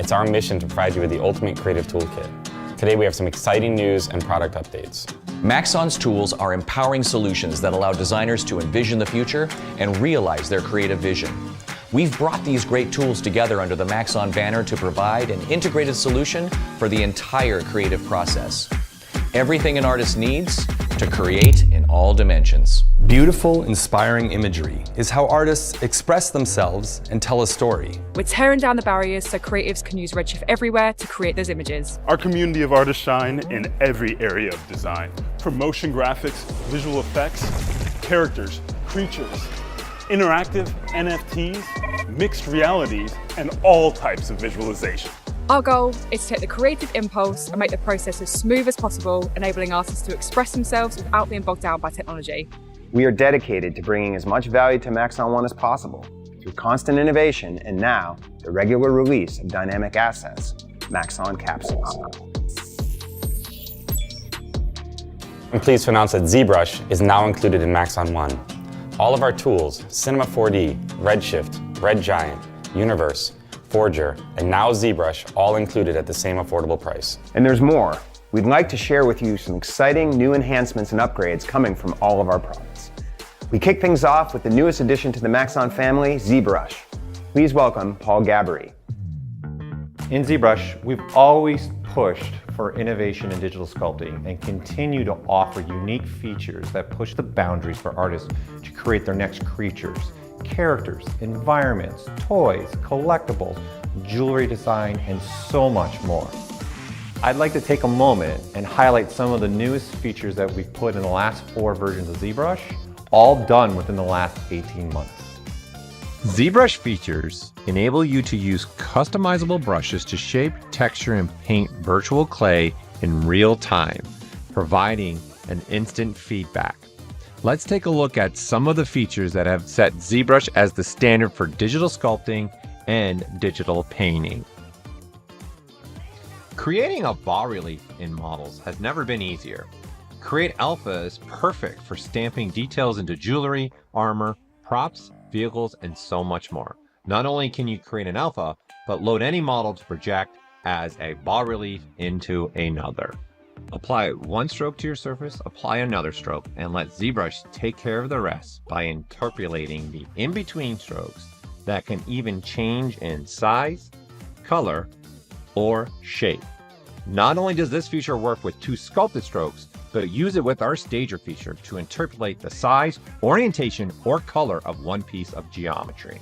It's our mission to provide you with the ultimate creative toolkit. Today we have some exciting news and product updates. Maxon's tools are empowering solutions that allow designers to envision the future and realize their creative vision. We've brought these great tools together under the Maxon banner to provide an integrated solution for the entire creative process. Everything an artist needs to create in all dimensions. Beautiful, inspiring imagery is how artists express themselves and tell a story. We're tearing down the barriers so creatives can use Redshift everywhere to create those images. Our community of artists shine in every area of design. From motion graphics, visual effects, characters, creatures, interactive NFTs, mixed realities, and all types of visualization. Our goal is to take the creative impulse and make the process as smooth as possible, enabling artists to express themselves without being bogged down by technology. We are dedicated to bringing as much value to Maxon One as possible through constant innovation and now the regular release of dynamic assets, Maxon Capsules. I'm pleased to announce that ZBrush is now included in Maxon One. All of our tools, Cinema 4D, Redshift, Red Giant, Universe, Forger, and now ZBrush, all included at the same affordable price. And there's more. We'd like to share with you some exciting new enhancements and upgrades coming from all of our products. We kick things off with the newest addition to the Maxon family, ZBrush. Please welcome Paul Gabbery. In ZBrush, we've always pushed for innovation in digital sculpting and continue to offer unique features that push the boundaries for artists to create their next creatures, characters, environments, toys, collectibles, jewelry design, and so much more. I'd like to take a moment and highlight some of the newest features that we've put in the last 4 versions of ZBrush, all done within the last 18 months. ZBrush features enable you to use customizable brushes to shape, texture, and paint virtual clay in real time, providing an instant feedback. Let's take a look at some of the features that have set ZBrush as the standard for digital sculpting and digital painting. Creating a bas-relief in models has never been easier. Create Alpha is perfect for stamping details into jewelry, armor, props, vehicles, and so much more. Not only can you create an alpha, but load any model to project as a bas-relief into another. Apply one stroke to your surface, apply another stroke, and let ZBrush take care of the rest by interpolating the in-between strokes that can even change in size, color, or shape. Not only does this feature work with 2 sculpted strokes, but use it with our stager feature to interpolate the size, orientation, or color of one piece of geometry.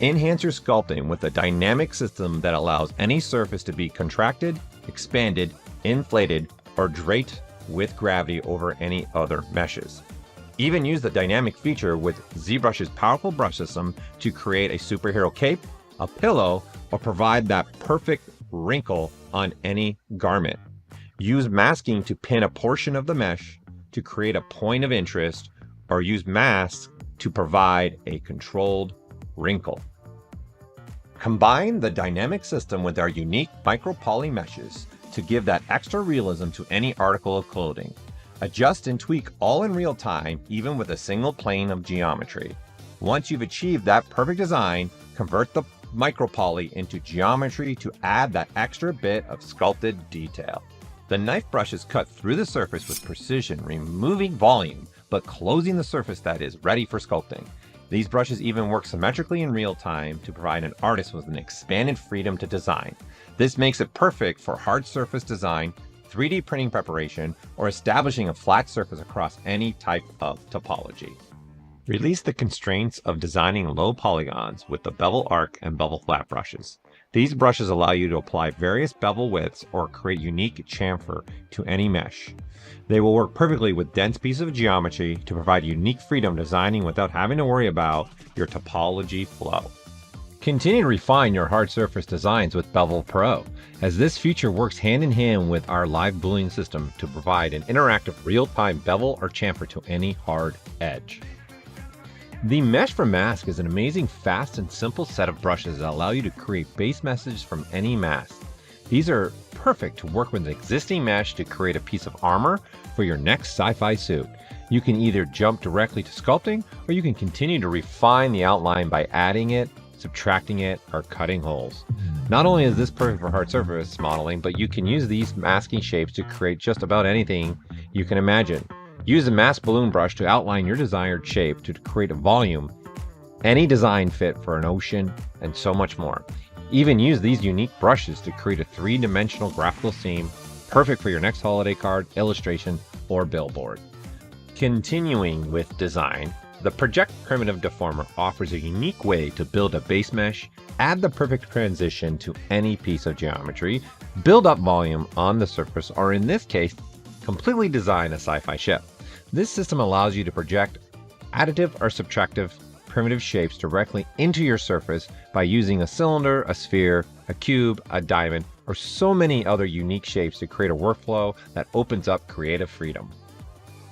Enhance your sculpting with a dynamic system that allows any surface to be contracted, expanded, inflated, or draped with gravity over any other meshes. Even use the dynamic feature with ZBrush's powerful brush system to create a superhero cape, a pillow, or provide that perfect wrinkle on any garment. Use masking to pin a portion of the mesh to create a point of interest, or use masks to provide a controlled wrinkle. Combine the dynamic system with our unique micro-poly meshes to give that extra realism to any article of clothing. Adjust and tweak all in real time, even with a single plane of geometry. Once you've achieved that perfect design, convert the micro-poly into geometry to add that extra bit of sculpted detail. The knife brushes cut through the surface with precision, removing volume, but closing the surface that is ready for sculpting. These brushes even work symmetrically in real time to provide an artist with an expanded freedom to design. This makes it perfect for hard surface design, 3D printing preparation, or establishing a flat surface across any type of topology. Release the constraints of designing low polygons with the bevel arc and bevel flat brushes. These brushes allow you to apply various bevel widths or create unique chamfer to any mesh. They will work perfectly with dense pieces of geometry to provide unique freedom designing without having to worry about your topology flow. Continue to refine your hard surface designs with Bevel Pro, as this feature works hand in hand with our live boolean system to provide an interactive real-time bevel or chamfer to any hard edge. The Mesh for Mask is an amazing, fast, and simple set of brushes that allow you to create base messages from any mask. These are perfect to work with an existing mesh to create a piece of armor for your next sci-fi suit. You can either jump directly to sculpting, or you can continue to refine the outline by adding it, subtracting it, or cutting holes. Not only is this perfect for hard surface modeling, but you can use these masking shapes to create just about anything you can imagine. Use a masked balloon brush to outline your desired shape to create a volume, any design fit for an ocean, and so much more. Even use these unique brushes to create a three-dimensional graphical theme, perfect for your next holiday card, illustration, or billboard. Continuing with design, the Project Primitive Deformer offers a unique way to build a base mesh, add the perfect transition to any piece of geometry, build up volume on the surface, or in this case, completely design a sci-fi ship. This system allows you to project additive or subtractive primitive shapes directly into your surface by using a cylinder, a sphere, a cube, a diamond, or so many other unique shapes to create a workflow that opens up creative freedom.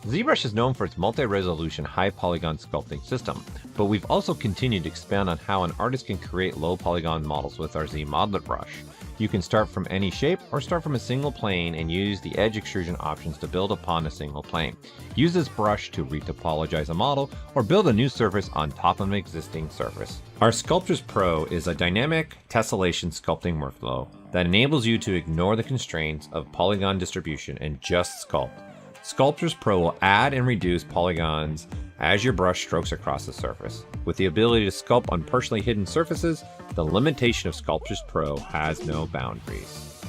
ZBrush is known for its multi-resolution high polygon sculpting system, but we've also continued to expand on how an artist can create low polygon models with our Z Modeler brush. You can start from any shape or start from a single plane and use the edge extrusion options to build upon a single plane. Use this brush to retopologize a model or build a new surface on top of an existing surface. Our Sculptris Pro is a dynamic tessellation sculpting workflow that enables you to ignore the constraints of polygon distribution and just sculpt. Sculptris Pro will add and reduce polygons as your brush strokes across the surface. With the ability to sculpt on partially hidden surfaces, the limitation of Sculptris Pro has no boundaries.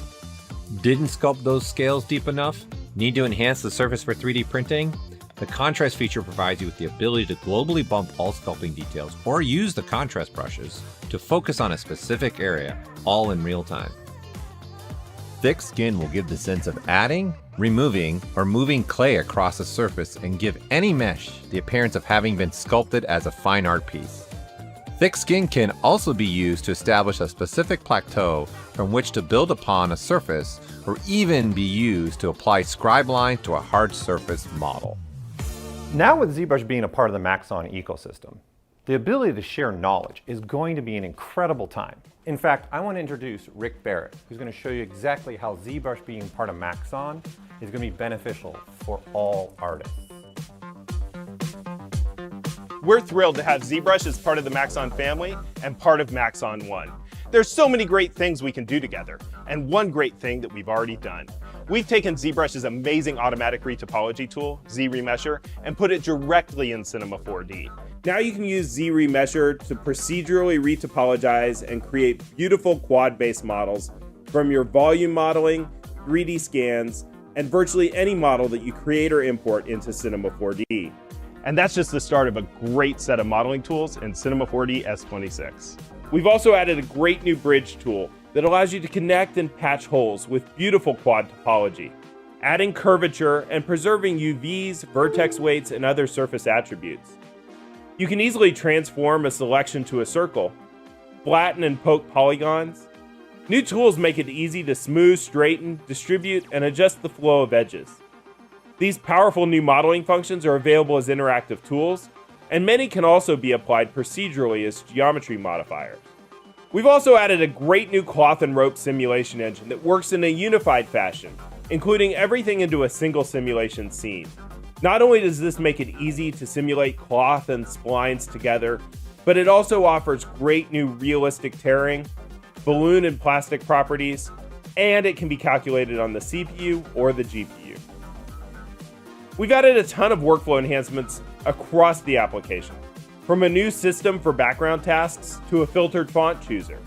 Didn't sculpt those scales deep enough? Need to enhance the surface for 3D printing? The contrast feature provides you with the ability to globally bump all sculpting details or use the contrast brushes to focus on a specific area, all in real time. Thick skin will give the sense of adding, removing, or moving clay across a surface and give any mesh the appearance of having been sculpted as a fine art piece. Thick skin can also be used to establish a specific plateau from which to build upon a surface, or even be used to apply scribe line to a hard surface model. Now with ZBrush being a part of the Maxon ecosystem, the ability to share knowledge is going to be an incredible time. In fact, I want to introduce Rick Barrett, who's going to show you exactly how ZBrush being part of Maxon is going to be beneficial for all artists. We're thrilled to have ZBrush as part of the Maxon family and part of Maxon One. There's so many great things we can do together, and one great thing that we've already done. We've taken ZBrush's amazing automatic retopology tool, ZRemesher, and put it directly in Cinema 4D. Now you can use ZRemesher to procedurally retopologize and create beautiful quad-based models from your volume modeling, 3D scans, and virtually any model that you create or import into Cinema 4D. And that's just the start of a great set of modeling tools in Cinema 4D S26. We've also added a great new bridge tool that allows you to connect and patch holes with beautiful quad topology, adding curvature and preserving UVs, vertex weights, and other surface attributes. You can easily transform a selection to a circle, flatten and poke polygons. New tools make it easy to smooth, straighten, distribute, and adjust the flow of edges. These powerful new modeling functions are available as interactive tools, and many can also be applied procedurally as geometry modifiers. We've also added a great new cloth and rope simulation engine that works in a unified fashion, including everything into a single simulation scene. Not only does this make it easy to simulate cloth and splines together, but it also offers great new realistic tearing, balloon and plastic properties, and it can be calculated on the CPU or the GPU. We've added a ton of workflow enhancements across the application, from a new system for background tasks to a filtered font chooser,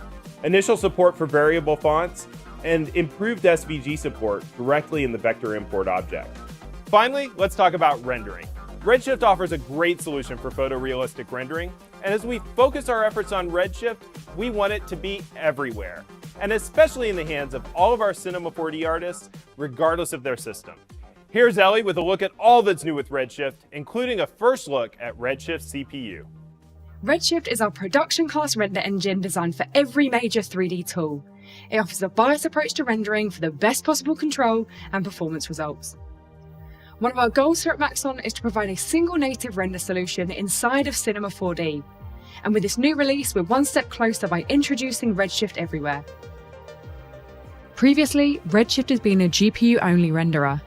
initial support for variable fonts, and improved SVG support directly in the vector import object. Finally, let's talk about rendering. Redshift offers a great solution for photorealistic rendering, and as we focus our efforts on Redshift, we want it to be everywhere, and especially in the hands of all of our Cinema 4D artists, regardless of their system. Here's Ellie with a look at all that's new with Redshift, including a first look at Redshift CPU. Redshift is our production class render engine designed for every major 3D tool. It offers a biased approach to rendering for the best possible control and performance results. One of our goals here at Maxon is to provide a single native render solution inside of Cinema 4D. And with this new release, we're one step closer by introducing Redshift everywhere. Previously, Redshift has been a GPU-only renderer.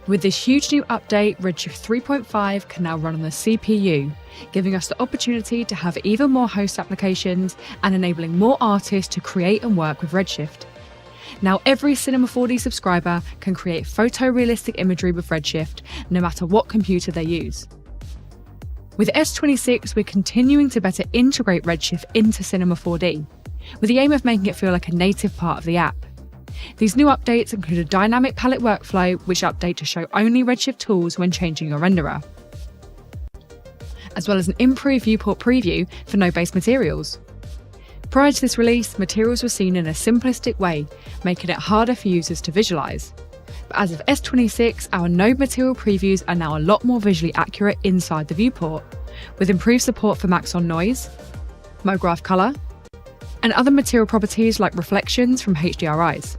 With this huge new update, Redshift 3.5 can now run on the CPU, giving us the opportunity to have even more host applications and enabling more artists to create and work with Redshift. Now every Cinema 4D subscriber can create photorealistic imagery with Redshift, no matter what computer they use. With S26, we're continuing to better integrate Redshift into Cinema 4D, with the aim of making it feel like a native part of the app. These new updates include a dynamic palette workflow, which update to show only Redshift tools when changing your renderer, as well as an improved viewport preview for node-based materials. Prior to this release, materials were seen in a simplistic way, making it harder for users to visualize. But as of S26, our node material previews are now a lot more visually accurate inside the viewport, with improved support for Maxon noise, MoGraph color, and other material properties like reflections from HDRIs.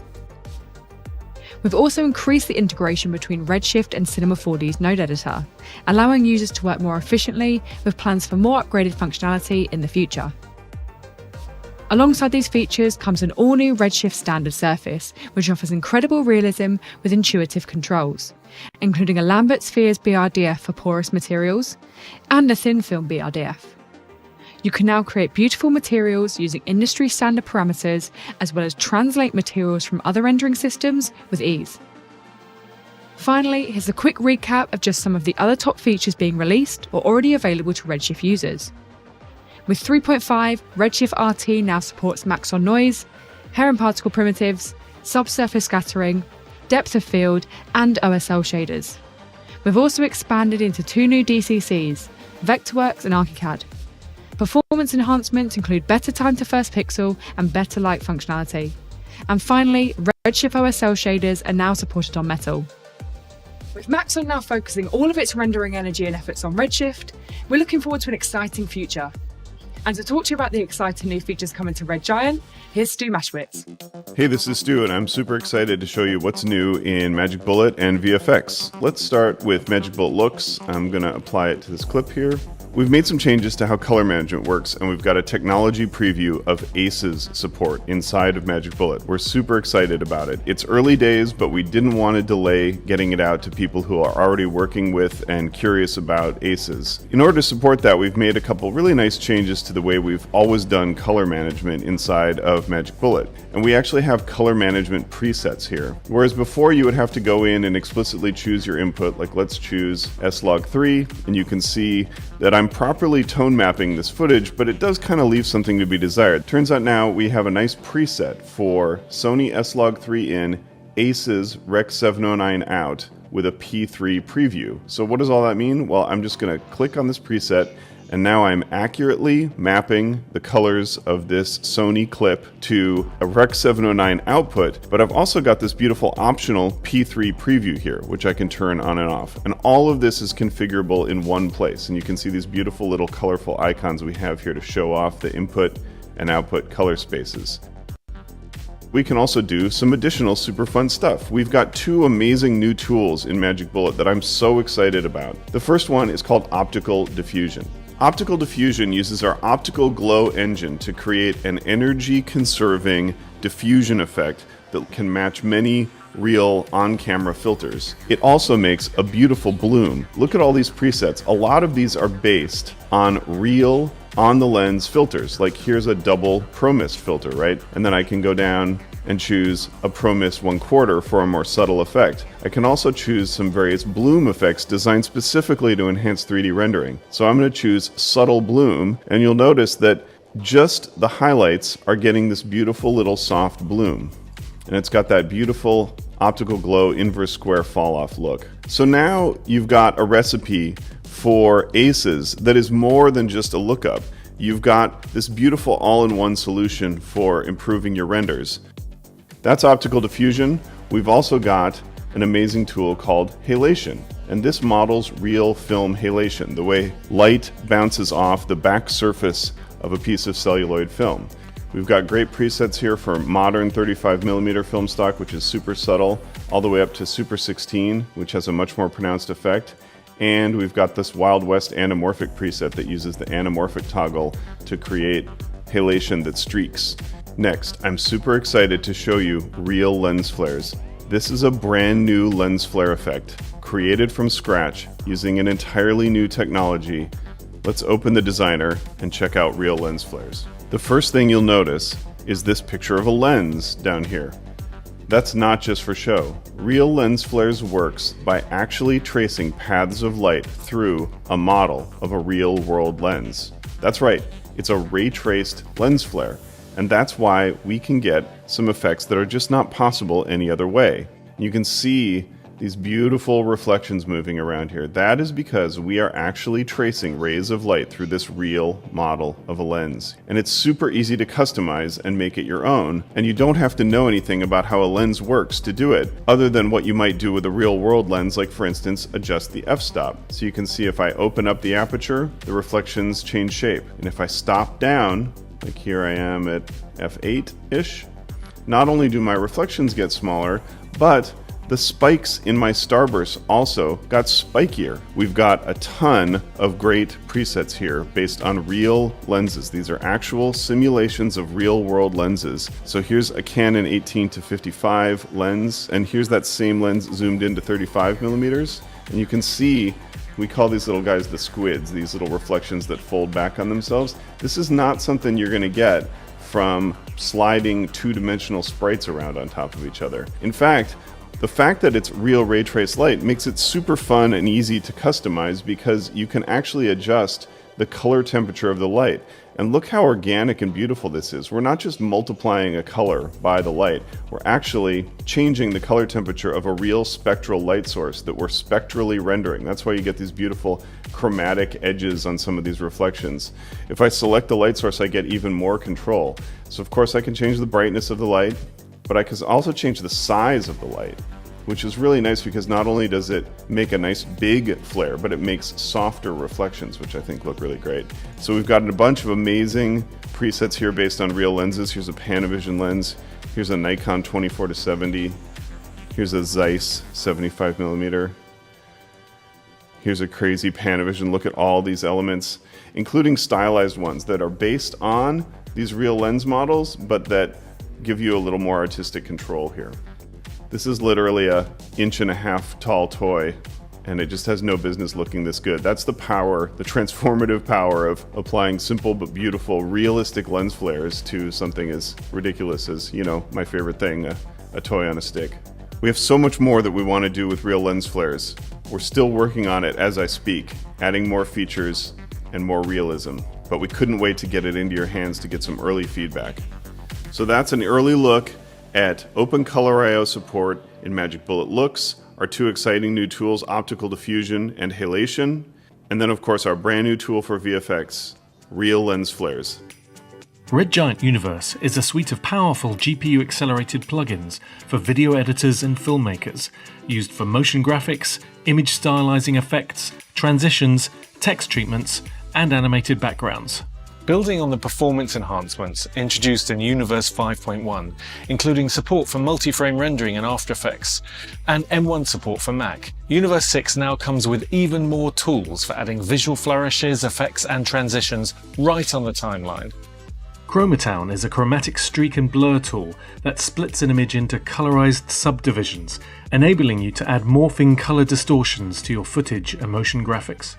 We've also increased the integration between Redshift and Cinema 4D's node editor, allowing users to work more efficiently with plans for more upgraded functionality in the future. Alongside these features comes an all-new Redshift standard surface, which offers incredible realism with intuitive controls, including a Lambert Spheres BRDF for porous materials and a thin film BRDF. You can now create beautiful materials using industry standard parameters, as well as translate materials from other rendering systems with ease. Finally, here's a quick recap of just some of the other top features being released or already available to Redshift users. With 3.5, Redshift RT now supports Maxon noise, hair and particle primitives, subsurface scattering, depth of field, and OSL shaders. We've also expanded into 2 new DCCs, Vectorworks and ArchiCAD. Performance enhancements include better time to first pixel and better light functionality. And finally, Redshift OSL shaders are now supported on Metal. With Maxon now focusing all of its rendering energy and efforts on Redshift, we're looking forward to an exciting future. And to talk to you about the exciting new features coming to Red Giant, here's Stu Maschwitz. Hey, this is Stu, and I'm super excited to show you what's new in Magic Bullet and VFX. Let's start with Magic Bullet Looks. I'm going to apply it to this clip here. We've made some changes to how color management works, and we've got a technology preview of ACES support inside of Magic Bullet. We're super excited about it. It's early days, but we didn't want to delay getting it out to people who are already working with and curious about ACES. In order to support that, we've made a couple really nice changes to the way we've always done color management inside of Magic Bullet. And we actually have color management presets here. Whereas before you would have to go in and explicitly choose your input, like let's choose S-Log3, and you can see that I'm properly tone mapping this footage, but it does kind of leave something to be desired. Turns out now we have a nice preset for Sony S-Log3 in, ACES Rec 709 out with a P3 preview. So what does all that mean? Well, I'm just going to click on this preset, and now I'm accurately mapping the colors of this Sony clip to a Rec 709 output, but I've also got this beautiful optional P3 preview here, which I can turn on and off. And all of this is configurable in one place, and you can see these beautiful little colorful icons we have here to show off the input and output color spaces. We can also do some additional super fun stuff. We've got 2 amazing new tools in Magic Bullet that I'm so excited about. The first one is called Optical Diffusion. Optical Diffusion uses our optical glow engine to create an energy-conserving diffusion effect that can match many real on-camera filters. It also makes a beautiful bloom. Look at all these presets. A lot of these are based on real on-the-lens filters. Like here's a double Pro Mist filter, right? And then I can go down and choose a Pro Mist 1/4 for a more subtle effect. I can also choose some various bloom effects designed specifically to enhance 3D rendering. So I'm going to choose Subtle Bloom, and you'll notice that just the highlights are getting this beautiful little soft bloom. And it's got that beautiful optical glow inverse square fall off look. So now you've got a recipe for ACES that is more than just a lookup. You've got this beautiful all-in-one solution for improving your renders. That's optical diffusion. We've also got an amazing tool called halation, and this models real film halation, the way light bounces off the back surface of a piece of celluloid film. We've got great presets here for modern 35mm film stock, which is super subtle, all the way up to Super 16, which has a much more pronounced effect. And we've got this Wild West anamorphic preset that uses the anamorphic toggle to create halation that streaks. Next, I'm super excited to show you real lens flares. This is a brand new lens flare effect created from scratch using an entirely new technology. Let's open the designer and check out real lens flares. The first thing you'll notice is this picture of a lens down here. That's not just for show. Real lens flares works by actually tracing paths of light through a model of a real world lens. That's right, it's a ray-traced lens flare, and that's why we can get some effects that are just not possible any other way. You can see these beautiful reflections moving around here. That is because we are actually tracing rays of light through this real model of a lens. And it's super easy to customize and make it your own, and you don't have to know anything about how a lens works to do it, other than what you might do with a real world lens, like for instance, adjust the f-stop. So you can see if I open up the aperture, the reflections change shape. And if I stop down, like here I am at f8-ish, not only do my reflections get smaller, but the spikes in my starbursts also got spikier. We've got a ton of great presets here based on real lenses. These are actual simulations of real world lenses. So here's a Canon 18-55 lens, and here's that same lens zoomed into 35 millimeters. And you can see, we call these little guys the squids, these little reflections that fold back on themselves. This is not something you're gonna get from sliding two-dimensional sprites around on top of each other. In fact, the fact that it's real ray trace light makes it super fun and easy to customize because you can actually adjust the color temperature of the light. And look how organic and beautiful this is. We're not just multiplying a color by the light, we're actually changing the color temperature of a real spectral light source that we're spectrally rendering. That's why you get these beautiful chromatic edges on some of these reflections. If I select the light source, I get even more control. So of course I can change the brightness of the light, but I can also change the size of the light, which is really nice because not only does it make a nice big flare, but it makes softer reflections, which I think look really great. So we've got a bunch of amazing presets here based on real lenses. Here's a Panavision lens. Here's a Nikon 24-70. Here's a Zeiss 75 millimeter. Here's a crazy Panavision. Look at all these elements, including stylized ones that are based on these real lens models, but that give you a little more artistic control here. This is literally a 1.5-inch tall toy, and it just has no business looking this good. That's the power, the transformative power of applying simple but beautiful, realistic lens flares to something as ridiculous as, you know, my favorite thing, a toy on a stick. We have so much more that we want to do with real lens flares. We're still working on it as I speak, adding more features and more realism, but we couldn't wait to get it into your hands to get some early feedback. So that's an early look at OpenColor.io support in Magic Bullet Looks, our two exciting new tools, optical diffusion and halation, and then of course our brand new tool for VFX, real lens flares. Red Giant Universe is a suite of powerful GPU-accelerated plugins for video editors and filmmakers, used for motion graphics, image stylizing effects, transitions, text treatments, and animated backgrounds. Building on the performance enhancements introduced in Universe 5.1, including support for multi-frame rendering and After Effects, and M1 support for Mac, Universe 6 now comes with even more tools for adding visual flourishes, effects, and transitions right on the timeline. Chromatown is a chromatic streak and blur tool that splits an image into colorized subdivisions, enabling you to add morphing color distortions to your footage and motion graphics.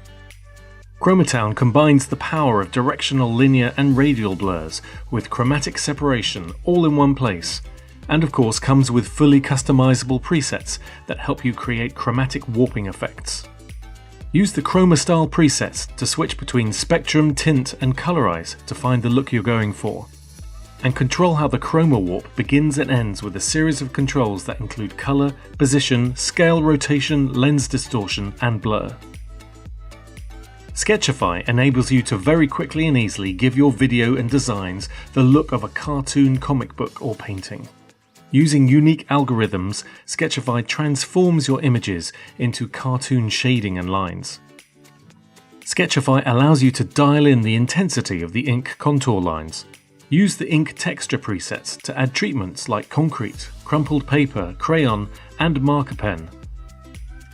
Chromatown combines the power of directional, linear, and radial blurs with chromatic separation all in one place, and of course comes with fully customizable presets that help you create chromatic warping effects. Use the Chroma Style presets to switch between spectrum, tint, and colorize to find the look you're going for, and control how the chroma warp begins and ends with a series of controls that include color, position, scale rotation, lens distortion, and blur. Sketchify enables you to very quickly and easily give your video and designs the look of a cartoon, comic book, or painting. Using unique algorithms, Sketchify transforms your images into cartoon shading and lines. Sketchify allows you to dial in the intensity of the ink contour lines. Use the ink texture presets to add treatments like concrete, crumpled paper, crayon, and marker pen.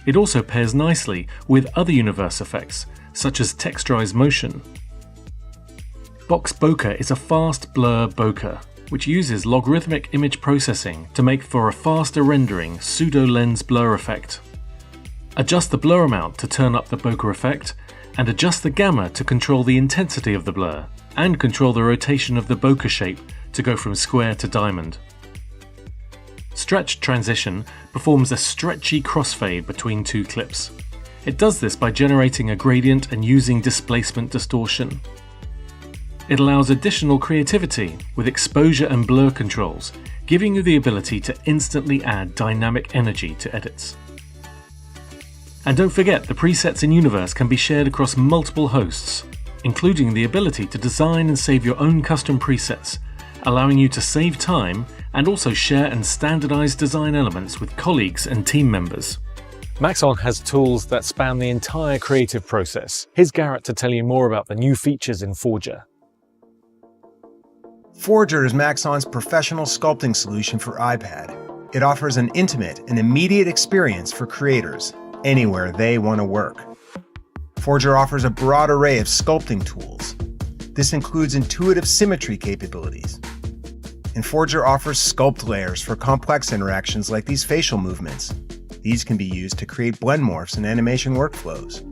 It also pairs nicely with other Universe effects, such as texturized motion. Box Bokeh is a fast blur bokeh, which uses logarithmic image processing to make for a faster rendering pseudo-lens blur effect. adjust the blur amount to turn up the bokeh effect, and adjust the gamma to control the intensity of the blur, and control the rotation of the bokeh shape to go from square to diamond. Stretch Transition performs a stretchy crossfade between two clips. It does this by generating a gradient and using displacement distortion. It allows additional creativity with exposure and blur controls, giving you the ability to instantly add dynamic energy to edits. And don't forget, the presets in Universe can be shared across multiple hosts, including the ability to design and save your own custom presets, allowing you to save time and also share and standardize design elements with colleagues and team members. Maxon has tools that span the entire creative process. Here's Garrett to tell you more about the new features in Forger. Forger is Maxon's professional sculpting solution for iPad. It offers an intimate and immediate experience for creators, anywhere they want to work. Forger offers a broad array of sculpting tools. This includes intuitive symmetry capabilities. And Forger offers sculpt layers for complex interactions like these facial movements. These can be used to create blend morphs and animation workflows.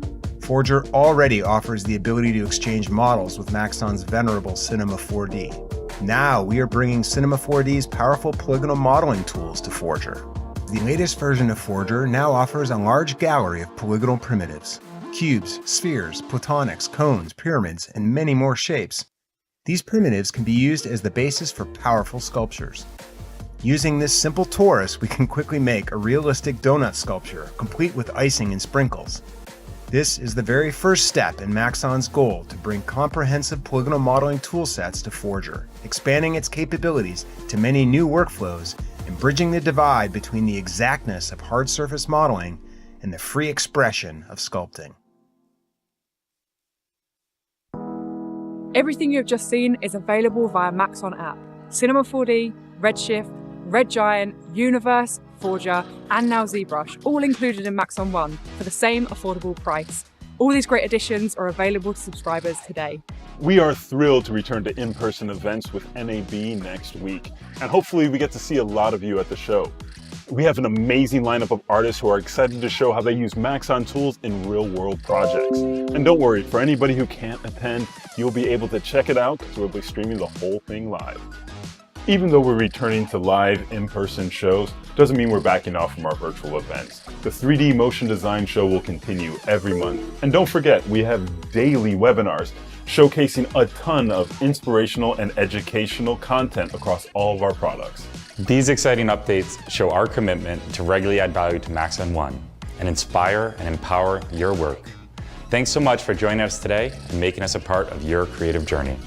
Forger already offers the ability to exchange models with Maxon's venerable Cinema 4D. Now we are bringing Cinema 4D's powerful polygonal modeling tools to Forger. The latest version of Forger now offers a large gallery of polygonal primitives: cubes, spheres, platonics, cones, pyramids, and many more shapes. These primitives can be used as the basis for powerful sculptures. Using this simple torus, we can quickly make a realistic donut sculpture, complete with icing and sprinkles. This is the very first step in Maxon's goal to bring comprehensive polygonal modeling toolsets to Forger, expanding its capabilities to many new workflows and bridging the divide between the exactness of hard surface modeling and the free expression of sculpting. Everything you've just seen is available via Maxon app. Cinema 4D, Redshift, Red Giant, Universe, Forger, and now ZBrush, all included in Maxon 1 for the same affordable price. All these great additions are available to subscribers today. We are thrilled to return to in-person events with NAB next week, and hopefully we get to see a lot of you at the show. We have an amazing lineup of artists who are excited to show how they use Maxon tools in real-world projects. And don't worry, for anybody who can't attend, you'll be able to check it out because we'll be streaming the whole thing live. Even though we're returning to live in-person shows, doesn't mean we're backing off from our virtual events. The 3D Motion Design Show will continue every month. And don't forget, we have daily webinars showcasing a ton of inspirational and educational content across all of our products. These exciting updates show our commitment to regularly add value to Maxon 1 and inspire and empower your work. Thanks so much for joining us today and making us a part of your creative journey.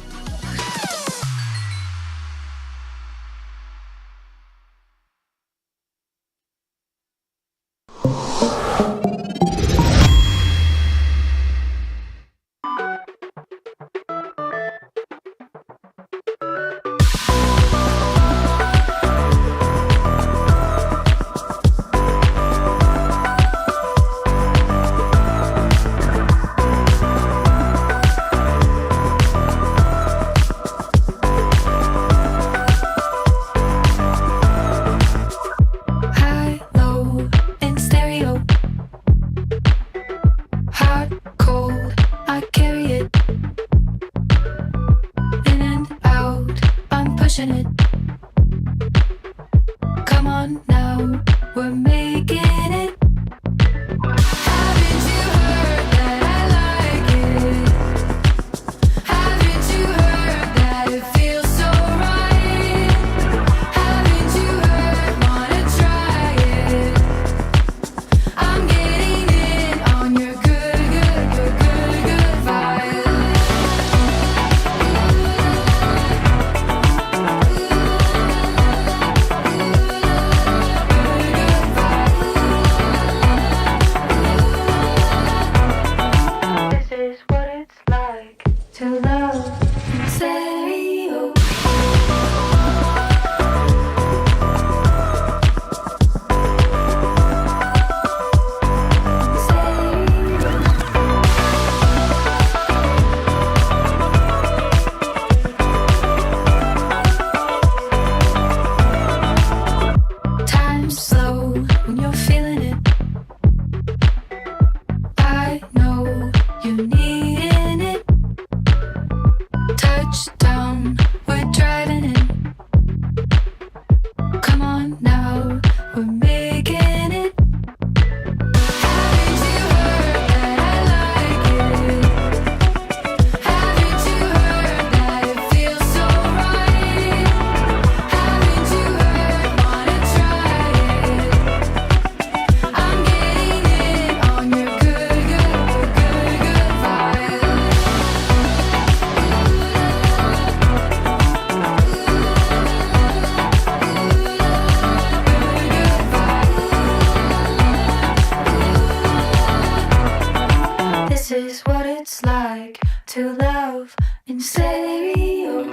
to love in stereo.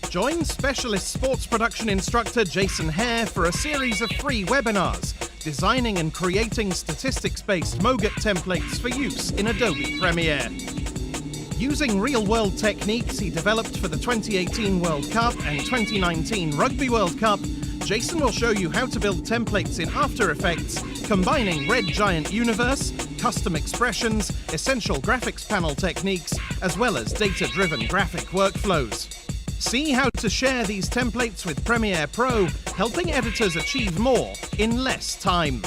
Join specialist sports production instructor Jason Hare for a series of free webinars, designing and creating statistics-based MoGraph templates for use in Adobe Premiere. Using real-world techniques he developed for the 2018 World Cup and 2019 Rugby World Cup, Jason will show you how to build templates in After Effects, combining Red Giant Universe, custom expressions, essential graphics panel techniques, as well as data-driven graphic workflows. See how to share these templates with Premiere Pro, helping editors achieve more in less time.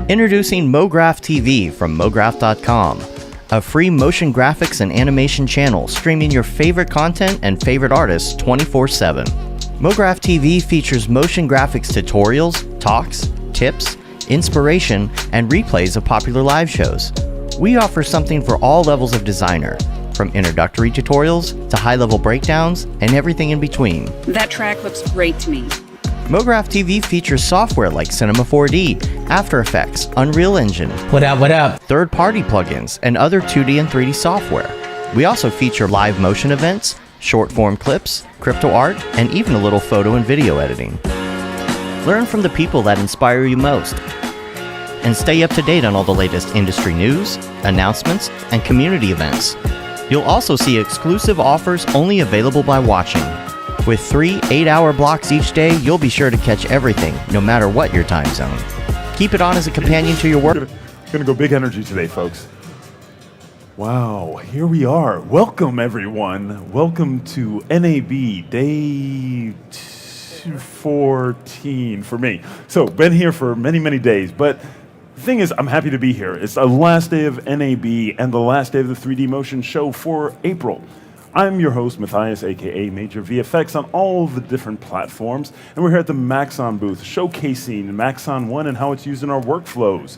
Introducing MoGraph TV from MoGraph.com, a free motion graphics and animation channel streaming your favorite content and favorite artists 24/7. MoGraph TV features motion graphics tutorials, talks, tips, inspiration, and replays of popular live shows. We offer something for all levels of designer, from introductory tutorials to high-level breakdowns and everything in between. That track looks great to me. MoGraph TV features software like Cinema 4D, After Effects, Unreal Engine, what up, third-party plugins, and other 2D and 3D software. We also feature live motion events, short-form clips, crypto art, and even a little photo and video editing. Learn from the people that inspire you most, and stay up to date on all the latest industry news, announcements, and community events. You'll also see exclusive offers only available by watching. With 3 8-hour blocks each day, you'll be sure to catch everything, no matter what your time zone. Keep it on as a companion to your work. Gonna go big energy today, folks. Wow, here we are. Welcome, everyone. Welcome to NAB Day 14 for me. So, been here for many, many days, but the thing is, I'm happy to be here. It's the last day of NAB and the last day of the 3D Motion Show for April. I'm your host, Matthias, aka Major VFX, on all the different platforms, and we're here at the Maxon booth, showcasing Maxon 1 and how it's used in our workflows.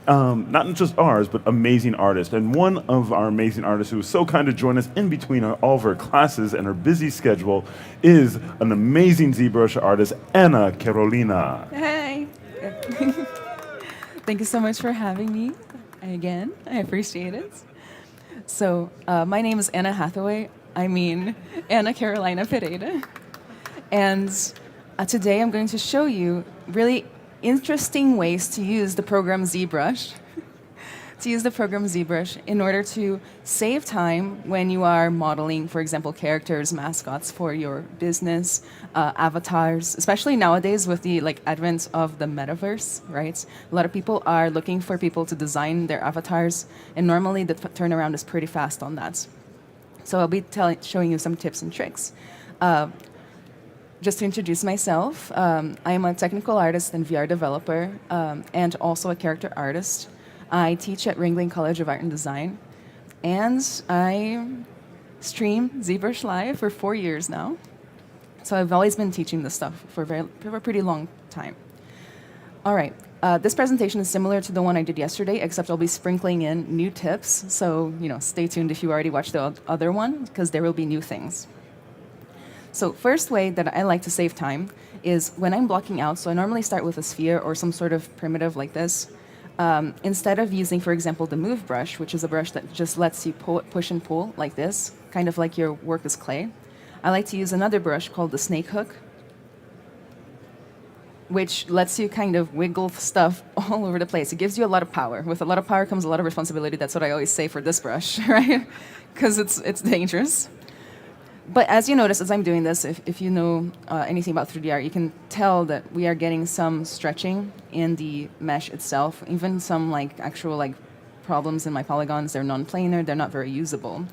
Not just ours, but amazing artists. And one of our amazing artists who was so kind to join us in between all of our classes and her busy schedule is an amazing ZBrush artist, Anna Carolina. Hey! Thank you so much for having me again. I appreciate it. So, my name is Anna Hathaway. Anna Carolina Pereira. And today I'm going to show you really interesting ways to use the program ZBrush. In order to save time when you are modeling, for example, characters, mascots for your business, avatars, especially nowadays with the advent of the metaverse, right? A lot of people are looking for people to design their avatars, and normally the turnaround is pretty fast on that. So I'll be showing you some tips and tricks. Just to introduce myself, I am a technical artist and VR developer, and also a character artist. I teach at Ringling College of Art and Design, and I stream ZBrush Live for 4 years now. So I've always been teaching this stuff for a pretty long time. All right, this presentation is similar to the one I did yesterday, except I'll be sprinkling in new tips. So stay tuned if you already watched the other one, because there will be new things. So first way that I like to save time is when I'm blocking out. So I normally start with a sphere or some sort of primitive like this. Instead of using, for example, the move brush, which is a brush that just lets you push and pull like this, kind of like your work is clay, I like to use another brush called the snake hook, which lets you kind of wiggle stuff all over the place. It gives you a lot of power. With a lot of power comes a lot of responsibility. That's what I always say for this brush, right? Because it's dangerous. But as you notice, as I'm doing this, if you know anything about 3D art, you can tell that we are getting some stretching in the mesh itself, even some actual problems in my polygons. They're non-planar, they're not very usable.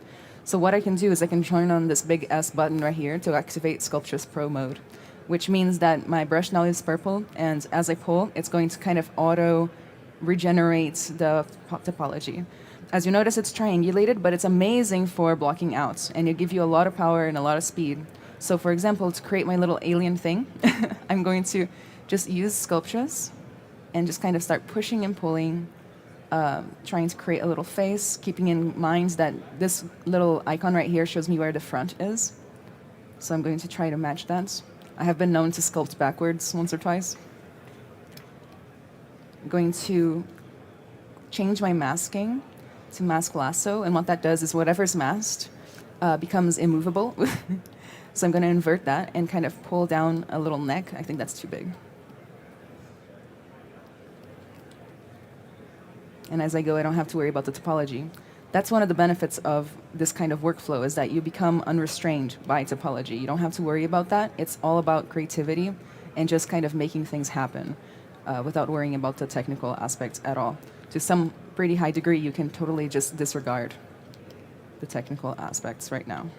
So what I can do is I can turn on this big S button right here to activate Sculptress Pro mode, which means that my brush now is purple, and as I pull, it's going to kind of auto-regenerate the topology. As you notice, it's triangulated, but it's amazing for blocking out, and it gives you a lot of power and a lot of speed. So for example, to create my little alien thing, I'm going to just use Sculptress and just kind of start pushing and pulling, trying to create a little face, keeping in mind that this little icon right here shows me where the front is. So I'm going to try to match that. I have been known to sculpt backwards once or twice. I'm going to change my masking to mask Lasso, and what that does is whatever's masked becomes immovable. So I'm going to invert that and kind of pull down a little neck. I think that's too big. And as I go, I don't have to worry about the topology. That's one of the benefits of this kind of workflow, is that you become unrestrained by topology. You don't have to worry about that. It's all about creativity and just kind of making things happen without worrying about the technical aspects at all. To some pretty high degree, you can totally just disregard the technical aspects right now.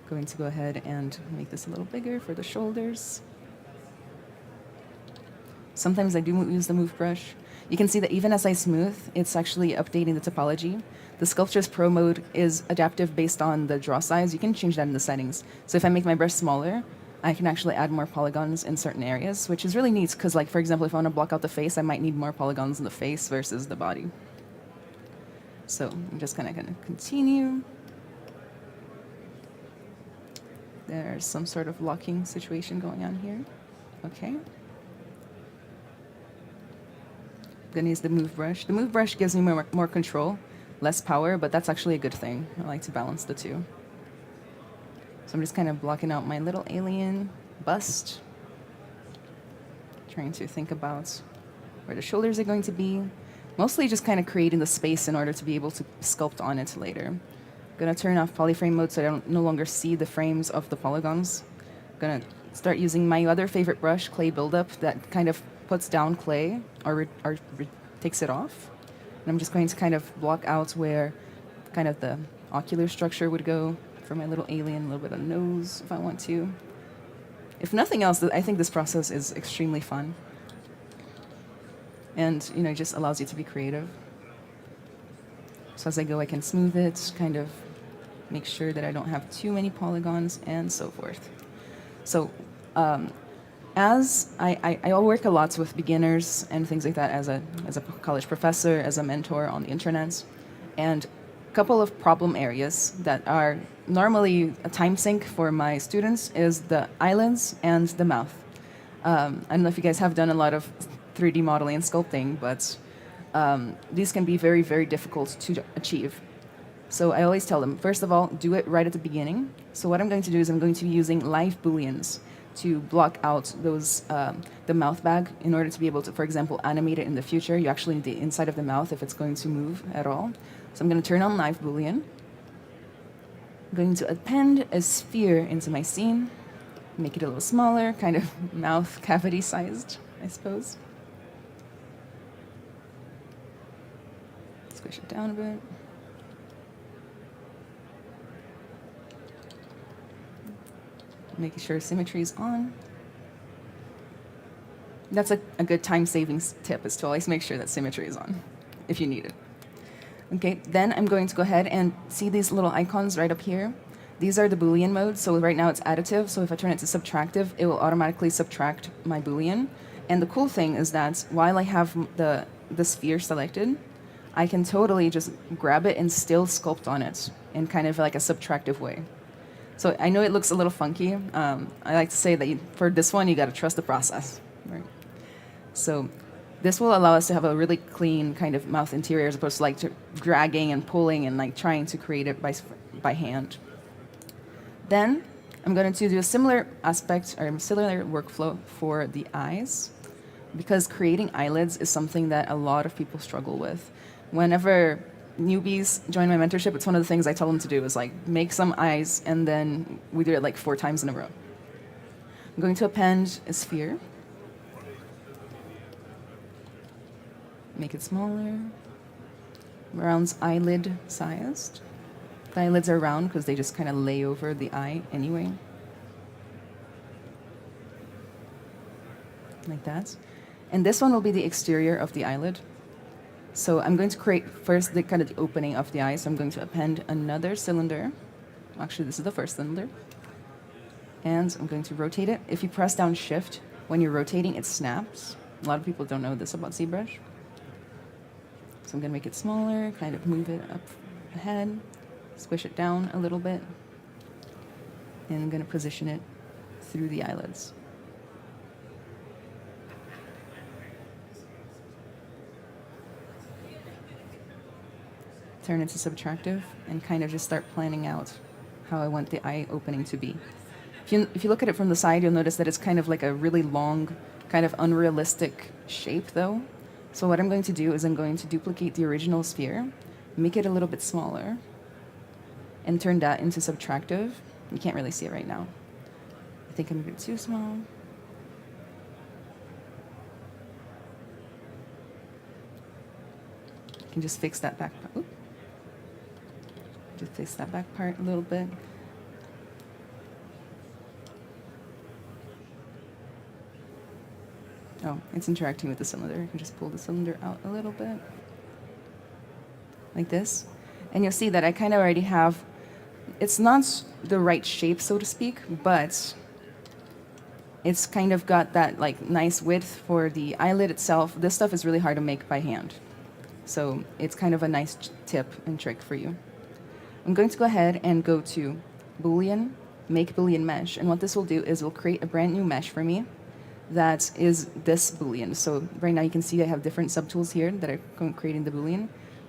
Going to go ahead and make this a little bigger for the shoulders. Sometimes I do use the move brush. You can see that even as I smooth, it's actually updating the topology. The Sculptures Pro mode is adaptive based on the draw size. You can change that in the settings. So if I make my brush smaller, I can actually add more polygons in certain areas, which is really neat because, like, for example, if I want to block out the face, I might need more polygons in the face versus the body. So I'm just kind of going to continue. There's some sort of locking situation going on here. Okay. Then use the move brush. The move brush gives me more control, less power, but that's actually a good thing. I like to balance the two. So I'm just kind of blocking out my little alien bust. Trying to think about where the shoulders are going to be. Mostly just kind of creating the space in order to be able to sculpt on it later. I'm gonna turn off polyframe mode so I don't no longer see the frames of the polygons. I'm gonna start using my other favorite brush, clay buildup, that kind of puts down clay or takes it off. And I'm just going to kind of block out where kind of the ocular structure would go for my little alien, a little bit of nose if I want to. If nothing else, I think this process is extremely fun. And, you know, it just allows you to be creative. So as I go, I can smooth it, kind of make sure that I don't have too many polygons and so forth. So as I work a lot with beginners and things like that as a college professor, as a mentor on the internet, and a couple of problem areas that are normally a time sink for my students is the eyelids and the mouth. I don't know if you guys have done a lot of 3D modeling and sculpting, but these can be very, very difficult to achieve. So I always tell them, first of all, do it right at the beginning. So what I'm going to do is I'm going to be using live booleans to block out those the mouth bag in order to be able to, for example, animate it in the future. You actually need the inside of the mouth if it's going to move at all. So I'm going to turn on live boolean. I'm going to append a sphere into my scene, make it a little smaller, kind of mouth cavity sized, I suppose. Squish it down a bit. Making sure symmetry is on. That's a good time savings tip, is to always make sure that symmetry is on if you need it. Okay, then I'm going to go ahead and see these little icons right up here. These are the Boolean modes. So right now it's additive. So if I turn it to subtractive, it will automatically subtract my Boolean. And the cool thing is that while I have the sphere selected, I can totally just grab it and still sculpt on it in kind of like a subtractive way. So I know it looks a little funky. I like to say that for this one, you got to trust the process. Right? So this will allow us to have a really clean kind of mouth interior as opposed to like dragging and pulling and like trying to create it by hand. Then I'm going to do a similar aspect or similar workflow for the eyes, because creating eyelids is something that a lot of people struggle with. Whenever newbies join my mentorship, it's one of the things I tell them to do is like make some eyes, and then we do it like 4 times in a row. I'm going to append a sphere. Make it smaller, around eyelid sized. The eyelids are round because they just kind of lay over the eye anyway. Like that. And this one will be the exterior of the eyelid. So I'm going to create first the kind of the opening of the eye. So I'm going to append another cylinder. Actually, this is the first cylinder. And I'm going to rotate it. If you press down Shift, when you're rotating, it snaps. A lot of people don't know this about ZBrush. So I'm going to make it smaller, kind of move it up ahead, squish it down a little bit, and I'm going to position it through the eyelids. turn it to subtractive, and kind of just start planning out how I want the eye opening to be. If you look at it from the side, you'll notice that it's kind of like a really long, kind of unrealistic shape though. So what I'm going to do is I'm going to duplicate the original sphere, make it a little bit smaller, and turn that into subtractive. You can't really see it right now. I think I'm a bit too small. I can just fix that back part. Oop. Just fix that back part a little bit. Oh, it's interacting with the cylinder. I can just pull the cylinder out a little bit. Like this. And you'll see that I kind of already have, it's not the right shape, so to speak, but it's kind of got that like nice width for the eyelid itself. This stuff is really hard to make by hand. So it's kind of a nice tip and trick for you. I'm going to go ahead and go to Boolean, make Boolean mesh. And what this will do is it will create a brand new mesh for me that is this Boolean. So right now you can see I have different subtools here that are creating the Boolean.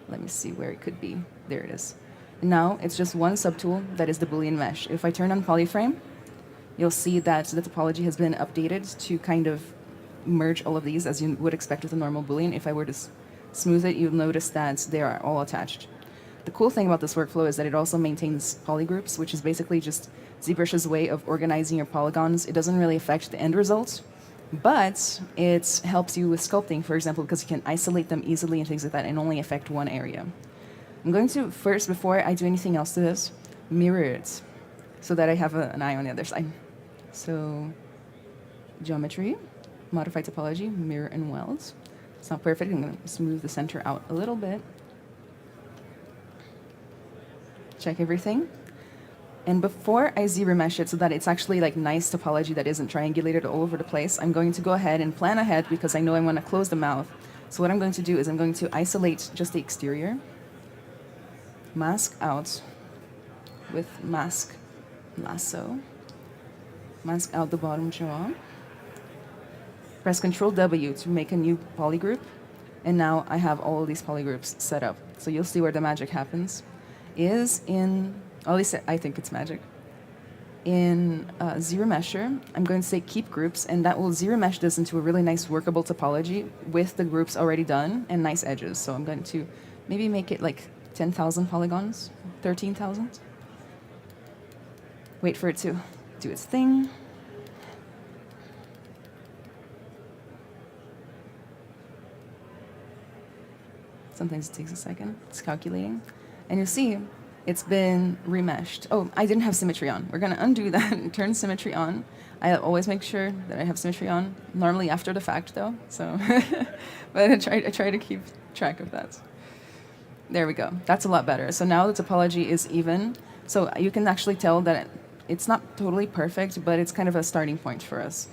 Let me see where it could be. There it is. And now it's just one subtool that is the Boolean mesh. If I turn on polyframe, you'll see that the topology has been updated to kind of merge all of these as you would expect with a normal Boolean. If I were to smooth it, you'll notice that they are all attached. The cool thing about this workflow is that it also maintains polygroups, which is basically just ZBrush's way of organizing your polygons. It doesn't really affect the end result, but it helps you with sculpting, for example, because you can isolate them easily and things like that and only affect one area. I'm going to first, before I do anything else to this, mirror it so that I have an eye on the other side. So, geometry, modify topology, mirror and weld. It's not perfect. I'm going to smooth the center out a little bit. Check everything. And before I Z-remesh it so that it's actually like nice topology that isn't triangulated all over the place, I'm going to go ahead and plan ahead because I know I want to close the mouth. So what I'm going to do is I'm going to isolate just the exterior, mask out with mask Lasso, mask out the bottom jaw, press Ctrl W to make a new polygroup, and now I have all of these polygroups set up. So you'll see where the magic happens. Is in, at least I think it's magic. In Z-remesher, I'm going to say keep groups, and that will Z-remesh this into a really nice workable topology with the groups already done and nice edges. So I'm going to maybe make it like 10,000 polygons, 13,000. Wait for it to do its thing. Sometimes it takes a second. It's calculating. And you'll see it's been remeshed. Oh, I didn't have symmetry on. We're going to undo that and turn symmetry on. I always make sure that I have symmetry on, normally after the fact, though. So, but I try to keep track of that. There we go. That's a lot better. So now the topology is even. So you can actually tell that it's not totally perfect, but it's kind of a starting point for us.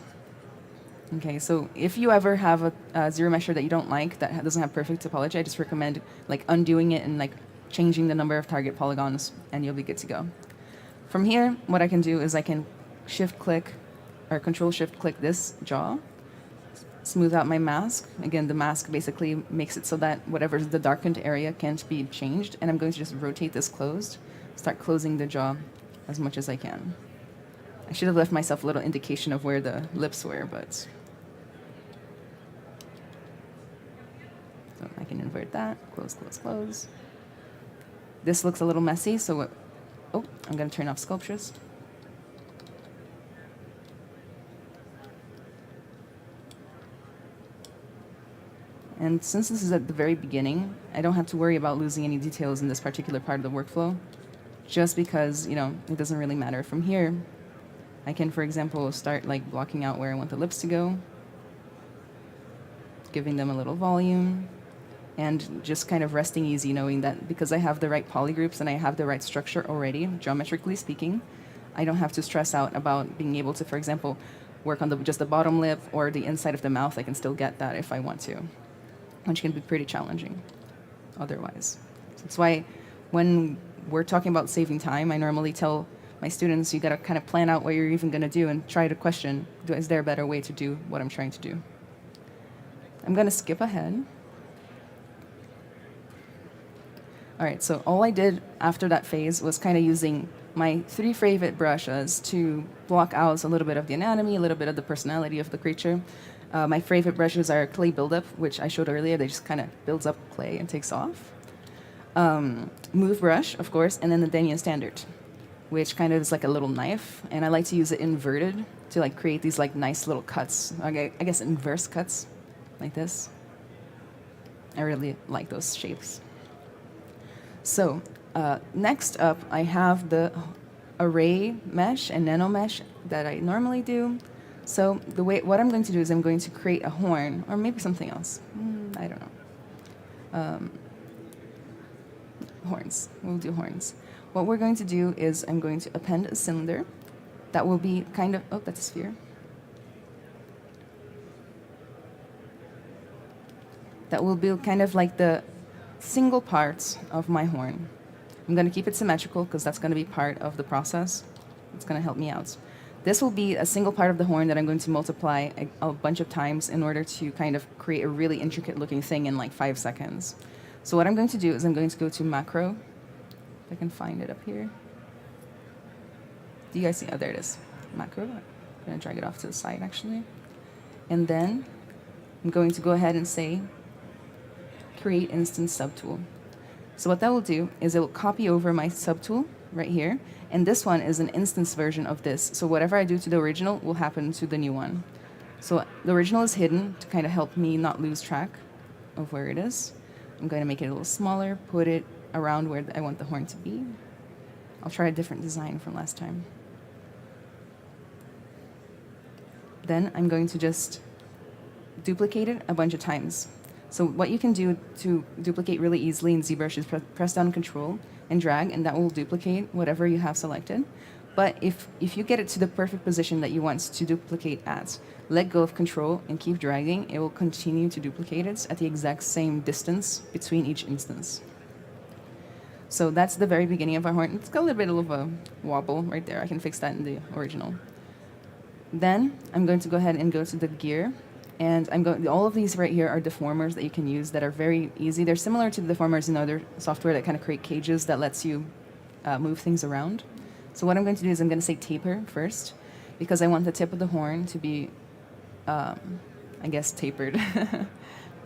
Okay, so if you ever have a Z-remesher that you don't like, that doesn't have perfect topology, I just recommend like undoing it and like changing the number of target polygons, and you'll be good to go. From here, what I can do is I can shift-click or Control-Shift-Click this jaw, smooth out my mask. Again, the mask basically makes it so that whatever's the darkened area can't be changed, and I'm going to just rotate this closed, start closing the jaw as much as I can. I should have left myself a little indication of where the lips were, but... So I can invert that, close, close, close. This looks a little messy, so oh, I'm going to turn off sculptures. And since this is at the very beginning, I don't have to worry about losing any details in this particular part of the workflow, just because, you know, it doesn't really matter. From here, I can, for example, start like blocking out where I want the lips to go, giving them a little volume, and just kind of resting easy knowing that because I have the right polygroups and I have the right structure already, geometrically speaking, I don't have to stress out about being able to, for example, work on just the bottom lip or the inside of the mouth. I can still get that if I want to, which can be pretty challenging otherwise. So that's why when we're talking about saving time, I normally tell my students, you got to kind of plan out what you're even going to do and try to question, is there a better way to do what I'm trying to do? I'm going to skip ahead. All right, so all I did after that phase was kind of using my 3 favorite brushes to block out a little bit of the anatomy, a little bit of the personality of the creature. My favorite brushes are clay buildup, which I showed earlier. They just kind of builds up clay and takes off. Move brush, of course, and then the Denian standard, which kind of is like a little knife, and I like to use it inverted to like create these like nice little cuts. I guess inverse cuts, like this. I really like those shapes. So next up, I have the array mesh and nano mesh that I normally do. So what I'm going to do is I'm going to create a horn, or maybe something else. I don't know. Horns. We'll do horns. What we're going to do is I'm going to append a cylinder that will be kind of, oh, that's a sphere. That will be kind of like the single parts of my horn. I'm going to keep it symmetrical because that's going to be part of the process. It's going to help me out. This will be a single part of the horn that I'm going to multiply a bunch of times in order to kind of create a really intricate looking thing in like 5 seconds. So what I'm going to do is I'm going to go to macro. If I can find it up here. Do you guys see? Oh, there it is. Macro. I'm going to drag it off to the side actually. And then I'm going to go ahead and say create instance subtool. So what that will do is it will copy over my subtool right here, and this one is an instance version of this. So whatever I do to the original will happen to the new one. So the original is hidden to kind of help me not lose track of where it is. I'm going to make it a little smaller, put it around where I want the horn to be. I'll try a different design from last time. Then I'm going to just duplicate it a bunch of times. So what you can do to duplicate really easily in ZBrush is press down Control and drag, and that will duplicate whatever you have selected. But if you get it to the perfect position that you want to duplicate at, let go of Control and keep dragging. It will continue to duplicate it at the exact same distance between each instance. So that's the very beginning of our horn. It's got a little bit of a wobble right there. I can fix that in the original. Then I'm going to go ahead and go to the gear. And all of these right here are deformers that you can use that are very easy. They're similar to the deformers in other software that kind of create cages that lets you move things around. So what I'm going to do is I'm going to say taper first, because I want the tip of the horn to be, I guess, tapered.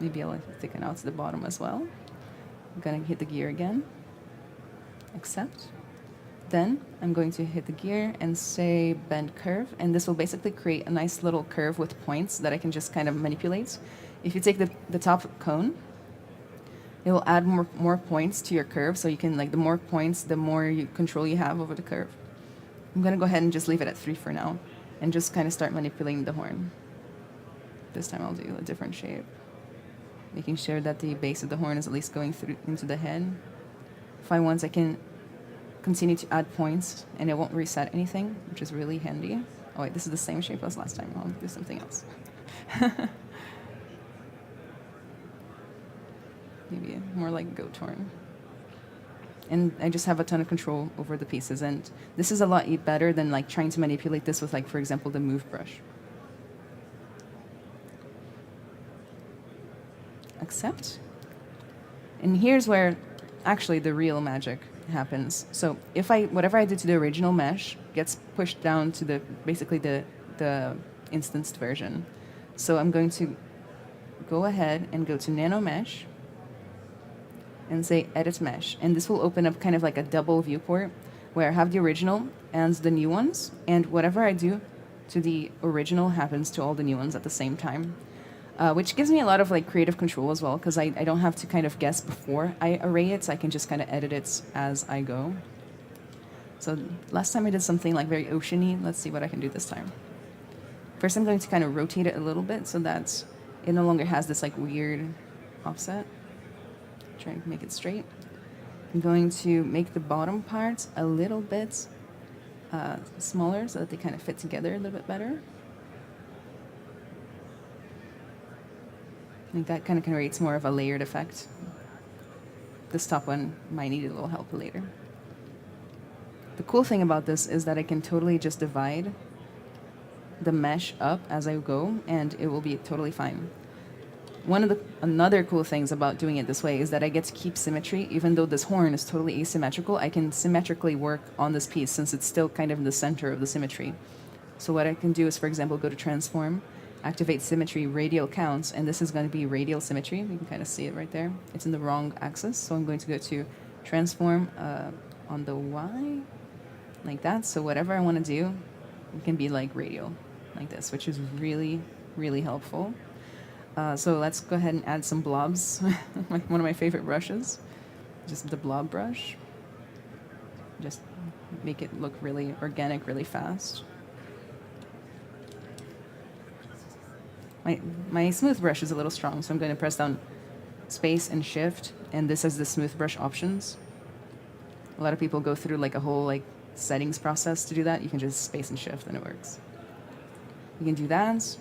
Maybe I'll thicken out to the bottom as well. I'm going to hit the gear again. Accept. Then I'm going to hit the gear and say bend curve, and this will basically create a nice little curve with points that I can just kind of manipulate. If you take the top cone, it will add more points to your curve, so you can, like, the more points, the more control you have over the curve. I'm going to go ahead and just leave it at 3 for now, and just kind of start manipulating the horn. This time I'll do a different shape, making sure that the base of the horn is at least going through into the head. If I want, I can continue to add points, and it won't reset anything, which is really handy. Oh wait, this is the same shape as last time. I'll do something else. Maybe more like goat horn. And I just have a ton of control over the pieces, and this is a lot better than like trying to manipulate this with, like, for example, the move brush. Accept. And here's where actually the real magic happens. So if whatever I did to the original mesh gets pushed down to basically the instanced version. So I'm going to go ahead and go to nano mesh and say edit mesh, and this will open up kind of like a double viewport where I have the original and the new ones, and whatever I do to the original happens to all the new ones at the same time. Which gives me a lot of, like, creative control as well, because I don't have to kind of guess before I array it, so I can just kind of edit it as I go. So last time I did something like very oceany. Let's see what I can do this time. First I'm going to kind of rotate it a little bit so that it no longer has this like weird offset. Try to make it straight. I'm going to make the bottom parts a little bit smaller so that they kind of fit together a little bit better. I think that kind of creates more of a layered effect. This top one might need a little help later. The cool thing about this is that I can totally just divide the mesh up as I go, and it will be totally fine. Another cool things about doing it this way is that I get to keep symmetry. Even though this horn is totally asymmetrical, I can symmetrically work on this piece since it's still kind of in the center of the symmetry. So what I can do is, for example, go to transform, activate symmetry, radial counts, and this is going to be radial symmetry. You can kind of see it right there. It's in the wrong axis, so I'm going to go to transform on the Y, like that. So whatever I want to do, it can be like radial, like this, which is really, really helpful. So let's go ahead and add some blobs. One of my favorite brushes, just the blob brush. Just make it look really organic, really fast. My smooth brush is a little strong, so I'm going to press down space and shift, and this is the smooth brush options. A lot of people go through like a whole like settings process to do that. You can just space and shift and it works. You can do that.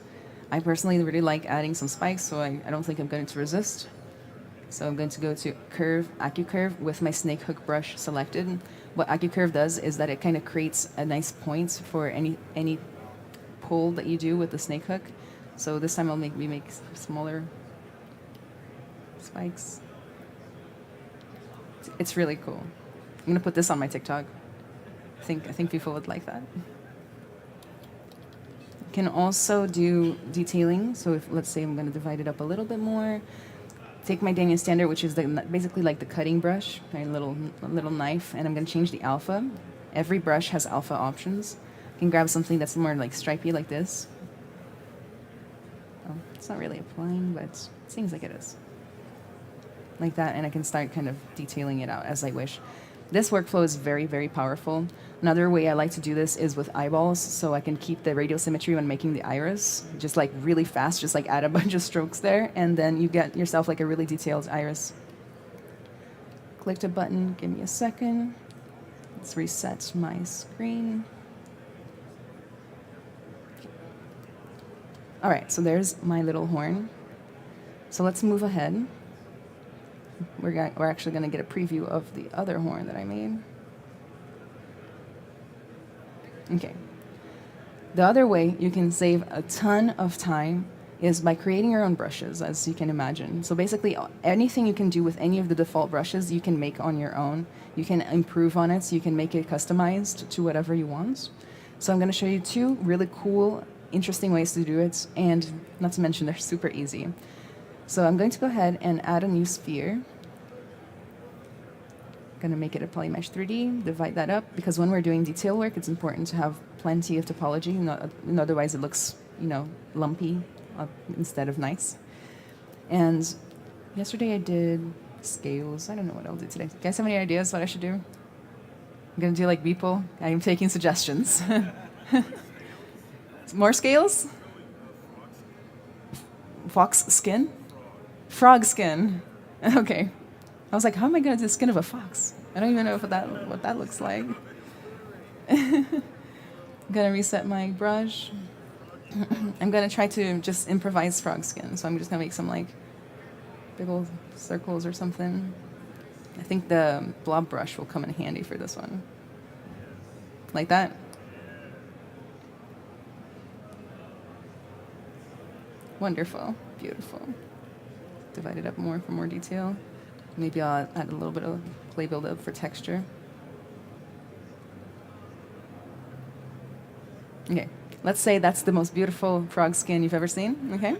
I personally really like adding some spikes, so I don't think I'm going to resist. So I'm going to go to curve, AccuCurve with my snake hook brush selected. What AccuCurve does is that it kind of creates a nice point for any pull that you do with the snake hook. So this time I'll make smaller spikes. It's really cool. I'm gonna put this on my TikTok. I think people would like that. You can also do detailing. So if, let's say I'm gonna divide it up a little bit more. Take my Daniel Standard, which is basically like the cutting brush, a little knife, and I'm gonna change the alpha. Every brush has alpha options. You can grab something that's more like stripy like this. Oh, it's not really applying, but it seems like it is. Like that, and I can start kind of detailing it out as I wish. This workflow is very, very powerful. Another way I like to do this is with eyeballs, so I can keep the radial symmetry when making the iris, just like really fast, just like add a bunch of strokes there, and then you get yourself like a really detailed iris. Clicked a button, give me a second. Let's reset my screen. All right, so there's my little horn. So let's move ahead. We're actually going to get a preview of the other horn that I made. Okay. The other way you can save a ton of time is by creating your own brushes, as you can imagine. So basically, anything you can do with any of the default brushes, you can make on your own. You can improve on it, so you can make it customized to whatever you want. So I'm going to show you two really cool, interesting ways to do it, and not to mention they're super easy. So I'm going to go ahead and add a new sphere. I'm going to make it a polymesh 3D, divide that up, because when we're doing detail work, it's important to have plenty of topology, otherwise it looks, lumpy instead of nice. And yesterday I did scales. I don't know what I'll do today. You guys have any ideas what I should do? I'm going to do like Beeple. I'm taking suggestions. More scales? Fox skin? Frog skin. Okay. I was like, how am I going to do the skin of a fox? I don't even know what that looks like. I'm going to reset my brush. I'm going to try to just improvise frog skin. So I'm just going to make some like big old circles or something. I think the blob brush will come in handy for this one. Like that. Wonderful. Beautiful. Divide it up more for more detail. Maybe I'll add a little bit of clay buildup for texture. Okay, let's say that's the most beautiful frog skin you've ever seen, okay?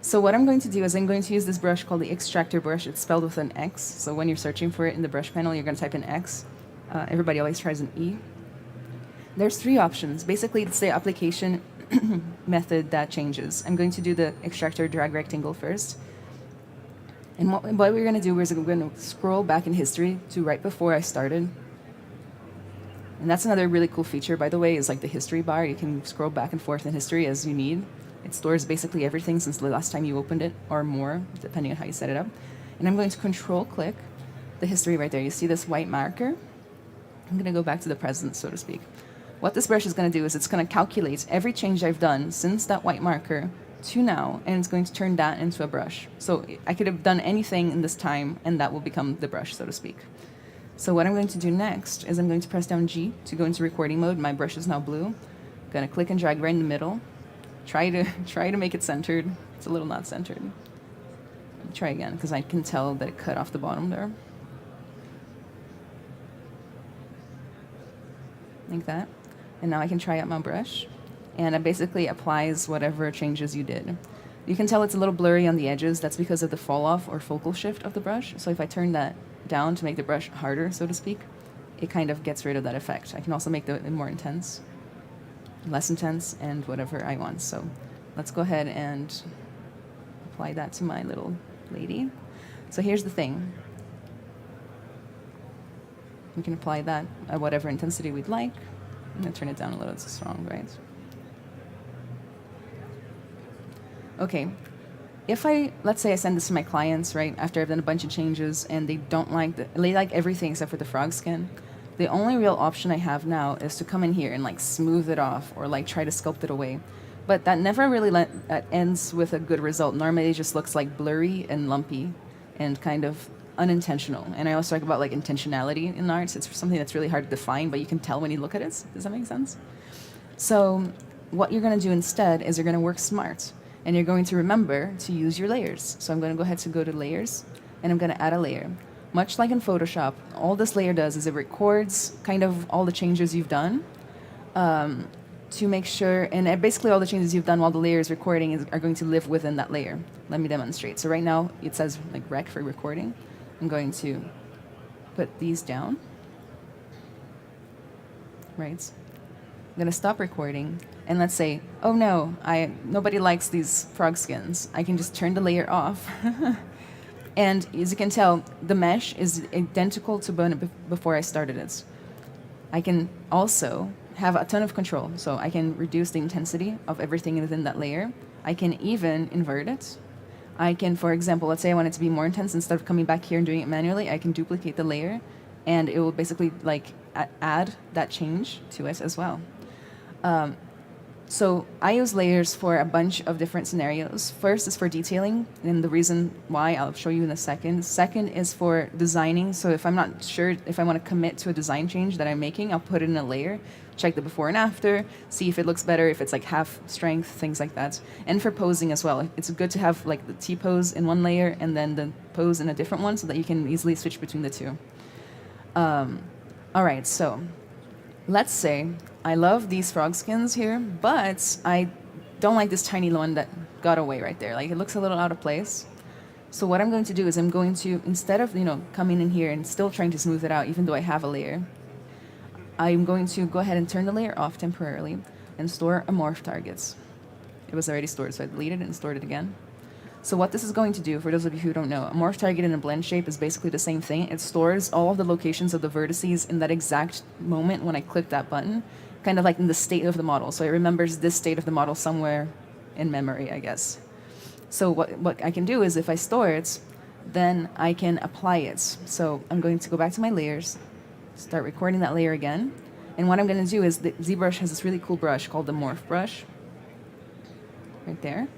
So what I'm going to do is I'm going to use this brush called the extractor brush. It's spelled with an X, so when you're searching for it in the brush panel, you're going to type in X. Everybody always tries an E. There's three options. Basically, it's the application method that changes. I'm going to do the extractor drag rectangle first. And what we're going to do is we're going to scroll back in history to right before I started. And that's another really cool feature, by the way, is like the history bar. You can scroll back and forth in history as you need. It stores basically everything since the last time you opened it or more, depending on how you set it up. And I'm going to control-click the history right there. You see this white marker? I'm going to go back to the present, so to speak. What this brush is going to do is it's going to calculate every change I've done since that white marker to now, and it's going to turn that into a brush. So I could have done anything in this time, and that will become the brush, so to speak. So what I'm going to do next is I'm going to press down G to go into recording mode. My brush is now blue. I'm going to click and drag right in the middle. Try to make it centered. It's a little not centered. try again, because I can tell that it cut off the bottom there. Like that. And now I can try out my brush, and it basically applies whatever changes you did. You can tell it's a little blurry on the edges. That's because of the fall off or focal shift of the brush. So if I turn that down to make the brush harder, so to speak, it kind of gets rid of that effect. I can also make it more intense, less intense, and whatever I want. So let's go ahead and apply that to my little lady. So here's the thing. We can apply that at whatever intensity we'd like. I'm going to turn it down a little, it's strong, right? Okay, if let's say I send this to my clients, right, after I've done a bunch of changes and they don't like, they like everything except for the frog skin, the only real option I have now is to come in here and like smooth it off or like try to sculpt it away. But that never really ends with a good result. Normally it just looks like blurry and lumpy and kind of unintentional. And I also talk about like intentionality in art. It's something that's really hard to define, but you can tell when you look at it. Does that make sense? So what you're going to do instead is you're going to work smart. And you're going to remember to use your layers. So I'm going to go ahead to go to layers, and I'm going to add a layer. Much like in Photoshop, all this layer does is it records kind of all the changes you've done to make sure, and basically all the changes you've done while the layer is recording are going to live within that layer. Let me demonstrate. So right now it says like rec for recording. I'm going to put these down, right? I'm going to stop recording, and let's say, oh no, nobody likes these frog skins. I can just turn the layer off. And as you can tell, the mesh is identical to before I started it. I can also have a ton of control. So I can reduce the intensity of everything within that layer. I can even invert it. I can, for example, let's say I want it to be more intense. Instead of coming back here and doing it manually, I can duplicate the layer, and it will basically like add that change to it as well. So I use layers for a bunch of different scenarios. First is for detailing, and the reason why I'll show you in a second. Second is for designing. So if I'm not sure if I want to commit to a design change that I'm making, I'll put it in a layer, check the before and after, see if it looks better, if it's like half strength, things like that. And for posing as well. It's good to have like the T-pose in one layer and then the pose in a different one so that you can easily switch between the two. All right, so let's say I love these frog skins here, but I don't like this tiny one that got away right there. Like, it looks a little out of place. So what I'm going to do is I'm going to, instead of, coming in here and still trying to smooth it out, even though I have a layer, I'm going to go ahead and turn the layer off temporarily and store a morph targets. It was already stored, so I deleted it and stored it again. So what this is going to do, for those of you who don't know, a morph target in a blend shape is basically the same thing. It stores all of the locations of the vertices in that exact moment when I click that button, kind of like in the state of the model. So it remembers this state of the model somewhere in memory, I guess. So what I can do is if I store it, then I can apply it. So I'm going to go back to my layers, start recording that layer again. And what I'm going to do is the ZBrush has this really cool brush called the morph brush, right there,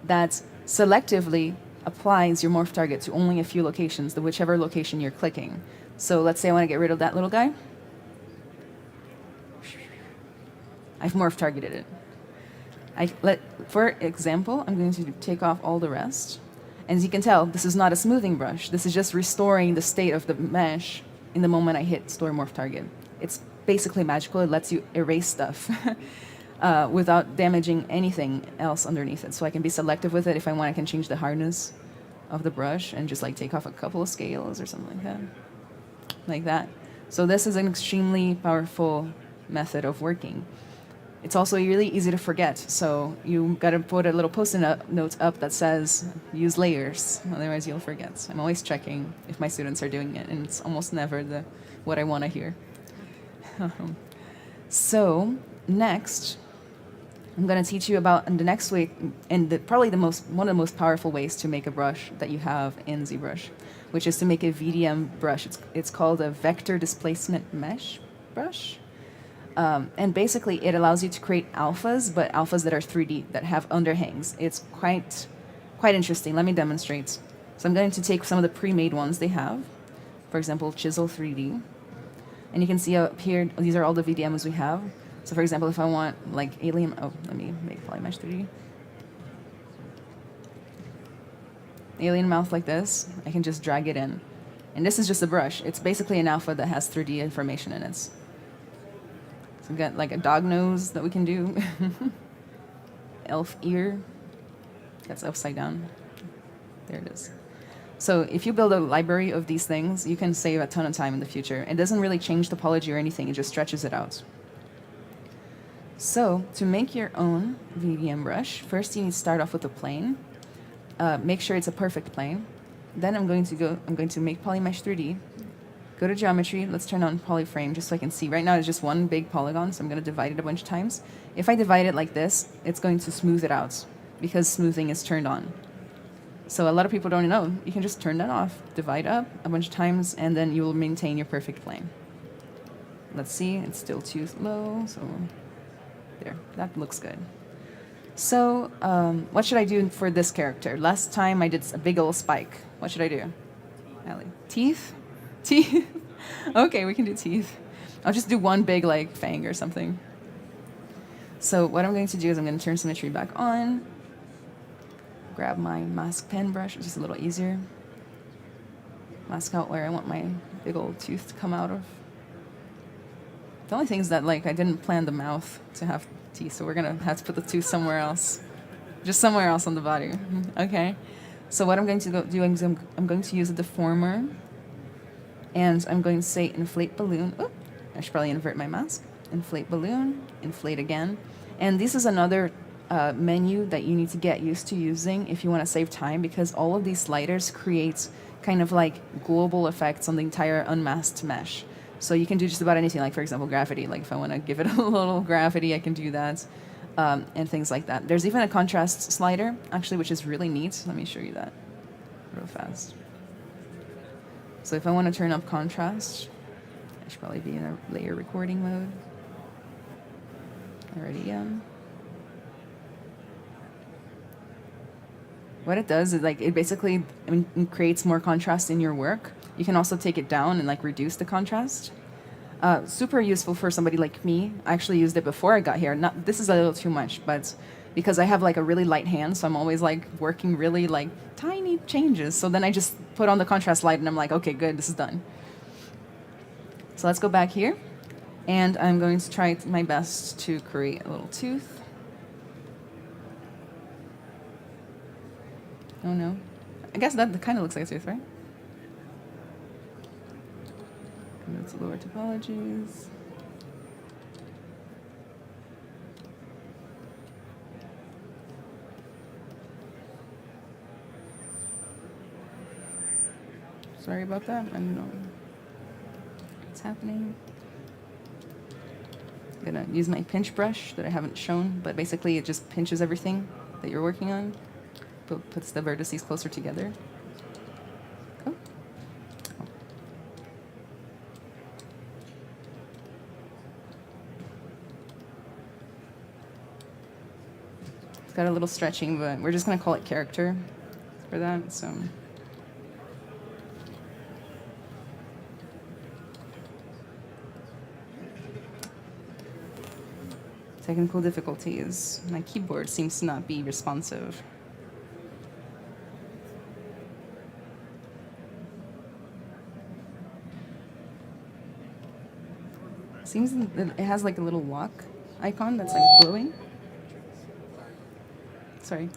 that selectively applies your morph target to only a few locations, whichever location you're clicking. So let's say I want to get rid of that little guy. I've morph targeted it. For example, I'm going to take off all the rest. And as you can tell, this is not a smoothing brush. This is just restoring the state of the mesh in the moment I hit store morph target. It's basically magical. It lets you erase stuff without damaging anything else underneath it. So I can be selective with it. If I want, I can change the hardness of the brush and just like take off a couple of scales or something like that. Like that. So this is an extremely powerful method of working. It's also really easy to forget, so you got to put a little post-it note up that says, use layers, otherwise you'll forget. I'm always checking if my students are doing it, and it's almost never what I want to hear. So next, I'm going to teach you about the next way, and probably one of the most powerful ways to make a brush that you have in ZBrush, which is to make a VDM brush. It's called a vector displacement mesh brush. And basically, it allows you to create alphas, but alphas that are 3D, that have underhangs. It's quite interesting. Let me demonstrate. So I'm going to take some of the pre-made ones they have. For example, Chisel 3D. And you can see up here, these are all the VDMs we have. So for example, if I want like alien, let me make Polymesh 3D. alien mouth like this, I can just drag it in. And this is just a brush. It's basically an alpha that has 3D information in it. So we've got like a dog nose that we can do. Elf ear. That's upside down. There it is. So if you build a library of these things, you can save a ton of time in the future. It doesn't really change topology or anything. It just stretches it out. So to make your own VVM brush, first you need to start off with a plane. Make sure it's a perfect plane. Then I'm going to make Polymesh 3D. Go to geometry. Let's turn on polyframe just so I can see. Right now it's just one big polygon, so I'm going to divide it a bunch of times. If I divide it like this, it's going to smooth it out because smoothing is turned on. So a lot of people don't know. You can just turn that off, divide up a bunch of times, and then you will maintain your perfect plane. Let's see, it's still too low, so there, that looks good. So what should I do for this character? Last time I did a big old spike. What should I do? Ellie? Teeth? Teeth? Okay, we can do teeth. I'll just do one big like fang or something. So what I'm going to do is I'm going to turn symmetry back on. Grab my mask pen brush, it's just a little easier. Mask out where I want my big old tooth to come out of. The only thing is that like I didn't plan the mouth to have teeth, so we're gonna have to put the tooth somewhere else. Just somewhere else on the body. Okay. So what I'm going to do is I'm going to use a deformer, and I'm going to say inflate balloon. Oh, I should probably invert my mask. Inflate balloon, inflate again. And this is another menu that you need to get used to using if you want to save time, because all of these sliders create kind of like global effects on the entire unmasked mesh. So you can do just about anything, like for example gravity. Like if I want to give it a little gravity, I can do that, and things like that. There's even a contrast slider actually, which is really neat. Let me show you that real fast. So if I want to turn up contrast, I should probably be in a layer recording mode. I already am. What it does is like it basically creates more contrast in your work. You can also take it down and like reduce the contrast. Super useful for somebody like me. I actually used it before I got here. This is a little too much, but because I have like a really light hand, so I'm always like working really like tiny changes. So then I just put on the contrast light and I'm like, okay, good, this is done. So let's go back here. And I'm going to try my best to create a little tooth. Oh no. I guess that kind of looks like a tooth, right? Let's lower topologies. Sorry about that. I don't know what's happening. I'm gonna use my pinch brush that I haven't shown, but basically it just pinches everything that you're working on. Puts the vertices closer together. Oh. It's got a little stretching, but we're just going to call it character for that. So. Technical difficulties. My keyboard seems to not be responsive. Seems that it has like a little walk icon that's like glowing. Sorry.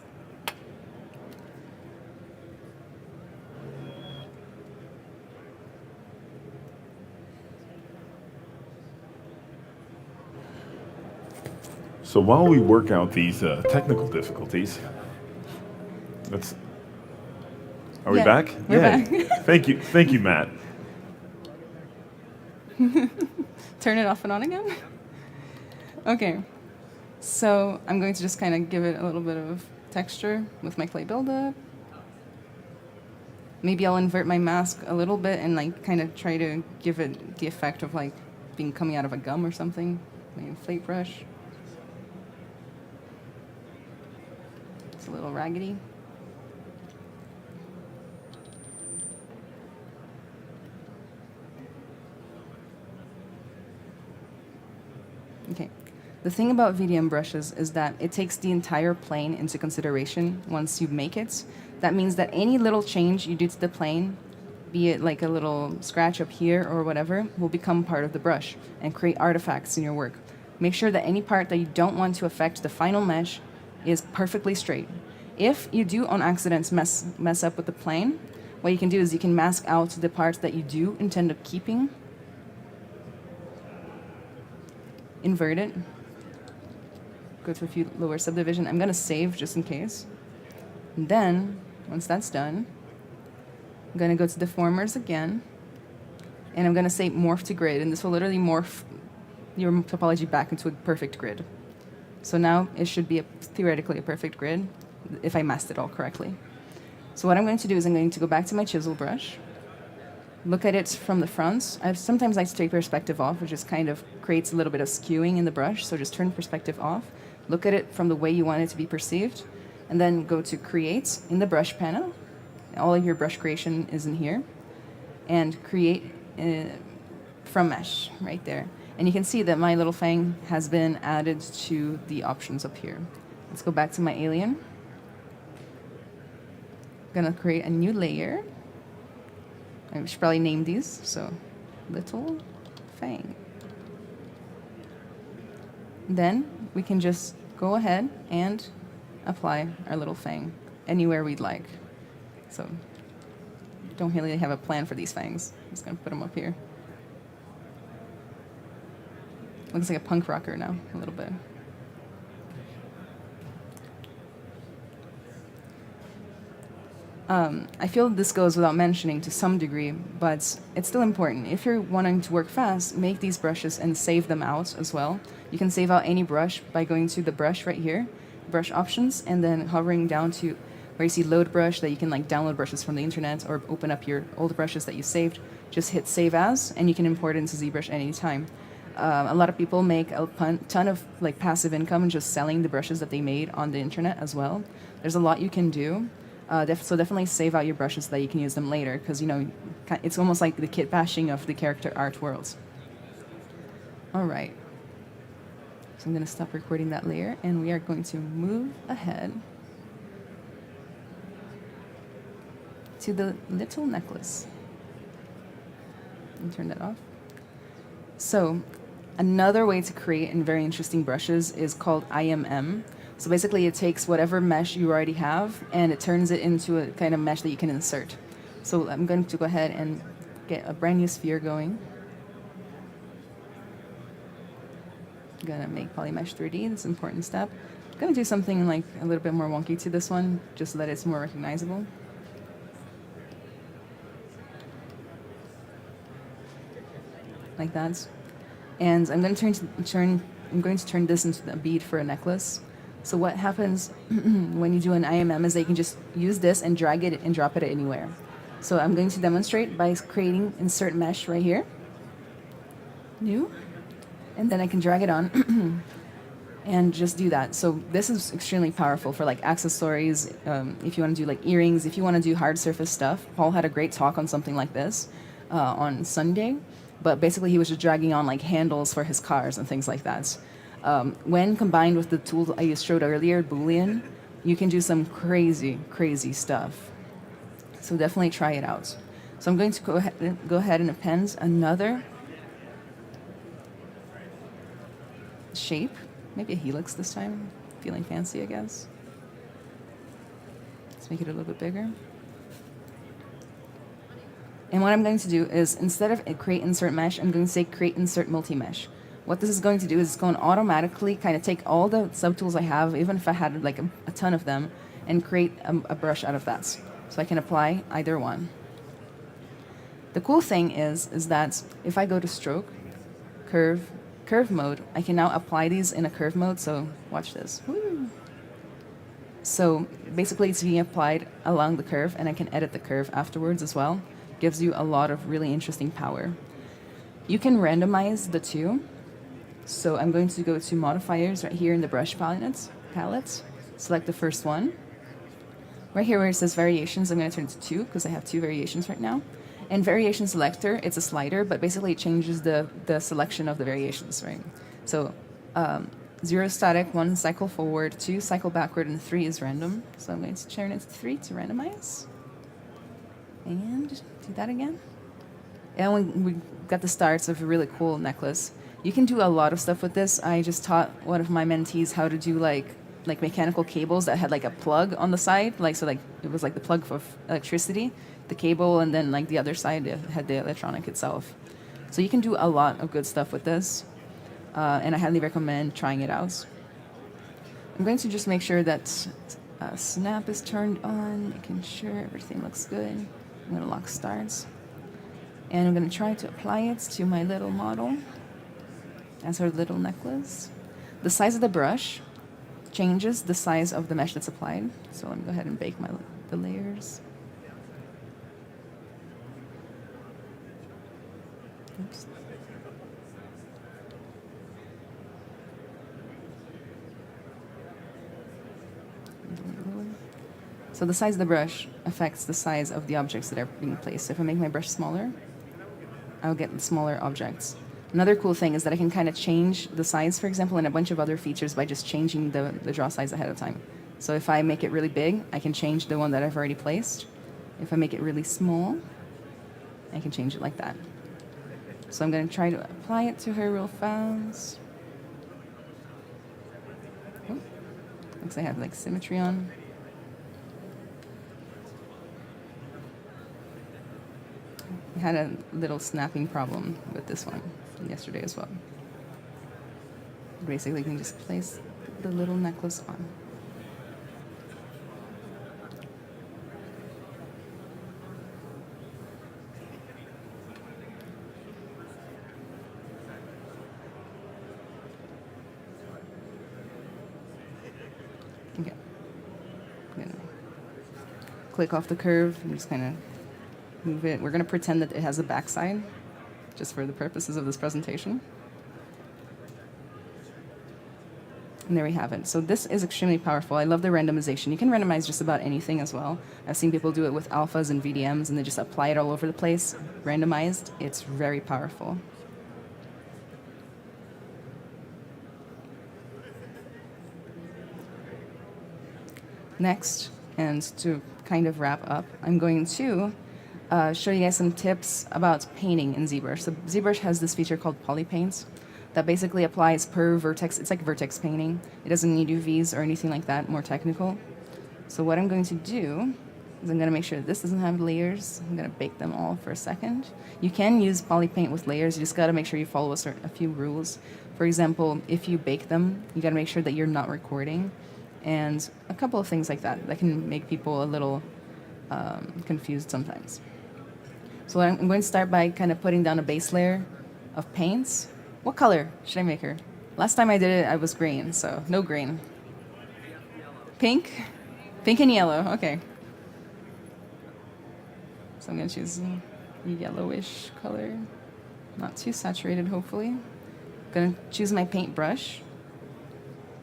So while we work out these technical difficulties, are we back? We're back. Thank you, Matt. Turn it off and on again? Okay. So I'm going to just kind of give it a little bit of texture with my clay buildup. Maybe I'll invert my mask a little bit and like kind of try to give it the effect of like being coming out of a gum or something. My inflate brush. It's a little raggedy. Okay, The thing about VDM brushes is that it takes the entire plane into consideration once you make it. That means that any little change you do to the plane, be it like a little scratch up here or whatever, will become part of the brush and create artifacts in your work. Make sure that any part that you don't want to affect the final mesh is perfectly straight. If you do on accident mess up with the plane, what you can do is you can mask out the parts that you do intend of keeping, invert it, go to a few lower subdivision. I'm gonna save just in case. And then, once that's done, I'm gonna go to deformers again, and I'm gonna say morph to grid, and this will literally morph your topology back into a perfect grid. So now it should be theoretically a perfect grid if I masked it all correctly. So what I'm going to do is I'm going to go back to my chisel brush, look at it from the front. Sometimes I take perspective off, which just kind of creates a little bit of skewing in the brush, so just turn perspective off, look at it from the way you want it to be perceived, and then go to create in the brush panel. All of your brush creation is in here, and create from mesh right there. And you can see that my little fang has been added to the options up here. Let's go back to my alien. I'm gonna create a new layer. I should probably name these, so little fang. Then we can just go ahead and apply our little fang anywhere we'd like. So don't really have a plan for these fangs. I'm just gonna put them up here. Looks like a punk rocker now, a little bit. I feel this goes without mentioning to some degree, but it's still important. If you're wanting to work fast, make these brushes and save them out as well. You can save out any brush by going to the brush right here, brush options, and then hovering down to where you see load brush, that you can like download brushes from the internet or open up your old brushes that you saved. Just hit save as, and you can import it into ZBrush anytime. A lot of people make a ton of like passive income just selling the brushes that they made on the internet as well. There's a lot you can do. So definitely save out your brushes so that you can use them later, because you know it's almost like the kit bashing of the character art worlds. All right. So I'm going to stop recording that layer, and we are going to move ahead to the little necklace. And turn that off. So another way to create in very interesting brushes is called IMM. So basically it takes whatever mesh you already have and it turns it into a kind of mesh that you can insert. So I'm going to go ahead and get a brand new sphere going. I'm going to make Polymesh 3D, this important step. I'm going to do something like a little bit more wonky to this one, just so that it's more recognizable. Like that. And I'm going to turn this into a bead for a necklace. So what happens when you do an IMM is that you can just use this and drag it and drop it anywhere. So I'm going to demonstrate by creating insert mesh right here. New. And then I can drag it on and just do that. So this is extremely powerful for like accessories, if you want to do like earrings, if you want to do hard surface stuff. Paul had a great talk on something like this on Sunday. But basically he was just dragging on like handles for his cars and things like that. When combined with the tool I showed earlier, Boolean, you can do some crazy, crazy stuff. So definitely try it out. So I'm going to go ahead and append another shape, maybe a helix this time. Feeling fancy, I guess. Let's make it a little bit bigger. And what I'm going to do is, instead of create insert mesh, I'm going to say create insert multi-mesh. What this is going to do is it's going to automatically kind of take all the subtools I have, even if I had like a ton of them, and create a brush out of that. So I can apply either one. The cool thing is that if I go to stroke, curve mode, I can now apply these in a curve mode. So watch this. Woo. So basically it's being applied along the curve, and I can edit the curve afterwards as well. Gives you a lot of really interesting power. You can randomize the two. So I'm going to go to modifiers right here in the brush palette. Select the first one. Right here where it says variations, I'm going to turn it to 2 because I have 2 variations right now. And variation selector, it's a slider, but basically it changes the selection of the variations, right? So 0 static, 1 cycle forward, 2 cycle backward, and 3 is random. So I'm going to turn it to 3 to randomize. And do that again. And we got the starts of a really cool necklace. You can do a lot of stuff with this. I just taught one of my mentees how to do like mechanical cables that had like a plug on the side, so it was like the plug for electricity, the cable, and then like the other side it had the electronic itself. So you can do a lot of good stuff with this, and I highly recommend trying it out. I'm going to just make sure that snap is turned on, making sure everything looks good. I'm going to lock starts, and I'm going to try to apply it to my little model as her little necklace. The size of the brush changes the size of the mesh that's applied. So let me go ahead and bake the layers. Oops. So the size of the brush affects the size of the objects that are being placed. So if I make my brush smaller, I'll get smaller objects. Another cool thing is that I can kind of change the size, for example, and a bunch of other features by just changing the draw size ahead of time. So if I make it really big, I can change the one that I've already placed. If I make it really small, I can change it like that. So I'm going to try to apply it to her real fast. Oh, looks like I have like symmetry on. I had a little snapping problem with this one yesterday as well. Basically, you can just place the little necklace on. Okay. I'm gonna click off the curve and just kind of move it. We're going to pretend that it has a backside, just for the purposes of this presentation. And there we have it. So this is extremely powerful. I love the randomization. You can randomize just about anything as well. I've seen people do it with alphas and VDMs, and they just apply it all over the place. Randomized, it's very powerful. Next, and to kind of wrap up, I'm going to show you guys some tips about painting in ZBrush. So ZBrush has this feature called polypaints that basically applies per vertex. It's like vertex painting. It doesn't need UVs or anything like that, more technical. So what I'm going to do is I'm going to make sure that this doesn't have layers. I'm going to bake them all for a second. You can use polypaint with layers. You just got to make sure you follow a few rules. For example, if you bake them, you got to make sure that you're not recording. And a couple of things like that can make people a little confused sometimes. So I'm going to start by kind of putting down a base layer of paints. What color should I make her? Last time I did it, I was green, so no green. Pink? Pink and yellow, okay. So I'm going to choose a yellowish color. Not too saturated, hopefully. I'm going to choose my paintbrush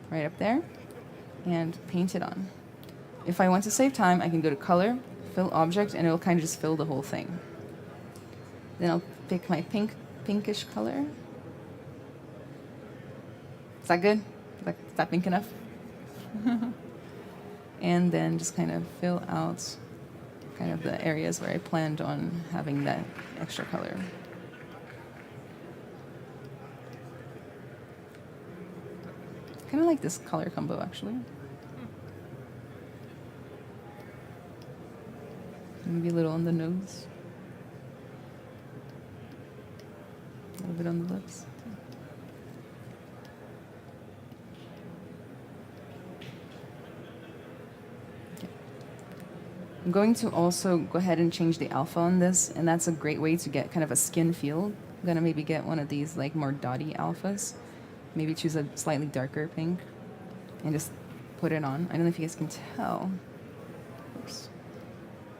right up there and paint it on. If I want to save time, I can go to Color, Fill Object, and it'll kind of just fill the whole thing. Then I'll pick my pinkish color. Is that good? Is that pink enough? And then just kind of fill out kind of the areas where I planned on having that extra color. Kind of like this color combo, actually. Maybe a little on the nose. A little bit on the lips. Okay. I'm going to also go ahead and change the alpha on this, and that's a great way to get kind of a skin feel. I'm gonna maybe get one of these like more dotty alphas. Maybe choose a slightly darker pink and just put it on. I don't know if you guys can tell. Oops.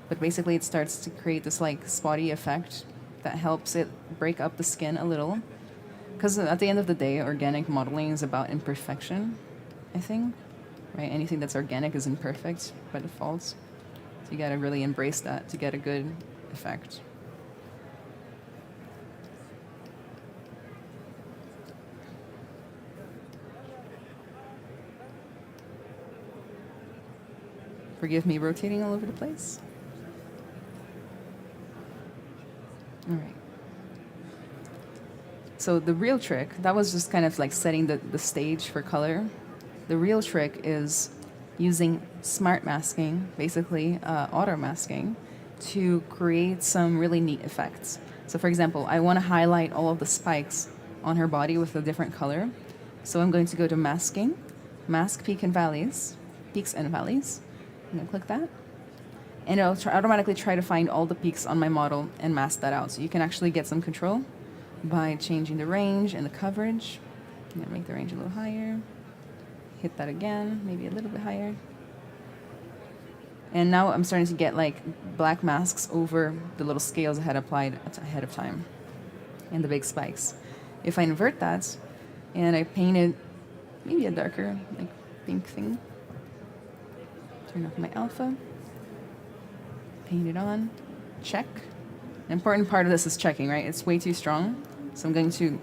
But basically it starts to create this like spotty effect that helps it break up the skin a little. Because at the end of the day, organic modeling is about imperfection, I think. Right? Anything that's organic is imperfect by default. So you gotta really embrace that to get a good effect. Forgive me rotating all over the place. All right. So the real trick, that was just kind of like setting the stage for color. The real trick is using smart masking, basically auto masking, to create some really neat effects. So for example, I want to highlight all of the spikes on her body with a different color. So I'm going to go to masking, mask peaks and valleys. I'm going to click that. And it'll automatically try to find all the peaks on my model and mask that out. So you can actually get some control by changing the range and the coverage. I'm going to make the range a little higher. Hit that again, maybe a little bit higher. And now I'm starting to get like black masks over the little scales I had applied ahead of time and the big spikes. If I invert that and I painted maybe a darker like pink thing, turn off my alpha, paint it on, check. An important part of this is checking, right? It's way too strong. So I'm going to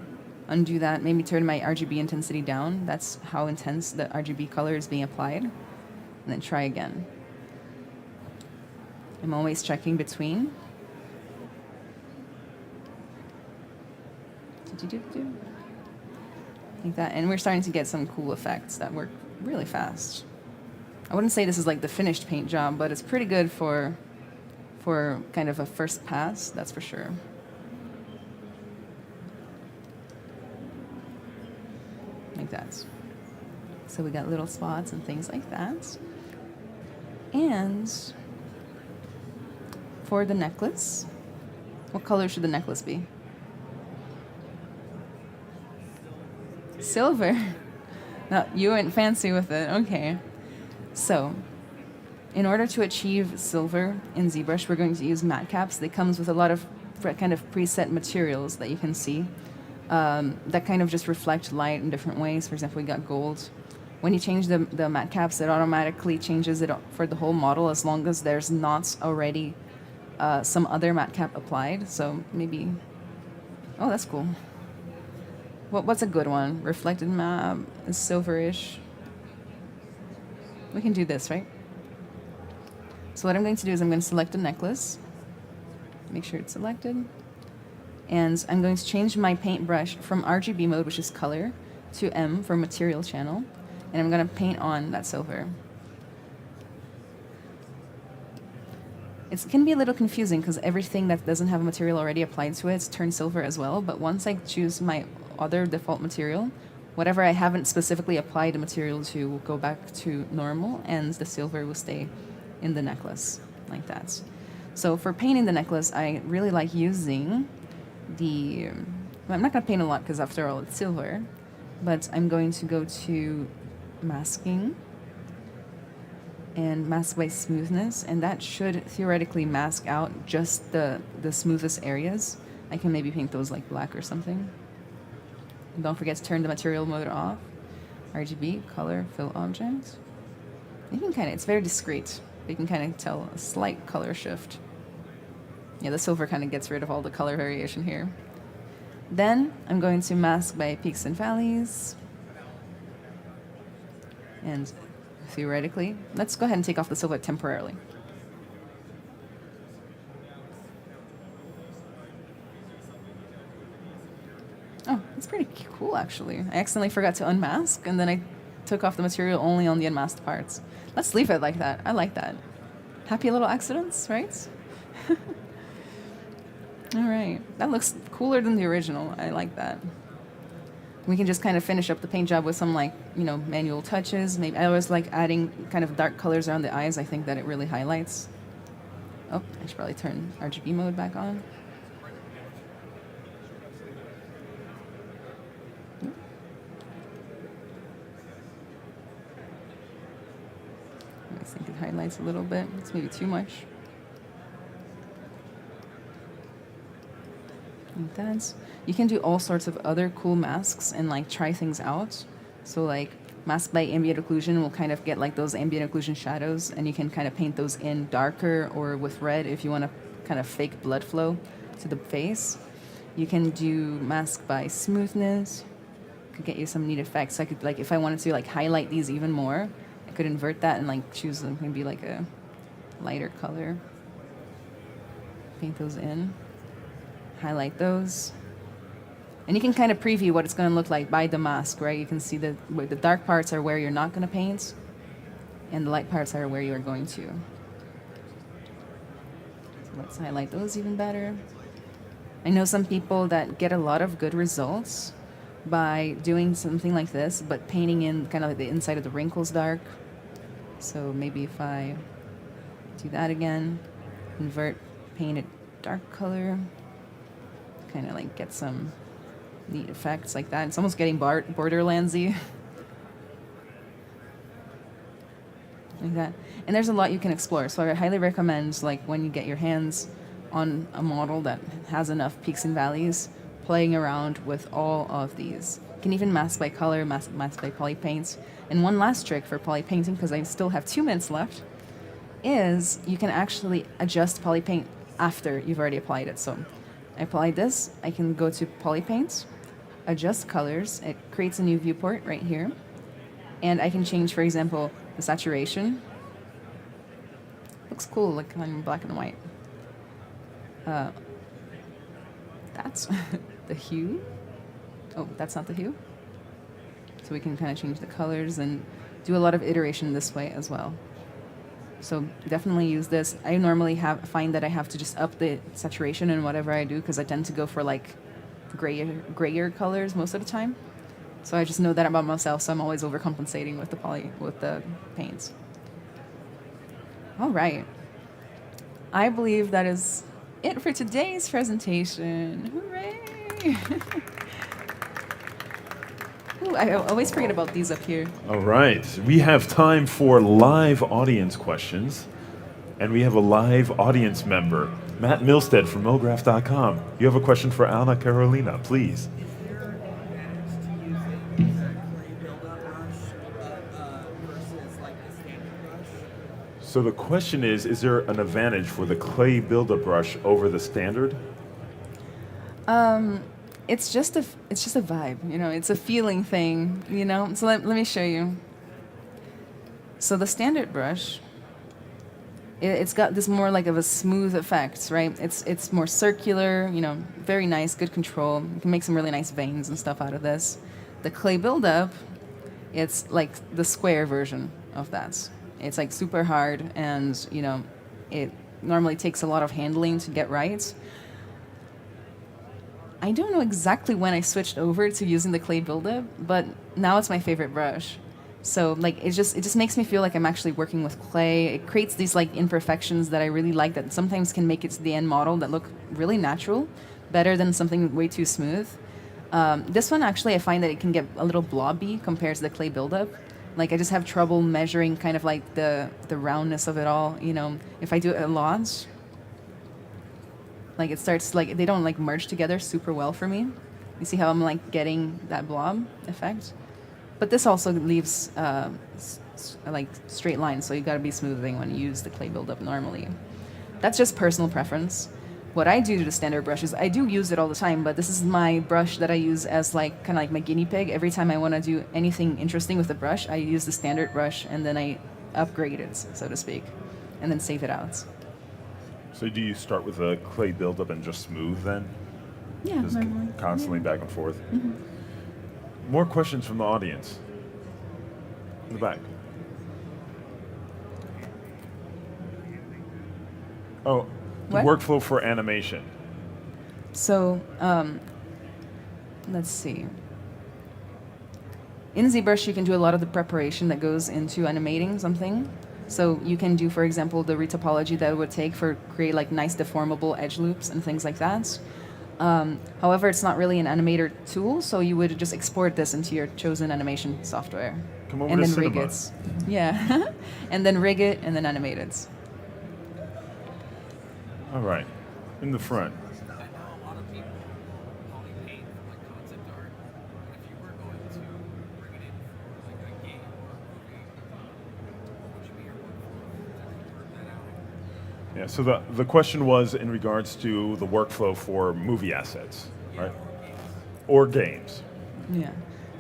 undo that, maybe turn my RGB intensity down. That's how intense the RGB color is being applied. And then try again. I'm always checking between. Like that. And we're starting to get some cool effects that work really fast. I wouldn't say this is like the finished paint job, but it's pretty good for kind of a first pass, that's for sure. Like that. So we got little spots and things like that. And for the necklace, what color should the necklace be? Silver. No, you went fancy with it. Okay. So, in order to achieve silver in ZBrush, we're going to use matte caps. They comes with a lot of kind of preset materials that you can see that kind of just reflect light in different ways. For example, we got gold. When you change the matte caps, it automatically changes it for the whole model as long as there's not already some other matte cap applied. So maybe, oh, that's cool. What's a good one? Reflected matte is silverish. We can do this, right? So what I'm going to do is I'm going to select a necklace. Make sure it's selected. And I'm going to change my paintbrush from RGB mode, which is color, to M for material channel. And I'm going to paint on that silver. It can be a little confusing because everything that doesn't have a material already applied to it turns silver as well. But once I choose my other default material, whatever I haven't specifically applied the material to will go back to normal, and the silver will stay in the necklace, like that. So for painting the necklace, I really like using the... I'm not going to paint a lot because after all, it's silver. But I'm going to go to masking and mask by smoothness, and that should theoretically mask out just the smoothest areas. I can maybe paint those like black or something. And don't forget to turn the material mode off. RGB, color, fill object. You can kind of, it's very discreet. You can kind of tell a slight color shift. Yeah, the silver kind of gets rid of all the color variation here. Then I'm going to mask by peaks and valleys. And theoretically, let's go ahead and take off the silver temporarily. Oh, it's pretty cool, actually. I accidentally forgot to unmask, and then I took off the material only on the unmasked parts. Let's leave it like that. I like that. Happy little accidents, right? All right. That looks cooler than the original. I like that. We can just kind of finish up the paint job with some, like, you know, manual touches. Maybe I always like adding kind of dark colors around the eyes. I think that it really highlights. Oh, I should probably turn RGB mode back on. I think it highlights a little bit. It's maybe too much. Like that. You can do all sorts of other cool masks and like try things out. So like mask by ambient occlusion will kind of get like those ambient occlusion shadows, and you can kind of paint those in darker or with red if you want to kind of fake blood flow to the face. You can do mask by smoothness. Could get you some neat effects. I could, like, if I wanted to like highlight these even more, could invert that and like choose maybe like a lighter color. Paint those in, highlight those. And you can kind of preview what it's going to look like by the mask, right? You can see the dark parts are where you're not going to paint, and the light parts are where you are going to. So let's highlight those even better. I know some people that get a lot of good results by doing something like this, but painting in kind of like the inside of the wrinkles dark. So maybe if I do that again, invert, paint it dark color, kind of like get some neat effects like that. It's almost getting Borderlandsy. Like that. And there's a lot you can explore. So I highly recommend, like, when you get your hands on a model that has enough peaks and valleys, playing around with all of these. You can even mask by color, mask by poly paints. And one last trick for poly painting, because I still have 2 minutes left, is you can actually adjust poly paint after you've already applied it. So I applied this, I can go to poly paints, adjust colors, it creates a new viewport right here, and I can change, for example, the saturation. Looks cool, like on black and white. That's the hue. Oh, that's not the hue. So we can kind of change the colors and do a lot of iteration this way as well. So definitely use this. I normally find that I have to just up the saturation in whatever I do, because I tend to go for like grayer colors most of the time. So I just know that about myself, so I'm always overcompensating with the paints. All right. I believe that is it for today's presentation. Hooray! Ooh, I always forget about these up here. All right. We have time for live audience questions. And we have a live audience member, Matt Milstead from MoGraph.com. You have a question for Anna Carolina, please. So the question is there an advantage for the clay buildup brush over the standard? It's just a vibe, you know. It's a feeling thing, you know. So let me show you. So the standard brush, it's got this more like of a smooth effect, right? It's more circular, you know, very nice, good control. You can make some really nice veins and stuff out of this. The clay buildup, it's like the square version of that. It's like super hard, and you know, it normally takes a lot of handling to get right. I don't know exactly when I switched over to using the clay buildup, but now it's my favorite brush. So like it just makes me feel like I'm actually working with clay. It creates these like imperfections that I really like, that sometimes can make it to the end model that look really natural, better than something way too smooth. This one actually I find that it can get a little blobby compared to the clay buildup. Like I just have trouble measuring kind of like the roundness of it all. You know, if I do it a lot, like it starts like they don't like merge together super well for me. You see how I'm like getting that blob effect? But this also leaves like straight lines, so you got to be smoothing when you use the clay buildup normally. That's just personal preference. What I do to the standard brush is I do use it all the time, but this is my brush that I use as like kind of like my guinea pig. Every time I want to do anything interesting with the brush, I use the standard brush and then I upgrade it, so to speak, and then save it out. So do you start with a clay buildup and just smooth then? Yeah, just normally. Constantly back and forth. Mm-hmm. More questions from the audience. In the back. Oh, the What? workflow for animation. So, let's see. In ZBrush, you can do a lot of the preparation that goes into animating something. So you can do, for example, the retopology that it would take for create like nice deformable edge loops and things like that. However, it's not really an animator tool, so you would just export this into your chosen animation software. Come over and to then rig Cinema. it. Yeah. And then rig it and then animate it. All right, in the front. Yeah, so the question was in regards to the workflow for movie assets, right? Or games. Yeah.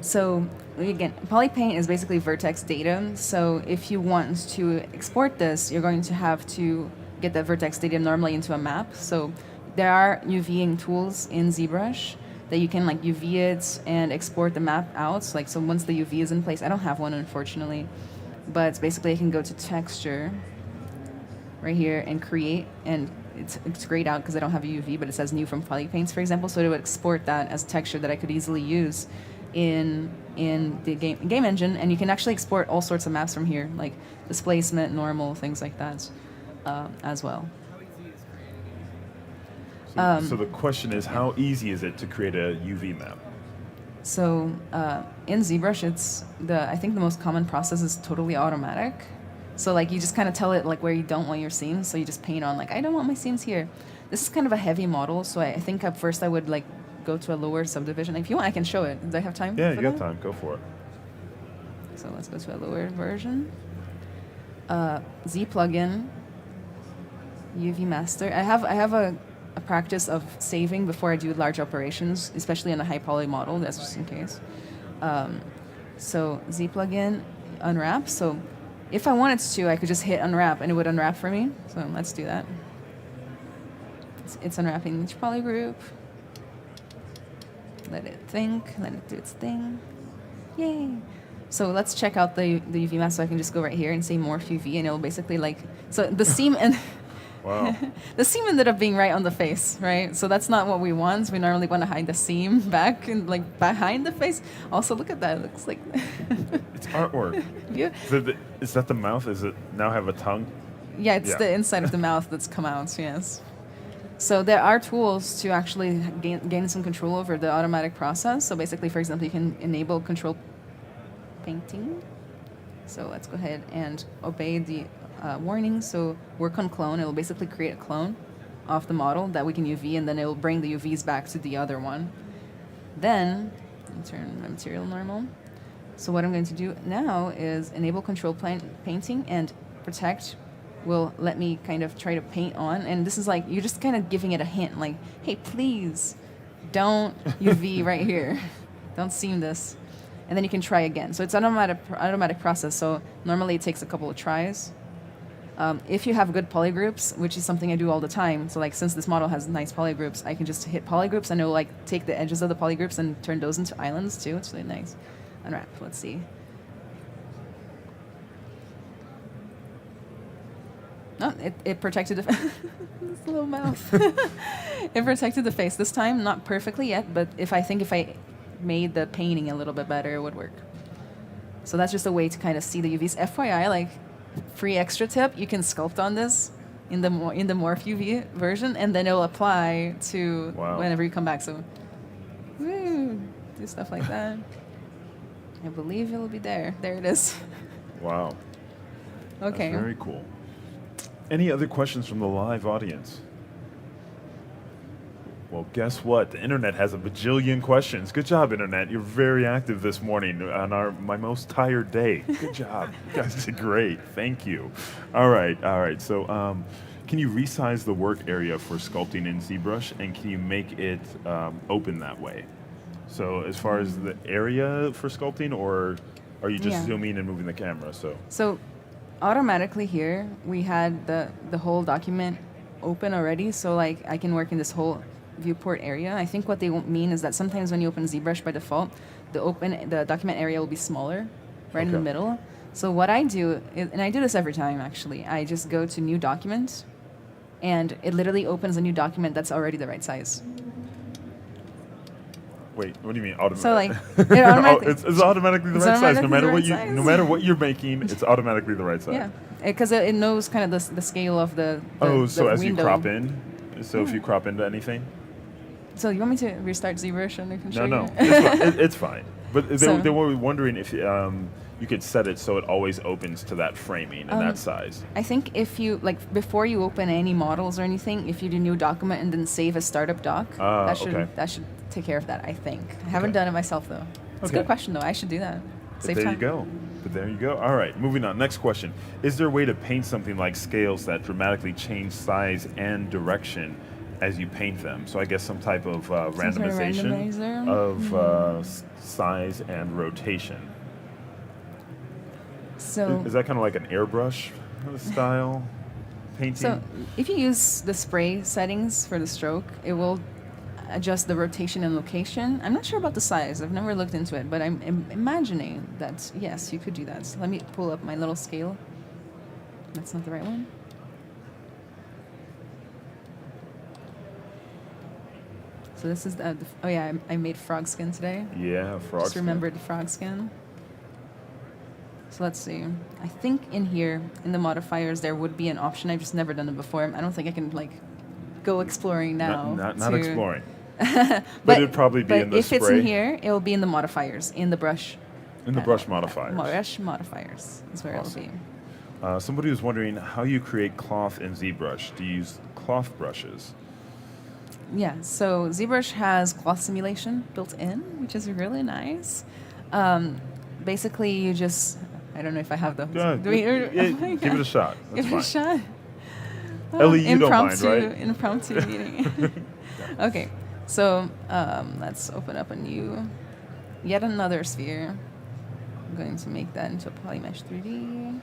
So again, polypaint is basically vertex data. So if you want to export this, you're going to have to get that vertex data normally into a map. So there are UVing tools in ZBrush that you can like UV it and export the map out. So once the UV is in place, I don't have one unfortunately, but basically I can go to texture right here and create, and it's grayed out because I don't have a UV, but it says new from polypaints, for example. So it would export that as texture that I could easily use in the game engine, and you can actually export all sorts of maps from here, like displacement, normal, things like that, as well. So the question is, how easy is it to create a UV map? So in ZBrush, I think the most common process is totally automatic. So like you just kind of tell it like where you don't want your seams, so you just paint on like, I don't want my seams here. This is kind of a heavy model, so I think at first I would like go to a lower subdivision. If you want, I can show it. Do I have time? Yeah, for you that? got time. Go for it. So let's go to a lower version. Z plugin, UV master. I have a practice of saving before I do large operations, especially in a high poly model. That's just in case. So Z plugin, unwrap. So if I wanted to, I could just hit unwrap and it would unwrap for me. So let's do that. It's unwrapping each poly group. Let it think, let it do its thing. Yay. So let's check out the UV map. So I can just go right here and say morph UV, and it'll basically like, so the seam and wow. The seam ended up being right on the face, right? So that's not what we want. We normally want to hide the seam back and like behind the face. Also, look at that. It looks like it's artwork. Yeah. Is that the mouth? Is it now have a tongue? Yeah, it's the inside of the mouth that's come out. Yes. So there are tools to actually gain some control over the automatic process. So basically, for example, you can enable control painting. So let's go ahead and obey the warning. So work on clone. It will basically create a clone of the model that we can UV, and then it will bring the UVs back to the other one. Then turn my material normal. So what I'm going to do now is enable control painting, and protect will let me kind of try to paint on. And this is like, you're just kind of giving it a hint, like, hey, please don't UV right here. Don't seam this. And then you can try again. So it's an automatic process. So normally it takes a couple of tries. If you have good polygroups, which is something I do all the time, so like since this model has nice polygroups, I can just hit polygroups and it will like take the edges of the polygroups and turn those into islands too. It's really nice. Unwrap, let's see. Oh, it protected the this little mouth. It protected the face this time, not perfectly yet, but if I made the painting a little bit better, it would work. So that's just a way to kind of see the UVs. FYI, like free extra tip, you can sculpt on this in the morph UV version, and then it will apply to whenever you come back. So, woo, do stuff like that. I believe it'll be there. There it is. Wow. Okay. That's very cool. Any other questions from the live audience? Well, guess what? The internet has a bajillion questions. Good job, internet. You're very active this morning on my most tired day. Good job. You guys did great. Thank you. All right. So can you resize the work area for sculpting in ZBrush, and can you make it open that way? So as far as the area for sculpting, or are you just zooming and moving the camera? So automatically here, we had the whole document open already. So like I can work in this whole viewport area. I think what they mean is that sometimes when you open ZBrush by default, the document area will be smaller, right in the middle. So what I do, and I do this every time actually, I just go to new document, and it literally opens a new document that's already the right size. Wait, what do you mean automatic? So like, it automatically, it's automatically the right size. No matter what you're making, it's automatically the right size. Yeah, because it knows kind of the scale of the so as window. you crop in, if you crop into anything. So you want me to restart ZBrush and I can show you? No, it's fine. But they were wondering if you could set it so it always opens to that framing and that size. I think if you, like, before you open any models or anything, if you do new document and then save a startup doc, that should take care of that, I think. I haven't done it myself, though. It's a good question, though. I should do that. Save time. But there you go. All right, moving on. Next question. Is there a way to paint something like scales that dramatically change size and direction as you paint them. So I guess some type of sort of randomization randomizer. of size and rotation. So Is that kind of like an airbrush style painting? So if you use the spray settings for the stroke, it will adjust the rotation and location. I'm not sure about the size. I've never looked into it, but I'm imagining that, yes, you could do that. So let me pull up my little scale. That's not the right one. So this is oh yeah, I made frog skin today. Yeah, frog Just skin. remembered the frog skin. So let's see. I think in here, in the modifiers, there would be an option. I've just never done it before. I don't think I can like go exploring now. Not exploring. but it'd probably be in the if spray. it's in here, it will be in the modifiers, in the brush. In the brush modifiers. Brush modifiers is where Awesome. it'll be. Somebody was wondering how you create cloth in ZBrush. Do you use cloth brushes? Yeah, so ZBrush has cloth simulation built in, which is really nice. Basically, you just, I don't know if I have those. Give it a shot. That's Give it a shot. Ellie, you don't mind, right? Impromptu meeting. Okay, so let's open up yet another sphere. I'm going to make that into a polymesh 3D. I'm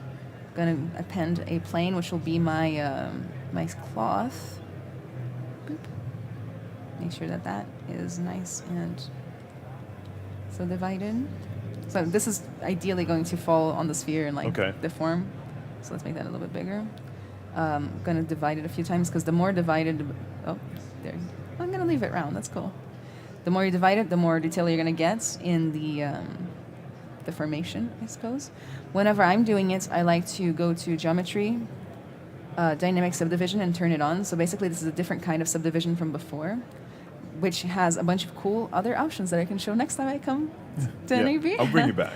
going to append a plane, which will be my my cloth. Boop. Make sure that that is nice and so divided. So this is ideally going to fall on the sphere and like deform. So let's make that a little bit bigger. I'm going to divide it a few times because the more divided, oh, there. I'm going to leave it round. That's cool. The more you divide it, the more detail you're going to get in the formation, I suppose. Whenever I'm doing it, I like to go to geometry, dynamic subdivision, and turn it on. So basically, this is a different kind of subdivision from before, which has a bunch of cool other options that I can show next time I come to NAB. I'll bring you back.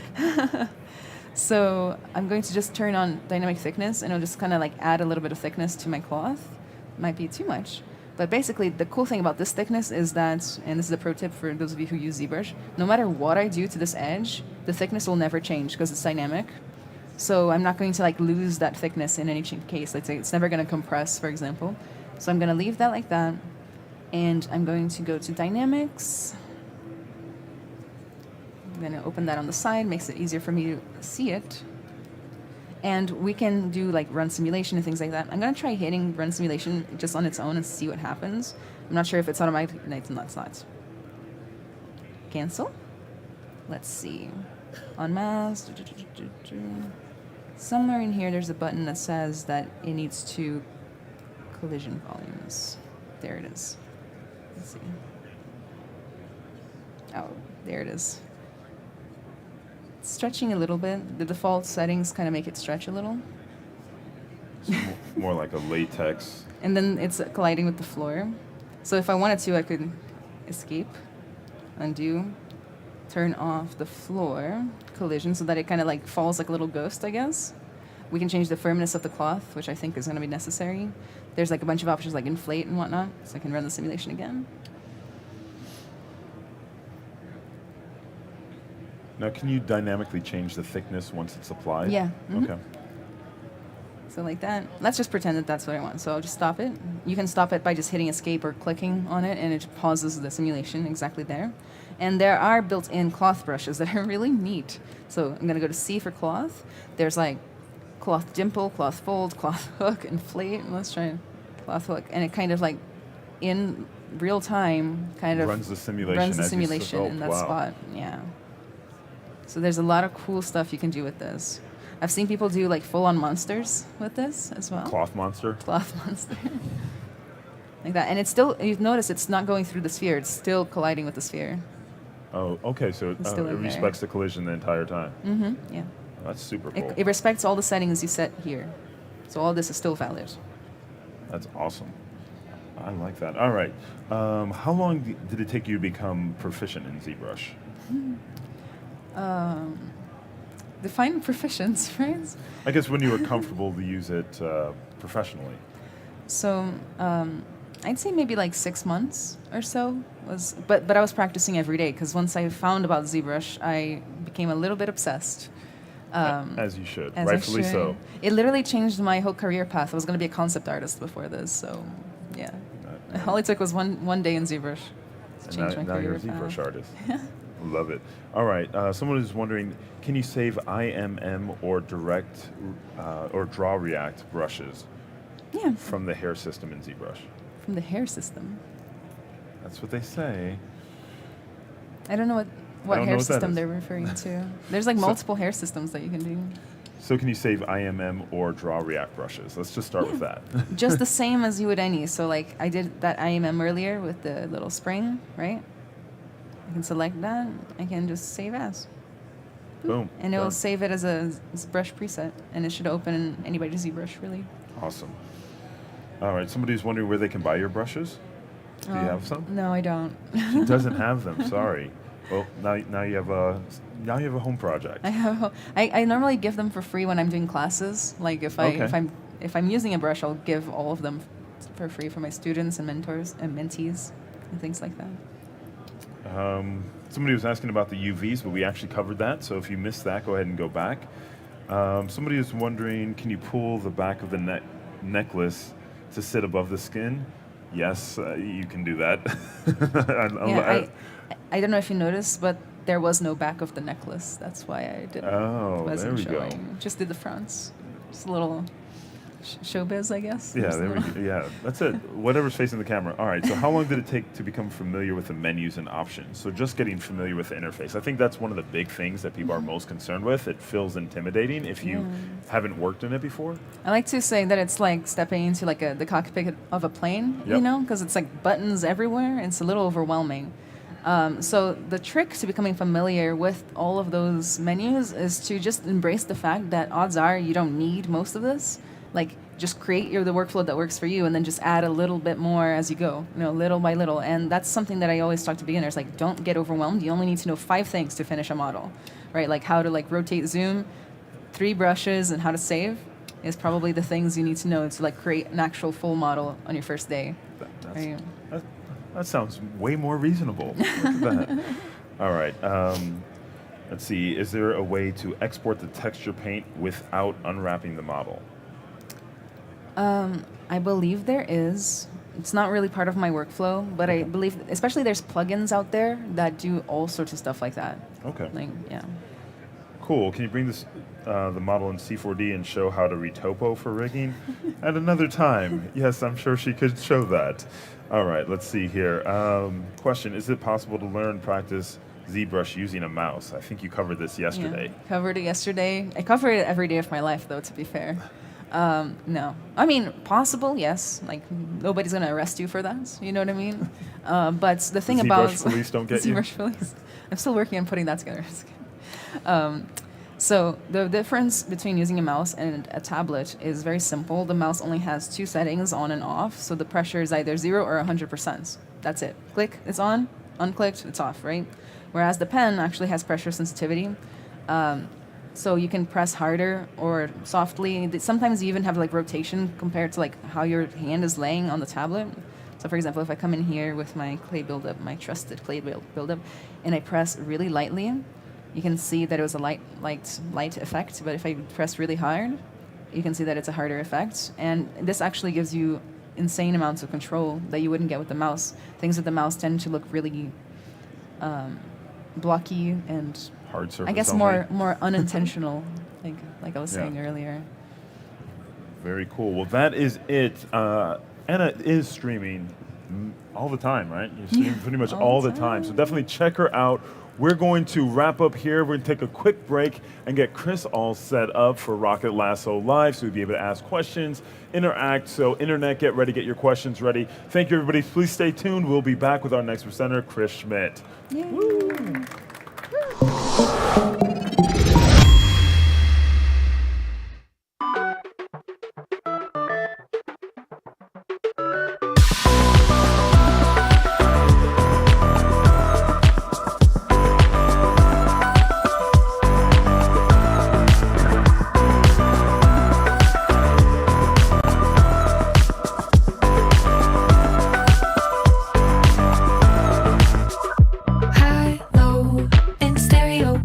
So I'm going to just turn on dynamic thickness, and it'll just kind of like add a little bit of thickness to my cloth. Might be too much. But basically, the cool thing about this thickness is that, and this is a pro tip for those of you who use ZBrush, no matter what I do to this edge, the thickness will never change because it's dynamic. So I'm not going to like lose that thickness in any case. Let's say it's never going to compress, for example. So I'm going to leave that like that. And I'm going to go to Dynamics. I'm going to open that on the side, makes it easier for me to see it. And we can do like run simulation and things like that. I'm going to try hitting run simulation just on its own and see what happens. I'm not sure if it's automatic. No, it's not. Cancel. Let's see. On mask. Somewhere in here there's a button that says that it needs to collision volumes. There it is. Let's see. Oh, there it is. It's stretching a little bit. The default settings kind of make it stretch a little. More like a latex. And then it's colliding with the floor. So if I wanted to, I could escape, undo, turn off the floor collision so that it kind of like falls like a little ghost, I guess. We can change the firmness of the cloth, which I think is going to be necessary. There's like a bunch of options like inflate and whatnot, so I can run the simulation again. Now, can you dynamically change the thickness once it's applied? Yeah. Mm-hmm. Okay. So like that. Let's just pretend that that's what I want. So I'll just stop it. You can stop it by just hitting escape or clicking on it, and it pauses the simulation exactly there. And there are built-in cloth brushes that are really neat. So I'm going to go to C for cloth. There's like cloth dimple, cloth fold, cloth hook, inflate. Let's try cloth hook. And it kind of like in real time kind of runs the simulation in that spot. Yeah. So there's a lot of cool stuff you can do with this. I've seen people do like full-on monsters with this as well. Cloth monster? Cloth monster. Like that. And it's still, you've noticed it's not going through the sphere. It's still colliding with the sphere. Oh, okay. So it respects the collision the entire time. Mm-hmm. Yeah. Oh, that's super cool. It respects all the settings you set here. So all this is still valid. That's awesome. I like that. All right. How long did it take you to become proficient in ZBrush? Define proficiency, right? I guess when you were comfortable to use it professionally. So I'd say maybe like 6 months or so. But I was practicing every day because once I found about ZBrush, I became a little bit obsessed. As you should, rightfully so. It literally changed my whole career path. I was going to be a concept artist before this, so yeah. All it took was one day in ZBrush to change my Now you're a career ZBrush path. artist. Love it. All right. Someone is wondering, can you save IMM or direct or draw react brushes from the hair system in ZBrush? From the hair system? That's what they say. I don't know what hair system they're referring to. There's like So- multiple hair systems that you can do. So can you save IMM or draw react brushes? Let's just start with that. Just the same as you would any. So like I did that IMM earlier with the little spring, right? I can select that. I can just save as. Boom. And it will Done. save it as a brush preset. And it should open in anybody's ZBrush, really. Awesome. All right. Somebody's wondering where they can buy your brushes. Do you have some? No, I don't. She doesn't have them. Sorry. Well, now you have a home project. I normally give them for free when I'm doing classes. Like if I'm using a brush, I'll give all of them for free for my students and mentors and mentees and things like that. Somebody was asking about the UVs, but we actually covered that. So if you missed that, go ahead and go back. Somebody is wondering, can you pull the back of the necklace to sit above the skin? Yes, you can do that. I don't know if you noticed, but there was no back of the necklace. That's why I didn't. Wasn't there we go. showing. Just did the fronts. Just a little showbiz, I guess. Yeah, Just a there we little- go. Yeah, that's it. Whatever's facing the camera. All right. So how long did it take to become familiar with the menus and options? So just getting familiar with the interface. I think that's one of the big things that people are most concerned with. It feels intimidating if you haven't worked in it before. I like to say that it's like stepping into like the cockpit of a plane, you Yep. know, because it's like buttons everywhere. It's a little overwhelming. So the trick to becoming familiar with all of those menus is to just embrace the fact that odds are you don't need most of this. Like just create the workflow that works for you and then just add a little bit more as you go, you know, little by little. And that's something that I always talk to beginners, like don't get overwhelmed. You only need to know 5 things to finish a model, right? Like how to like rotate zoom, 3 brushes, and how to save is probably the things you need to know to like create an actual full model on your first day. Right? That sounds way more reasonable. Look at that. All right. Let's see. Is there a way to export the texture paint without unwrapping the model? I believe there is. It's not really part of my workflow, but I believe, especially there's plugins out there that do all sorts of stuff like that. Okay. Like, yeah. Cool. Can you bring this the model in C4D and show how to retopo for rigging at another time? Yes, I'm sure she could show that. All right. Let's see here. Question: is it possible to learn, practice ZBrush using a mouse? I think you covered this yesterday. Yeah. Covered it yesterday. I cover it every day of my life, though, to be fair. No. I mean, possible, yes. Like, nobody's going to arrest you for that. You know what I mean? But the thing about... ZBrush police don't get you? ZBrush police. I'm still working on putting that together. So the difference between using a mouse and a tablet is very simple. The mouse only has 2 settings, on and off. So the pressure is either 0 or 100%. That's it. Click, it's on. Unclicked, it's off, right? Whereas the pen actually has pressure sensitivity. So you can press harder or softly. Sometimes you even have like rotation compared to like how your hand is laying on the tablet. So for example, if I come in here with my clay buildup, my trusted clay buildup, and I press really lightly, you can see that it was a light effect. But if I press really hard, you can see that it's a harder effect. And this actually gives you insane amounts of control that you wouldn't get with the mouse. Things with the mouse tend to look really blocky and hard surface. I guess only. more unintentional, like I was saying earlier. Very cool. Well, that is it. Anna is streaming all the time, right? You stream pretty much all the time. So definitely check her out. We're going to wrap up here. We're going to take a quick break and get Chris all set up for Rocket Lasso Live so we'll be able to ask questions, interact. So internet, get ready, get your questions ready. Thank you, everybody. Please stay tuned. We'll be back with our next presenter, Chris Schmidt. Woo. High, low, in stereo.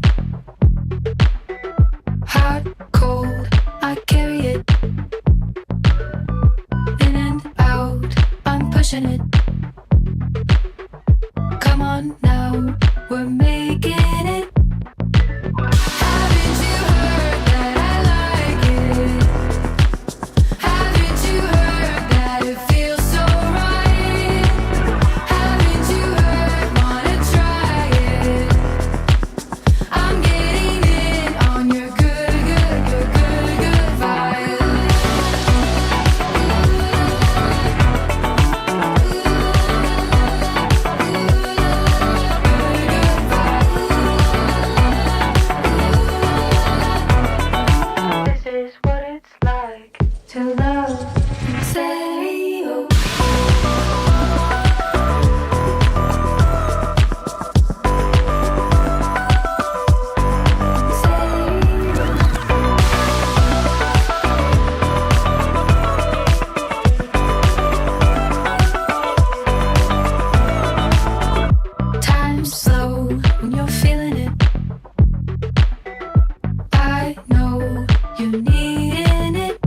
you needing it.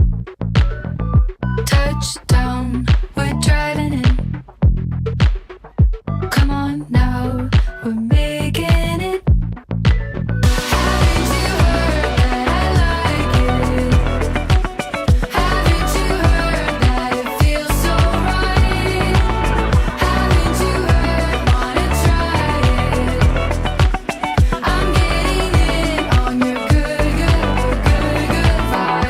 Touchdown, we're driving in. Come on now, we're making it. Haven't you heard that I like it? Haven't you heard that it feels so right? Haven't you heard, wanna try it? I'm getting in on your good vibe.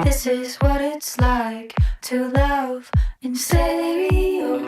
This is what it's like to love in stereo.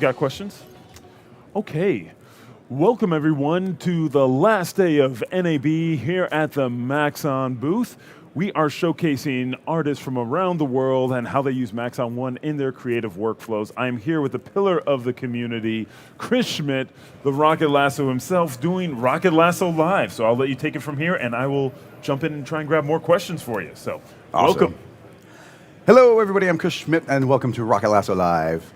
got questions? Okay. Welcome, everyone, to the last day of NAB here at the Maxon booth. We are showcasing artists from around the world and how they use Maxon 1 in their creative workflows. I'm here with the pillar of the community, Chris Schmidt, the Rocket Lasso himself, doing Rocket Lasso Live. So I'll let you take it from here, and I will jump in and try and grab more questions for you. So welcome. Hello, everybody. I'm Chris Schmidt, and welcome to Rocket Lasso Live.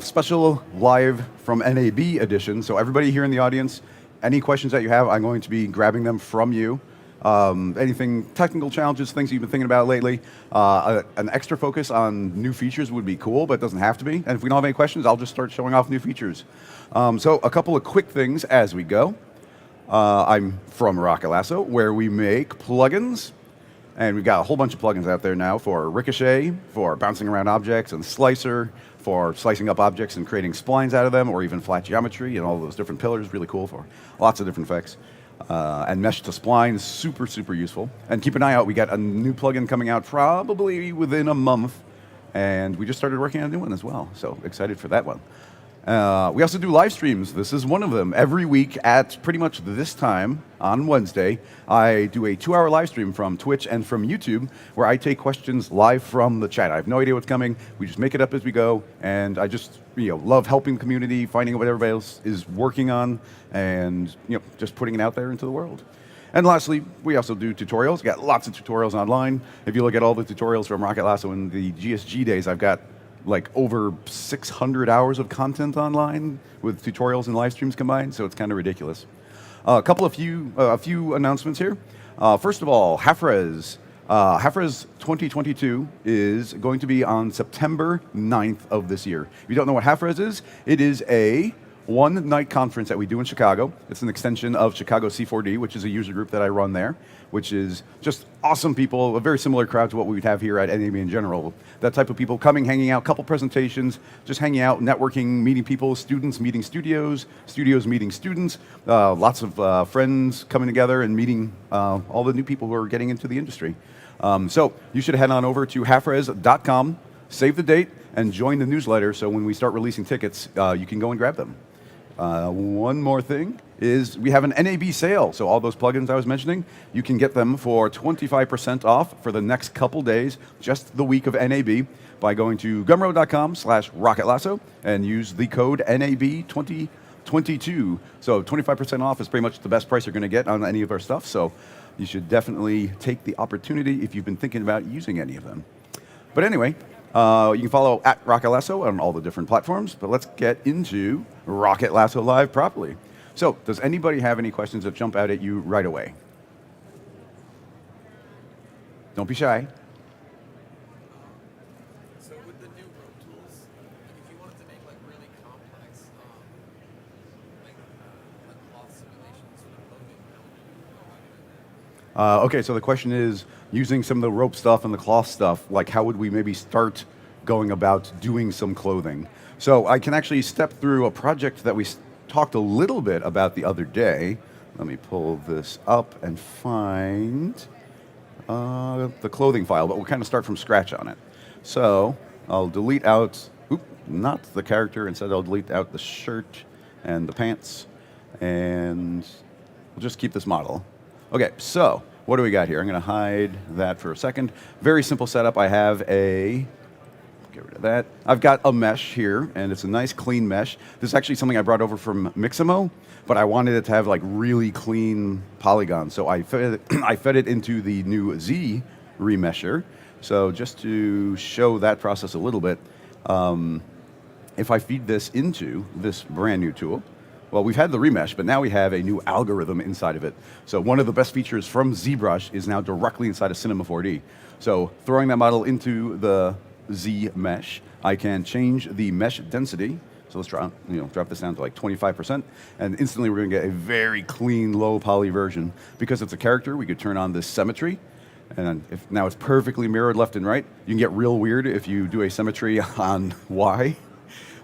Special live from NAB edition. So everybody here in the audience, any questions that you have, I'm going to be grabbing them from you. Anything, technical challenges, things you've been thinking about lately. An extra focus on new features would be cool, but it doesn't have to be. And if we don't have any questions, I'll just start showing off new features. So a couple of quick things as we go. I'm from Rocket Lasso, where we make plugins. And we've got a whole bunch of plugins out there now for Ricochet, for bouncing around objects, and Slicer, for slicing up objects and creating splines out of them, or even flat geometry and all those different pillars. Really cool for lots of different effects. And mesh to spline is super, super useful. And keep an eye out, we got a new plugin coming out probably within a month. And we just started working on a new one as well. So excited for that one. We also do live streams. This is one of them. Every week at pretty much this time on Wednesday, I do a 2-hour live stream from Twitch and from YouTube where I take questions live from the chat. I have no idea what's coming. We just make it up as we go, and I just love helping the community, finding out what everybody else is working on, and just putting it out there into the world. And lastly, we also do tutorials. We've got lots of tutorials online. If you look at all the tutorials from Rocket Lasso in the GSG days, I've got like over 600 hours of content online with tutorials and live streams combined, so it's kind of ridiculous. A few announcements here. First of all, HAFRES. HAFRES 2022 is going to be on September 9th of this year. If you don't know what HAFRES is, it is a one-night conference that we do in Chicago. It's an extension of Chicago C4D, which is a user group that I run there, which is just awesome people, a very similar crowd to what we would have here at NAB in general. That type of people coming, hanging out, couple presentations, just hanging out, networking, meeting people, students meeting studios, studios meeting students, lots of friends coming together and meeting all the new people who are getting into the industry. So you should head on over to hafres.com, save the date, and join the newsletter so when we start releasing tickets, you can go and grab them. One more thing is we have an NAB sale. So all those plugins I was mentioning, you can get them for 25% off for the next couple days, just the week of NAB, by going to gumroad.com/rocketlasso and use the code NAB2022. So 25% off is pretty much the best price you're going to get on any of our stuff. So you should definitely take the opportunity if you've been thinking about using any of them. But anyway, you can follow at Rocket Lasso on all the different platforms, but let's get into Rocket Lasso Live properly. So, does anybody have any questions that jump out at you right away? Don't be shy. So with the new rope tools, if you wanted to make like really complex, like cloth simulations for the clothing, Okay, so the question is, using some of the rope stuff and the cloth stuff, like how would we maybe start going about doing some clothing? So I can actually step through a project that we talked a little bit about the other day. Let me pull this up and find the clothing file, but we'll kind of start from scratch on it. So I'll delete out, not the character, instead I'll delete out the shirt and the pants, and we'll just keep this model. Okay, so what do we got here? I'm going to hide that for a second. Very simple setup. I have get rid of that. I've got a mesh here, and it's a nice clean mesh. This is actually something I brought over from Mixamo, but I wanted it to have like really clean polygons. So I fed it into the new Z remesher. So just to show that process a little bit, if I feed this into this brand new tool, well, we've had the remesh, but now we have a new algorithm inside of it. So one of the best features from ZBrush is now directly inside of Cinema 4D. So throwing that model into the Z mesh, I can change the mesh density. So let's drop this down to like 25%, and instantly we're going to get a very clean, low poly version. Because it's a character, we could turn on this symmetry, and if now it's perfectly mirrored left and right. You can get real weird if you do a symmetry on Y.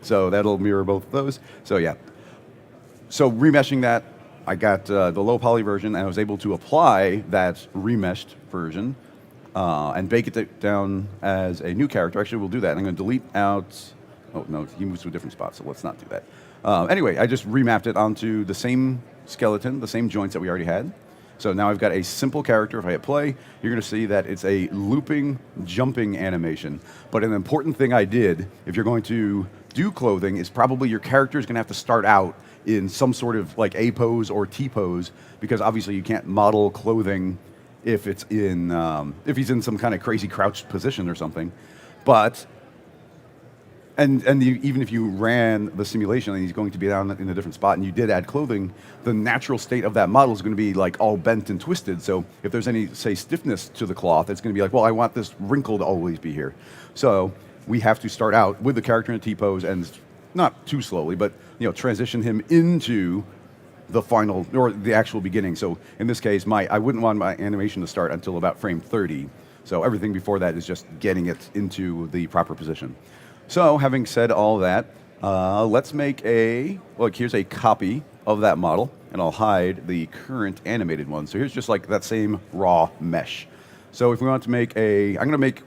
So that'll mirror both of those. So yeah. So remeshing that, I got the low poly version, and I was able to apply that remeshed version and bake it down as a new character. Actually, we'll do that. I'm going to delete out Oh, no, he moves to a different spot, so let's not do that. Anyway, I just remapped it onto the same skeleton, the same joints that we already had. So now I've got a simple character. If I hit play, you're going to see that it's a looping, jumping animation. But an important thing I did, if you're going to do clothing, is probably your character is going to have to start out in some sort of like A pose or T pose, because obviously you can't model clothing if it's in if he's in some kind of crazy crouched position or something. But even if you ran the simulation and he's going to be down in a different spot and you did add clothing, the natural state of that model is going to be like all bent and twisted. So if there's any, say, stiffness to the cloth, it's going to be like, well, I want this wrinkle to always be here. So we have to start out with the character in a T-pose and not too slowly, but transition him into the final or the actual beginning. So in this case, I wouldn't want my animation to start until about frame 30. So everything before that is just getting it into the proper position. So having said all that, let's make here's a copy of that model, and I'll hide the current animated one. So here's just like that same raw mesh. So if we want to make I'm going to make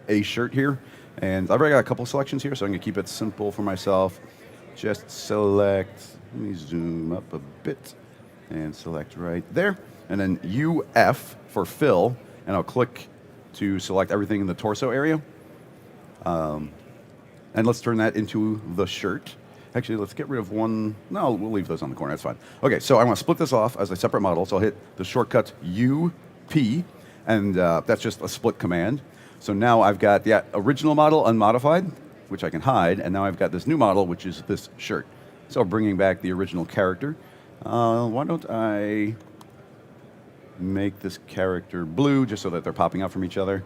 a shirt here, and I've already got a couple selections here, so I'm going to keep it simple for myself. Just select, let me zoom up a bit, and select right there, and then UF for fill, and I'll click to select everything in the torso area. And let's turn that into the shirt. Actually, let's get rid of one. No, we'll leave those on the corner. That's fine. Okay, so I want to split this off as a separate model. So I'll hit the shortcut UP, and that's just a split command. So now I've got the original model unmodified, which I can hide, and now I've got this new model, which is this shirt. So bringing back the original character. Why don't I make this character blue just so that they're popping out from each other?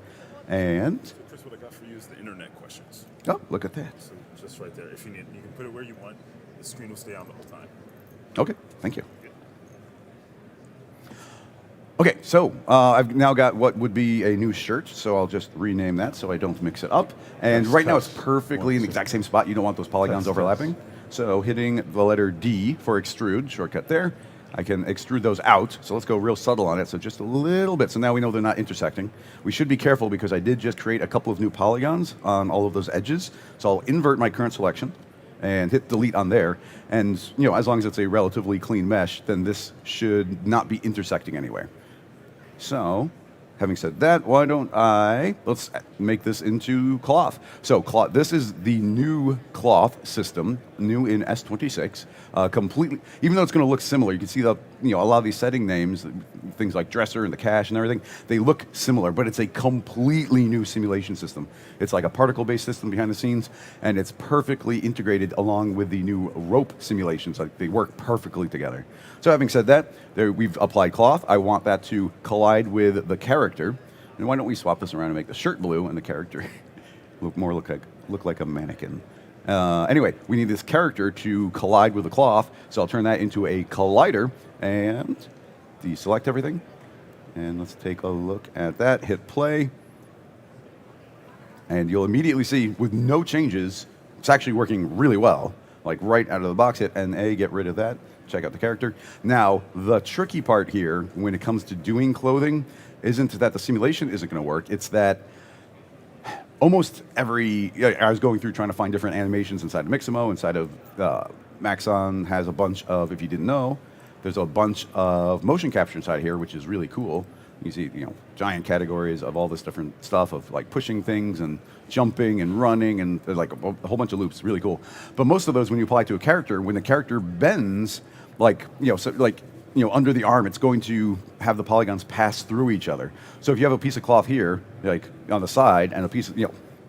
And Chris, what I got for you is the internet questions. oh, look at that. So just right there. If you need, you can put it where you want. The screen will stay on the whole time. Okay, thank you. Okay, so I've now got what would be a new shirt, so I'll just rename that so I don't mix it up. And right now it's perfectly in the exact same spot. You don't want those polygons overlapping. So hitting the letter D for extrude, shortcut there, I can extrude those out. So let's go real subtle on it, so just a little bit. So now we know they're not intersecting. We should be careful because I did just create a couple of new polygons on all of those edges. So I'll invert my current selection and hit delete on there. And as long as it's a relatively clean mesh, then this should not be intersecting anywhere. So, having said that, why don't let's make this into cloth. So this is the new cloth system, new in S26, completely, even though it's going to look similar, you can see a lot of these setting names, things like dresser and the cache and everything, they look similar, but it's a completely new simulation system. It's like a particle-based system behind the scenes, and it's perfectly integrated along with the new rope simulations. Like they work perfectly together. So having said that, we've applied cloth. I want that to collide with the character. And why don't we swap this around and make the shirt blue and the character look like a mannequin. Anyway, we need this character to collide with the cloth, so I'll turn that into a collider and deselect everything. And let's take a look at that. Hit play. And you'll immediately see, with no changes, it's actually working really well. Like right out of the box, hit NA, get rid of that. Check out the character. Now, the tricky part here when it comes to doing clothing isn't that the simulation isn't going to work. It's that almost I was going through trying to find different animations inside of Mixamo, inside of Maxon has a bunch of, if you didn't know, there's a bunch of motion capture inside here, which is really cool. You see, giant categories of all this different stuff of like pushing things and jumping and running and like a whole bunch of loops. Really cool. But most of those, when you apply to a character, when the character bends, under the arm, it's going to have the polygons pass through each other. So if you have a piece of cloth here, like on the side, and a piece of,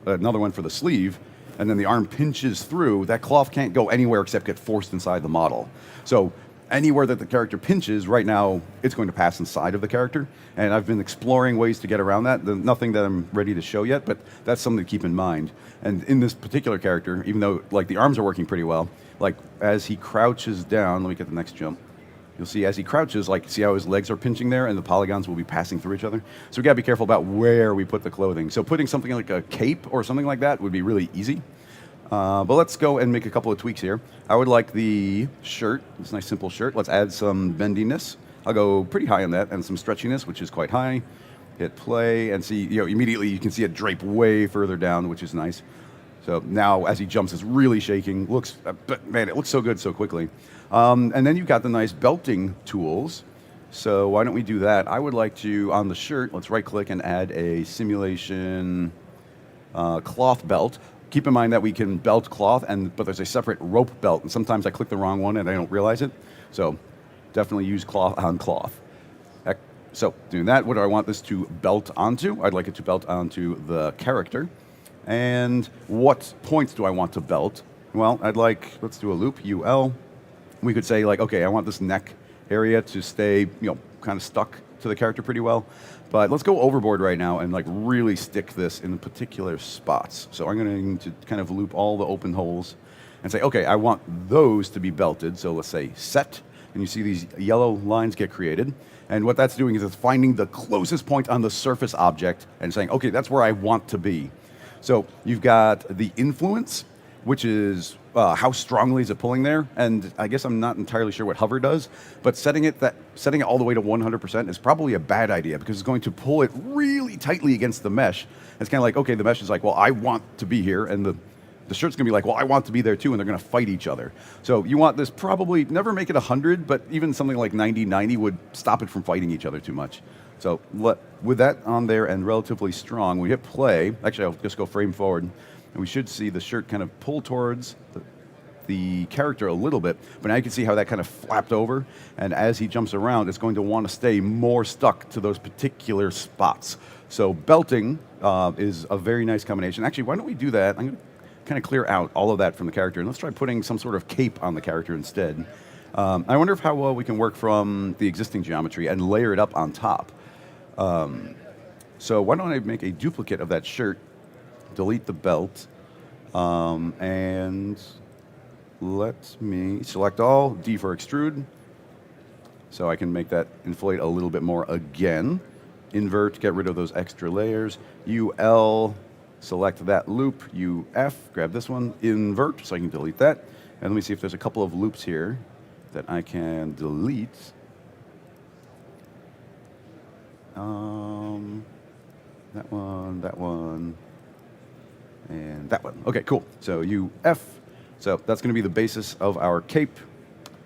another one for the sleeve, and then the arm pinches through, that cloth can't go anywhere except get forced inside the model. So anywhere that the character pinches, right now, it's going to pass inside of the character. And I've been exploring ways to get around that. Nothing that I'm ready to show yet, but that's something to keep in mind. And in this particular character, even though the arms are working pretty well, as he crouches down, let me get the next jump. You'll see as he crouches, see how his legs are pinching there, and the polygons will be passing through each other. So we got to be careful about where we put the clothing. So putting something like a cape or something like that would be really easy. But let's go and make a couple of tweaks here. I would like the shirt, this nice simple shirt. Let's add some bendiness. I'll go pretty high on that, and some stretchiness, which is quite high. Hit play and see, immediately you can see it drape way further down, which is nice. So now as he jumps, it's really shaking. But man, it looks so good so quickly. And then you've got the nice belting tools. So why don't we do that? I would like to, on the shirt, let's right click and add a simulation cloth belt. Keep in mind that we can belt cloth, but there's a separate rope belt. And sometimes I click the wrong one and I don't realize it. So definitely use cloth on cloth. So doing that, what do I want this to belt onto? I'd like it to belt onto the character. And what points do I want to belt? Well, let's do a loop, UL. We could say like, okay, I want this neck area to stay, kind of stuck to the character pretty well. But let's go overboard right now and like really stick this in particular spots. So I'm going to kind of loop all the open holes and say, okay, I want those to be belted. So let's say set, and you see these yellow lines get created. And what that's doing is it's finding the closest point on the surface object and saying, okay, that's where I want to be. So you've got the influence, which is how strongly is it pulling there. And I guess I'm not entirely sure what hover does, but setting it all the way to 100% is probably a bad idea because it's going to pull it really tightly against the mesh. It's kind of like, okay, the mesh is like, well, I want to be here, and the shirt's going to be like, well, I want to be there too, and they're going to fight each other. So you want this probably, never make it 100, but even something like 90-90 would stop it from fighting each other too much. So with that on there and relatively strong, we hit play. Actually, I'll just go frame forward, and we should see the shirt kind of pull towards the character a little bit, but now you can see how that kind of flapped over, and as he jumps around, it's going to want to stay more stuck to those particular spots. So belting is a very nice combination. Actually, why don't we do that? I'm going to kind of clear out all of that from the character, and let's try putting some sort of cape on the character instead. I wonder how well we can work from the existing geometry and layer it up on top. So why don't I make a duplicate of that shirt, delete the belt, and let me select all, D for extrude, so I can make that inflate a little bit more again. Invert, get rid of those extra layers. UL, select that loop. UF, grab this one, invert, so I can delete that. And let me see if there's a couple of loops here that I can delete. That one, and that one. Okay, cool. So UF. So that's going to be the basis of our cape.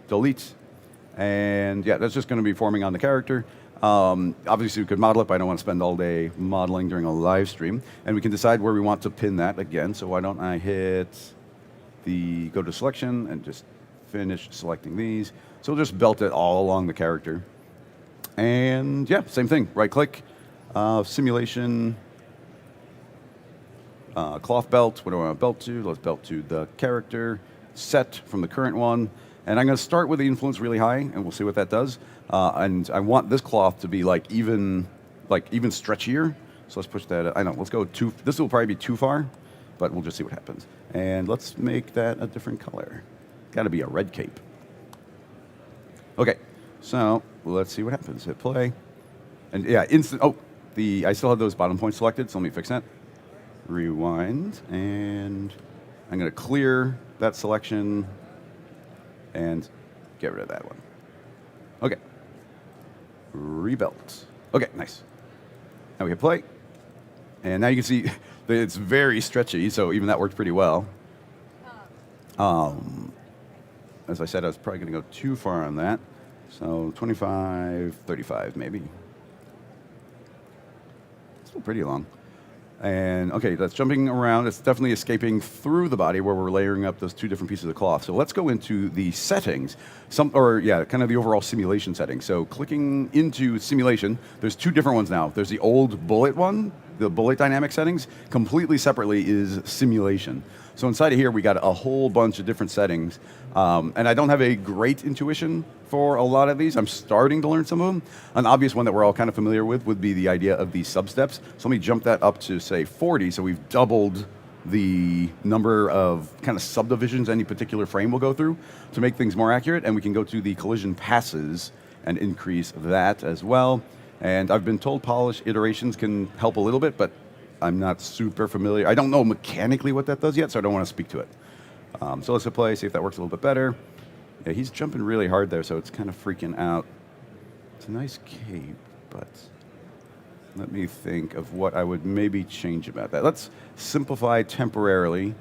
Delete. And yeah, that's just going to be forming on the character. Obviously, we could model it, but I don't want to spend all day modeling during a live stream. And we can decide where we want to pin that again. So why don't I hit go to selection and just finish selecting these. So we'll just belt it all along the character. And yeah, same thing. Right click, simulation, cloth belt. What do I want to belt to? Let's belt to the character. Set from the current one. And I'm going to start with the influence really high, and we'll see what that does. And I want this cloth to be even stretchier. So let's push that. I know. Let's go this will probably be too far, but we'll just see what happens. And let's make that a different color. Got to be a red cape. Okay. So let's see what happens. Hit play. And yeah, I still have those bottom points selected, so let me fix that. Rewind, and I'm going to clear that selection and get rid of that one. Okay. Rebelt. Okay, nice. Now we hit play. And now you can see that it's very stretchy, so even that worked pretty well. As I said, I was probably going to go too far on that. So 25, 35 maybe. Still pretty long. And okay, that's jumping around. It's definitely escaping through the body where we're layering up those two different pieces of cloth. So let's go into the settings, kind of the overall simulation settings. So clicking into simulation, there's two different ones now. There's the old bullet one, the bullet dynamic settings. Completely separately is simulation. So inside of here, we got a whole bunch of different settings. And I don't have a great intuition for a lot of these. I'm starting to learn some of them. An obvious one that we're all kind of familiar with would be the idea of these substeps. So let me jump that up to, say, 40. So we've doubled the number of kind of subdivisions any particular frame will go through to make things more accurate. And we can go to the collision passes and increase that as well. And I've been told polish iterations can help a little bit, but I'm not super familiar. I don't know mechanically what that does yet, so I don't want to speak to it. So let's hit play, see if that works a little bit better. Yeah, he's jumping really hard there, so it's kind of freaking out. It's a nice cape, but let me think of what I would maybe change about that. Let's simplify temporarily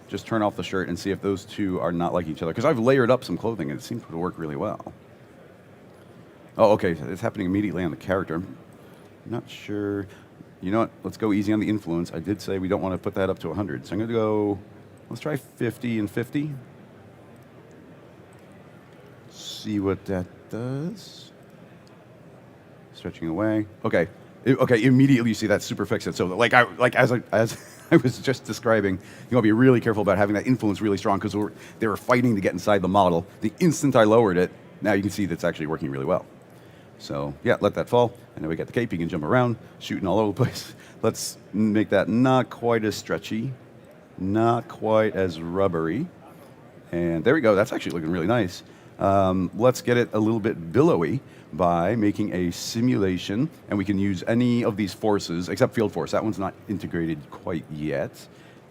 just turn off the shirt and see if those two are not like each other. Because I've layered up some clothing and it seems to work really well. Oh, okay, it's happening immediately on the character. I'm not sure. You know what? Let's go easy on the influence. I did say we don't want to put that up to 100. So I'm going to go, let's try 50 and 50. See what that does. Stretching away. Okay. Okay, immediately you see that super fixed. So as I was just describing, you want to be really careful about having that influence really strong because they were fighting to get inside the model. The instant I lowered it, now you can see that's actually working really well. So yeah, let that fall. And then we got the cape. You can jump around, shooting all over the place. Let's make that not quite as stretchy, not quite as rubbery. And there we go. That's actually looking really nice. Let's get it a little bit billowy by making a simulation. And we can use any of these forces, except field force. That one's not integrated quite yet.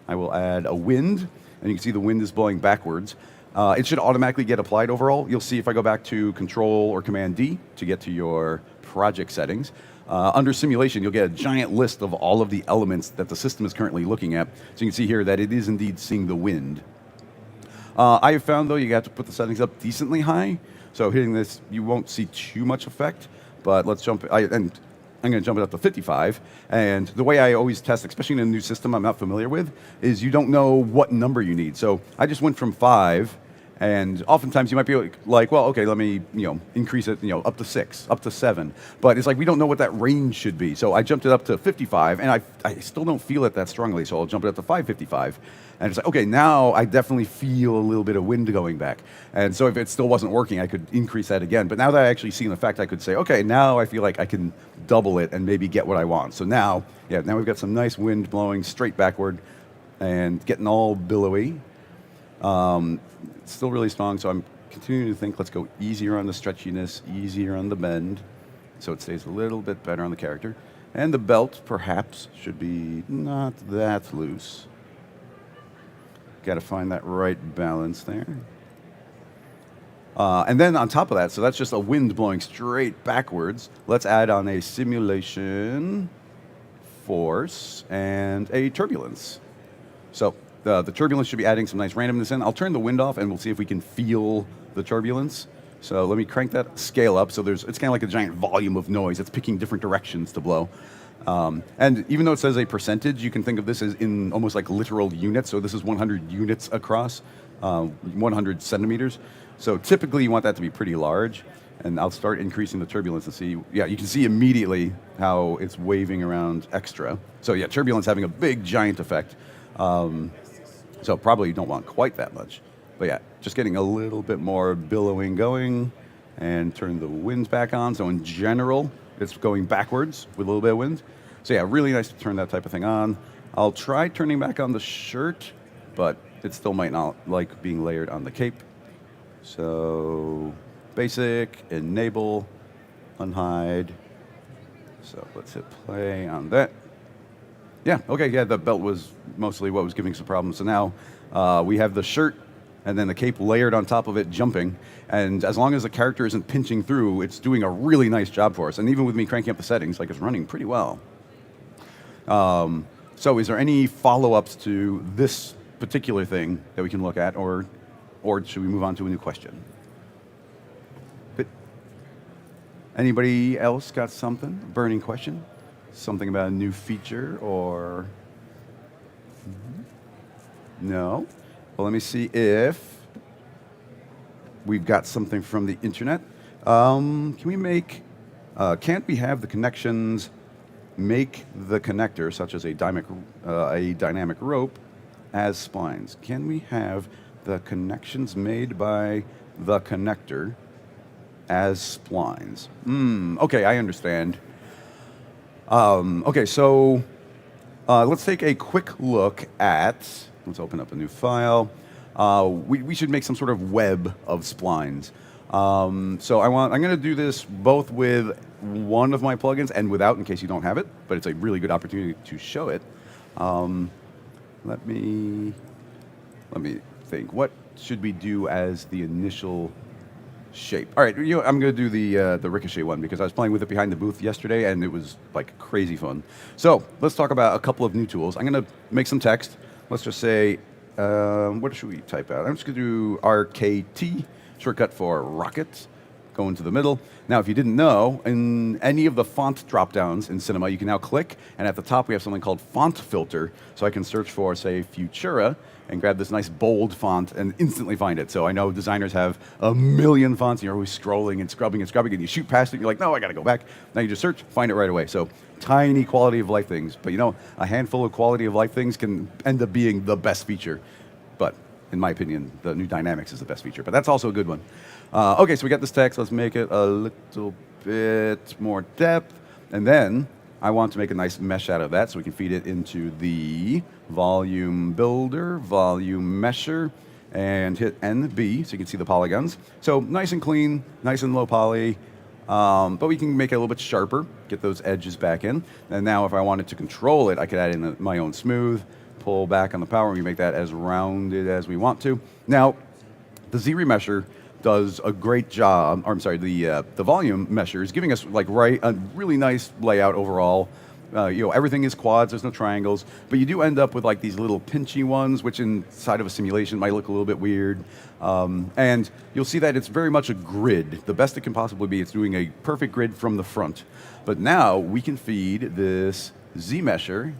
I will add a wind. And you can see the wind is blowing backwards. It should automatically get applied overall. You'll see if I go back to Control or Command D to get to your project settings. Under simulation, you'll get a giant list of all of the elements that the system is currently looking at. So you can see here that it is indeed seeing the wind. I have found, though, you have to put the settings up decently high. So hitting this, you won't see too much effect. But let's jump. I'm going to jump it up to 55. And the way I always test, especially in a new system I'm not familiar with, is you don't know what number you need. So I just went from 5. And oftentimes you might be like, well, okay, let me increase it up to 6, up to 7. But it's like we don't know what that range should be. So I jumped it up to 55, and I still don't feel it that strongly. So I'll jump it up to 555. And it's like, okay, now I definitely feel a little bit of wind going back. And so if it still wasn't working, I could increase that again. But now that I actually see an effect, I could say, okay, now I feel like I can double it and maybe get what I want. So now we've got some nice wind blowing straight backward and getting all billowy. It's still really strong, so I'm continuing to think, let's go easier on the stretchiness, easier on the bend, so it stays a little bit better on the character. And the belt, perhaps, should be not that loose. Got to find that right balance there. And then on top of that, so that's just a wind blowing straight backwards. Let's add on a simulation force and a turbulence. So the turbulence should be adding some nice randomness in. I'll turn the wind off and we'll see if we can feel the turbulence. So let me crank that scale up. So it's kind of like a giant volume of noise. It's picking different directions to blow. And even though it says a percentage, you can think of this as in almost like literal units. So this is 100 units across, 100 centimeters. So typically you want that to be pretty large. And I'll start increasing the turbulence and see, you can see immediately how it's waving around extra. So yeah, turbulence having a big giant effect. So probably you don't want quite that much. But yeah, just getting a little bit more billowing going and turn the wind back on. So in general, it's going backwards with a little bit of wind. So yeah, really nice to turn that type of thing on. I'll try turning back on the shirt, but it still might not like being layered on the cape. So basic, enable, unhide. So let's hit play on that. Yeah, okay, yeah, the belt was mostly what was giving us a problem. So now we have the shirt and then the cape layered on top of it jumping. And as long as the character isn't pinching through, it's doing a really nice job for us. And even with me cranking up the settings, like it's running pretty well. So is there any follow-ups to this particular thing that we can look at, or should we move on to a new question? But anybody else got something? A burning question? Something about a new feature or no? Well, let me see if we've got something from the internet. Can we make? Can't we have the connections make the connector, such as a dynamic rope, as splines? Can we have the connections made by the connector as splines? Okay, I understand. Okay, so let's take a quick look at, let's open up a new file. We should make some sort of web of splines. So I'm going to do this both with one of my plugins and without, in case you don't have it, but it's a really good opportunity to show it. Let me think. What should we do as the initial shape? All right, I'm going to do the Ricochet one because I was playing with it behind the booth yesterday and it was like crazy fun. So let's talk about a couple of new tools. I'm going to make some text. Let's just say What should we type out? I'm just going to do RKT, shortcut for rocket. Go into the middle. Now, if you didn't know, in any of the font drop-downs in Cinema, you can now click, and at the top we have something called Font Filter. So I can search for, say, Futura, and grab this nice bold font and instantly find it. So I know designers have a million fonts, and you're always scrolling and scrubbing, and you shoot past it, and you're like, no, I got to go back. Now you just search, find it right away. So tiny quality of life things. But you know, a handful of quality of life things can end up being the best feature. But in my opinion, the new dynamics is the best feature, but that's also a good one. Okay, so we got this text. Let's make it a little bit more depth. And then I want to make a nice mesh out of that so we can feed it into the volume builder, volume mesher, and hit NB so you can see the polygons. So nice and clean, nice and low poly, but we can make it a little bit sharper, get those edges back in. And now if I wanted to control it, I could add in my own smooth, pull back on the power, and we make that as rounded as we want to. Now, the Z remesher does a great job, or I'm sorry, the volume mesher is giving us like a really nice layout overall. You know, everything is quads, there's no triangles, but you do end up with like these little pinchy ones, which inside of a simulation might look a little bit weird. And you'll see that it's very much a grid. The best it can possibly be, it's doing a perfect grid from the front. But now we can feed this Z mesher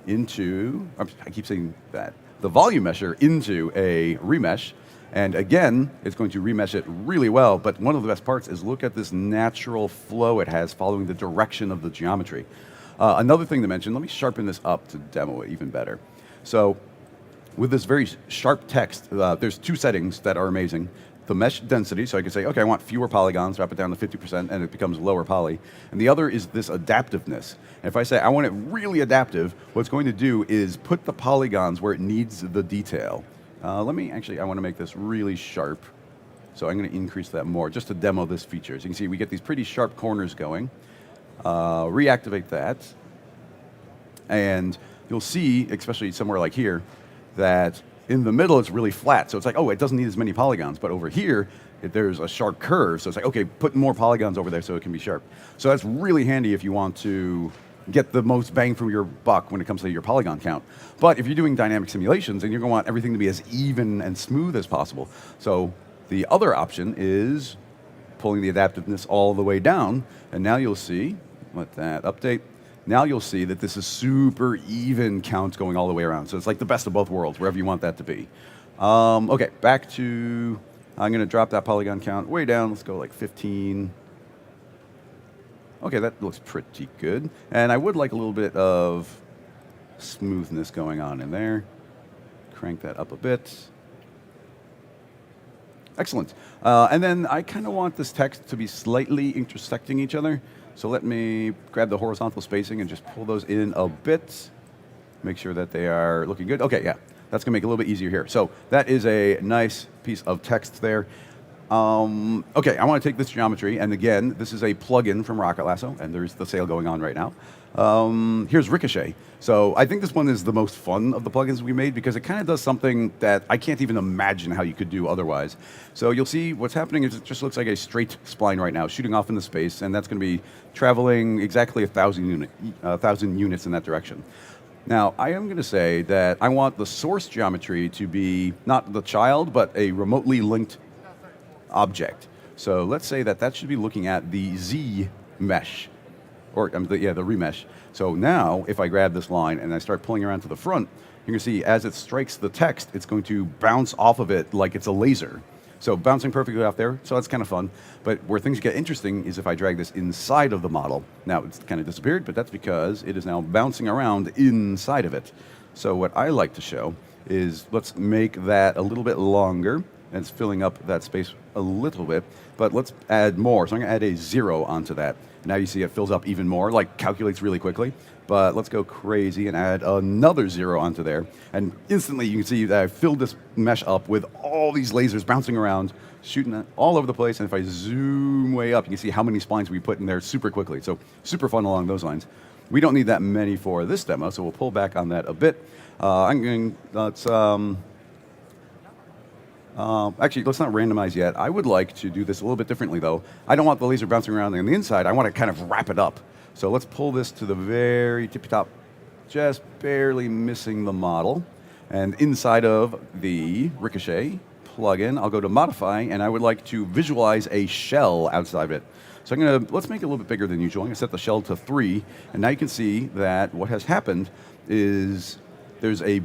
into, I keep saying that, the volume mesher into a remesh. And again, it's going to remesh it really well, but one of the best parts is look at this natural flow it has following the direction of the geometry. Another thing to mention, let me sharpen this up to demo it even better. So with this very sharp text, there's two settings that are amazing. The mesh density, so I can say, okay, I want fewer polygons, drop it down to 50%, and it becomes lower poly. And the other is this adaptiveness. And if I say I want it really adaptive, what it's going to do is put the polygons where it needs the detail. I want to make this really sharp. So I'm going to increase that more just to demo this feature. As you can see, we get these pretty sharp corners going. Reactivate that. And you'll see, especially somewhere like here, that in the middle it's really flat. So it's like, oh, it doesn't need as many polygons. But over here, there's a sharp curve. So it's like, okay, put more polygons over there so it can be sharp. So that's really handy if you want to get the most bang from your buck when it comes to your polygon count. But if you're doing dynamic simulations, then you're going to want everything to be as even and smooth as possible. So the other option is pulling the adaptiveness all the way down. And now you'll see, let that update. Now you'll see that this is super even count going all the way around. So it's like the best of both worlds, wherever you want that to be. Okay, back to, I'm going to drop that polygon count way down. Let's go like 15. Okay, that looks pretty good. And I would like a little bit of smoothness going on in there. Crank that up a bit. Excellent. And then I kind of want this text to be slightly intersecting each other. So let me grab the horizontal spacing and just pull those in a bit. Make sure that they are looking good. Okay, yeah, that's going to make it a little bit easier here. So that is a nice piece of text there. Okay, I want to take this geometry, and again, this is a plugin from Rocket Lasso, and there's the sale going on right now. Here's Ricochet. So I think this one is the most fun of the plugins we made because it kind of does something that I can't even imagine how you could do otherwise. So you'll see what's happening is it just looks like a straight spline right now, shooting off into space, and that's going to be traveling exactly 1,000 units in that direction. Now, I am going to say that I want the source geometry to be not the child, but a remotely linked object. So let's say that that should be looking at the Z mesh, or the remesh. So now, if I grab this line and I start pulling around to the front, you can see as it strikes the text, it's going to bounce off of it like it's a laser. So bouncing perfectly off there, so that's kind of fun. But where things get interesting is if I drag this inside of the model. Now, it's kind of disappeared, but that's because it is now bouncing around inside of it. So what I like to show is let's make that a little bit longer. And it's filling up that space a little bit, but let's add more. So I'm going to add a 0 onto that. Now you see it fills up even more, like calculates really quickly. But let's go crazy and add another 0 onto there. And instantly you can see that I filled this mesh up with all these lasers bouncing around, shooting all over the place. And if I zoom way up, you can see how many splines we put in there super quickly. So super fun along those lines. We don't need that many for this demo, so we'll pull back on that a bit. Actually, let's not randomize yet. I would like to do this a little bit differently, though. I don't want the laser bouncing around on the inside. I want to kind of wrap it up. So let's pull this to the very tippy top, just barely missing the model. And inside of the Ricochet plugin, I'll go to Modify, and I would like to visualize a shell outside of it. So let's make it a little bit bigger than usual. I'm going to set the shell to 3, and now you can see that what has happened is there's a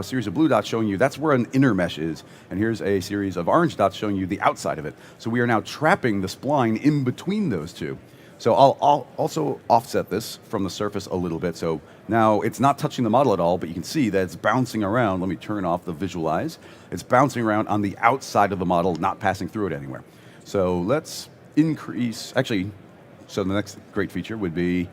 series of blue dots showing you that's where an inner mesh is, and here's a series of orange dots showing you the outside of it. So we are now trapping the spline in between those two. So I'll also offset this from the surface a little bit. So now it's not touching the model at all, but you can see that it's bouncing around. Let me turn off the visualize. It's bouncing around on the outside of the model, not passing through it anywhere. So let's increase, so the next great feature would be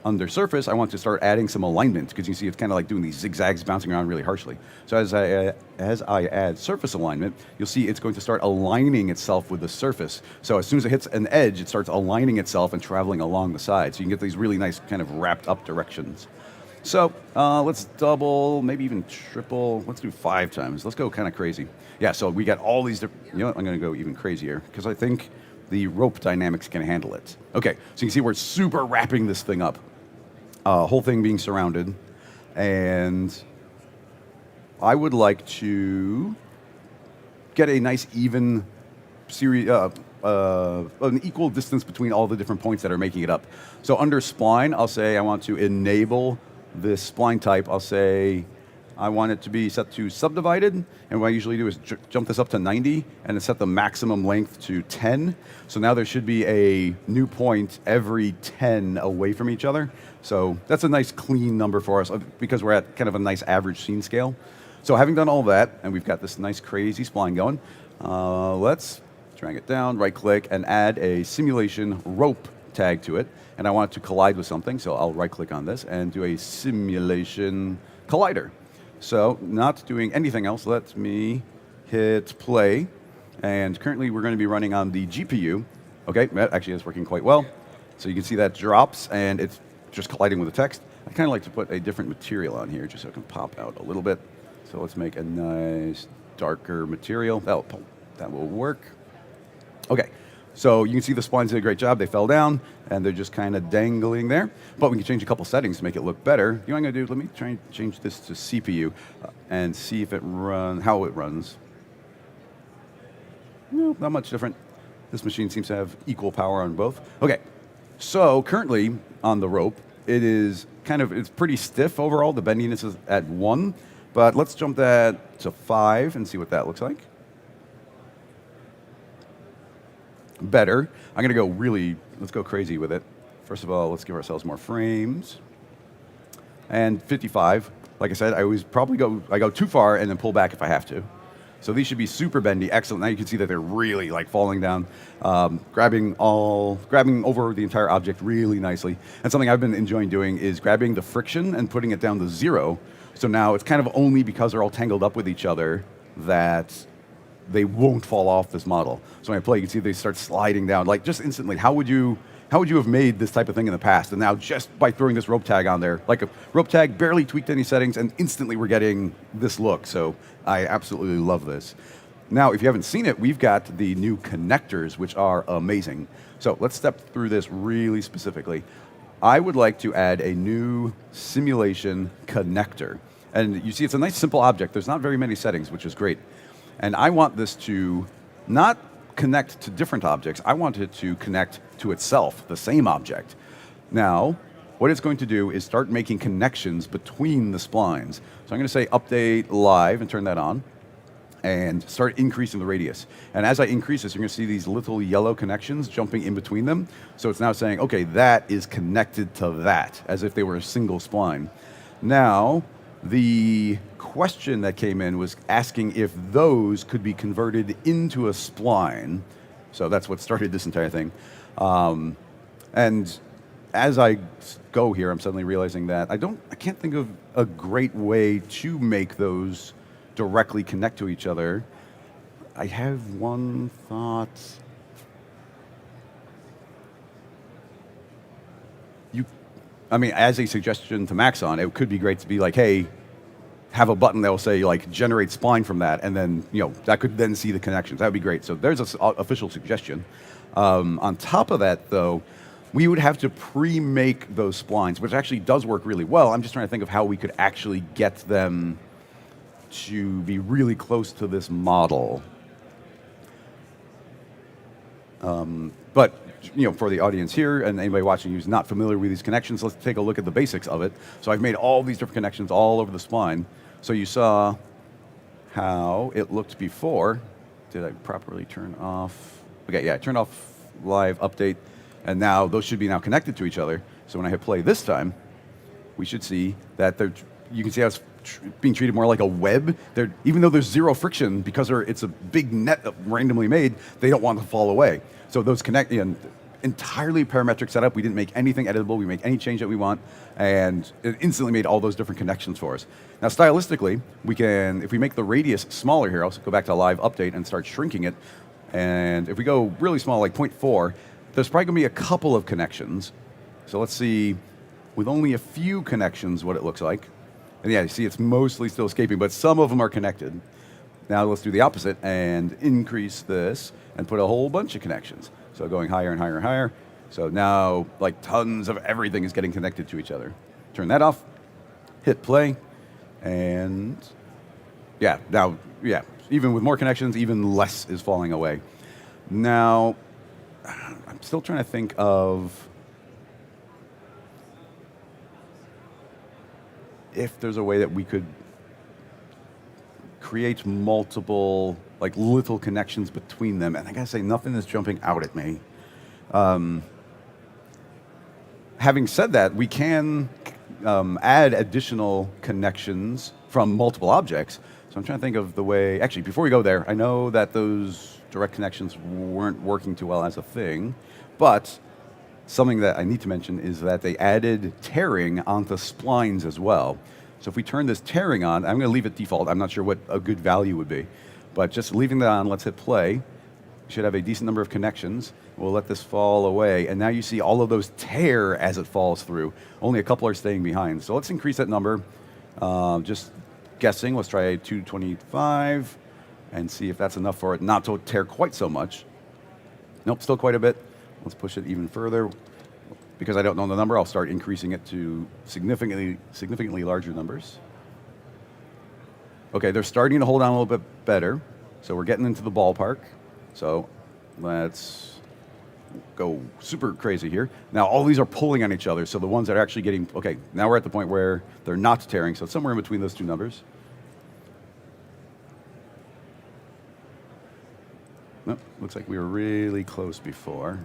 under surface, I want to start adding some alignment, because you can see it's kind of like doing these zigzags bouncing around really harshly. So as I add surface alignment, you'll see it's going to start aligning itself with the surface. So as soon as it hits an edge, it starts aligning itself and traveling along the side. So you can get these really nice kind of wrapped up directions. So let's double, maybe even triple, let's do 5 times. Let's go kind of crazy. Yeah, so we got all these different, you know what, I'm going to go even crazier, because I think the rope dynamics can handle it. Okay, so you can see we're super wrapping this thing up. Whole thing being surrounded, and I would like to get a nice even series, an equal distance between all the different points that are making it up. So under spline, I'll say I want to enable this spline type. I'll say I want it to be set to subdivided, and what I usually do is jump this up to 90 and then set the maximum length to 10. So now there should be a new point every 10 away from each other. So that's a nice clean number for us because we're at kind of a nice average scene scale. So having done all that, and we've got this nice crazy spline going, let's drag it down, right click, and add a simulation rope tag to it. And I want it to collide with something, so I'll right click on this and do a simulation collider. So not doing anything else, let me hit play. And currently we're going to be running on the GPU. Okay, that actually is working quite well. So you can see that drops and it's just colliding with the text. I kind of like to put a different material on here just so it can pop out a little bit. So let's make a nice darker material. That will work. Okay, so you can see the splines did a great job. They fell down and they're just kind of dangling there. But we can change a couple settings to make it look better. You know what I'm going to do? Let me try and change this to CPU and see if how it runs. No, not much different. This machine seems to have equal power on both. Okay, so currently on the rope, it's pretty stiff overall. The bendiness is at 1, but let's jump that to 5 and see what that looks like. Better. I'm going to go let's go crazy with it. First of all, let's give ourselves more frames. And 55, like I said, I go too far and then pull back if I have to. So these should be super bendy, excellent. Now you can see that they're really like falling down, grabbing over the entire object really nicely. And something I've been enjoying doing is grabbing the friction and putting it down to 0. So now it's kind of only because they're all tangled up with each other that they won't fall off this model. So when I play, you can see they start sliding down, like just instantly. How would you have made this type of thing in the past? And now just by throwing this rope tag on there, like a rope tag, barely tweaked any settings, and instantly we're getting this look. So I absolutely love this. Now, if you haven't seen it, we've got the new connectors, which are amazing. So let's step through this really specifically. I would like to add a new simulation connector. And you see it's a nice simple object. There's not very many settings, which is great. And I want this to not connect to different objects. I want it to connect to itself, the same object. Now, what it's going to do is start making connections between the splines. So I'm going to say update live and turn that on and start increasing the radius. And as I increase this, you're going to see these little yellow connections jumping in between them. So it's now saying, okay, that is connected to that, as if they were a single spline. Now, the question that came in was asking if those could be converted into a spline. So that's what started this entire thing. And as I go here, I'm suddenly realizing that I can't think of a great way to make those directly connect to each other. I have one thought. As a suggestion to Maxon, it could be great to be like, hey, have a button that will say like generate spline from that, and then that could then see the connections. That would be great. So there's an official suggestion. On top of that, though, we would have to pre-make those splines, which actually does work really well. I'm just trying to think of how we could actually get them to be really close to this model. But for the audience here and anybody watching who's not familiar with these connections, let's take a look at the basics of it. So I've made all these different connections all over the spline. So you saw how it looked before. Did I properly turn off? Okay, yeah, I turned off live update, and now those should be now connected to each other. So when I hit play this time, we should see that you can see how it's being treated more like a web. Even though there's zero friction, because it's a big net randomly made, they don't want to fall away. So those connect, entirely parametric setup. We didn't make anything editable. We make any change that we want, and it instantly made all those different connections for us. Now, stylistically, we can, if we make the radius smaller here, I'll go back to live update and start shrinking it. And if we go really small, like 0.4, there's probably going to be a couple of connections. So let's see, with only a few connections, what it looks like. And yeah, you see it's mostly still escaping, but some of them are connected. Now let's do the opposite and increase this and put a whole bunch of connections. So going higher and higher and higher. So now like tons of everything is getting connected to each other. Turn that off, hit play, and yeah, now, yeah, even with more connections, even less is falling away. Now, I'm still trying to think of if there's a way that we could create multiple, like little connections between them. And I gotta say, nothing is jumping out at me. Having said that, we can add additional connections from multiple objects. So I'm trying to think of the way, actually, before we go there, I know that those direct connections weren't working too well as a thing, but something that I need to mention is that they added tearing onto splines as well. So if we turn this tearing on, I'm going to leave it default. I'm not sure what a good value would be. But just leaving that on, let's hit play. We should have a decent number of connections. We'll let this fall away. And now you see all of those tear as it falls through. Only a couple are staying behind. So let's increase that number. Just guessing, let's try 225 and see if that's enough for it not to tear quite so much. Nope, still quite a bit. Let's push it even further. Because I don't know the number, I'll start increasing it to significantly larger numbers. Okay, they're starting to hold on a little bit better. So we're getting into the ballpark. So let's go super crazy here. Now all these are pulling on each other. So the ones that are actually getting, okay, now we're at the point where they're not tearing. So it's somewhere in between those two numbers. Nope, looks like we were really close before.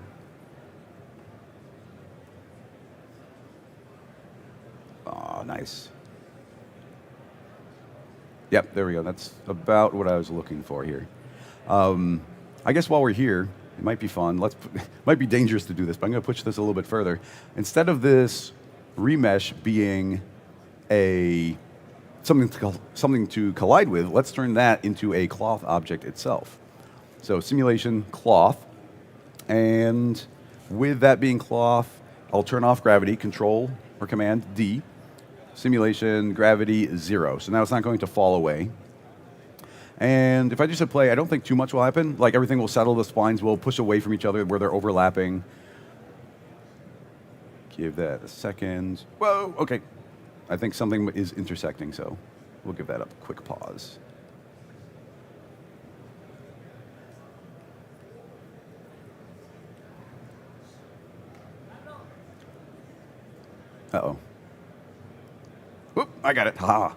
Oh, nice. Yep, there we go. That's about what I was looking for here. I guess while we're here, it might be fun. It might be dangerous to do this, but I'm going to push this a little bit further. Instead of this remesh being something to collide with, let's turn that into a cloth object itself. So simulation cloth, and with that being cloth, I'll turn off gravity, Control or Command D. Simulation gravity 0. So now it's not going to fall away. And if I just hit play, I don't think too much will happen. Like everything will settle, the splines will push away from each other where they're overlapping. Give that a second. Whoa, okay. I think something is intersecting, so we'll give that a quick pause. Uh-oh. Whoop, I got it. Ha.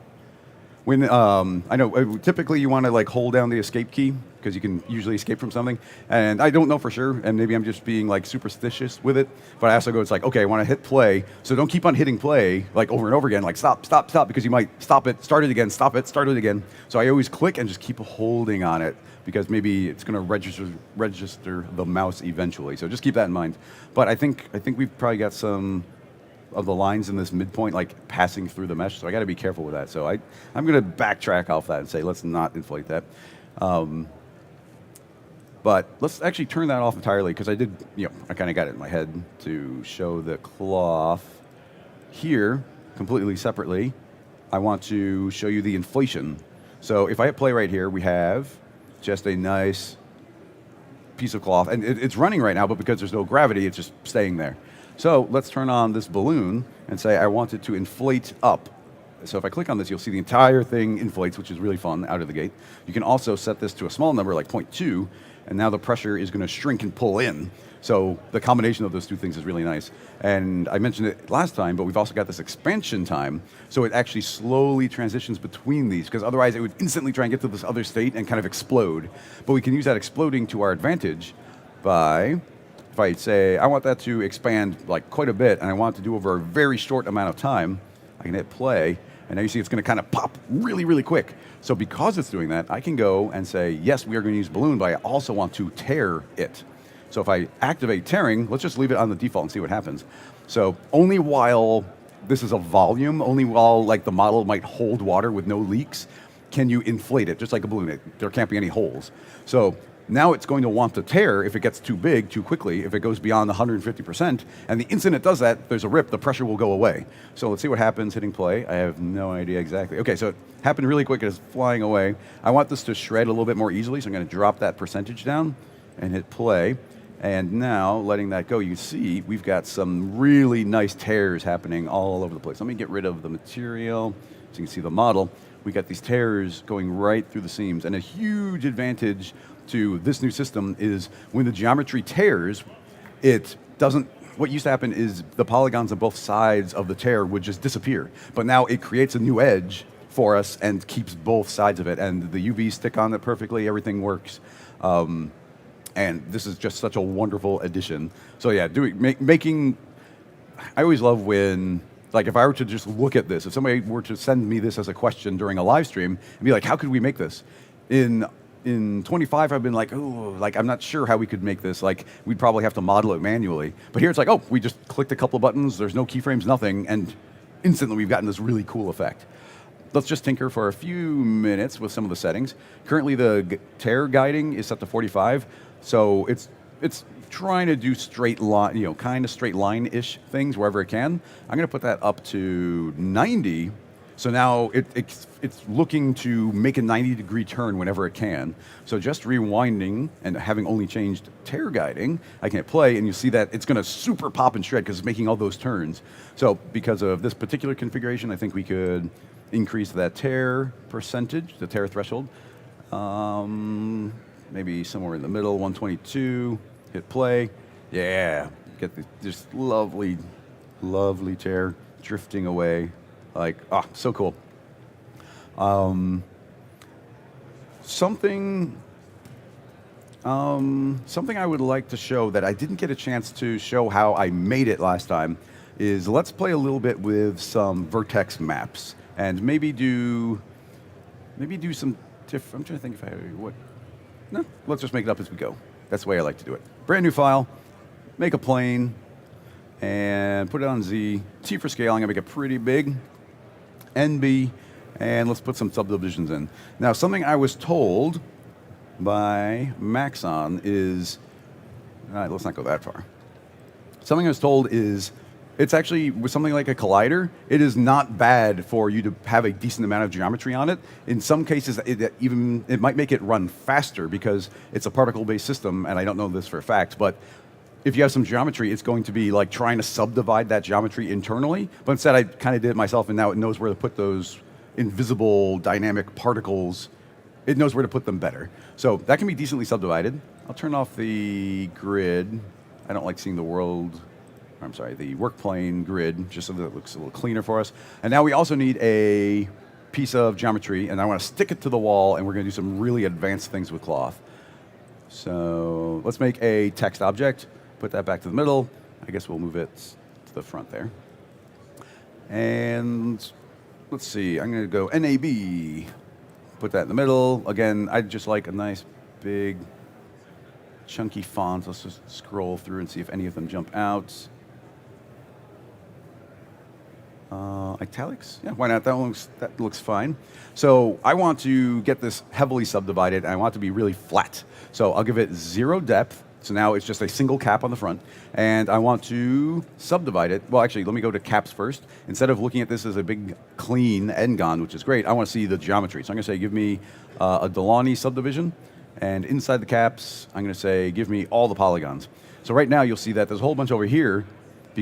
When I know typically you want to like hold down the escape key because you can usually escape from something, and I don't know for sure, and maybe I'm just being like superstitious with it. But I also go, it's like, okay, I want to hit play, so don't keep on hitting play like over and over again, like stop, stop, stop, because you might stop it, start it again, stop it, start it again. So I always click and just keep holding on it because maybe it's going to register the mouse eventually. So just keep that in mind. But I think we've probably got some of the lines in this midpoint like passing through the mesh, so I got to be careful with that. So I'm going to backtrack off that and say let's not inflate that. But let's actually turn that off entirely because I kind of got it in my head to show the cloth here completely separately. I want to show you the inflation. So if I hit play right here, we have just a nice piece of cloth, and it's running right now, but because there's no gravity, it's just staying there. So let's turn on this balloon and say I want it to inflate up. So if I click on this, you'll see the entire thing inflates, which is really fun out of the gate. You can also set this to a small number like 0.2, and now the pressure is going to shrink and pull in. So the combination of those two things is really nice. And I mentioned it last time, but we've also got this expansion time, so it actually slowly transitions between these, because otherwise it would instantly try and get to this other state and kind of explode. But we can use that exploding to our advantage by, if I say, I want that to expand like quite a bit, and I want it to do over a very short amount of time, I can hit play, and now you see it's going to kind of pop really, really quick. So because it's doing that, I can go and say, yes, we are going to use balloon, but I also want to tear it. So if I activate tearing, let's just leave it on the default and see what happens. So only while this is a volume, only while like the model might hold water with no leaks, can you inflate it, just like a balloon. There can't be any holes. So now it's going to want to tear if it gets too big too quickly, if it goes beyond 150%, and the instant it does that, there's a rip, the pressure will go away. So let's see what happens hitting play. I have no idea exactly. Okay, so it happened really quick, it's flying away. I want this to shred a little bit more easily, so I'm going to drop that percentage down and hit play. And now, letting that go, you see we've got some really nice tears happening all over the place. Let me get rid of the material so you can see the model. We got these tears going right through the seams, and a huge advantage to this new system is when the geometry tears, it doesn't, what used to happen is the polygons on both sides of the tear would just disappear. But now it creates a new edge for us and keeps both sides of it, and the UVs stick on it perfectly, everything works. And this is just such a wonderful addition. So yeah, making, I always love when, like if I were to just look at this, if somebody were to send me this as a question during a live stream and be like, how could we make this? In 25, I've been like, oh, like I'm not sure how we could make this. Like we'd probably have to model it manually. But here it's like, oh, we just clicked a couple of buttons, there's no keyframes, nothing, and instantly we've gotten this really cool effect. Let's just tinker for a few minutes with some of the settings. Currently the tear guiding is set to 45. So it's trying to do straight line, you know, kind of straight line-ish things wherever it can. I'm going to put that up to 90. So now it's looking to make a 90-degree turn whenever it can. So just rewinding and having only changed tear guiding, I can hit play, and you see that it's going to super pop and shred because it's making all those turns. So because of this particular configuration, I think we could increase that tear percentage, the tear threshold. Maybe somewhere in the middle, 122, hit play. Yeah, get this lovely, lovely tear drifting away. Like, so cool. Something I would like to show that I didn't get a chance to show how I made it last time is let's play a little bit with some vertex maps and maybe do some I'm trying to think if I what. No, let's just make it up as we go. That's the way I like to do it. Brand new file, make a plane, and put it on Z. T for scale, I'm gonna make it pretty big. NB, and let's put some subdivisions in. Now, something I was told by Maxon is, all right, let's not go that far. Something I was told is, it's actually, with something like a collider, it is not bad for you to have a decent amount of geometry on it. In some cases, it might make it run faster because it's a particle-based system, and I don't know this for a fact, but if you have some geometry, it's going to be like trying to subdivide that geometry internally, but instead I kind of did it myself, and now it knows where to put those invisible dynamic particles. It knows where to put them better. So that can be decently subdivided. I'll turn off the grid. I don't like seeing the work plane grid, just so that it looks a little cleaner for us. And now we also need a piece of geometry, and I want to stick it to the wall, and we're going to do some really advanced things with cloth. So let's make a text object, put that back to the middle. I guess we'll move it to the front there. And let's see, I'm going to go NAB, put that in the middle. Again, I'd just like a nice big chunky font. Let's just scroll through and see if any of them jump out. Italics? Yeah, why not? That looks fine. So I want to get this heavily subdivided, and I want it to be really flat. So I'll give it 0 depth. So now it's just a single cap on the front. And I want to subdivide it. Well, actually, let me go to caps first. Instead of looking at this as a big, clean n-gon, which is great, I want to see the geometry. So I'm going to say, give me a Delaunay subdivision. And inside the caps, I'm going to say, give me all the polygons. So right now, you'll see that there's a whole bunch over here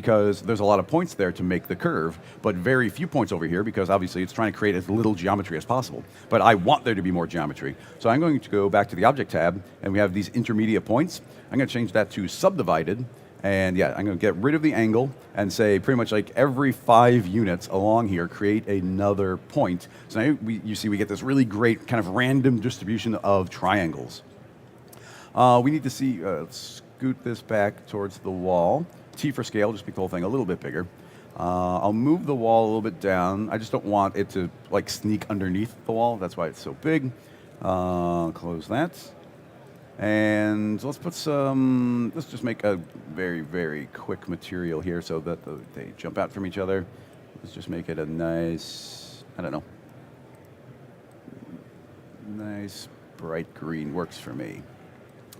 because there's a lot of points there to make the curve, but very few points over here because obviously it's trying to create as little geometry as possible. But I want there to be more geometry. So I'm going to go back to the Object tab, and we have these intermediate points. I'm going to change that to subdivided. And yeah, I'm going to get rid of the angle and say pretty much like every 5 units along here, create another point. So now you see we get this really great kind of random distribution of triangles. We need to see, let's scoot this back towards the wall. T for scale, just make the whole thing a little bit bigger. I'll move the wall a little bit down. I just don't want it to like sneak underneath the wall. That's why it's so big. Close that. And let's put some, let's just make a very, very quick material here so that they jump out from each other. Let's just make it a nice, I don't know, nice bright green works for me.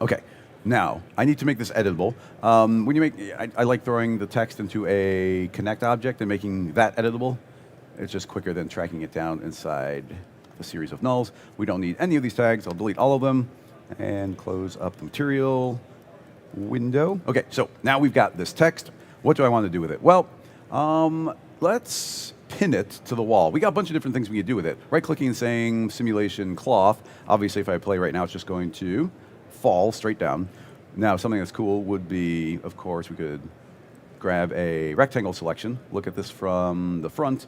Okay, now I need to make this editable. When you make, I like throwing the text into a connect object and making that editable. It's just quicker than tracking it down inside a series of nulls. We don't need any of these tags. I'll delete all of them and close up the material window. Okay, so now we've got this text. What do I want to do with it? Well, let's pin it to the wall. We got a bunch of different things we can do with it. Right-clicking and saying simulation cloth. Obviously, if I play right now, it's just going to fall straight down. Now, something that's cool would be, of course, we could grab a rectangle selection, look at this from the front,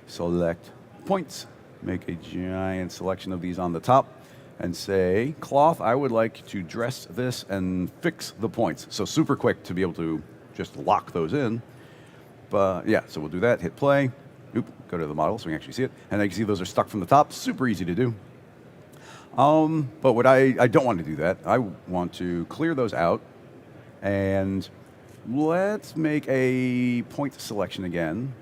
select points, make a giant selection of these on the top, and say, cloth, I would like to dress this and fix the points. So super quick to be able to just lock those in. But yeah, so we'll do that, hit play. Oop, go to the model so we can actually see it. And you can see those are stuck from the top, super easy to do. But what I don't want to do that. I want to clear those out. And let's make a point selection again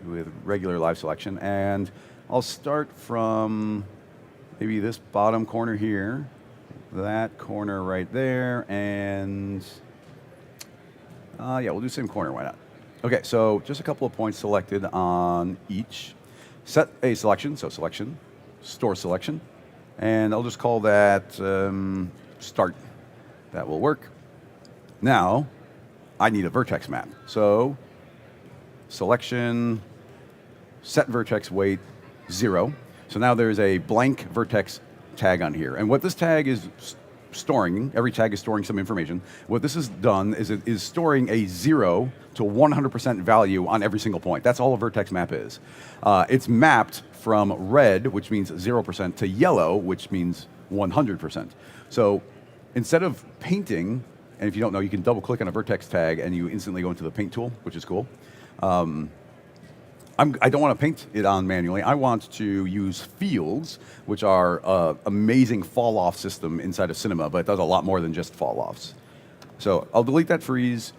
with regular live selection. And I'll start from maybe this bottom corner here, that corner right there, and yeah, we'll do the same corner, why not? Okay, so just a couple of points selected on each. Set a selection, so selection, store selection, and I'll just call that start. That will work. Now, I need a vertex map. So, selection, set vertex weight, 0. So now there's a blank vertex tag on here. And what this tag is storing, every tag is storing some information. What this has done is it is storing a 0 to 100% value on every single point. That's all a vertex map is. It's mapped from red, which means 0%, to yellow, which means 100%. So instead of painting, and if you don't know, you can double click on a vertex tag and you instantly go into the paint tool, which is cool. I don't want to paint it on manually. I want to use fields, which are an amazing fall-off system inside of Cinema, but it does a lot more than just fall-offs. So I'll delete that freeze,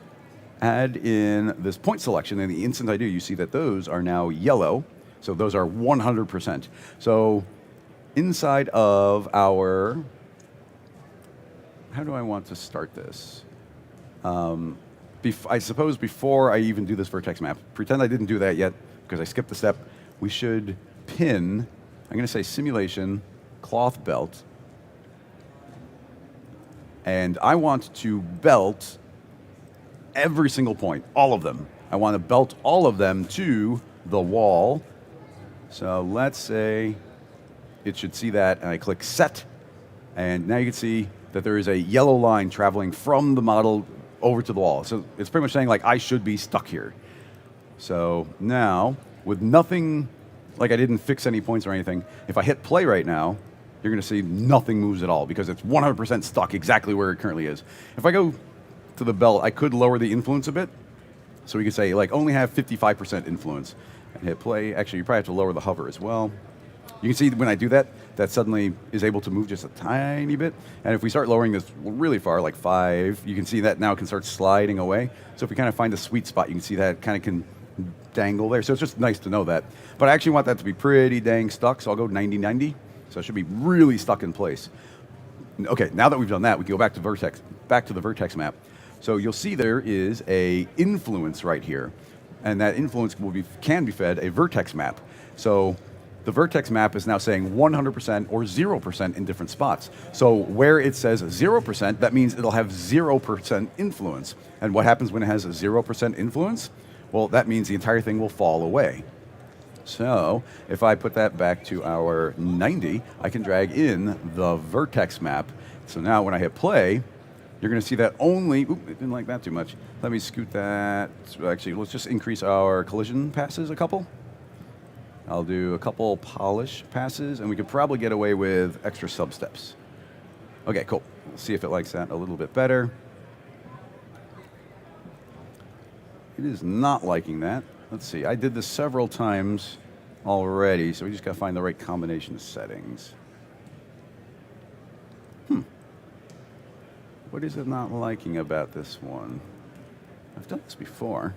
add in this point selection, and the instant I do, you see that those are now yellow. So those are 100%. So inside of our, how do I want to start this? I suppose before I even do this vertex map, pretend I didn't do that yet, because I skipped the step, we should pin, I'm going to say simulation, cloth belt, and I want to belt every single point, all of them. I want to belt all of them to the wall. So let's say it should see that, and I click set, and now you can see that there is a yellow line traveling from the model over to the wall. So it's pretty much saying like I should be stuck here. So now, with nothing, like I didn't fix any points or anything, if I hit play right now, you're going to see nothing moves at all because it's 100% stuck exactly where it currently is. If I go to the belt, I could lower the influence a bit. So we could say like only have 55% influence and hit play. Actually, you probably have to lower the hover as well. You can see when I do that, that suddenly is able to move just a tiny bit. And if we start lowering this really far, like 5, you can see that now can start sliding away. So if we kind of find a sweet spot, you can see that it kind of can dangle there. So it's just nice to know that. But I actually want that to be pretty dang stuck, so I'll go 90-90. So it should be really stuck in place. Okay, now that we've done that, we can go back to the vertex map. So you'll see there is a influence right here. And that influence can be fed a vertex map. So the vertex map is now saying 100% or 0% in different spots. So where it says 0%, that means it'll have 0% influence. And what happens when it has a 0% influence? Well, that means the entire thing will fall away. So if I put that back to our 90, I can drag in the vertex map. So now when I hit play, you're going to see that only, oop, it didn't like that too much. Let me scoot that. Actually, let's just increase our collision passes a couple. I'll do a couple polish passes, and we could probably get away with extra sub-steps. Okay, cool. We'll see if it likes that a little bit better. It is not liking that. Let's see. I did this several times already, so we just got to find the right combination of settings. What is it not liking about this one? I've done this before.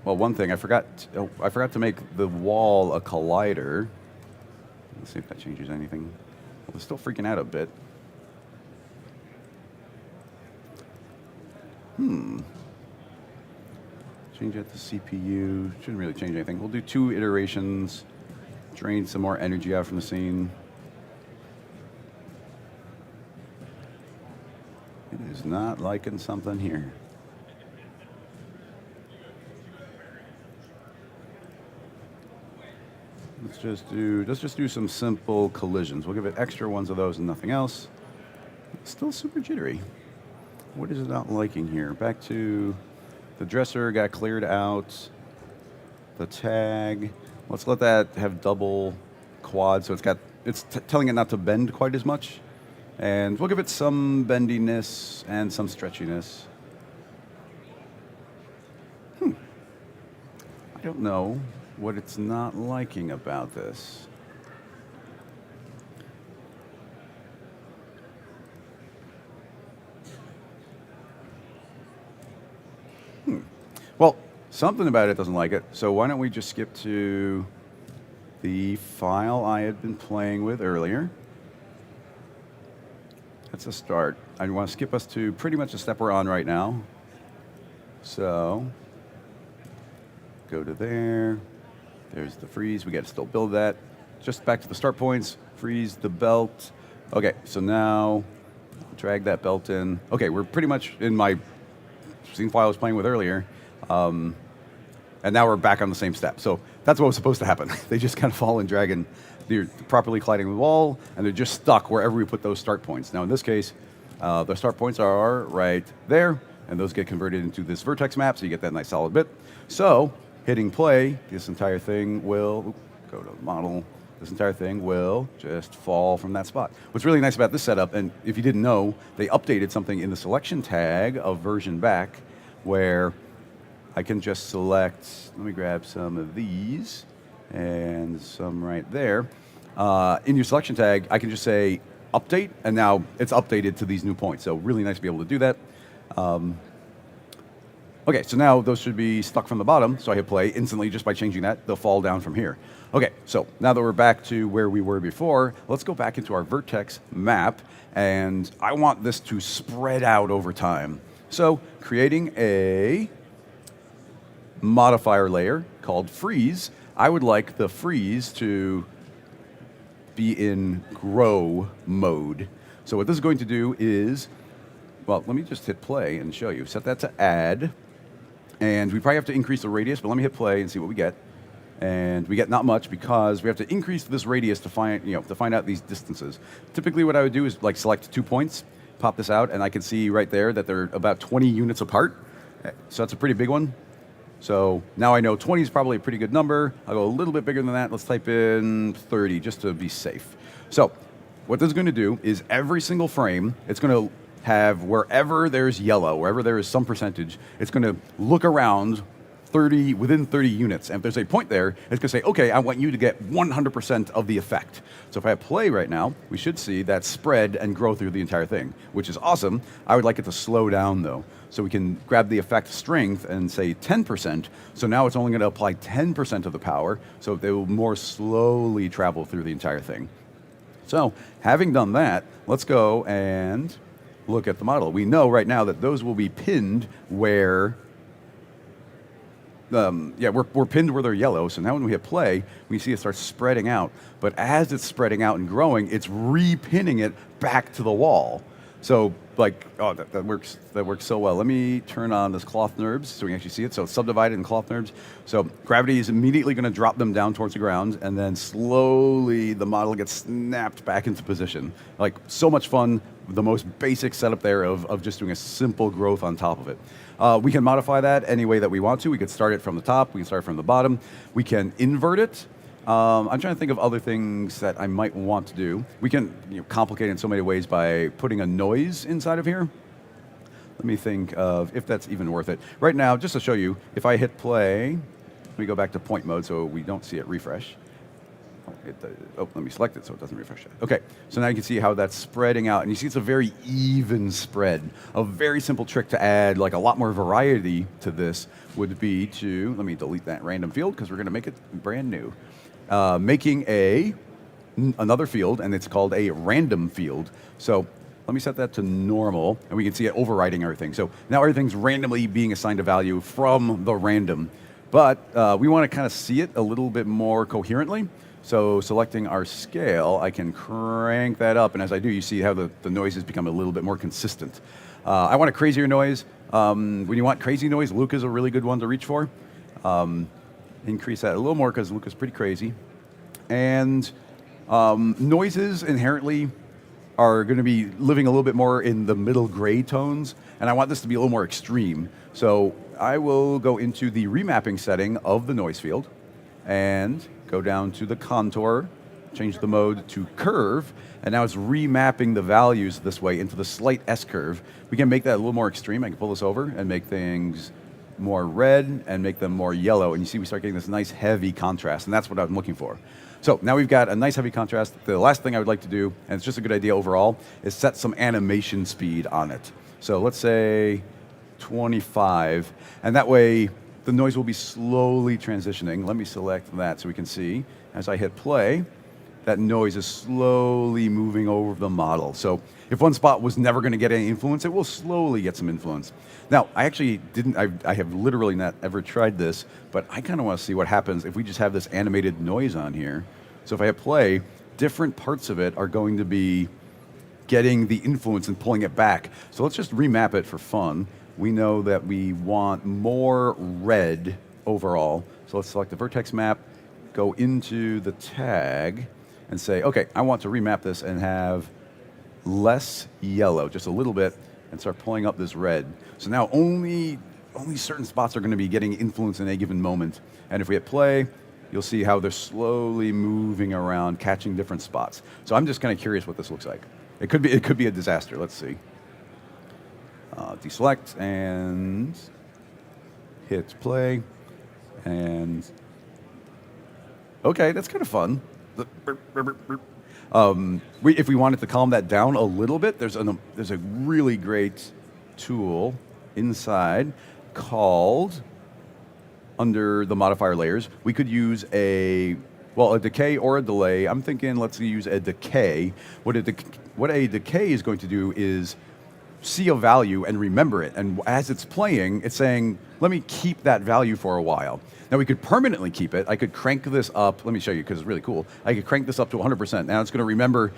Well, one thing I forgot to make the wall a collider. Let's see if that changes anything. Well, it's still freaking out a bit. Change that to CPU. Shouldn't really change anything. We'll do 2 iterations. Drain some more energy out from the scene. It is not liking something here. Let's just do some simple collisions. We'll give it extra ones of those and nothing else. It's still super jittery. What is it not liking here? Back to the dresser got cleared out. The tag. Let's let that have double quad, so it's telling it not to bend quite as much. And we'll give it some bendiness and some stretchiness. I don't know what it's not liking about this. Well, something about it doesn't like it, so why don't we just skip to the file I had been playing with earlier. That's a start. I want to skip us to pretty much the step we're on right now. So, go to there. There's the freeze. We got to still build that. Just back to the start points. Freeze the belt. Okay, so now drag that belt in. Okay, we're pretty much in my scene file I was playing with earlier. And now we're back on the same step. So that's what was supposed to happen. They just kind of fall and drag in. They're properly colliding the wall, and they're just stuck wherever we put those start points. Now in this case, the start points are right there, and those get converted into this vertex map, so you get that nice solid bit. So hitting play, this entire thing will, go to model, this entire thing will just fall from that spot. What's really nice about this setup, and if you didn't know, they updated something in the selection tag of version back where I can just select, let me grab some of these and some right there. In your selection tag, I can just say update, and now it's updated to these new points. So really nice to be able to do that. Okay, so now those should be stuck from the bottom. So I hit play instantly just by changing that. They'll fall down from here. Okay, so now that we're back to where we were before, let's go back into our vertex map. And I want this to spread out over time. So creating a modifier layer called freeze. I would like the freeze to be in grow mode. So what this is going to do is, well, let me just hit play and show you. Set that to add. And we probably have to increase the radius, but let me hit play and see what we get. And we get not much because we have to increase this radius to find out these distances. Typically what I would do is like select 2 points, pop this out, and I can see right there that they're about 20 units apart. So that's a pretty big one. So now I know 20 is probably a pretty good number. I'll go a little bit bigger than that. Let's type in 30 just to be safe. So what this is going to do is every single frame, it's going to have wherever there's yellow, wherever there is some percentage, it's going to look around within 30 units. And if there's a point there, it's going to say, okay, I want you to get 100% of the effect. So if I hit play right now, we should see that spread and grow through the entire thing, which is awesome. I would like it to slow down though. So we can grab the effect strength and say 10%. So now it's only going to apply 10% of the power. So they will more slowly travel through the entire thing. So having done that, let's go and look at the model. We know right now that those will be pinned where, we're pinned where they're yellow. So now when we hit play, we see it starts spreading out. But as it's spreading out and growing, it's re-pinning it back to the wall. So that works so well. Let me turn on this cloth NURBS so we can actually see it. So it's subdivided in cloth NURBS. So gravity is immediately going to drop them down towards the ground, and then slowly the model gets snapped back into position. Like, so much fun. The most basic setup there of just doing a simple growth on top of it. We can modify that any way that we want to. We could start it from the top. We can start from the bottom. We can invert it. I'm trying to think of other things that I might want to do. We can complicate it in so many ways by putting a noise inside of here. Let me think of if that's even worth it. Right now, just to show you, if I hit play, let me go back to point mode so we don't see it refresh. Let me select it so it doesn't refresh it. Okay, so now you can see how that's spreading out, and you see it's a very even spread. A very simple trick to add like a lot more variety to this would be to, let me delete that random field because we're going to make it brand new. Making another field, and it's called a random field. So let me set that to normal, and we can see it overriding everything. So now everything's randomly being assigned a value from the random. But we want to kind of see it a little bit more coherently. So selecting our scale, I can crank that up, and as I do, you see how the noises become a little bit more consistent. I want a crazier noise. When you want crazy noise, Luke is a really good one to reach for. Increase that a little more because Luke is pretty crazy. And noises inherently are going to be living a little bit more in the middle gray tones, and I want this to be a little more extreme. So I will go into the remapping setting of the noise field and go down to the contour, change the mode to curve, and now it's remapping the values this way into the slight S-curve. We can make that a little more extreme. I can pull this over and make things more red and make them more yellow, and you see we start getting this nice heavy contrast, and that's what I'm looking for. So now we've got a nice heavy contrast. The last thing I would like to do, and it's just a good idea overall, is set some animation speed on it. So let's say 25, and that way the noise will be slowly transitioning. Let me select that so we can see, as I hit play, that noise is slowly moving over the model. So if one spot was never going to get any influence, it will slowly get some influence. Now, I actually I have literally not ever tried this, but I kind of want to see what happens if we just have this animated noise on here. So if I hit play, different parts of it are going to be getting the influence and pulling it back. So let's just remap it for fun. We know that we want more red overall. So let's select the vertex map, go into the tag, and say, okay, I want to remap this and have less yellow, just a little bit, and start pulling up this red. So now only certain spots are going to be getting influence in a given moment. And if we hit play, you'll see how they're slowly moving around, catching different spots. So I'm just kind of curious what this looks like. It could be a disaster. Let's see. Deselect and hit play, and okay, that's kind of fun. If we wanted to calm that down a little bit, there's a really great tool inside called, under the modifier layers, we could use a decay or a delay. I'm thinking let's use a decay. What a decay is going to do is see a value and remember it. And as it's playing, it's saying, let me keep that value for a while. Now we could permanently keep it. I could crank this up. Let me show you because it's really cool. I could crank this up to 100%. Now it's going to remember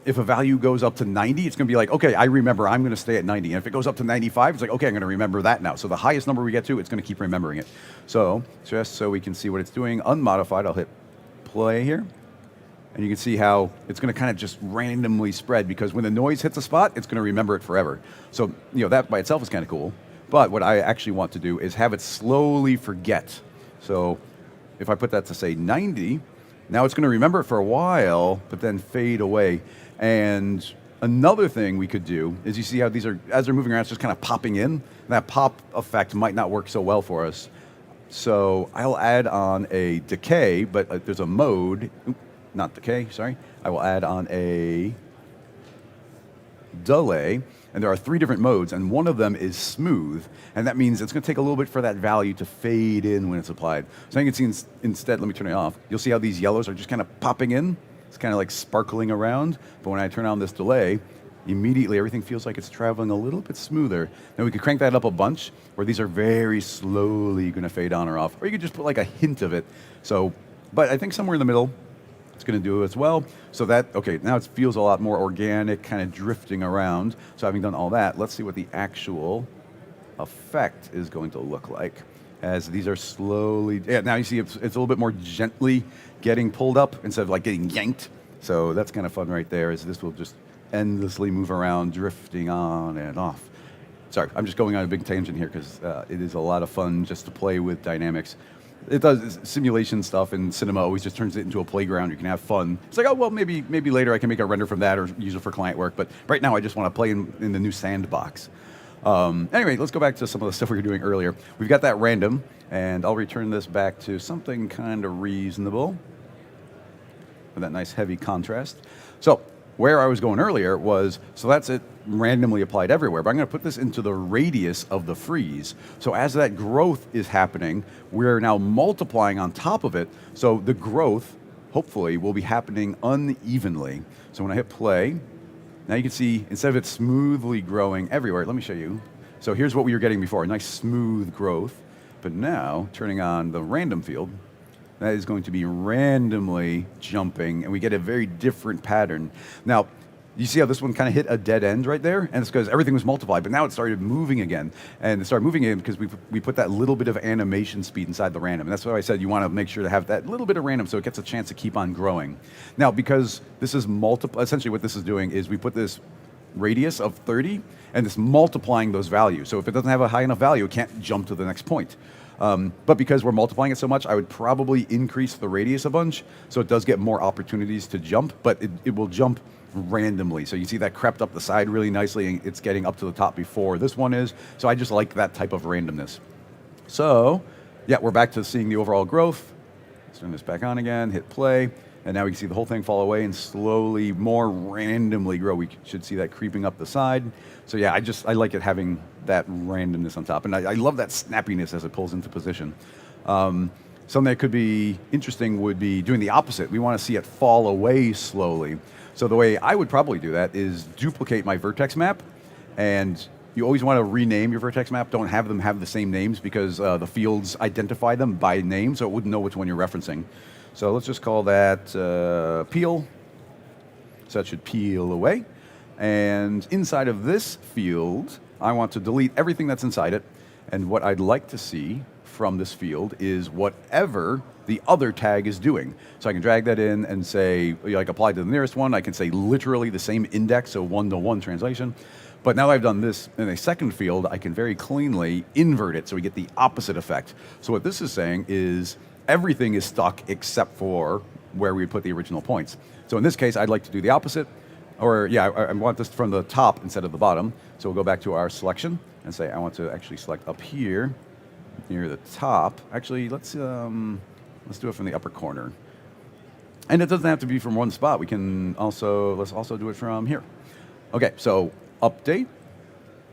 if a value goes up to 90, it's going to be like, okay, I remember I'm going to stay at 90. And if it goes up to 95, it's like, okay, I'm going to remember that now. So the highest number we get to, it's going to keep remembering it. So just so we can see what it's doing, unmodified, I'll hit play here. And you can see how it's going to kind of just randomly spread because when the noise hits a spot, it's going to remember it forever. So that by itself is kind of cool. But what I actually want to do is have it slowly forget. So if I put that to say 90, now it's going to remember it for a while, but then fade away. And another thing we could do is you see how these are, as they're moving around, it's just kind of popping in. And that pop effect might not work so well for us. So I'll add on a decay, but there's a mode. Not decay, sorry. I will add on a delay, and there are 3 different modes, and one of them is smooth, and that means it's going to take a little bit for that value to fade in when it's applied. So you can see instead, let me turn it off, you'll see how these yellows are just kind of popping in. It's kind of like sparkling around, but when I turn on this delay, immediately everything feels like it's traveling a little bit smoother. Now we could crank that up a bunch, where these are very slowly going to fade on or off, or you could just put like a hint of it. So, but I think somewhere in the middle, it's going to do as well. So that, okay, now it feels a lot more organic, kind of drifting around. So having done all that, let's see what the actual effect is going to look like. As these are slowly, yeah, now you see it's a little bit more gently getting pulled up instead of like getting yanked. So that's kind of fun right there, as this will just endlessly move around, drifting on and off. Sorry, I'm just going on a big tangent here because it is a lot of fun just to play with dynamics. It does simulation stuff, and cinema always just turns it into a playground. You can have fun. It's like, oh, well, maybe later I can make a render from that or use it for client work, but right now I just want to play in the new sandbox. Anyway, let's go back to some of the stuff we were doing earlier. We've got that random, and I'll return this back to something kind of reasonable with that nice heavy contrast. So where I was going earlier was, so that's it randomly applied everywhere, but I'm going to put this into the radius of the freeze. So as that growth is happening, we're now multiplying on top of it, so the growth, hopefully, will be happening unevenly. So when I hit play, now you can see, instead of it smoothly growing everywhere, let me show you. So here's what we were getting before, a nice smooth growth, but now, turning on the random field, that is going to be randomly jumping, and we get a very different pattern. Now, you see how this one kind of hit a dead end right there? And it's because everything was multiplied, but now it started moving again. And it started moving again because we put that little bit of animation speed inside the random. And that's why I said you want to make sure to have that little bit of random so it gets a chance to keep on growing. Now, because this is essentially what this is doing is we put this radius of 30, and it's multiplying those values. So if it doesn't have a high enough value, it can't jump to the next point. But because we're multiplying it so much, I would probably increase the radius a bunch, so it does get more opportunities to jump, but it will jump randomly. So you see that crept up the side really nicely, and it's getting up to the top before this one is. So I just like that type of randomness. So, yeah, we're back to seeing the overall growth. Let's turn this back on again, hit play, and now we can see the whole thing fall away and slowly, more randomly grow. We should see that creeping up the side. So yeah, I like it having that randomness on top, and I love that snappiness as it pulls into position. Something that could be interesting would be doing the opposite. We want to see it fall away slowly. So the way I would probably do that is duplicate my vertex map, and you always want to rename your vertex map. Don't have them have the same names because the fields identify them by name, so it wouldn't know which one you're referencing. So let's just call that peel. So that should peel away. And inside of this field, I want to delete everything that's inside it. And what I'd like to see from this field is whatever the other tag is doing. So I can drag that in and say, like, apply to the nearest one. I can say literally the same index, so one-to-one translation. But now that I've done this in a second field, I can very cleanly invert it so we get the opposite effect. So what this is saying is everything is stuck except for where we put the original points. So in this case, I'd like to do the opposite. Or yeah, I want this from the top instead of the bottom. So we'll go back to our selection and say I want to actually select up here, near the top. Actually, let's do it from the upper corner. And it doesn't have to be from one spot. We can also, let's also do it from here. Okay, so update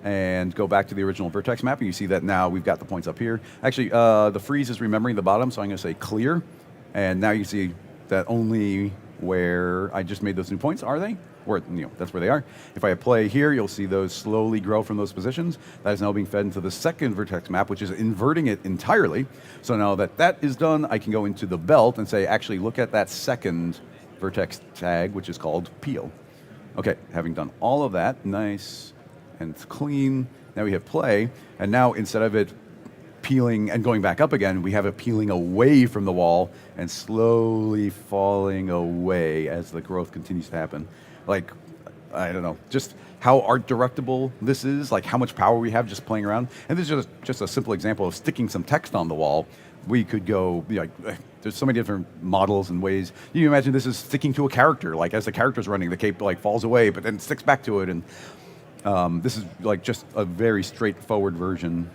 and go back to the original vertex map. And you see that now we've got the points up here. Actually, the freeze is remembering the bottom, so I'm going to say clear. And now you see that only where I just made those new points are they? Or, that's where they are. If I play here, you'll see those slowly grow from those positions. That is now being fed into the second vertex map, which is inverting it entirely. So now that that is done, I can go into the belt and say, actually, look at that second vertex tag, which is called peel. Okay, having done all of that, nice and clean, now we hit play, and now instead of it peeling and going back up again, we have it peeling away from the wall and slowly falling away as the growth continues to happen. Like, I don't know, just how art directable this is, like how much power we have just playing around. And this is just a simple example of sticking some text on the wall. We could go, like, there's so many different models and ways. You can imagine this is sticking to a character, like as the character's running, the cape like falls away, but then sticks back to it. And this is like just a very straightforward version,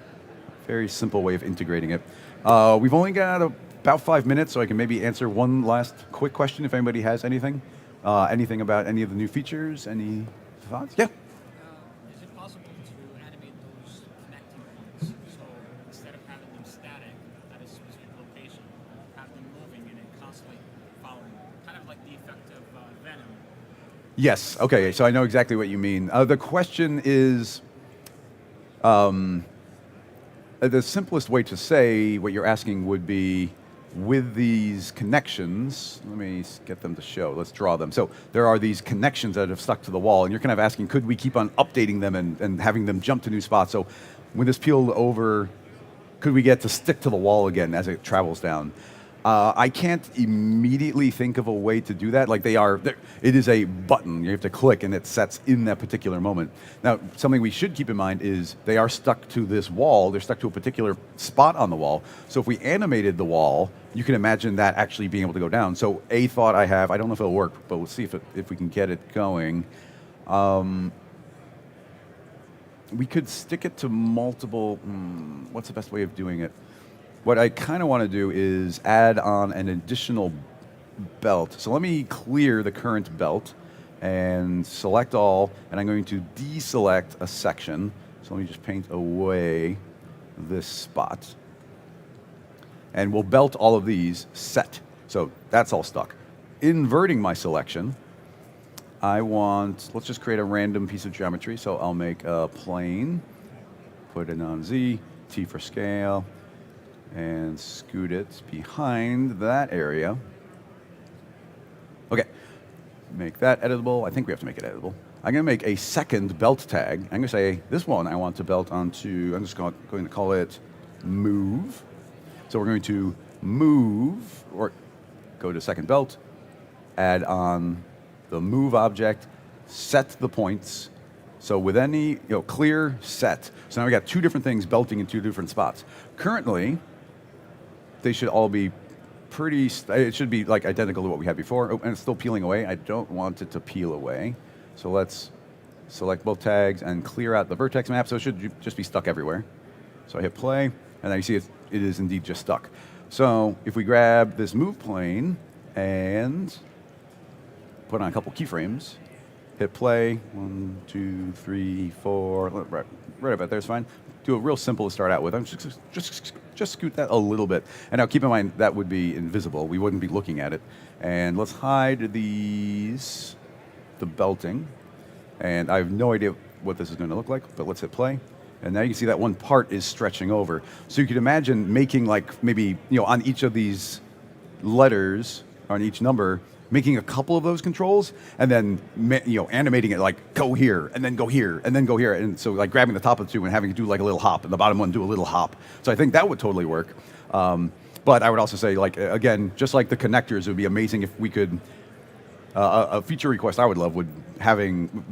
very simple way of integrating it. We've only got about 5 minutes, so I can maybe answer one last quick question if anybody has anything. Anything about any of the new features? Any thoughts? Yeah. Is it possible to animate those connecting points? So instead of having them static at a specific location, have them moving and then constantly following, kind of like the effect of Venom. Yes. Okay. So I know exactly what you mean. The question is, the simplest way to say what you're asking would be, with these connections, let me get them to show. Let's draw them. So there are these connections that have stuck to the wall, and you're kind of asking, could we keep on updating them and having them jump to new spots? So when this peeled over, could we get to stick to the wall again as it travels down? I can't immediately think of a way to do that. Like it is a button you have to click and it sets in that particular moment. Now, something we should keep in mind is they are stuck to this wall. They're stuck to a particular spot on the wall. So if we animated the wall, you can imagine that actually being able to go down. So a thought I have, I don't know if it'll work, but we'll see if we can get it going. We could stick it to multiple, what's the best way of doing it? What I kind of want to do is add on an additional belt. So let me clear the current belt and select all, and I'm going to deselect a section. So let me just paint away this spot. And we'll belt all of these set. So that's all stuck. Inverting my selection, let's just create a random piece of geometry. So I'll make a plane, put it on Z, T for scale, and scoot it behind that area. Okay, make that editable. I think we have to make it editable. I'm going to make a second belt tag. I'm going to say this one I want to belt onto, I'm just going to call it move. So we're going to move, or go to second belt, add on the move object, set the points. So with any, clear, set. So now we got two different things belting in two different spots. Currently, they should all be it should be like identical to what we had before. Oh, and it's still peeling away. I don't want it to peel away. So let's select both tags and clear out the vertex map. So it should just be stuck everywhere. So I hit play, and now you see it is indeed just stuck. So if we grab this move plane and put on a couple keyframes, hit play, 1, 2, 3, 4, right about there is fine. Do it real simple to start out with. I'm just scoot that a little bit. And now keep in mind, that would be invisible. We wouldn't be looking at it. And let's hide the belting. And I have no idea what this is going to look like, but let's hit play. And now you can see that one part is stretching over. So you could imagine making maybe, on each of these letters, on each number, making a couple of those controls, and then animating it like go here, and then go here, and then go here, and so like grabbing the top of the two and having to do like a little hop, and the bottom one do a little hop. So I think that would totally work. But I would also say, again, just like the connectors, it would be amazing if we could. A feature request I would love would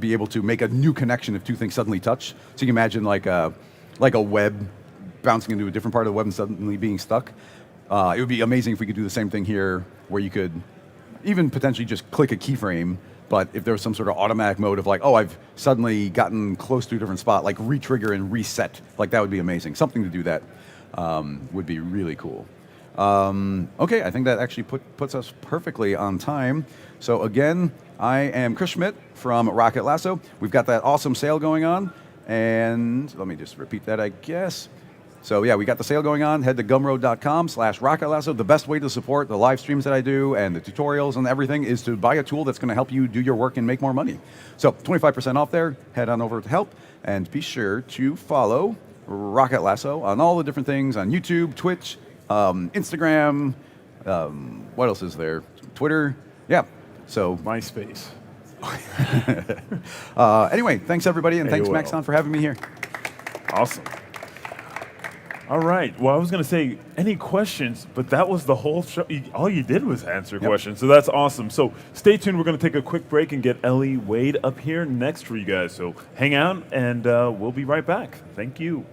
be able to make a new connection if two things suddenly touch. So you can imagine like a web bouncing into a different part of the web and suddenly being stuck. It would be amazing if we could do the same thing here, where you could even potentially just click a keyframe, but if there was some sort of automatic mode of I've suddenly gotten close to a different spot, like re-trigger and reset, that would be amazing. Something to do that would be really cool. Okay, I think that actually puts us perfectly on time. So again, I am Chris Schmidt from Rocket Lasso. We've got that awesome sale going on, and let me just repeat that, I guess. So yeah, we got the sale going on. Head to gumroad.com/rocketlasso. The best way to support the live streams that I do and the tutorials and everything is to buy a tool that's going to help you do your work and make more money. So 25% off there. Head on over to help, and be sure to follow Rocket Lasso on all the different things on YouTube, Twitch, Instagram. What else is there? Twitter. Yeah. So MySpace. Anyway, thanks everybody, and thanks Maxon for having me here. Awesome. All right. Well, I was going to say any questions, but that was the whole show. All you did was answer questions, so that's awesome. So stay tuned. We're going to take a quick break and get Ellie Wade up here next for you guys. So hang out, and we'll be right back. Thank you.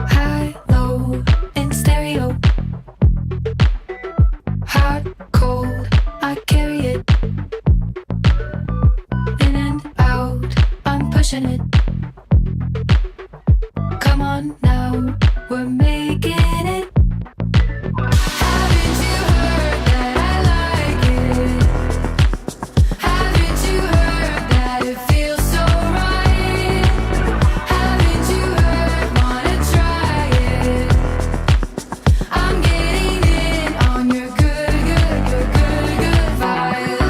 High, low, in stereo. on now, we're making it. Haven't you heard that I like it? Haven't you heard that it feels so right? Haven't you heard, wanna try it? I'm getting in on your good vibe.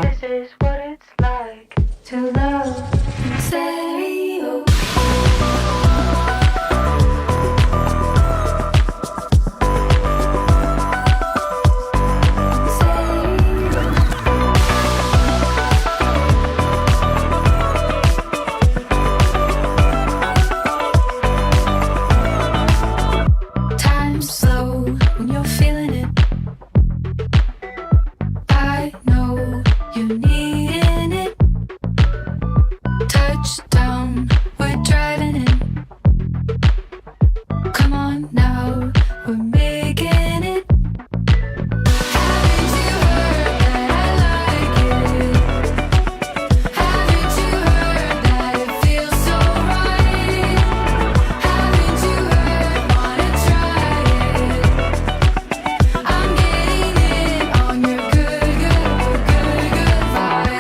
This is what it's like to love in stereo. Time's slow when you're feeling it. I know you're needing it. Touchdown, we're driving in. Come on now, we're making it. Haven't you heard that I like it? Haven't you heard that it feels so right? Haven't you heard, wanna try it? I'm getting in on your good vibe.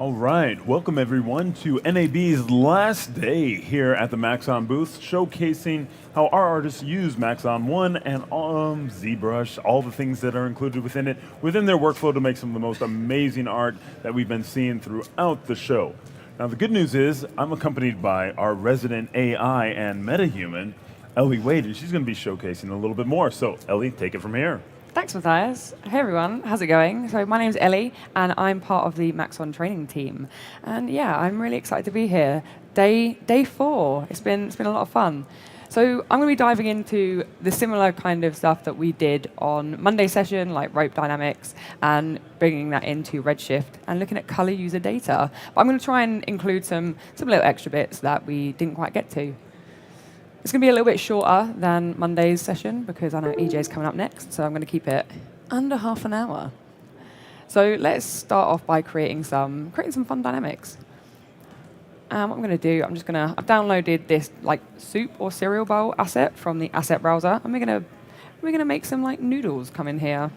All right, welcome everyone to NAB's last day here at the Maxon booth, showcasing how our artists use Maxon 1 and ZBrush, all the things that are included within it, within their workflow to make some of the most amazing art that we've been seeing throughout the show. Now the good news is I'm accompanied by our resident AI and metahuman, Ellie Wade, and she's going to be showcasing a little bit more. So Ellie, take it from here. Thanks, Matthias. Hey everyone, how's it going? So my name's Ellie, and I'm part of the Maxon training team. And yeah, I'm really excited to be here. Day 4. It's been a lot of fun. So I'm going to be diving into the similar kind of stuff that we did on Monday's session, like rope dynamics, and bringing that into Redshift and looking at color user data. But I'm going to try and include some little extra bits that we didn't quite get to. It's going to be a little bit shorter than Monday's session because I know EJ's coming up next, so I'm going to keep it under half an hour. So let's start off by creating some fun dynamics. What I'm going to do, I've downloaded this like soup or cereal bowl asset from the asset browser, and we're going to make some like noodles come in here.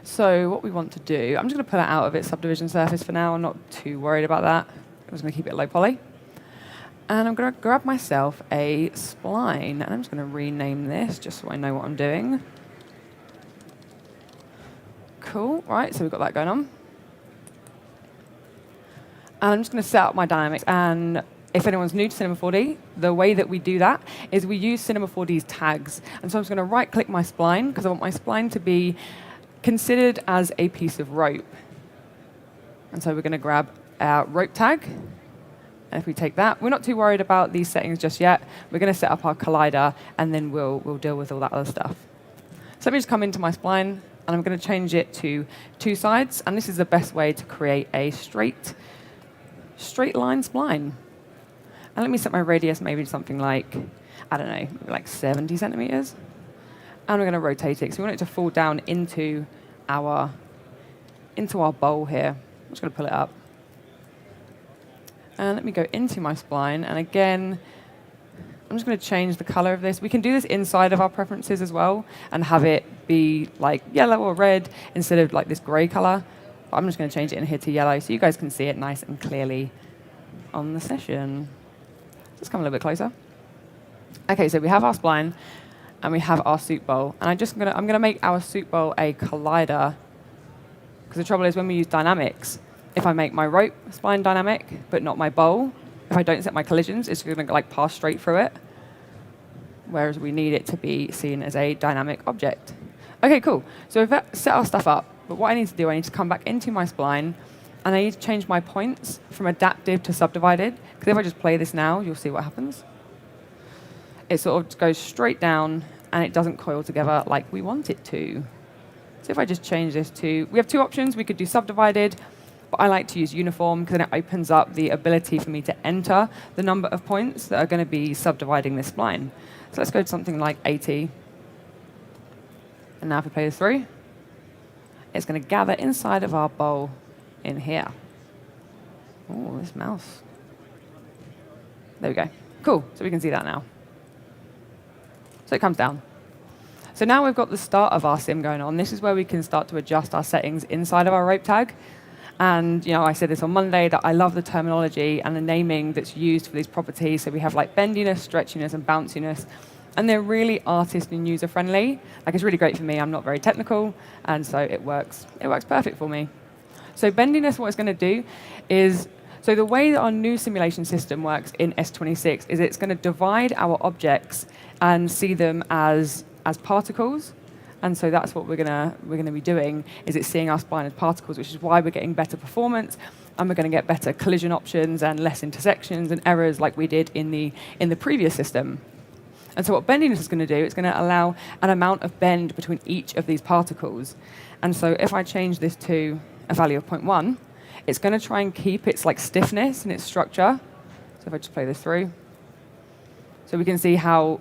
So what we want to do, I'm just going to pull it out of its subdivision surface for now. I'm not too worried about that. I'm just going to keep it low poly. And I'm going to grab myself a spline, and I'm just going to rename this just so I know what I'm doing. Cool, right, so we've got that going on. And I'm just going to set up my dynamics, and if anyone's new to Cinema 4D, the way that we do that is we use Cinema 4D's tags. And so I'm just going to right-click my spline, because I want my spline to be considered as a piece of rope. And so we're going to grab our rope tag. And if we take that, we're not too worried about these settings just yet. We're going to set up our collider, and then we'll deal with all that other stuff. So let me just come into my spline, and I'm going to change it to 2 sides. And this is the best way to create a straight line spline. And let me set my radius maybe to something like, I don't know, like 70 centimeters. And we're going to rotate it. So we want it to fall down into our bowl here. I'm just going to pull it up. And let me go into my spline, and again, I'm just going to change the color of this. We can do this inside of our preferences as well, and have it be like yellow or red instead of like this gray color. But I'm just going to change it in here to yellow so you guys can see it nice and clearly on the session. Let's come a little bit closer. Okay, so we have our spline, and we have our soup bowl. And I'm going to make our soup bowl a collider, because the trouble is when we use dynamics, if I make my rope spline dynamic, but not my bowl, if I don't set my collisions, it's going to like pass straight through it. Whereas we need it to be seen as a dynamic object. Okay, cool. So we've set our stuff up. But what I need to do, I need to come back into my spline, and I need to change my points from adaptive to subdivided. Because if I just play this now, you'll see what happens. It sort of goes straight down, and it doesn't coil together like we want it to. So if I just change this to, we have 2 options. We could do subdivided, but I like to use uniform because then it opens up the ability for me to enter the number of points that are going to be subdividing this spline. So let's go to something like 80. And now if we play this through, it's going to gather inside of our bowl in here. Oh, this mouse. There we go. Cool, so we can see that now. So it comes down. So now we've got the start of our sim going on. This is where we can start to adjust our settings inside of our rope tag. And I said this on Monday that I love the terminology and the naming that's used for these properties. So we have like bendiness, stretchiness, and bounciness. And they're really artist and user friendly. Like it's really great for me. I'm not very technical, and so it works. It works perfect for me. So bendiness, what it's going to do is, so the way that our new simulation system works in S26 is it's going to divide our objects and see them as particles. And so that's what we're gonna be doing, is it's seeing our spline as particles, which is why we're getting better performance, and we're going to get better collision options and less intersections and errors like we did in the previous system. And so what bendiness is going to do, it's going to allow an amount of bend between each of these particles. And so if I change this to a value of 0.1, it's going to try and keep its like stiffness and its structure. So if I just play this through, so we can see how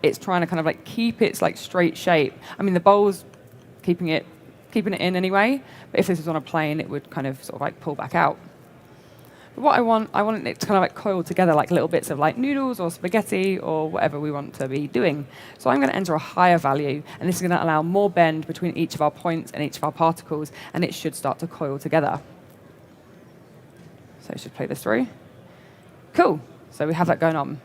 it's trying to kind of like keep its like straight shape. I mean, the bowl's keeping it in anyway, but if this was on a plane, it would kind of sort of like pull back out. But what I want it to kind of like coil together like little bits of like noodles or spaghetti or whatever we want to be doing. So I'm going to enter a higher value, and this is going to allow more bend between each of our points and each of our particles, and it should start to coil together. So let's just play this through. Cool. So we have that going on.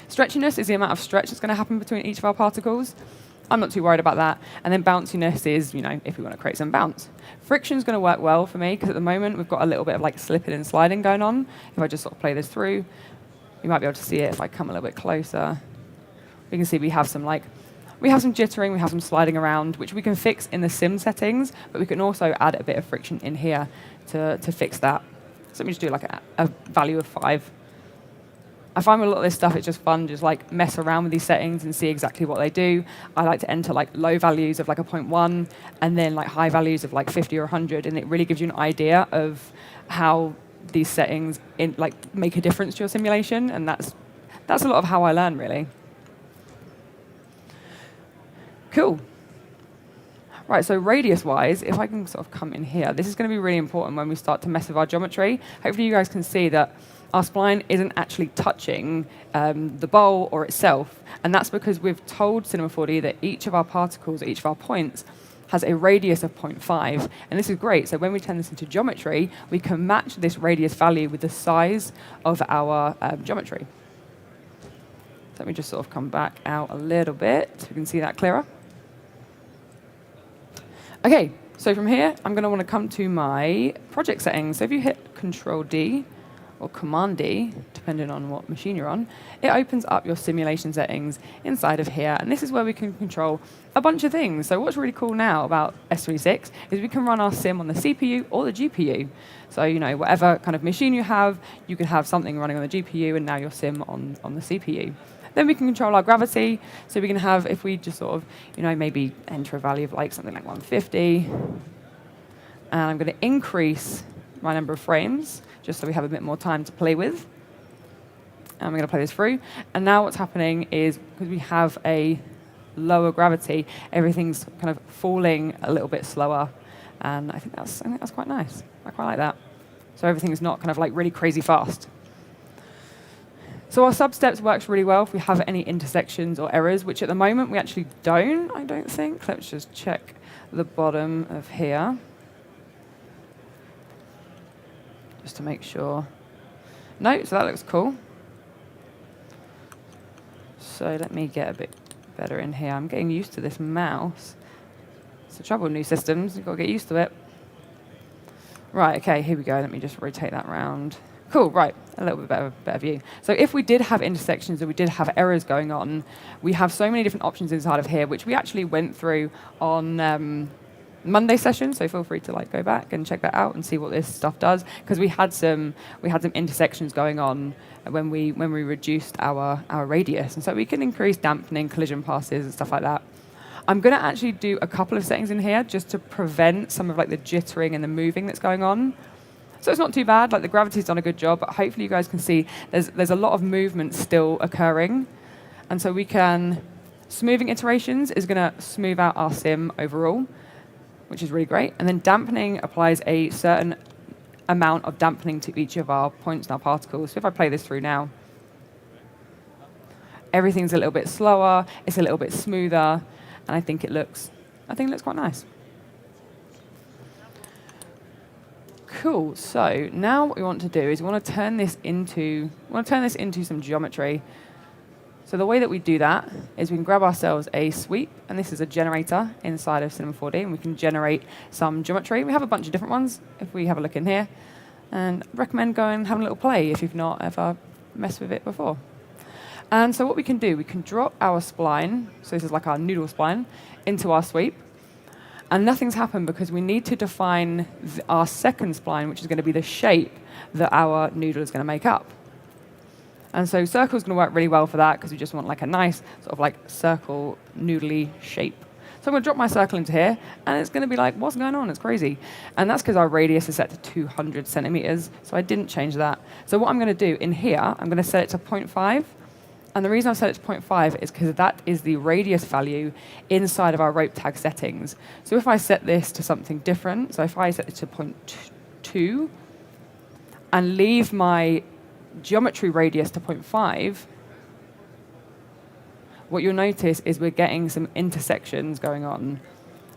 Stretchiness is the amount of stretch that's going to happen between each of our particles. I'm not too worried about that. And then bounciness is, if we want to create some bounce. Friction is going to work well for me because at the moment we've got a little bit of like slipping and sliding going on. If I just sort of play this through, you might be able to see it if I come a little bit closer. We can see we have some jittering, we have some sliding around, which we can fix in the sim settings, but we can also add a bit of friction in here to fix that. So let me just do like a value of 5. I find with a lot of this stuff, it's just fun, just like mess around with these settings and see exactly what they do. I like to enter like low values of like a 0.1 and then like high values of like 50 or 100, and it really gives you an idea of how these settings make a difference to your simulation, and that's a lot of how I learn, really. Cool. Right, so radius-wise, if I can sort of come in here, this is going to be really important when we start to mess with our geometry. Hopefully you guys can see that our spline isn't actually touching the bowl or itself, and that's because we've told Cinema 4D that each of our particles, each of our points, has a radius of 0.5, and this is great. So when we turn this into geometry, we can match this radius value with the size of our geometry. So let me just sort of come back out a little bit so we can see that clearer. Okay, so from here, I'm going to want to come to my project settings. So if you hit Control-D or Command-D, depending on what machine you're on, it opens up your simulation settings inside of here. And this is where we can control a bunch of things. So what's really cool now about S36 is we can run our sim on the CPU or the GPU. So, whatever kind of machine you have, you can have something running on the GPU and now your sim on the CPU. Then we can control our gravity. So we can have, if we just sort of, maybe enter a value of like something like 150. And I'm going to increase my number of frames, just so we have a bit more time to play with. And I'm going to play this through. And now what's happening is, because we have a lower gravity, everything's kind of falling a little bit slower. And I think that's quite nice. I quite like that. So everything's not kind of like really crazy fast. So our substeps works really well if we have any intersections or errors, which at the moment we actually don't, I don't think. Let's just check the bottom of here, just to make sure. No, so that looks cool. So let me get a bit better in here. I'm getting used to this mouse. It's the trouble with new systems, you've got to get used to it. Right, okay, here we go. Let me just rotate that round. Cool, right, a little bit better view. So if we did have intersections or we did have errors going on, we have so many different options inside of here, which we actually went through on Monday session, so feel free to go back and check that out and see what this stuff does, because we had some intersections going on when we reduced our radius, and so we can increase dampening, collision passes, and stuff like that. I'm going to actually do a couple of settings in here just to prevent some of the jittering and the moving that's going on. So it's not too bad. The gravity's done a good job, but hopefully you guys can see there's a lot of movement still occurring, and so we can smoothing iterations is going to smooth out our sim overall, which is really great. And then dampening applies a certain amount of dampening to each of our points and our particles. So if I play this through now, everything's a little bit slower, it's a little bit smoother, and I think it looks quite nice. Cool. So now what we want to do is we want to turn this into some geometry. So the way that we do that is we can grab ourselves a sweep, and this is a generator inside of Cinema 4D, and we can generate some geometry. We have a bunch of different ones if we have a look in here, and I recommend going and having a little play if you've not ever messed with it before. And so what we can do, we can drop our spline, so this is like our noodle spline, into our sweep, and nothing's happened because we need to define our second spline, which is going to be the shape that our noodle is going to make up. And so circle is going to work really well for that because we just want a nice sort of circle noodly shape. So I'm going to drop my circle into here, and it's going to be what's going on? It's crazy. And that's because our radius is set to 200 centimeters, so I didn't change that. So what I'm going to do in here, I'm going to set it to 0.5. And the reason I've set it to 0.5 is because that is the radius value inside of our rope tag settings. So if I set this to something different, so if I set it to 0.2 and leave my geometry radius to 0.5, what you'll notice is we're getting some intersections going on.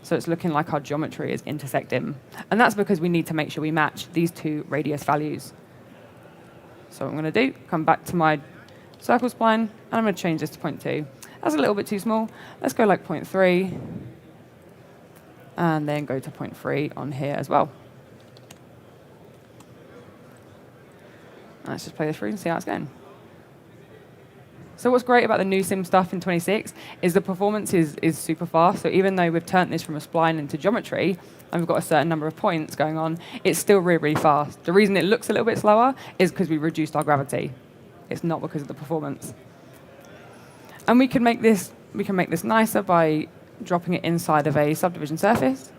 So it's looking like our geometry is intersecting. And that's because we need to make sure we match these two radius values. So what I'm going to do, come back to my circle spline, and I'm going to change this to 0.2. That's a little bit too small. Let's go like 0.3, and then go to 0.3 on here as well. Let's just play this through and see how it's going. So what's great about the new sim stuff in 26 is the performance is super fast. So even though we've turned this from a spline into geometry, and we've got a certain number of points going on, it's still really, really fast. The reason it looks a little bit slower is because we reduced our gravity. It's not because of the performance. And we can make this nicer by dropping it inside of a subdivision surface.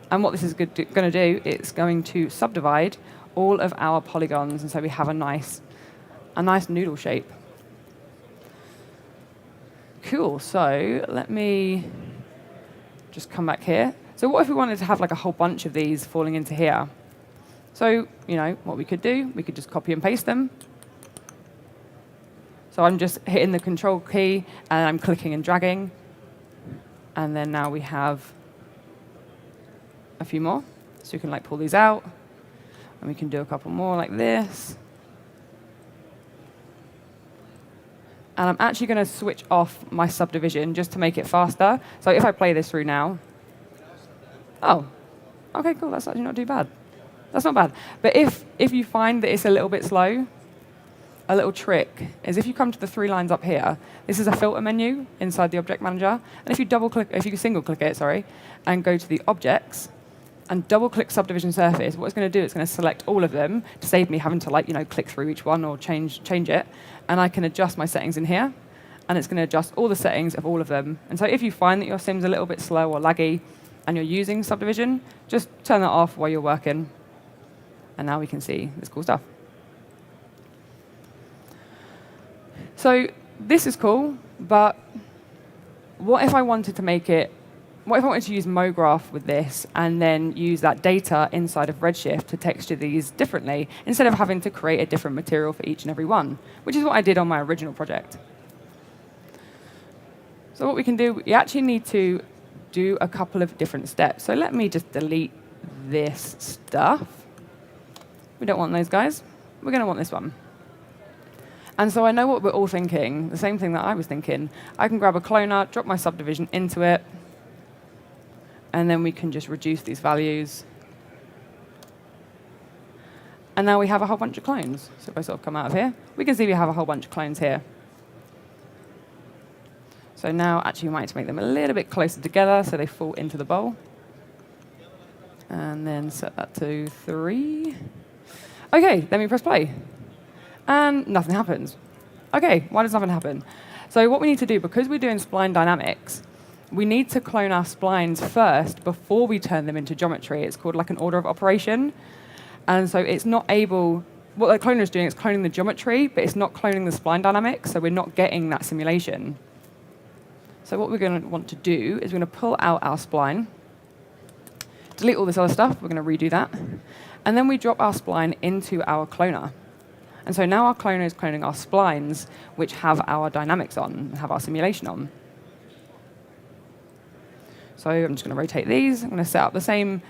And what this is going to do, it's going to subdivide all of our polygons, and so we have a nice noodle shape. Cool, so let me just come back here. So what if we wanted to have like a whole bunch of these falling into here? So, you know, what we could do, we could just copy and paste them. So I'm just hitting the control key, and I'm clicking and dragging. And then now we have a few more. So you can like pull these out, and we can do a couple more like this. And I'm actually going to switch off my subdivision just to make it faster. So if I play this through now, oh, okay, cool, that's actually not too bad. That's not bad. But if you find that it's a little bit slow, a little trick is if you come to the 3 lines up here, this is a filter menu inside the object manager. And if you single click it, and go to the objects and double click subdivision surface, what it's going to do, it's going to select all of them to save me having to click through each one or change it. And I can adjust my settings in here, and it's going to adjust all the settings of all of them. And so if you find that your sim's a little bit slow or laggy and you're using subdivision, just turn that off while you're working. And now we can see this cool stuff. So this is cool, but what if I wanted to use MoGraph with this and then use that data inside of Redshift to texture these differently instead of having to create a different material for each and every one, which is what I did on my original project. So what we can do, we actually need to do a couple of different steps. So let me just delete this stuff. We don't want those guys. We're going to want this one. And so I know what we're all thinking, the same thing that I was thinking. I can grab a cloner, drop my subdivision into it, and then we can just reduce these values. And now we have a whole bunch of clones. So if I sort of come out of here, we can see we have a whole bunch of clones here. So now actually we might make them a little bit closer together so they fall into the bowl. And then set that to 3. OK, let me press play. And nothing happens. OK, why does nothing happen? So what we need to do, because we're doing spline dynamics, we need to clone our splines first before we turn them into geometry. It's called like an order of operation. And so it's not able, what the cloner is doing is cloning the geometry, but it's not cloning the spline dynamics, so we're not getting that simulation. So what we're going to want to do is we're going to pull out our spline, delete all this other stuff, we're going to redo that, and then we drop our spline into our cloner. And so now our cloner is cloning our splines, which have our dynamics on, have our simulation on. So I'm just going to rotate these. I'm going to set up the same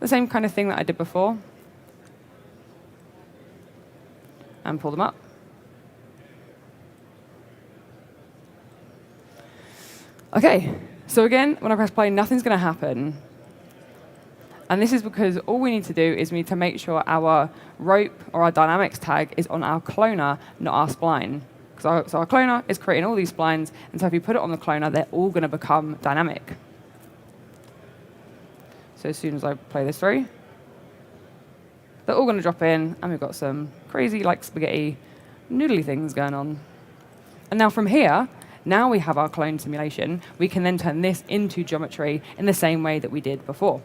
kind of thing that I did before. And pull them up. OK, so again, when I press play, nothing's going to happen. And this is because all we need to do is we need to make sure our rope or our dynamics tag is on our cloner, not our spline. So our cloner is creating all these splines, and so if you put it on the cloner, they're all going to become dynamic. So as soon as I play this through, they're all going to drop in, and we've got some crazy, like spaghetti, noodly things going on. And now from here, now we have our clone simulation. We can then turn this into geometry in the same way that we did before.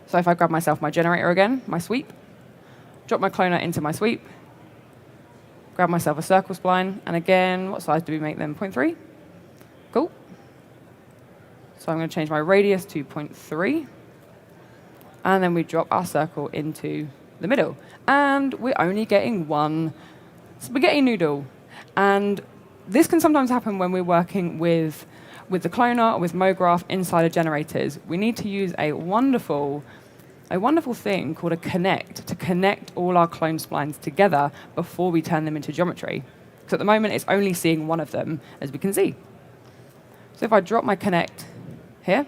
So if I grab myself my generator again, my sweep, drop my cloner into my sweep, grab myself a circle spline, and again, what size do we make them? 0.3? Cool. So I'm going to change my radius to 0.3. And then we drop our circle into the middle. And we're only getting one spaghetti noodle. And this can sometimes happen when we're working with with the cloner or with MoGraph inside of generators, we need to use a wonderful thing called a connect to connect all our clone splines together before we turn them into geometry. So at the moment, it's only seeing one of them, as we can see. So if I drop my connect here,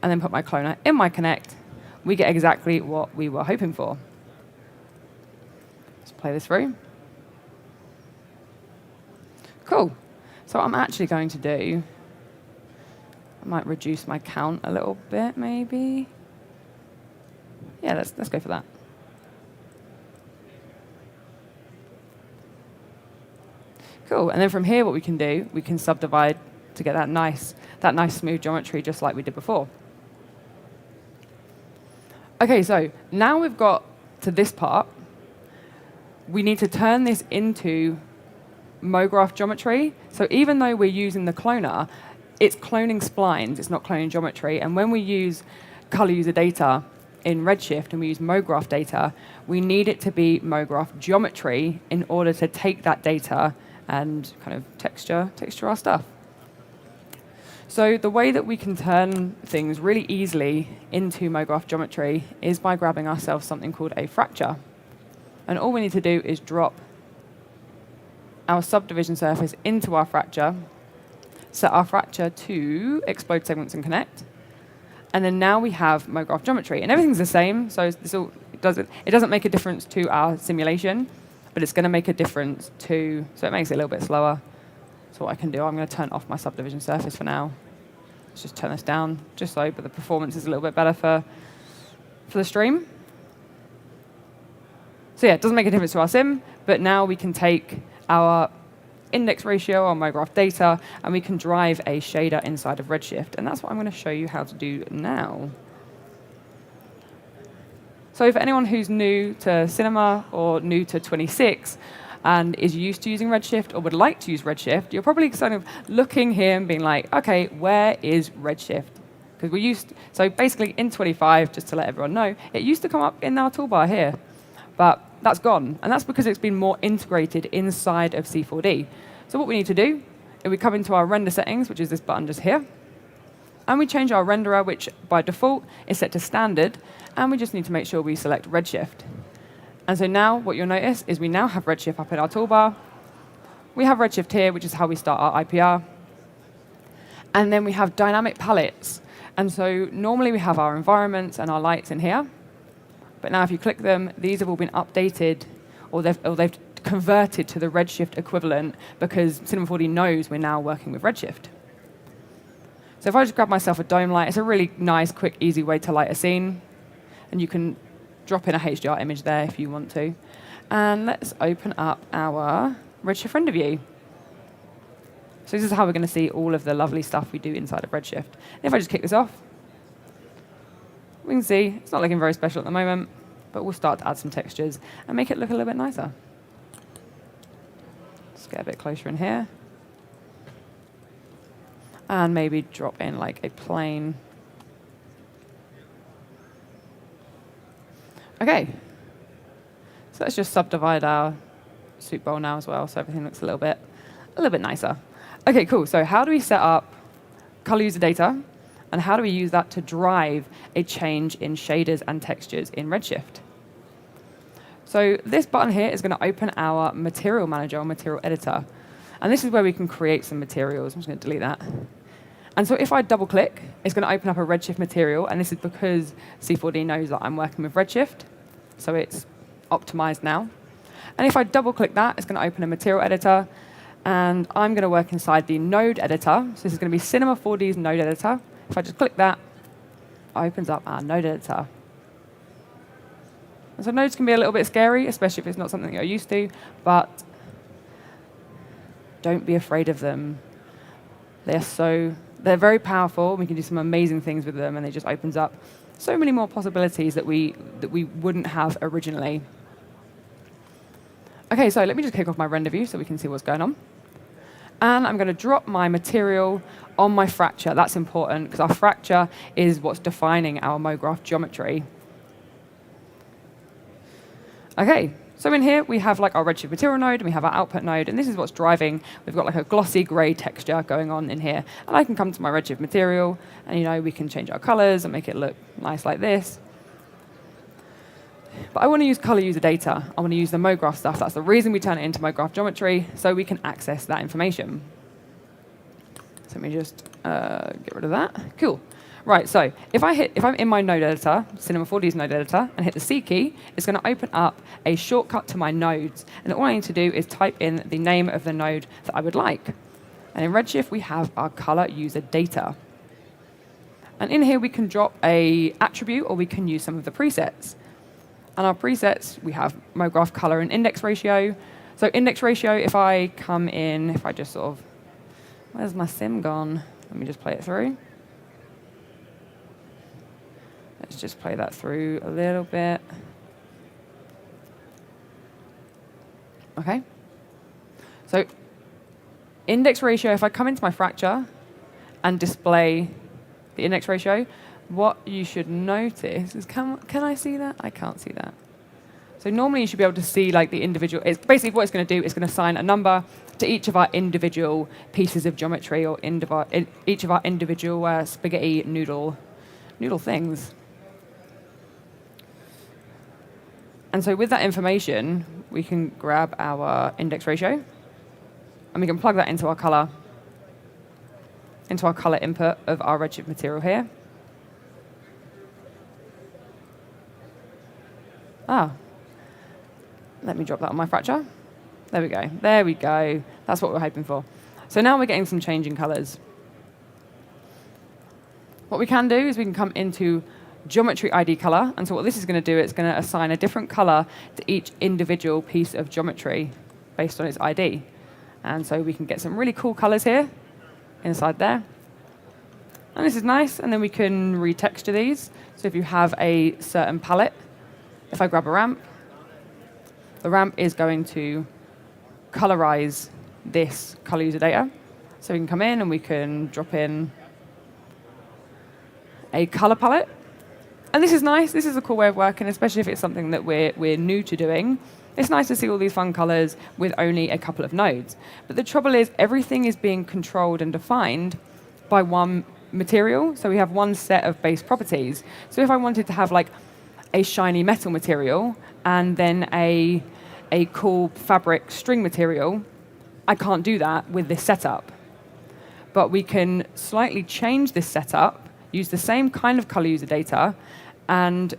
and then put my cloner in my connect, we get exactly what we were hoping for. Let's play this through. Cool. So what I'm actually going to do, I might reduce my count a little bit, maybe. Yeah, let's go for that. Cool. And then from here, what we can do, we can subdivide to get that nice smooth geometry, just like we did before. Okay, so now we've got to this part. We need to turn this into MoGraph geometry. So even though we're using the cloner, it's cloning splines, it's not cloning geometry. And when we use color user data in Redshift and we use MoGraph data, we need it to be MoGraph geometry in order to take that data and kind of texture our stuff. So the way that we can turn things really easily into MoGraph geometry is by grabbing ourselves something called a fracture. And all we need to do is drop our subdivision surface into our fracture, set our fracture to explode segments and connect, and then now we have MoGraph geometry. And everything's the same, so it doesn't make a difference to our simulation, but it's going to make a difference to, so it makes it a little bit slower. So what I can do, I'm going to turn off my subdivision surface for now. Let's just turn this down, just so, but the performance is a little bit better for the stream. So yeah, it doesn't make a difference to our sim, but now we can take our index ratio, our MoGraph data, and we can drive a shader inside of Redshift. And that's what I'm going to show you how to do now. So for anyone who's new to Cinema or new to 26 and is used to using Redshift or would like to use Redshift, you're probably kind of looking here and being like, OK, where is Redshift? Because so basically in 25, just to let everyone know, it used to come up in our toolbar here. But that's gone. And that's because it's been more integrated inside of C4D. So what we need to do is we come into our render settings, which is this button just here. And we change our renderer, which by default is set to standard. And we just need to make sure we select Redshift. And so now what you'll notice is we now have Redshift up in our toolbar. We have Redshift here, which is how we start our IPR. And then we have dynamic palettes. And so normally we have our environments and our lights in here. But now if you click them, these have all been updated, or they've converted to the Redshift equivalent because Cinema 4D knows we're now working with Redshift. So if I just grab myself a dome light, it's a really nice, quick, easy way to light a scene. And you can drop in a HDR image there if you want to. And let's open up our Redshift render view. So this is how we're going to see all of the lovely stuff we do inside of Redshift. And if I just kick this off, we can see it's not looking very special at the moment, but we'll start to add some textures and make it look a little bit nicer. Let's get a bit closer in here. And maybe drop in like a plane. OK. So let's just subdivide our soup bowl now as well, so everything looks a little bit nicer. OK, cool. So how do we set up color user data? And how do we use that to drive a change in shaders and textures in Redshift? So this button here is going to open our material manager or material editor. And this is where we can create some materials. I'm just going to delete that. And so if I double click, it's going to open up a Redshift material. And this is because C4D knows that I'm working with Redshift. So it's optimized now. And if I double click that, it's going to open a material editor. And I'm going to work inside the node editor. So this is going to be Cinema 4D's node editor. If I just click that, it opens up our node editor. And so nodes can be a little bit scary, especially if it's not something you're used to, but don't be afraid of them. They're very powerful. We can do some amazing things with them, and it just opens up so many more possibilities that we wouldn't have originally. OK, so let me just kick off my render view so we can see what's going on. And I'm going to drop my material on my fracture. That's important, because our fracture is what's defining our MoGraph geometry. OK, So in here, we have like our Redshift material node, and we have our output node, and this is what's driving. We've got like a glossy gray texture going on in here. And I can come to my Redshift material, and we can change our colors and make it look nice like this. But I want to use color user data. I want to use the MoGraph stuff. That's the reason we turn it into MoGraph geometry, so we can access that information. So let me just get rid of that. Cool. Right, so if I'm in my node editor, Cinema 4D's node editor, and hit the C key, it's going to open up a shortcut to my nodes. And all I need to do is type in the name of the node that I would like. And in Redshift, we have our color user data. And in here, we can drop a attribute, or we can use some of the presets. And our presets, we have MoGraph color and index ratio. So index ratio, if I come in, if I just sort of, where's my sim gone? Let me just play it through. Let's just play that through a little bit. Okay. So index ratio, if I come into my fracture and display the index ratio, what you should notice is, can I see that? I can't see that. So normally you should be able to see like the individual, it's basically what it's going to do, it's going to assign a number to each of our individual pieces of geometry, or each of our individual spaghetti noodle things. And so with that information, we can grab our index ratio, and we can plug that into our color input of our Redshift material here. Let me drop that on my fracture. There we go. There we go. That's what we're hoping for. So now we're getting some changing colors. What we can do is we can come into geometry ID color. And so what this is going to do, it's going to assign a different color to each individual piece of geometry based on its ID. And so we can get some really cool colors here inside there. And this is nice. And then we can retexture these. So if you have a certain palette, if I grab a ramp, the ramp is going to colorize this color user data. So we can come in and we can drop in a color palette. And this is nice. This is a cool way of working, especially if it's something that we're new to doing. It's nice to see all these fun colors with only a couple of nodes. But the trouble is, everything is being controlled and defined by one material. So we have one set of base properties. So if I wanted to have like a shiny metal material and then a cool fabric string material, I can't do that with this setup. But we can slightly change this setup, use the same kind of color user data, and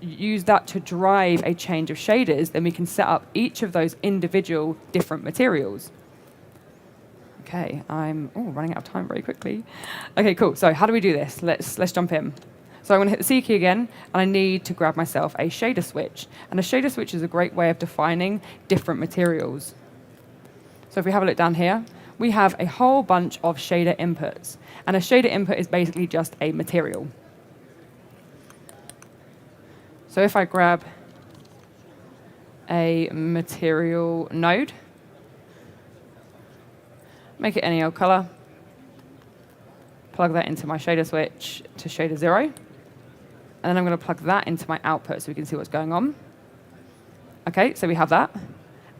use that to drive a change of shaders. Then we can set up each of those individual different materials. Okay, I'm running out of time very quickly. Okay, cool. So how do we do this? Let's jump in. So I'm going to hit the C key again, and I need to grab myself a shader switch. And a shader switch is a great way of defining different materials. So if we have a look down here, we have a whole bunch of shader inputs. And a shader input is basically just a material. So if I grab a material node, make it any old color, plug that into my shader switch to shader 0. And then I'm going to plug that into my output so we can see what's going on. OK, so we have that.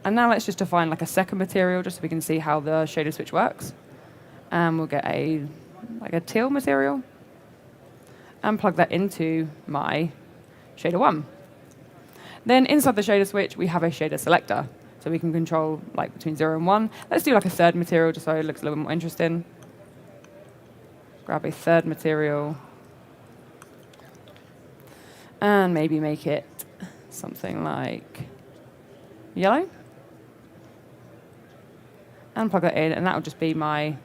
And now let's just define like a second material just so we can see how the shader switch works. And we'll get a teal material and plug that into my shader 1. Then inside the shader switch, we have a shader selector. So we can control like between 0 and 1. Let's do like a third material just so it looks a little bit more interesting. Grab a third material. And maybe make it something like yellow. And plug that in, and that will just be my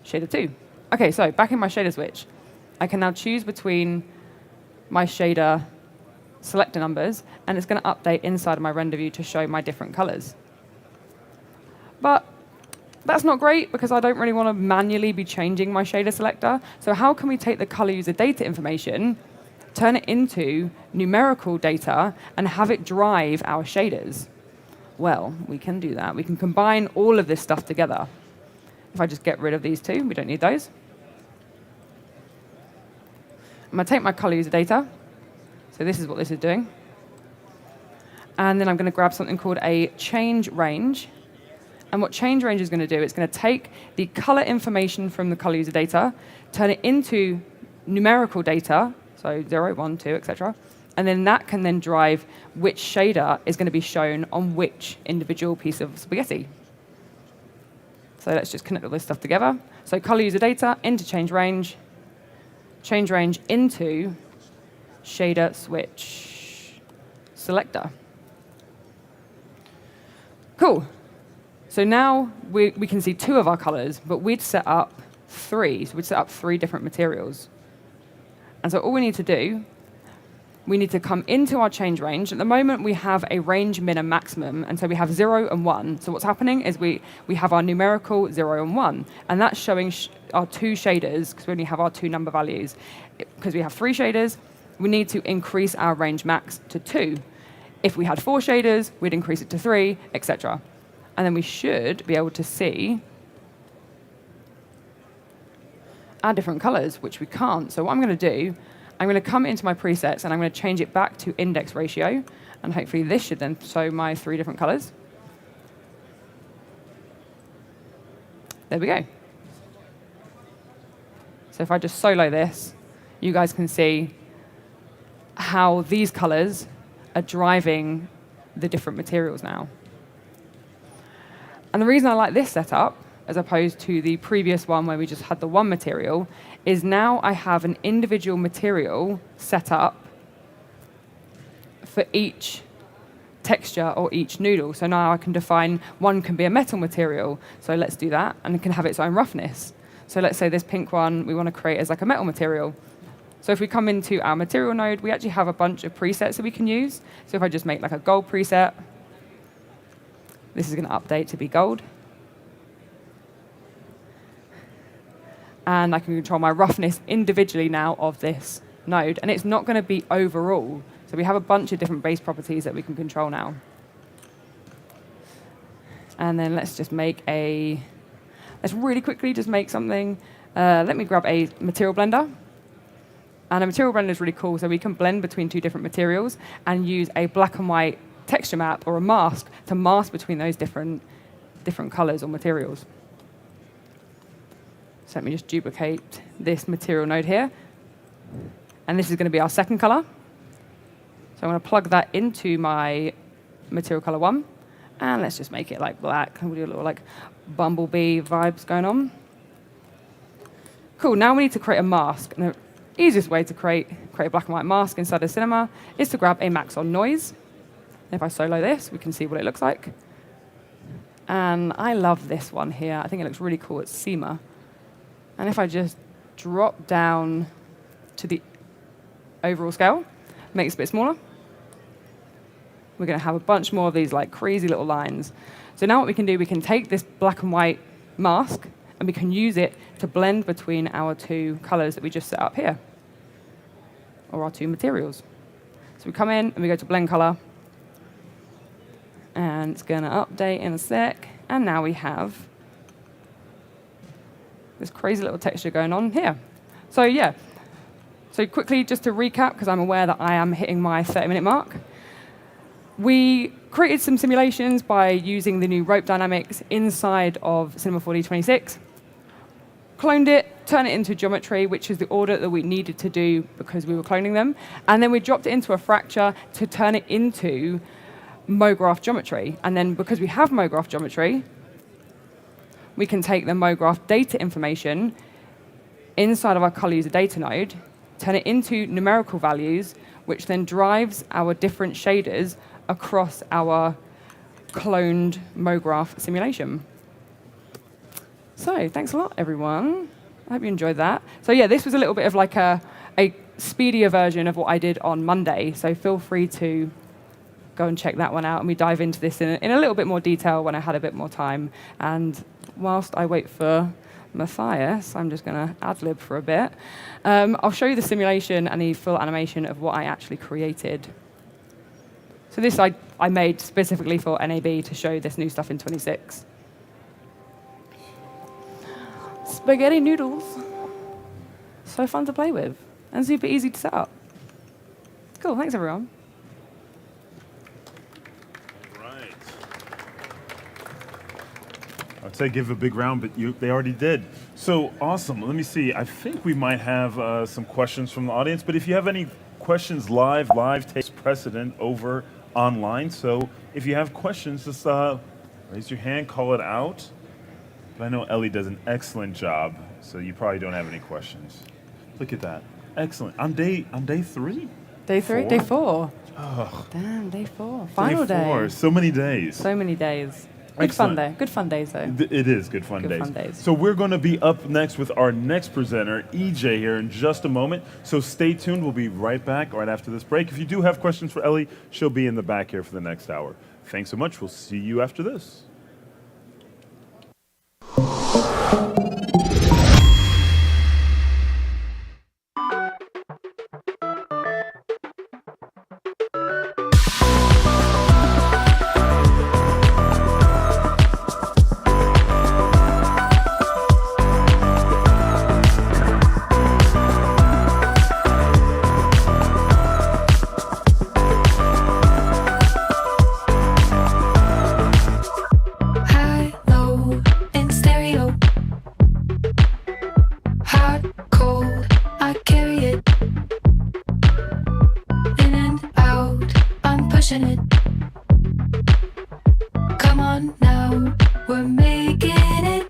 shader 2. OK, so back in my shader switch, I can now choose between my shader selector numbers, and it's going to update inside of my render view to show my different colors. But that's not great, because I don't really want to manually be changing my shader selector. So how can we take the color user data information, turn it into numerical data, and have it drive our shaders? Well, we can do that. We can combine all of this stuff together. If I just get rid of these two, we don't need those. I'm going to take my color user data. So this is what this is doing. And then I'm going to grab something called a change range. And what change range is going to do, it's going to take the color information from the color user data, turn it into numerical data, so 0, 1, 2, etc. And then that can then drive which shader is going to be shown on which individual piece of spaghetti. So let's just connect all this stuff together. So color user data into change range into shader switch selector. Cool. So now we can see 2 of our colors, but we'd set up 3. So we'd set up 3 different materials. And so all we need to do, we need to come into our change range. At the moment, we have a range min and maximum, and so we have 0 and 1. So what's happening is we have our numerical 0 and 1, and that's showing our 2 shaders, because we only have our 2 number values. Because we have 3 shaders, we need to increase our range max to 2. If we had 4 shaders, we'd increase it to 3, etc. And then we should be able to see our different colors, which we can't. So what I'm going to do, I'm going to come into my presets and I'm going to change it back to index ratio. And hopefully this should then show my 3 different colors. There we go. So if I just solo this, you guys can see how these colors are driving the different materials now. And the reason I like this setup, as opposed to the previous one where we just had the one material, is now I have an individual material set up for each texture or each noodle. So now I can define one can be a metal material. So let's do that, and it can have its own roughness. So let's say this pink one we want to create as like a metal material. So if we come into our material node, we actually have a bunch of presets that we can use. So if I just make like a gold preset, this is going to update to be gold. And I can control my roughness individually now of this node. And it's not going to be overall. So we have a bunch of different base properties that we can control now. And then let's just make let's really quickly just make something. Let me grab a material blender. And a material blender is really cool. So we can blend between 2 different materials and use a black and white texture map or a mask to mask between those different colors or materials. So let me just duplicate this material node here. And this is going to be our second color. So I'm going to plug that into my material color 1. And let's just make it like black. We'll do a little like bumblebee vibes going on. Cool, now we need to create a mask. And the easiest way to create a black and white mask inside of Cinema is to grab a Maxon noise. If I solo this, we can see what it looks like. And I love this one here. I think it looks really cool. It's SEMA. And if I just drop down to the overall scale, make it a bit smaller, we're going to have a bunch more of these like crazy little lines. So now what we can do, we can take this black and white mask and we can use it to blend between our 2 colors that we just set up here, or our 2 materials. So we come in and we go to blend color, and it's going to update in a sec. And now we have this crazy little texture going on here. So yeah, so quickly just to recap, because I'm aware that I am hitting my 30-minute mark. We created some simulations by using the new rope dynamics inside of Cinema 4D 26, cloned it, turned it into geometry, which is the order that we needed to do because we were cloning them, and then we dropped it into a fracture to turn it into MoGraph geometry. And then because we have MoGraph geometry, we can take the MoGraph data information inside of our color user data node, turn it into numerical values, which then drives our different shaders across our cloned MoGraph simulation. So thanks a lot, everyone. I hope you enjoyed that. So yeah, this was a little bit of like a speedier version of what I did on Monday. So feel free to go and check that one out. And we dive into this in a little bit more detail when I had a bit more time. And whilst I wait for Matthias, I'm just going to ad-lib for a bit. I'll show you the simulation and the full animation of what I actually created. So this I made specifically for NAB to show this new stuff in 26. Spaghetti noodles. So fun to play with and super easy to set up. Cool, thanks everyone. say give a big round, but they already did. So awesome. Let me see. I think we might have some questions from the audience, but if you have any questions live takes precedent over online. So if you have questions, just raise your hand, call it out. But I know Ellie does an excellent job, so you probably don't have any questions. Look at that. Excellent. On day 3? Day 3? Day 4. Oh. Damn, day 4. Final Day 4. day. So many days. So many days. Good fun day. Good fun days, though. It is good fun days. So we're going to be up next with our next presenter, EJ, here in just a moment. So stay tuned. We'll be right back right after this break. If you do have questions for Ellie, she'll be in the back here for the next hour. Thanks so much. We'll see you after this. High, low, in stereo. Hot, cold, I carry it. In and out, I'm pushing it. Come on now, we're making it.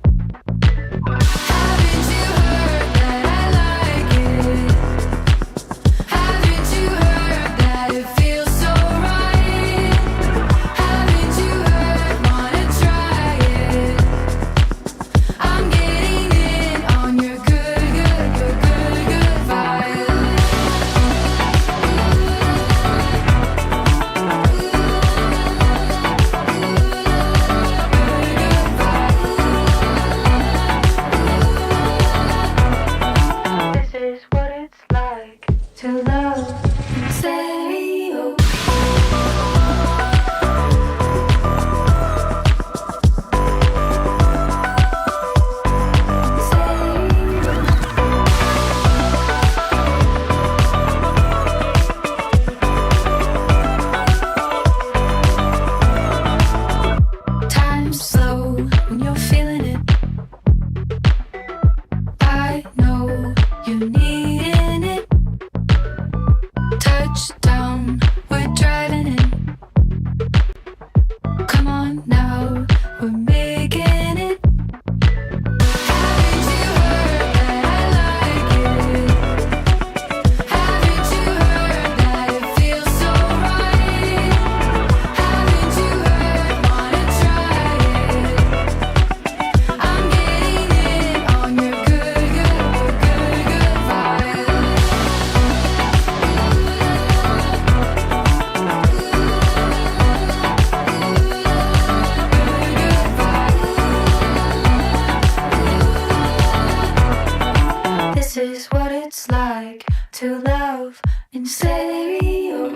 Haven't you heard that I like it? Haven't you heard that it feels so right? Haven't you heard, wanna try it? I'm getting in on your good vibe. This is what it's like to love in stereo. Time's slow when you're feeling it. I know you're needing it. Touchdown, we're driving in. Come on now, we're making it. Haven't you heard that I like it? Haven't you heard that it feels so right? Haven't you heard, wanna try it? I'm getting in on your good vibe. This is what it's like to love in stereo.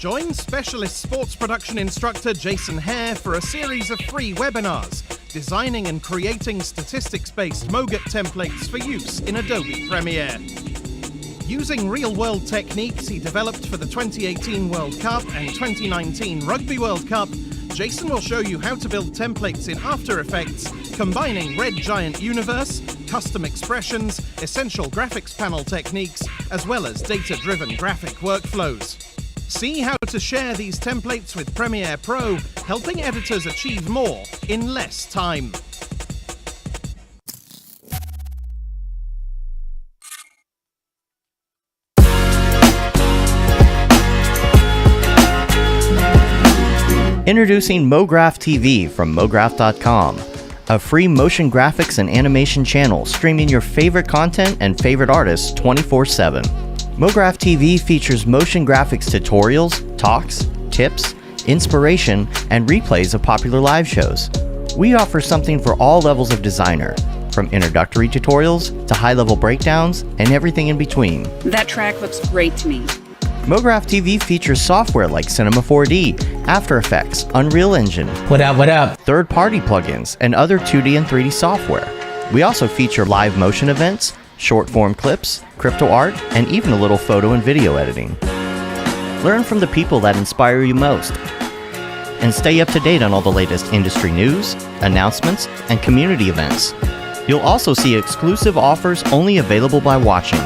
Join specialist sports production instructor Jason Hare for a series of free webinars, designing and creating statistics-based MoGraph templates for use in Adobe Premiere. Using real-world techniques he developed for the 2018 World Cup and 2019 Rugby World Cup, Jason will show you how to build templates in After Effects, combining Red Giant Universe, custom expressions, essential graphics panel techniques, as well as data-driven graphic workflows. See how to share these templates with Premiere Pro, helping editors achieve more in less time. Introducing MoGraph TV from MoGraph.com, a free motion graphics and animation channel streaming your favorite content and favorite artists 24/7. MoGraph TV features motion graphics tutorials, talks, tips, inspiration, and replays of popular live shows. We offer something for all levels of designer, from introductory tutorials to high-level breakdowns and everything in between. That track looks great to me. MoGraph TV features software like Cinema 4D, After Effects, Unreal Engine, What up? third-party plugins, and other 2D and 3D software. We also feature live motion events, short-form clips, crypto art, and even a little photo and video editing. Learn from the people that inspire you most, and stay up to date on all the latest industry news, announcements, and community events. You'll also see exclusive offers only available by watching.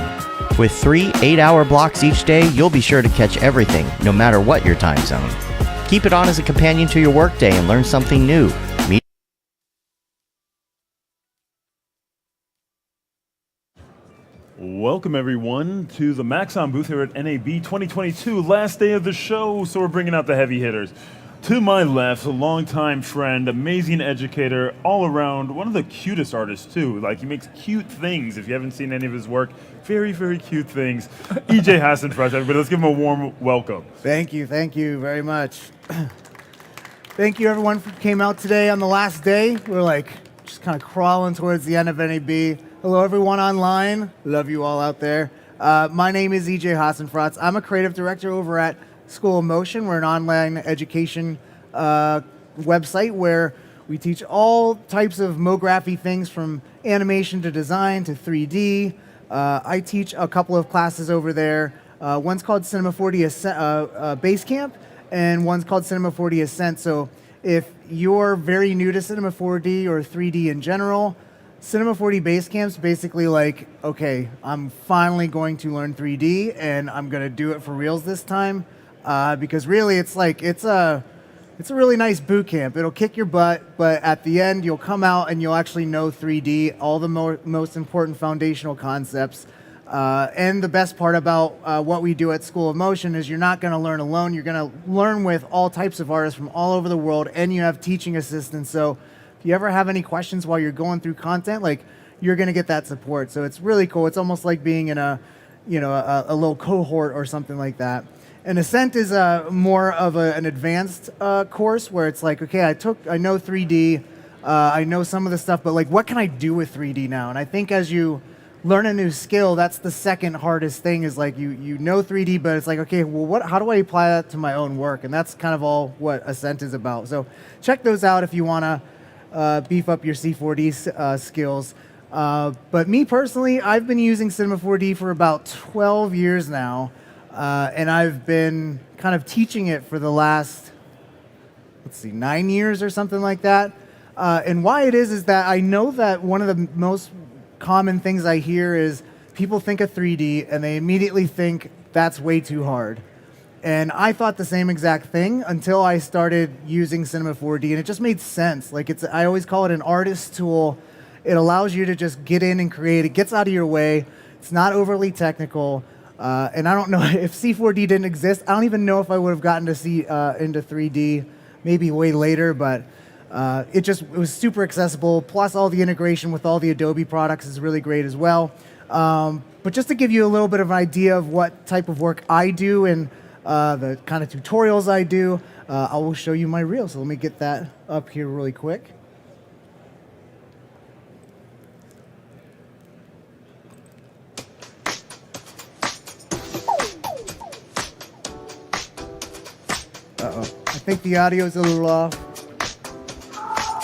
With 3 8-hour blocks each day, you'll be sure to catch everything, no matter what your time zone. Keep it on as a companion to your workday and learn something new. Welcome everyone to the Maxon booth here at NAB 2022, last day of the show, so we're bringing out the heavy hitters. To my left, a longtime friend, amazing educator, all around, one of the cutest artists too. Like, he makes cute things. If you haven't seen any of his work, very, very cute things. EJ Hassenfratz, everybody, let's give him a warm welcome. Thank you very much. Thank you everyone who came out today on the last day. We're like just kind of crawling towards the end of NAB. Hello everyone online, love you all out there. My name is EJ Hassenfratz. I'm a creative director over at School of Motion. We're an online education website where we teach all types of MoGraphy things, from animation to design to 3D. I teach a couple of classes over there. One's called Cinema 4D Basecamp, and one's called Cinema 4D Ascent. So if you're very new to Cinema 4D or 3D in general, Cinema 4D Basecamp's basically like, okay, I'm finally going to learn 3D, and I'm going to do it for reals this time. Because really, it's a really nice boot camp. It'll kick your butt, but at the end, you'll come out and you'll actually know 3D, all the most important foundational concepts. And the best part about what we do at School of Motion is you're not going to learn alone. You're going to learn with all types of artists from all over the world, and you have teaching assistants. So if you ever have any questions while you're going through content, like, you're going to get that support. So it's really cool. It's almost like being in a little cohort or something like that. And Ascent is more of an advanced course where it's like, okay, I know 3D, I know some of the stuff, but like, what can I do with 3D now? And I think as you learn a new skill, that's the second hardest thing, is like you know 3D, but it's like, okay, well, how do I apply that to my own work? And that's kind of all what Ascent is about. So check those out if you want to beef up your C4D skills. But me personally, I've been using Cinema 4D for about 12 years now. And I've been kind of teaching it for the last, 9 years or something like that. And why it is that I know that one of the most common things I hear is people think of 3D and they immediately think that's way too hard. And I thought the same exact thing until I started using Cinema 4D, and it just made sense. Like, I always call it an artist tool. It allows you to just get in and create. It gets out of your way. It's not overly technical. And I don't know if C4D didn't exist. I don't even know if I would have gotten to see into 3D maybe way later, but it was super accessible. Plus, all the integration with all the Adobe products is really great as well. But just to give you a little bit of an idea of what type of work I do and the kind of tutorials I do, I will show you my reel. So let me get that up here really quick. think the audio's a little off.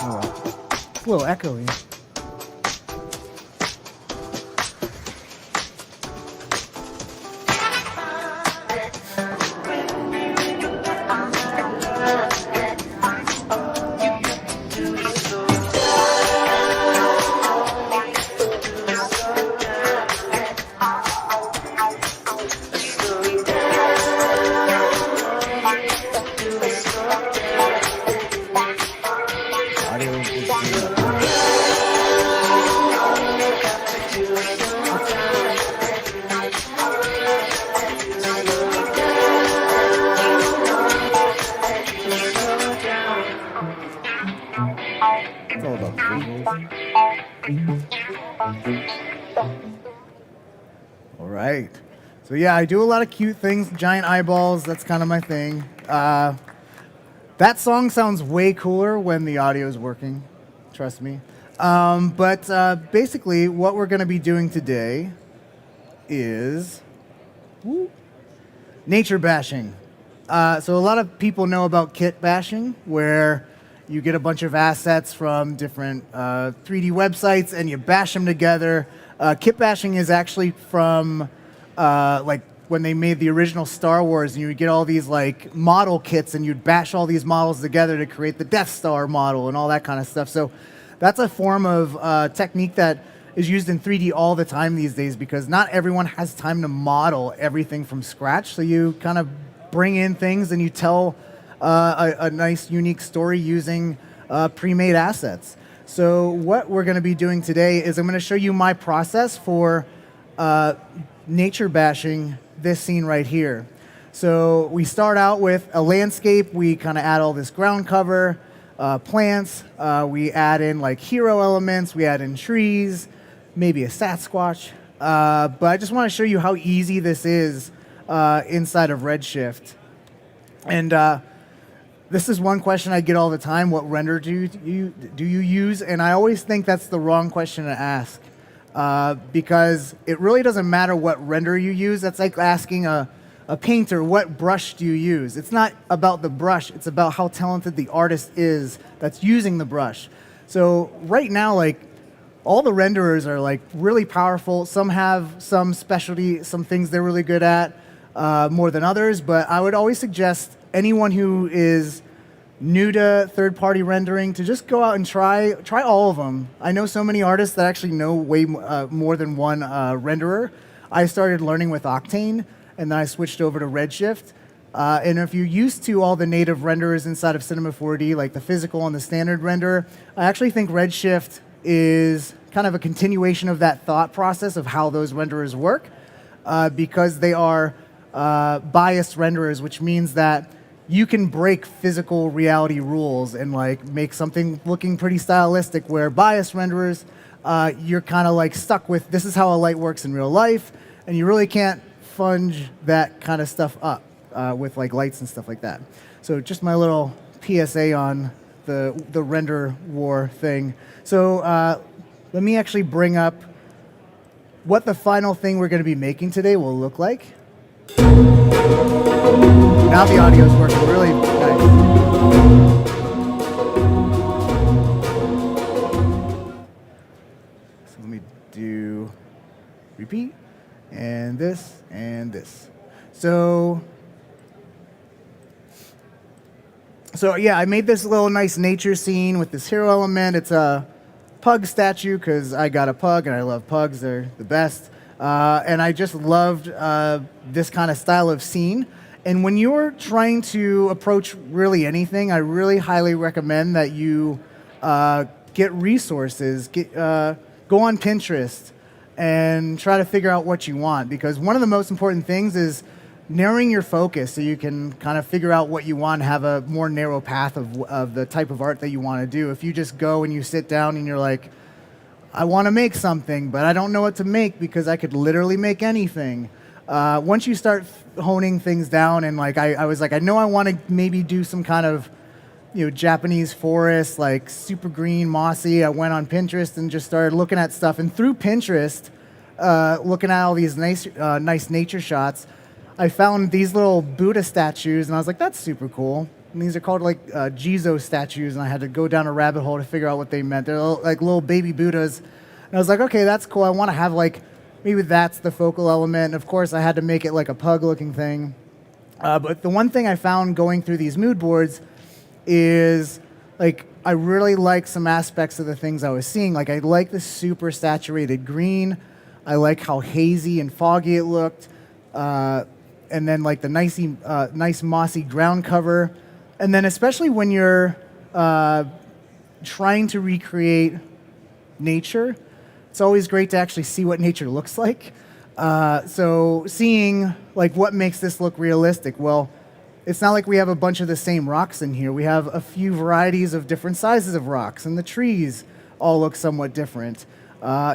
Oh well. It's a little echoey. It's all about visuals. All right. So yeah, I do a lot of cute things, giant eyeballs, that's kind of my thing. That song sounds way cooler when the audio is working, trust me. But basically, what we're going to be doing today is nature bashing. So a lot of people know about kit bashing, where you get a bunch of assets from different 3D websites and you bash them together. Kit bashing is actually from like when they made the original Star Wars, and you would get all these like model kits and you'd bash all these models together to create the Death Star model and all that kind of stuff. So that's a form of technique that is used in 3D all the time these days, because not everyone has time to model everything from scratch. So you kind of bring in things and you tell a nice, unique story using pre-made assets. So what we're going to be doing today is I'm going to show you my process for nature bashing this scene right here. So we start out with a landscape. We kind of add all this ground cover, plants. We add in like hero elements. We add in trees, maybe a Sasquatch. But I just want to show you how easy this is inside of Redshift. And this is one question I get all the time: what render do you use? And I always think that's the wrong question to ask, because it really doesn't matter what render you use. That's like asking a painter, what brush do you use? It's not about the brush, it's about how talented the artist is that's using the brush. So right now, like, all the renderers are like really powerful. Some have some specialty, some things they're really good at more than others, but I would always suggest anyone who is new to third-party rendering to just go out and try all of them. I know so many artists that actually know way more than one renderer. I started learning with Octane, and then I switched over to Redshift. And if you're used to all the native renderers inside of Cinema 4D, like the physical and the standard renderer, I actually think Redshift is kind of a continuation of that thought process of how those renderers work, because they are biased renderers, which means that you can break physical reality rules and like make something looking pretty stylistic, where biased renderers, you're kind of like stuck with this is how a light works in real life, and you really can't funge that kind of stuff up with like lights and stuff like that. So just my little PSA on the render war thing. So let me actually bring up what the final thing we're going to be making today will look like. Now the audio is working really nice. So let me do repeat, and this, and this. So yeah, I made this little nice nature scene with this hero element. It's a pug statue because I got a pug and I love pugs. They're the best. And I just loved this kind of style of scene. And when you're trying to approach really anything, I really highly recommend that you get resources, go on Pinterest, and try to figure out what you want. Because one of the most important things is narrowing your focus so you can kind of figure out what you want and have a more narrow path of the type of art that you want to do. If you just go and you sit down and you're like, I want to make something, but I don't know what to make because I could literally make anything. Once you start honing things down, and like I was like, I know I want to maybe do some kind of, Japanese forest, like super green, mossy. I went on Pinterest and just started looking at stuff. And through Pinterest, looking at all these nice nature shots, I found these little Buddha statues, and I was like, that's super cool. And these are called like Jizo statues, and I had to go down a rabbit hole to figure out what they meant. They're like little baby Buddhas. And I was like, okay, that's cool. I want to have like, maybe that's the focal element. And of course, I had to make it like a pug-looking thing. But the one thing I found going through these mood boards is like, I really like some aspects of the things I was seeing. Like I like the super saturated green. I like how hazy and foggy it looked. And then like the nice mossy ground cover. And then especially when you're trying to recreate nature, it's always great to actually see what nature looks like. So seeing like what makes this look realistic, well, it's not like we have a bunch of the same rocks in here. We have a few varieties of different sizes of rocks, and the trees all look somewhat different.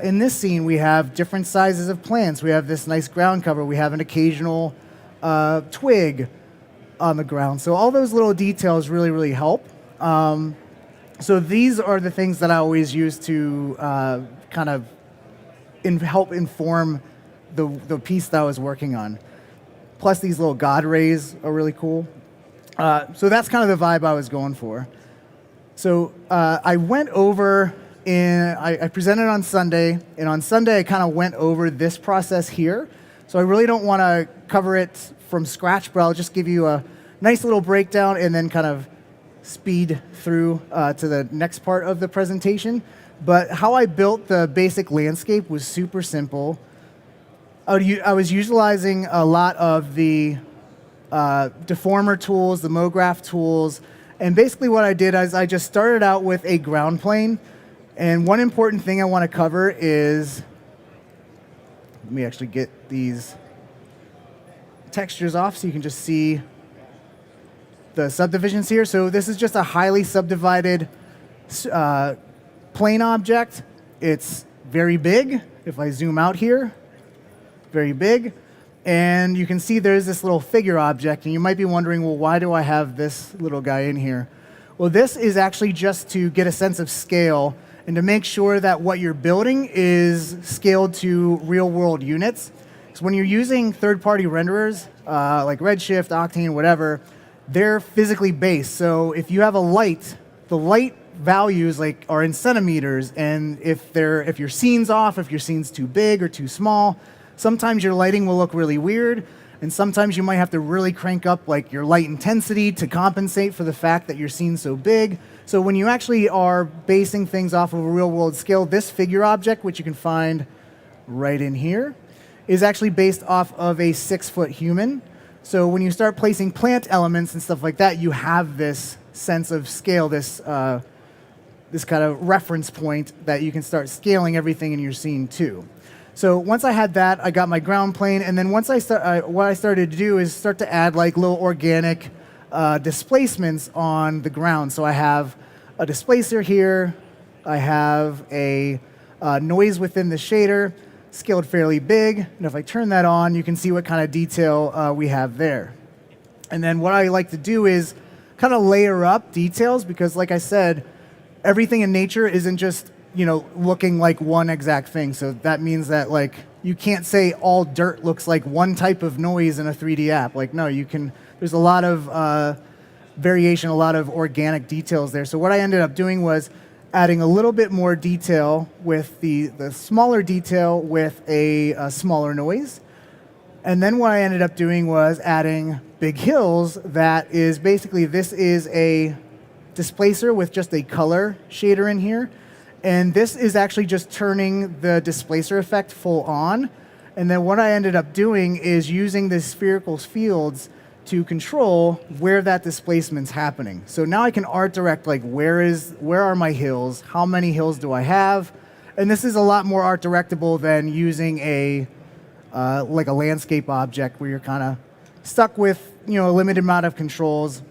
In this scene, we have different sizes of plants. We have this nice ground cover. We have an occasional twig on the ground. So all those little details really, really help. So these are the things that I always use to kind of help inform the piece that I was working on. Plus these little God rays are really cool. So that's kind of the vibe I was going for. So I went over I presented on Sunday, and on Sunday I kind of went over this process here. So I really don't want to cover it from scratch, but I'll just give you a nice little breakdown and then kind of speed through to the next part of the presentation. But how I built the basic landscape was super simple. I was utilizing a lot of the deformer tools, the MoGraph tools, and basically what I did is I just started out with a ground plane. And one important thing I want to cover is, let me actually get these textures off so you can just see the subdivisions here. So this is just a highly subdivided plane object. It's very big. If I zoom out here, very big. And you can see there's this little figure object, and you might be wondering, well, why do I have this little guy in here? Well, this is actually just to get a sense of scale and to make sure that what you're building is scaled to real-world units. So when you're using third-party renderers, like Redshift, Octane, whatever, they're physically based. So if you have a light, the light values like are in centimeters, and if your scene's off, if your scene's too big or too small, sometimes your lighting will look really weird, and sometimes you might have to really crank up like your light intensity to compensate for the fact that your scene's so big. So when you actually are basing things off of a real-world scale, this figure object, which you can find right in here, is actually based off of a 6-foot human. So when you start placing plant elements and stuff like that, you have this sense of scale, this kind of reference point that you can start scaling everything in your scene to. So once I had that, I got my ground plane, and then once what I started to do is start to add like little organic displacements on the ground. So I have a displacer here, I have a noise within the shader, scaled fairly big, and if I turn that on, you can see what kind of detail we have there. And then what I like to do is kind of layer up details, because like I said, everything in nature isn't just looking like one exact thing. So that means that like you can't say all dirt looks like one type of noise in a 3D app. Like no, you can. There's a lot of variation, a lot of organic details there. So what I ended up doing was adding a little bit more detail with the smaller detail with a smaller noise. And then what I ended up doing was adding big hills. That is basically, this is a displacer with just a color shader in here. And this is actually just turning the displacer effect full on. And then what I ended up doing is using the spherical fields to control where that displacement's happening. So now I can art direct like where are my hills, how many hills do I have, and this is a lot more art directable than using a like a landscape object where you're kind of stuck with a limited amount of controls.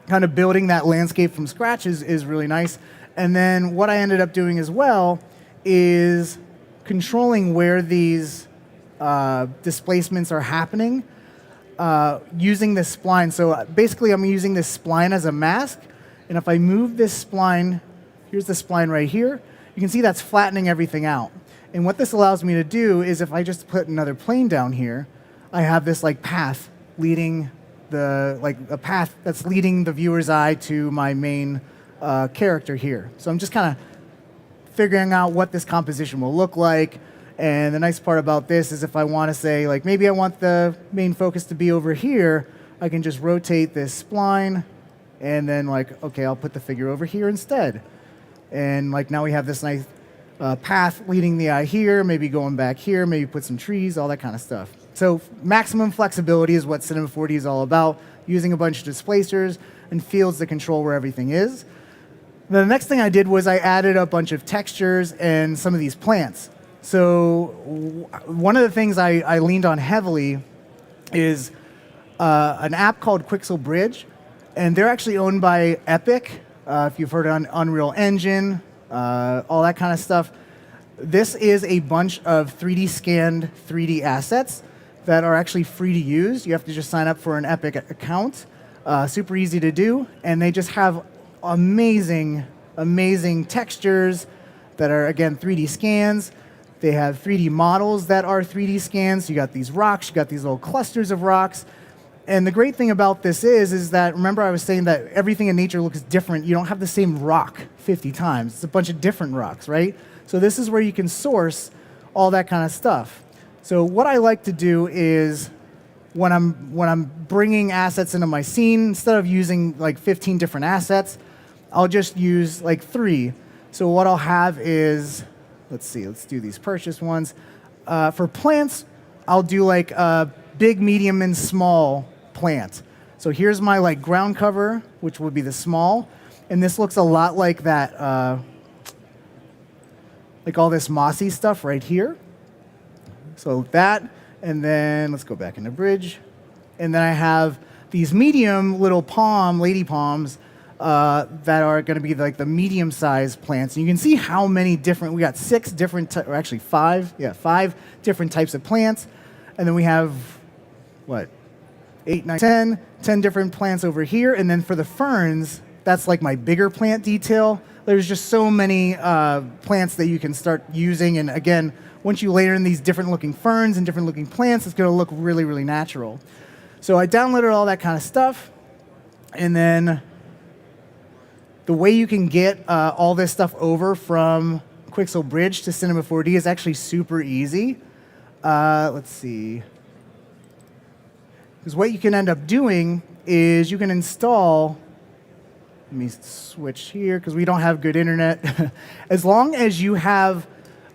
Kind of building that landscape from scratch is really nice. And then what I ended up doing as well is controlling where these displacements are happening using this spline. So basically I'm using this spline as a mask, and if I move this spline, here's the spline right here, you can see that's flattening everything out. And what this allows me to do is if I just put another plane down here, I have this like path leading a path that's leading the viewer's eye to my main character here. So I'm just kind of figuring out what this composition will look like. And the nice part about this is if I want to say, like, maybe I want the main focus to be over here, I can just rotate this spline and then, like, okay, I'll put the figure over here instead. And, like, now we have this nice path leading the eye here, maybe going back here, maybe put some trees, all that kind of stuff. So maximum flexibility is what Cinema 4D is all about, using a bunch of displacers and fields to control where everything is. The next thing I did was I added a bunch of textures and some of these plants. So one of the things I leaned on heavily is an app called Quixel Bridge, and they're actually owned by Epic, if you've heard on Unreal Engine, all that kind of stuff. This is a bunch of 3D scanned 3D assets that are actually free to use. You have to just sign up for an Epic account. Super easy to do, and they just have amazing, amazing textures that are, again, 3D scans. They have 3D models that are 3D scans. You got these rocks, you got these little clusters of rocks. And the great thing about this is that, remember I was saying that everything in nature looks different. You don't have the same rock 50 times. It's a bunch of different rocks, right? So this is where you can source all that kind of stuff. So what I like to do is when I'm bringing assets into my scene, instead of using like 15 different assets, I'll just use like 3. So what I'll have is, let's do these purchase ones. For plants, I'll do like a big, medium, and small plant. So here's my like ground cover, which would be the small, and this looks a lot like that, like all this mossy stuff right here. So that, and then let's go back into Bridge, and then I have these medium little lady palms, that are going to be like the medium-sized plants. And you can see how many different, we got 6 different, or actually 5, 5 different types of plants. And then we have, 8, 9, 10 different plants over here. And then for the ferns, that's like my bigger plant detail. There's just so many plants that you can start using. And again, once you layer in these different looking ferns and different looking plants, it's going to look really, really natural. So I downloaded all that kind of stuff. And then the way you can get all this stuff over from Quixel Bridge to Cinema 4D is actually super easy. Let's see. Because what you can end up doing is you can install, let me switch here because we don't have good internet. As long as you have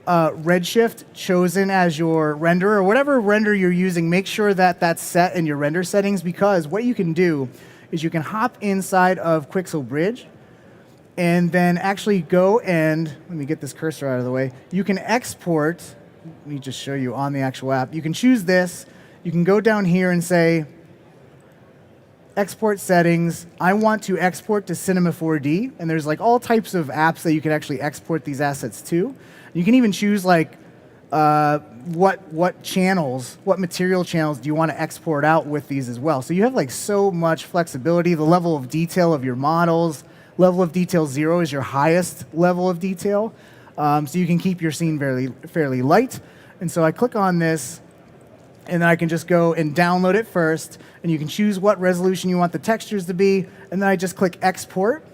Redshift chosen as your renderer, or whatever render you're using, make sure that that's set in your render settings, because what you can do is you can hop inside of Quixel Bridge and then actually go and, let me get this cursor out of the way, you can export, let me just show you on the actual app. You can choose this, you can go down here and say, export settings, I want to export to Cinema 4D, and there's like all types of apps that you can actually export these assets to. You can even choose like what channels, what material channels do you want to export out with these as well. So you have like so much flexibility, the level of detail of your models. Level of detail 0 is your highest level of detail. So you can keep your scene fairly light. And so I click on this, and then I can just go and download it first, and you can choose what resolution you want the textures to be, and then I just click export.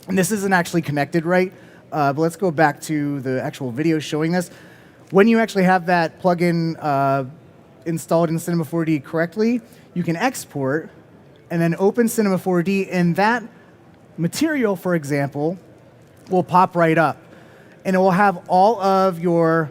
And this isn't actually connected right, but let's go back to the actual video showing this. When you actually have that plugin installed in Cinema 4D correctly, you can export, and then open Cinema 4D, and that material, for example, will pop right up. And it will have all of your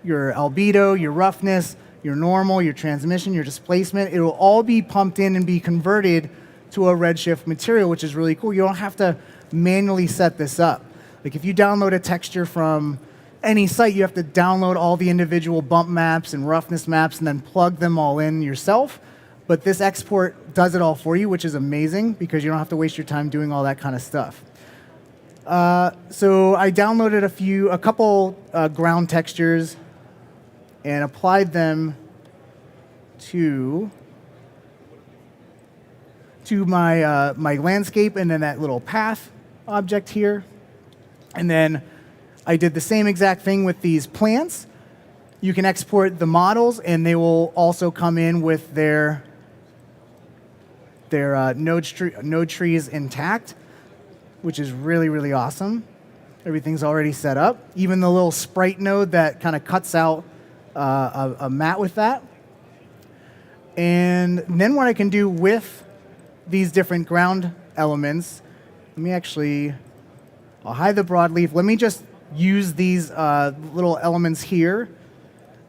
albedo, your roughness, your normal, your transmission, your displacement. It will all be pumped in and be converted to a Redshift material, which is really cool. You don't have to manually set this up. Like if you download a texture from any site, you have to download all the individual bump maps and roughness maps and then plug them all in yourself. But this export does it all for you, which is amazing because you don't have to waste your time doing all that kind of stuff. So I downloaded a couple ground textures and applied them to my my landscape, and then that little path object here. And then I did the same exact thing with these plants. You can export the models, and they will also come in with their their node trees intact, which is really, really awesome. Everything's already set up. Even the little sprite node that kind of cuts out a mat with that. And then what I can do with these different ground elements, I'll hide the broadleaf. Let me just use these little elements here.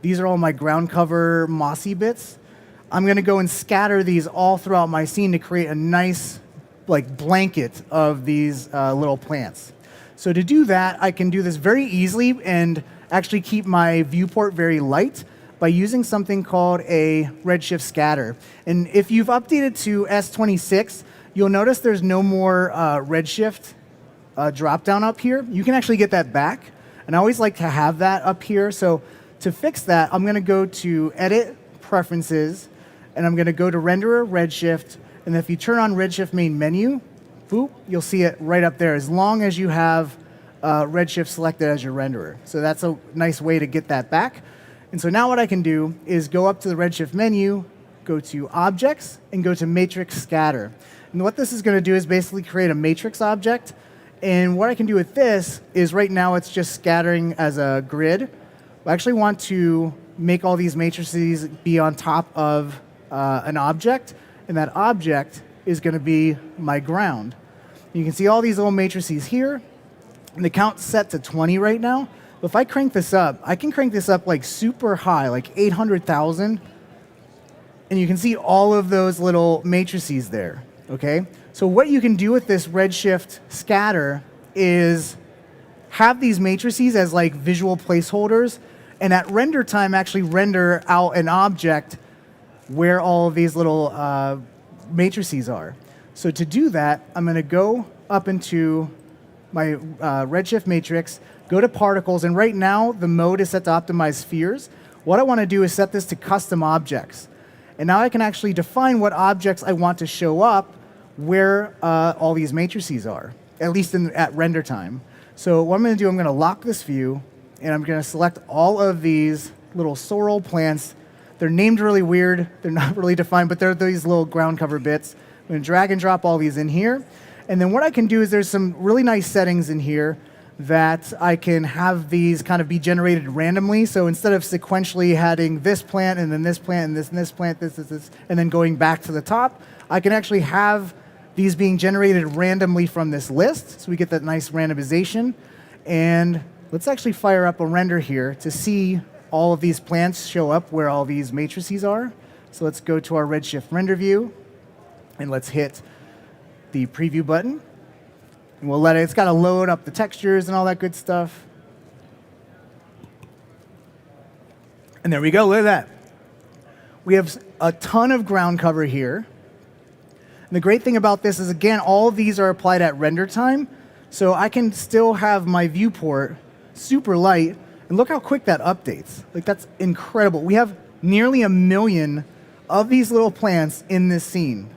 These are all my ground cover mossy bits. I'm going to go and scatter these all throughout my scene to create a nice blanket of these little plants. So to do that, I can do this very easily and actually keep my viewport very light by using something called a Redshift scatter. And if you've updated to S26, you'll notice there's no more Redshift drop down up here. You can actually get that back. And I always like to have that up here. So to fix that, I'm going to go to Edit, Preferences, and I'm going to go to Renderer, Redshift. And if you turn on Redshift main menu, boop, you'll see it right up there as long as you have Redshift selected as your renderer. So that's a nice way to get that back. And so now what I can do is go up to the Redshift menu, go to Objects, and go to Matrix Scatter. And what this is going to do is basically create a matrix object. And what I can do with this is right now it's just scattering as a grid. I actually want to make all these matrices be on top of an object, and that object is going to be my ground. You can see all these little matrices here, and the count's set to 20 right now. But if I crank this up, I can crank this up super high, 800,000, and you can see all of those little matrices there, okay? So what you can do with this Redshift scatter is have these matrices as visual placeholders, and at render time actually render out an object where all of these little matrices are. So to do that, I'm going to go up into my Redshift matrix, go to particles, and right now the mode is set to optimize spheres. What I want to do is set this to custom objects. And now I can actually define what objects I want to show up where all these matrices are, at least at render time. So what I'm going to do, I'm going to lock this view, and I'm going to select all of these little sorrel plants. They're named really weird. They're not really defined, but they're these little ground cover bits. I'm going to drag and drop all these in here. And then what I can do is there's some really nice settings in here that I can have these kind of be generated randomly. So instead of sequentially having this plant and then this plant and this plant, this, and then going back to the top, I can actually have these being generated randomly from this list. So we get that nice randomization. And let's actually fire up a render here to see all of these plants show up where all these matrices are. So let's go to our Redshift render view, and let's hit the preview button. And we'll let it's got to load up the textures and all that good stuff. And there we go, look at that. We have a ton of ground cover here. And the great thing about this is, again, all of these are applied at render time. So I can still have my viewport super light. And look how quick that updates. That's incredible. We have nearly 1 million of these little plants in this scene.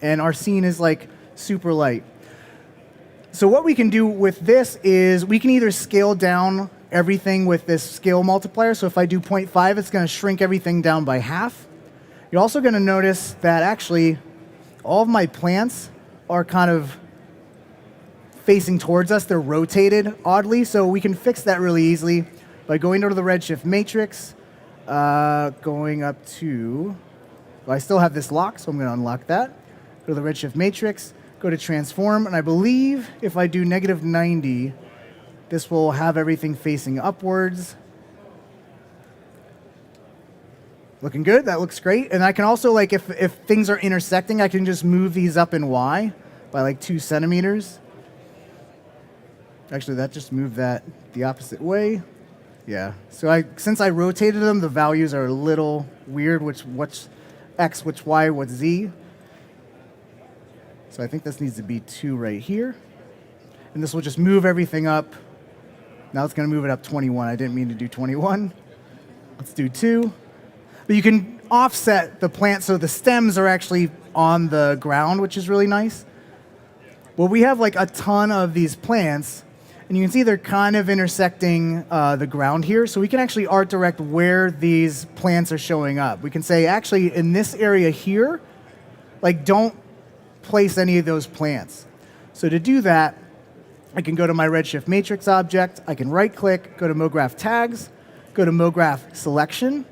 And our scene is super light. So what we can do with this is we can either scale down everything with this scale multiplier. So if I do 0.5, it's going to shrink everything down by half. You're also going to notice that actually all of my plants are kind of facing towards us. They're rotated oddly. So we can fix that really easily by going to the Redshift matrix, going up to, well, I still have this locked, so I'm going to unlock that. Go to the Redshift matrix, go to transform, and I believe if I do -90, this will have everything facing upwards. Looking good, that looks great. And I can also, if things are intersecting, I can just move these up in Y by 2 centimeters. Actually, that just moved that the opposite way. Yeah, so since I rotated them, the values are a little weird, what's X, which Y, what's Z. So I think this needs to be 2 right here. And this will just move everything up. Now it's going to move it up 21. I didn't mean to do 21. Let's do 2. But you can offset the plant so the stems are actually on the ground, which is really nice. Well, we have a ton of these plants. And you can see they're kind of intersecting the ground here. So we can actually art direct where these plants are showing up. We can say, actually, in this area here, don't place any of those plants. So to do that, I can go to my Redshift matrix object, I can right click, go to MoGraph tags, go to MoGraph selection,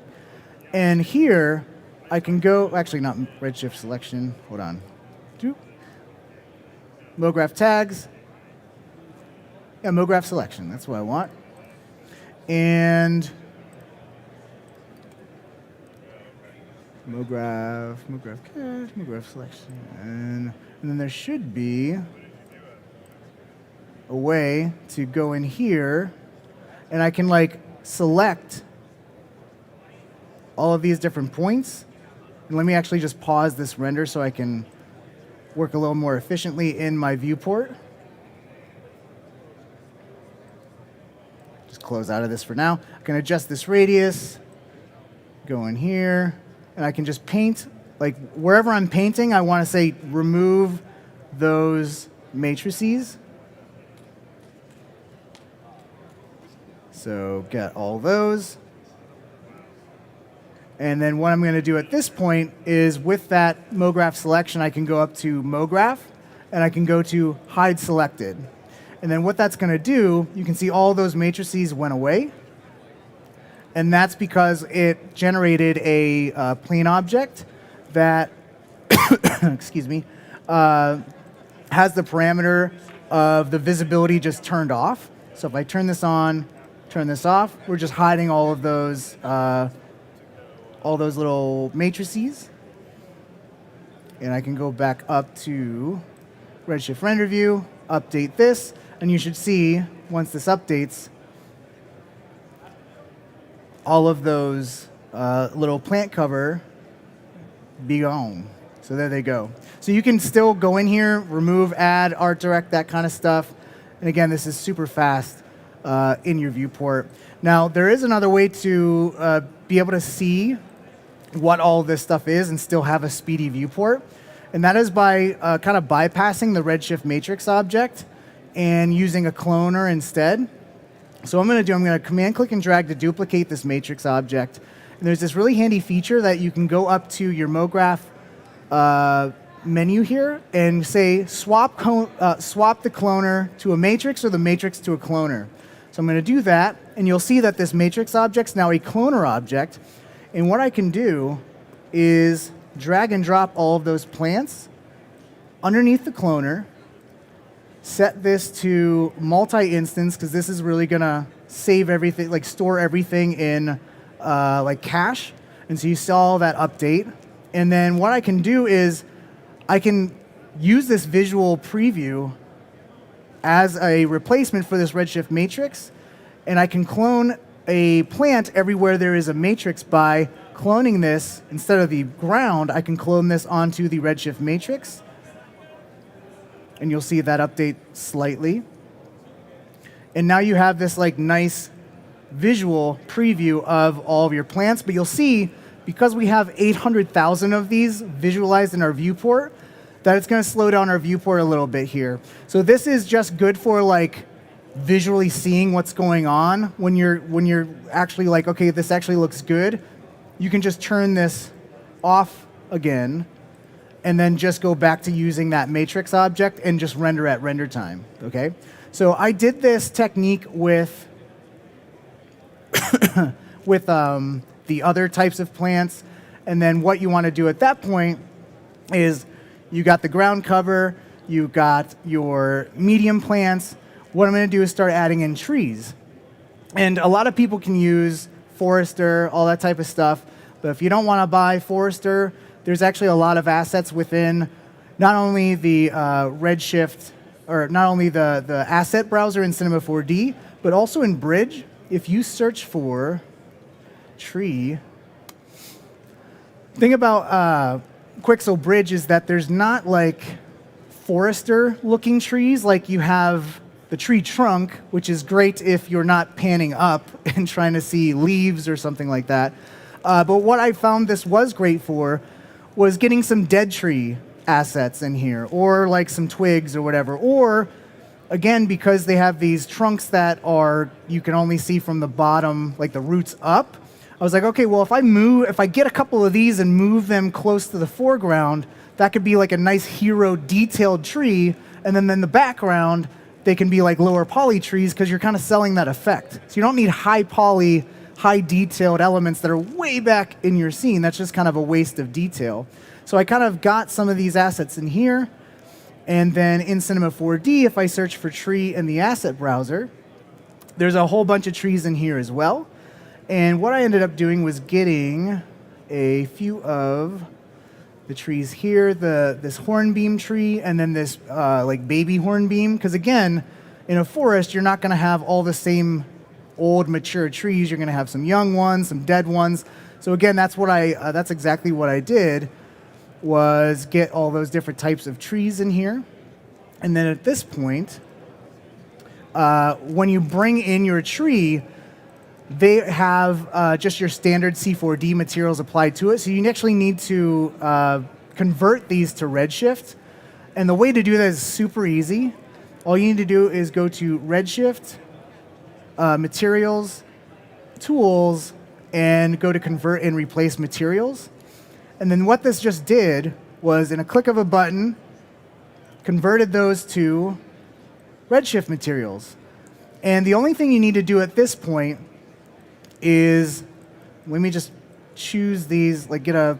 and here I can go, actually not Redshift selection, hold on. MoGraph tags, yeah, MoGraph selection, that's what I want. And MoGraph cache, MoGraph selection, and then there should be a way to go in here, and I can like select all of these different points. And let me actually just pause this render so I can work a little more efficiently in my viewport. Just close out of this for now. I can adjust this radius, go in here, and I can just paint, like wherever I'm painting, I want to say remove those matrices. So get all those. And then what I'm going to do at this point is with that MoGraph selection, I can go up to MoGraph, and I can go to Hide Selected. And then what that's going to do, you can see all those matrices went away. And that's because it generated a plane object that, excuse me, has the parameter of the visibility just turned off. So if I turn this on, turn this off, we're just hiding all of those little matrices. And I can go back up to Redshift Render View, update this, and you should see, once this updates, all of those little plant cover be gone. So there they go. So you can still go in here, remove, add, art direct, that kind of stuff. And again, this is super fast in your viewport. Now, there is another way to be able to see what all this stuff is and still have a speedy viewport. And that is by kind of bypassing the Redshift matrix object and using a cloner instead. So what I'm going to command click and drag to duplicate this matrix object. And there's this really handy feature that you can go up to your MoGraph menu here and say swap the cloner to a matrix or the matrix to a cloner. So I'm going to do that, and you'll see that this matrix object's now a cloner object. And what I can do is drag and drop all of those plants underneath the cloner, set this to multi-instance, because this is really going to save everything, like store everything in like cache. And so you saw that update. And then what I can do is I can use this visual preview as a replacement for this Redshift matrix, and I can clone a plant everywhere there is a matrix by cloning this. Instead of the ground, I can clone this onto the Redshift matrix, and you'll see that update slightly. And now you have this like nice visual preview of all of your plants, but you'll see, because we have 800,000 of these visualized in our viewport, that it's going to slow down our viewport a little bit here. So this is just good for like visually seeing what's going on. When you're actually like, okay, this actually looks good, you can just turn this off again and then just go back to using that matrix object and just render at render time, okay? So I did this technique with the other types of plants, and then what you want to do at that point is you got the ground cover, you got your medium plants. What I'm going to do is start adding in trees. And a lot of people can use Forester, all that type of stuff, but if you don't want to buy Forester, there's actually a lot of assets within not only the Redshift, or not only the asset browser in Cinema 4D, but also in Bridge. If you search for tree, thing about Quixel Bridge is that there's not like Forester looking trees, like you have the tree trunk, which is great if you're not panning up and trying to see leaves or something like that. But what I found this was great for was getting some dead tree assets in here, or like some twigs or whatever. Or again, because they have these trunks that are, you can only see from the bottom, like the roots up. I was like, okay, well, if I get a couple of these and move them close to the foreground, that could be like a nice hero detailed tree, and then in the background, they can be like lower poly trees because you're kind of selling that effect. So you don't need high poly, high detailed elements that are way back in your scene. That's just kind of a waste of detail. So I kind of got some of these assets in here. And then in Cinema 4D, if I search for tree in the asset browser, there's a whole bunch of trees in here as well. And what I ended up doing was getting a few of the trees here, this hornbeam tree, and then this like baby hornbeam. Because again, in a forest, you're not going to have all the same old mature trees. You're going to have some young ones, some dead ones. So again, that's exactly what I did, was get all those different types of trees in here. And then at this point, when you bring in your tree, they have just your standard C4D materials applied to it. So you actually need to convert these to Redshift. And the way to do that is super easy. All you need to do is go to Redshift, Materials, Tools, and go to Convert and Replace Materials. And then what this just did was, in a click of a button, converted those to Redshift materials. And the only thing you need to do at this point is, let me just choose these, like get a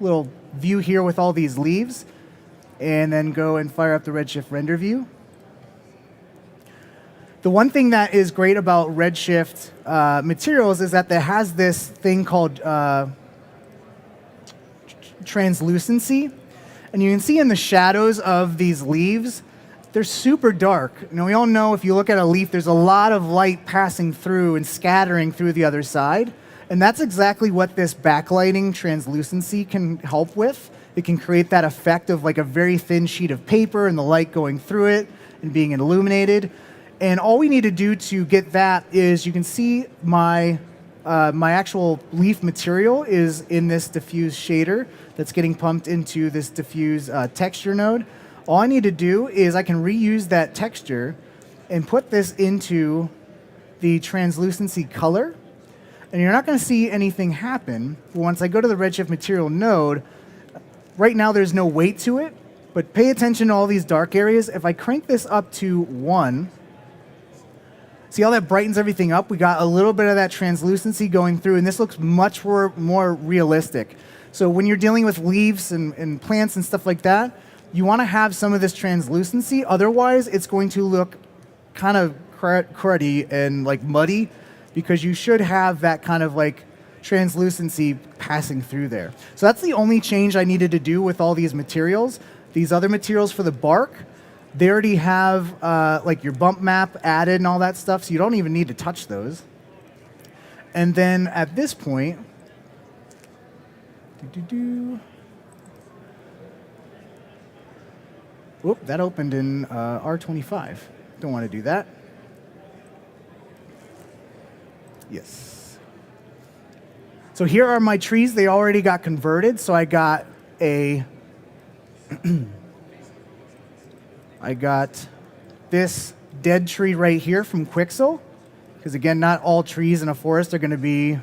little view here with all these leaves, and then go and fire up the Redshift render view. The one thing that is great about Redshift materials is that it has this thing called translucency. And you can see in the shadows of these leaves, they're super dark. Now, we all know if you look at a leaf, there's a lot of light passing through and scattering through the other side. And that's exactly what this backlighting translucency can help with. It can create that effect of like a very thin sheet of paper and the light going through it and being illuminated. And all we need to do to get that is, you can see my actual leaf material is in this diffuse shader that's getting pumped into this diffuse texture node. All I need to do is I can reuse that texture and put this into the translucency color. And you're not going to see anything happen. Once I go to the Redshift material node, right now there's no weight to it, but pay attention to all these dark areas. If I crank this up to 1, see how that brightens everything up? We got a little bit of that translucency going through, and this looks much more realistic. So when you're dealing with leaves and plants and stuff like that, you want to have some of this translucency. Otherwise, it's going to look kind of cruddy and like muddy, because you should have that kind of like translucency passing through there. So that's the only change I needed to do with all these materials. These other materials for the bark, they already have like your bump map added and all that stuff, so you don't even need to touch those. And then at this point, whoop, that opened in R25. Don't want to do that. Yes. So here are my trees. They already got converted. So I got a I got this dead tree right here from Quixel, because again, not all trees in a forest are going to be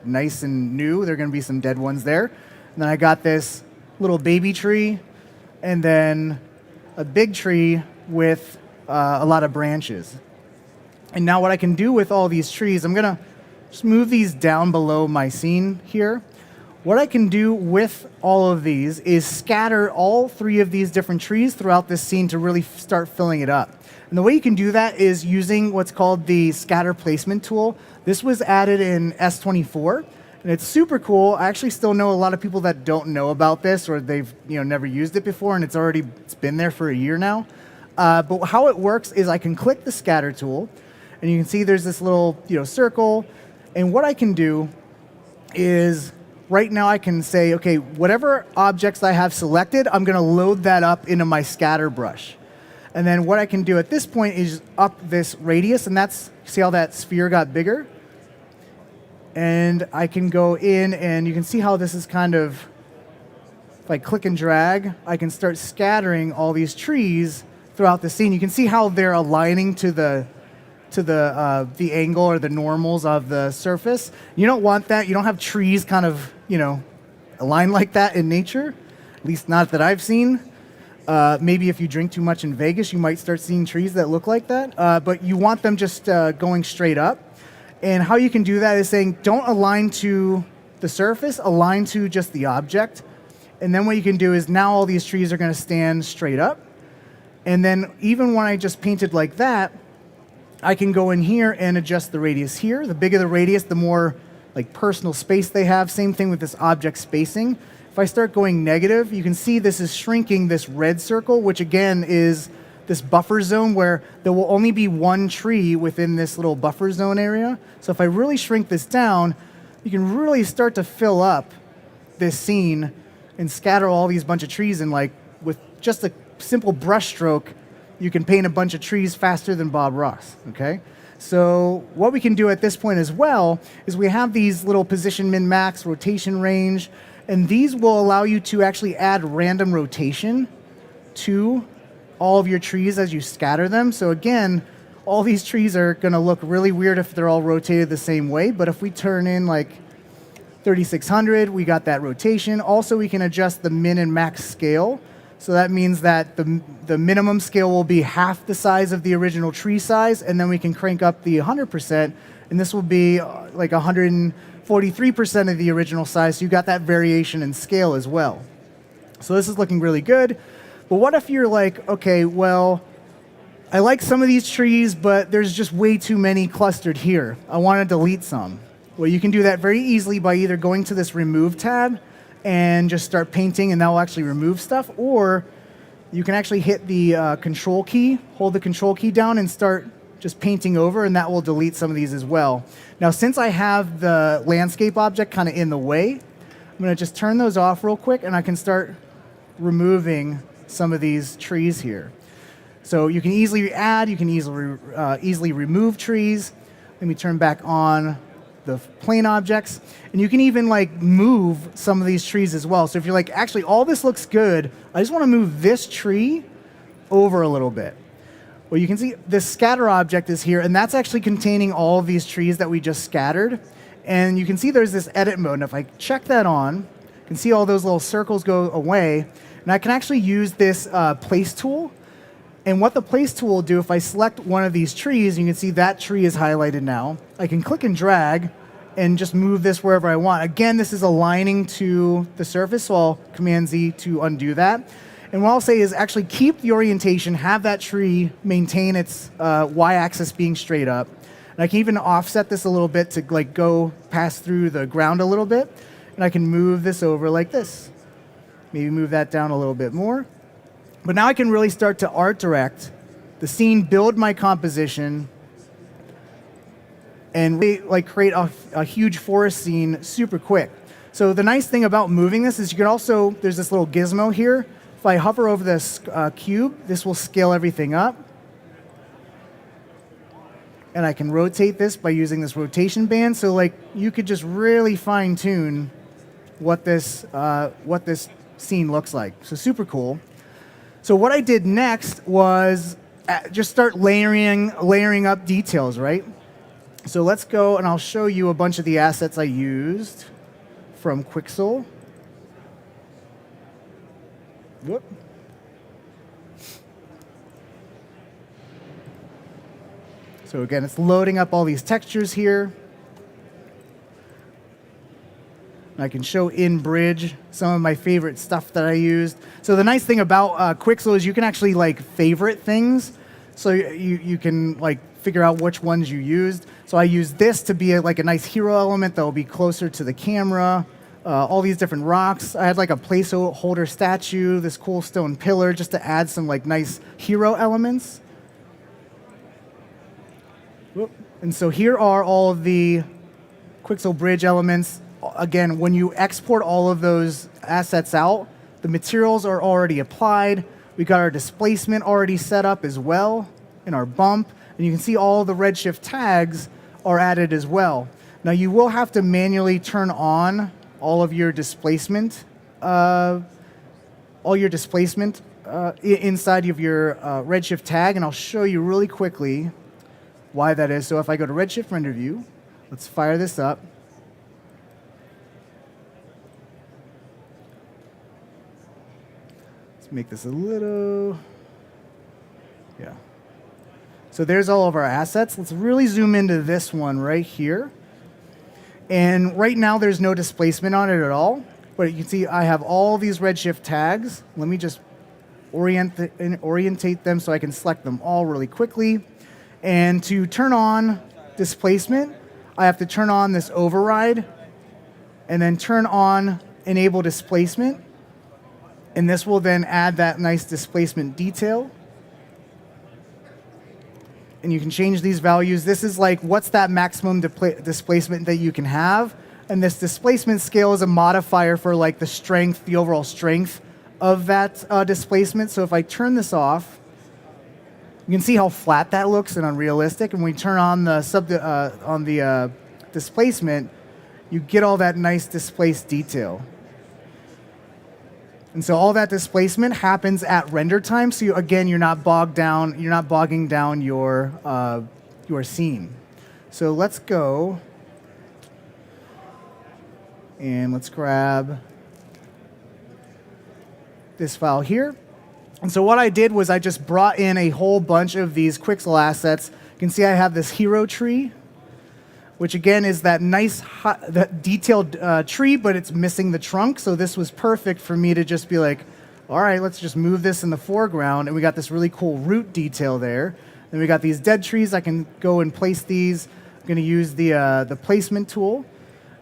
nice and new. There are going to be some dead ones there. And then I got this little baby tree, and then a big tree with a lot of branches. And now what I can do with all these trees, I'm going to just move these down below my scene here. What I can do with all of these is scatter all 3 of these different trees throughout this scene to really start filling it up. And the way you can do that is using what's called the scatter placement tool. This was added in S24, and it's super cool. I actually still know a lot of people that don't know about this, or they've never used it before, and it's been there for a year now. But how it works is I can click the scatter tool, and you can see there's this little circle. And what I can do is, right now I can say, okay, whatever objects I have selected, I'm going to load that up into my scatter brush. And then what I can do at this point is up this radius, and see how that sphere got bigger? And I can go in, and you can see how this is kind of, if I click and drag, I can start scattering all these trees throughout the scene. You can see how they're aligning to the angle or the normals of the surface. You don't want that. You don't have trees kind of, aligned like that in nature. At least not that I've seen. Maybe if you drink too much in Vegas, you might start seeing trees that look like that. But you want them just going straight up. And how you can do that is saying, don't align to the surface, align to just the object. And then what you can do is now all these trees are going to stand straight up. And then even when I just painted like that, I can go in here and adjust the radius here. The bigger the radius, the more like personal space they have. Same thing with this object spacing. If I start going negative, you can see this is shrinking this red circle, which again is this buffer zone where there will only be one tree within this little buffer zone area. So if I really shrink this down, you can really start to fill up this scene and scatter all these bunch of trees, and like with just a simple brush stroke, you can paint a bunch of trees faster than Bob Ross, okay? So what we can do at this point as well is we have these little position min-max, rotation range, and these will allow you to actually add random rotation to all of your trees as you scatter them. So again, all these trees are gonna look really weird if they're all rotated the same way, but if we turn in like 3600, we got that rotation. Also, we can adjust the min and max scale. So that means that the minimum scale will be half the size of the original tree size, and then we can crank up the 100%, and this will be like 143% of the original size, so you got that variation in scale as well. So this is looking really good. But what if you're like, okay, well, I like some of these trees, but there's just way too many clustered here. I want to delete some. Well, you can do that very easily by either going to this Remove tab and just start painting, and that will actually remove stuff, or you can actually hit the Control key, hold the Control key down, and start just painting over, and that will delete some of these as well. Now, since I have the landscape object kind of in the way, I'm going to just turn those off real quick, and I can start removing some of these trees here. So you can easily add, you can easily remove trees. Let me turn back on the plane objects, and you can even like move some of these trees as well. So if you're like, actually all this looks good, I just want to move this tree over a little bit. Well, you can see this scatter object is here, and that's actually containing all of these trees that we just scattered. And you can see there's this edit mode, and if I check that on, you can see all those little circles go away, and I can actually use this place tool. And what the place tool will do, if I select one of these trees, you can see that tree is highlighted now. I can click and drag and just move this wherever I want. Again, this is aligning to the surface, so I'll Command Z to undo that. And what I'll say is actually keep the orientation, have that tree maintain its y-axis being straight up. And I can even offset this a little bit to like go pass through the ground a little bit. And I can move this over like this. Maybe move that down a little bit more. But now I can really start to art direct the scene, build my composition, and really like create a huge forest scene super quick. So the nice thing about moving this is you can also, there's this little gizmo here. If I hover over this cube, this will scale everything up. And I can rotate this by using this rotation band. So like you could just really fine tune what this scene looks like. So super cool. So what I did next was just start layering up details, right? So let's go and I'll show you a bunch of the assets I used from Quixel. Whoop. So again, it's loading up all these textures here. I can show in Bridge some of my favorite stuff that I used. So the nice thing about Quixel is you can actually like favorite things. So you can like figure out which ones you used. So I used this to be like a nice hero element that will be closer to the camera. All these different rocks. I had like a placeholder statue, this cool stone pillar, just to add some like nice hero elements. Whoop. And so here are all of the Quixel Bridge elements. Again, when you export all of those assets out, the materials are already applied. We got our displacement already set up as well in our bump. And you can see all the Redshift tags are added as well. Now you will have to manually turn on all of your displacement, inside of your Redshift tag, and I'll show you really quickly why that is. So if I go to Redshift Render View, let's fire this up. Let's make this a little, yeah. So there's all of our assets. Let's really zoom into this one right here. And right now there's no displacement on it at all, but you can see I have all these Redshift tags. Let me just orientate them so I can select them all really quickly. And to turn on displacement, I have to turn on this override and then turn on enable displacement. And this will then add that nice displacement detail. And you can change these values. This is like, what's that maximum displacement that you can have? And this displacement scale is a modifier for like the strength, the overall strength of that displacement. So if I turn this off, you can see how flat that looks and unrealistic. And when we turn on the displacement, you get all that nice displaced detail. And so all that displacement happens at render time. So again, you're not bogging down your scene. So let's go and let's grab this file here. And so what I did was I just brought in a whole bunch of these Quixel assets. You can see I have this hero tree, which again is that nice that detailed tree, but it's missing the trunk. So this was perfect for me to just be like, all right, let's just move this in the foreground. And we got this really cool root detail there. Then we got these dead trees. I can go and place these. I'm going to use the placement tool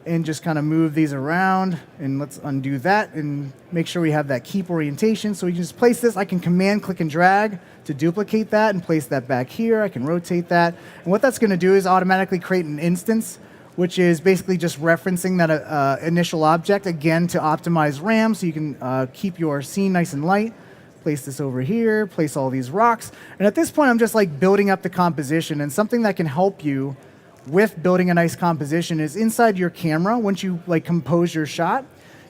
and just kind of move these around. And let's undo that and make sure we have that keep orientation. So we can just place this. I can command, click, and drag to duplicate that and place that back here. I can rotate that. And what that's going to do is automatically create an instance, which is basically just referencing that initial object, again, to optimize RAM so you can keep your scene nice and light. Place this over here, place all these rocks. And at this point, I'm just like building up the composition. And something that can help you with building a nice composition is inside your camera, once you like compose your shot,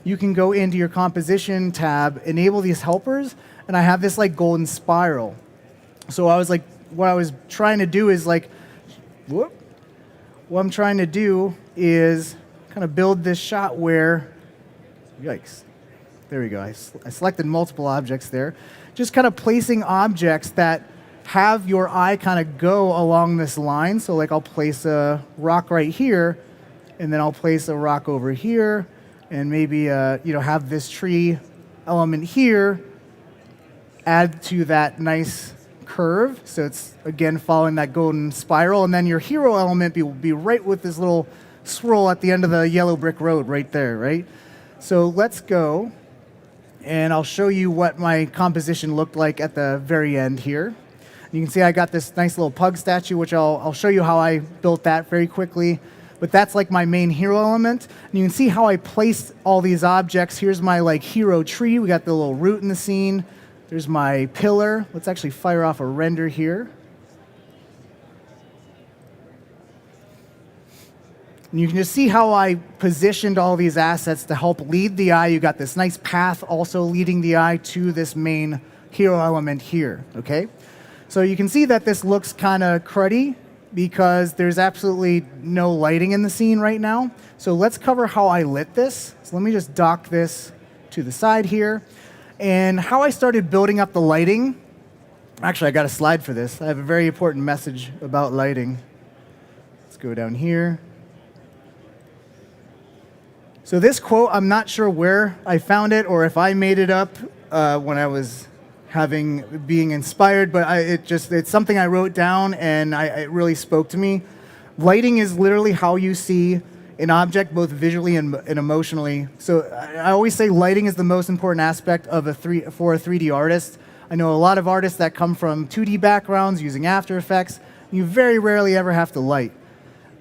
you can go into your composition tab, enable these helpers, and I have this like golden spiral. So I was like, what I was trying to do is like, what I'm trying to do is kind of build this shot where, yikes, there we go. I selected multiple objects there. Just kind of placing objects that have your eye kind of go along this line. So like I'll place a rock right here, and then I'll place a rock over here, and maybe have this tree element here, add to that nice curve. So it's again following that golden spiral, and then your hero element will be right with this little swirl at the end of the yellow brick road right there, right? So let's go, and I'll show you what my composition looked like at the very end here. You can see I got this nice little pug statue, which I'll show you how I built that very quickly. But that's like my main hero element. And you can see how I placed all these objects. Here's my like hero tree. We got the little root in the scene. There's my pillar. Let's actually fire off a render here. And you can just see how I positioned all these assets to help lead the eye. You got this nice path also leading the eye to this main hero element here, okay? So you can see that this looks kind of cruddy because there's absolutely no lighting in the scene right now. So let's cover how I lit this. So let me just dock this to the side here. And how I started building up the lighting. Actually, I got a slide for this. I have a very important message about lighting. Let's go down here. So this quote, I'm not sure where I found it or if I made it up when I was being inspired, but it's something I wrote down and it really spoke to me. Lighting is literally how you see an object both visually and emotionally. So I always say lighting is the most important aspect of for a 3D artist. I know a lot of artists that come from 2D backgrounds using After Effects. You very rarely ever have to light.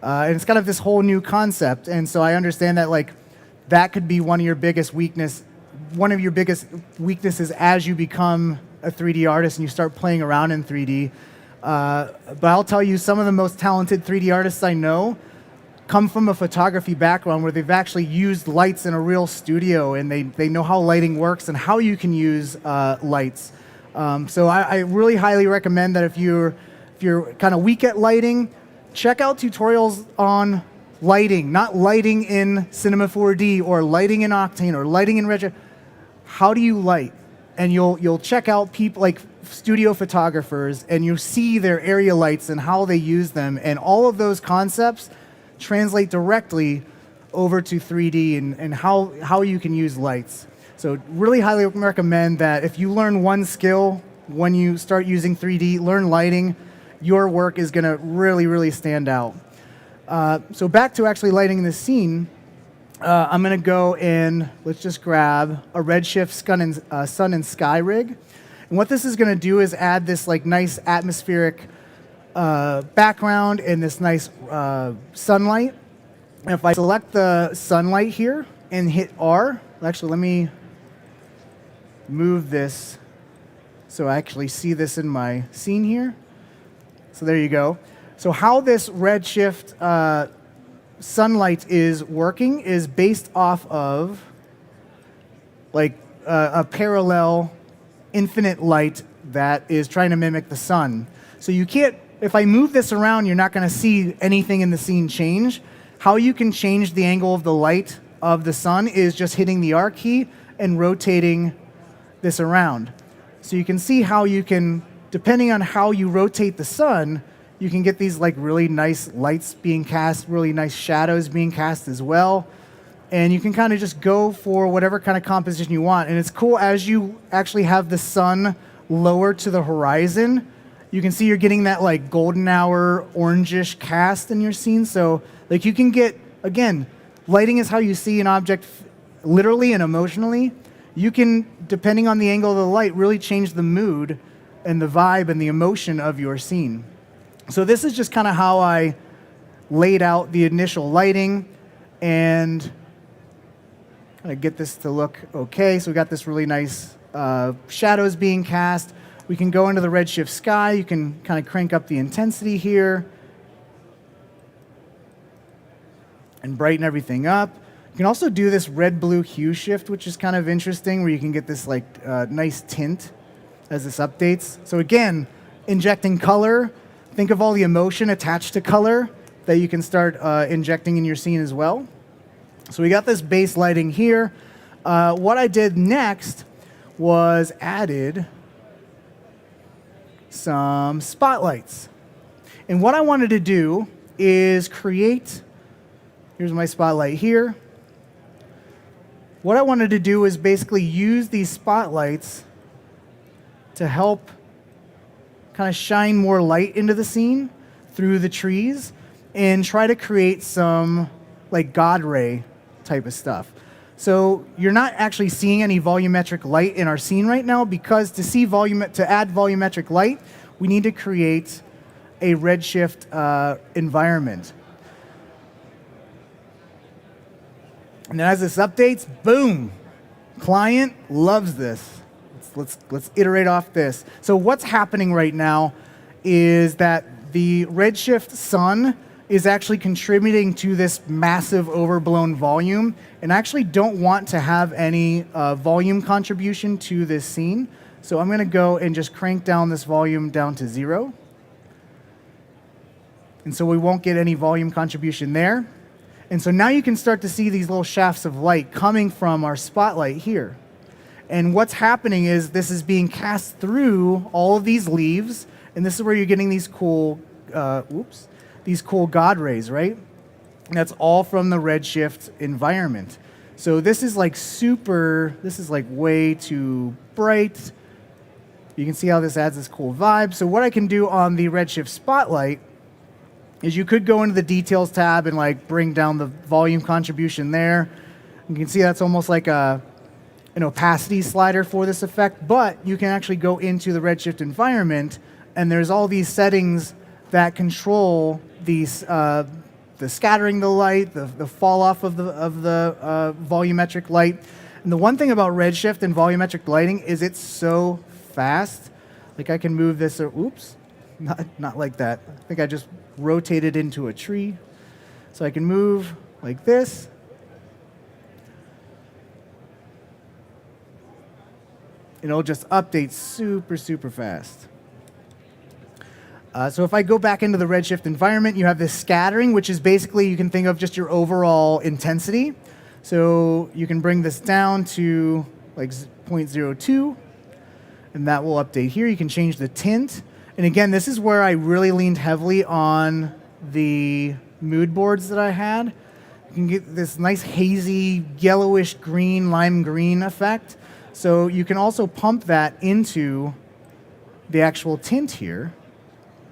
And it's kind of this whole new concept. And so I understand that like that could be one of your biggest weaknesses as you become a 3D artist and you start playing around in 3D. But I'll tell you, some of the most talented 3D artists I know come from a photography background where they've actually used lights in a real studio and they know how lighting works and how you can use lights. So I really highly recommend that if you're kind of weak at lighting, check out tutorials on lighting, not lighting in Cinema 4D or lighting in Octane or lighting in Redshift. How do you light? and you'll check out people like studio photographers, and you see their area lights and how they use them, and all of those concepts translate directly over to 3D and how you can use lights. So really highly recommend that if you learn one skill when you start using 3D, learn lighting, your work is going to really, really stand out. So back to actually lighting this scene, I'm going to go and let's just grab a Redshift sun and sky rig. And what this is going to do is add this like nice atmospheric background and this nice sunlight. And if I select the sunlight here and hit R, actually let me move this so I actually see this in my scene here. So there you go. So how this Redshift sunlight is working is based off of like a parallel infinite light that is trying to mimic the sun. So you can't, if I move this around, you're not going to see anything in the scene change. How you can change the angle of the light of the sun is just hitting the R key and rotating this around. So you can see how you can, depending on how you rotate the sun, you can get these like really nice lights being cast, really nice shadows being cast as well. And you can kind of just go for whatever kind of composition you want. And it's cool as you actually have the sun lower to the horizon, you can see you're getting that like golden hour orangish cast in your scene. So like you can get, again, lighting is how you see an object literally and emotionally. You can, depending on the angle of the light, really change the mood and the vibe and the emotion of your scene. So this is just kind of how I laid out the initial lighting and kind of get this to look okay. So we got this really nice shadows being cast. We can go into the Redshift sky. You can kind of crank up the intensity here and brighten everything up. You can also do this red-blue hue shift, which is kind of interesting, where you can get this like nice tint as this updates. So again, injecting color. Think of all the emotion attached to color that you can start injecting in your scene as well. So we got this base lighting here. What I did next was added some spotlights. And what I wanted to do is create, here's my spotlight here. What I wanted to do is basically use these spotlights to help kind of shine more light into the scene through the trees and try to create some like God ray type of stuff. So you're not actually seeing any volumetric light in our scene right now because to add volumetric light, we need to create a Redshift environment. And then as this updates, boom, client loves this. Let's iterate off this. So what's happening right now is that the Redshift sun is actually contributing to this massive overblown volume, and I actually don't want to have any volume contribution to this scene. So I'm going to go and just crank down this volume down to 0. And so we won't get any volume contribution there. And so now you can start to see these little shafts of light coming from our spotlight here. And what's happening is this is being cast through all of these leaves, and this is where you're getting these cool, these cool God rays, right? And that's all from the Redshift environment. So this is like this is like way too bright. You can see how this adds this cool vibe. So what I can do on the Redshift spotlight is you could go into the details tab and like bring down the volume contribution there. You can see that's almost like an opacity slider for this effect, but you can actually go into the Redshift environment and there's all these settings that control these, the scattering the light, the fall off of the volumetric light. And the one thing about Redshift and volumetric lighting is it's so fast. Like I can move this, not like that. I think I just rotated into a tree. So I can move like this. And it'll just update super, super fast. So if I go back into the Redshift environment, you have this scattering, which is basically, you can think of just your overall intensity. So you can bring this down to like 0.02, and that will update here. You can change the tint. And again, this is where I really leaned heavily on the mood boards that I had. You can get this nice hazy yellowish green, lime green effect. So you can also pump that into the actual tint here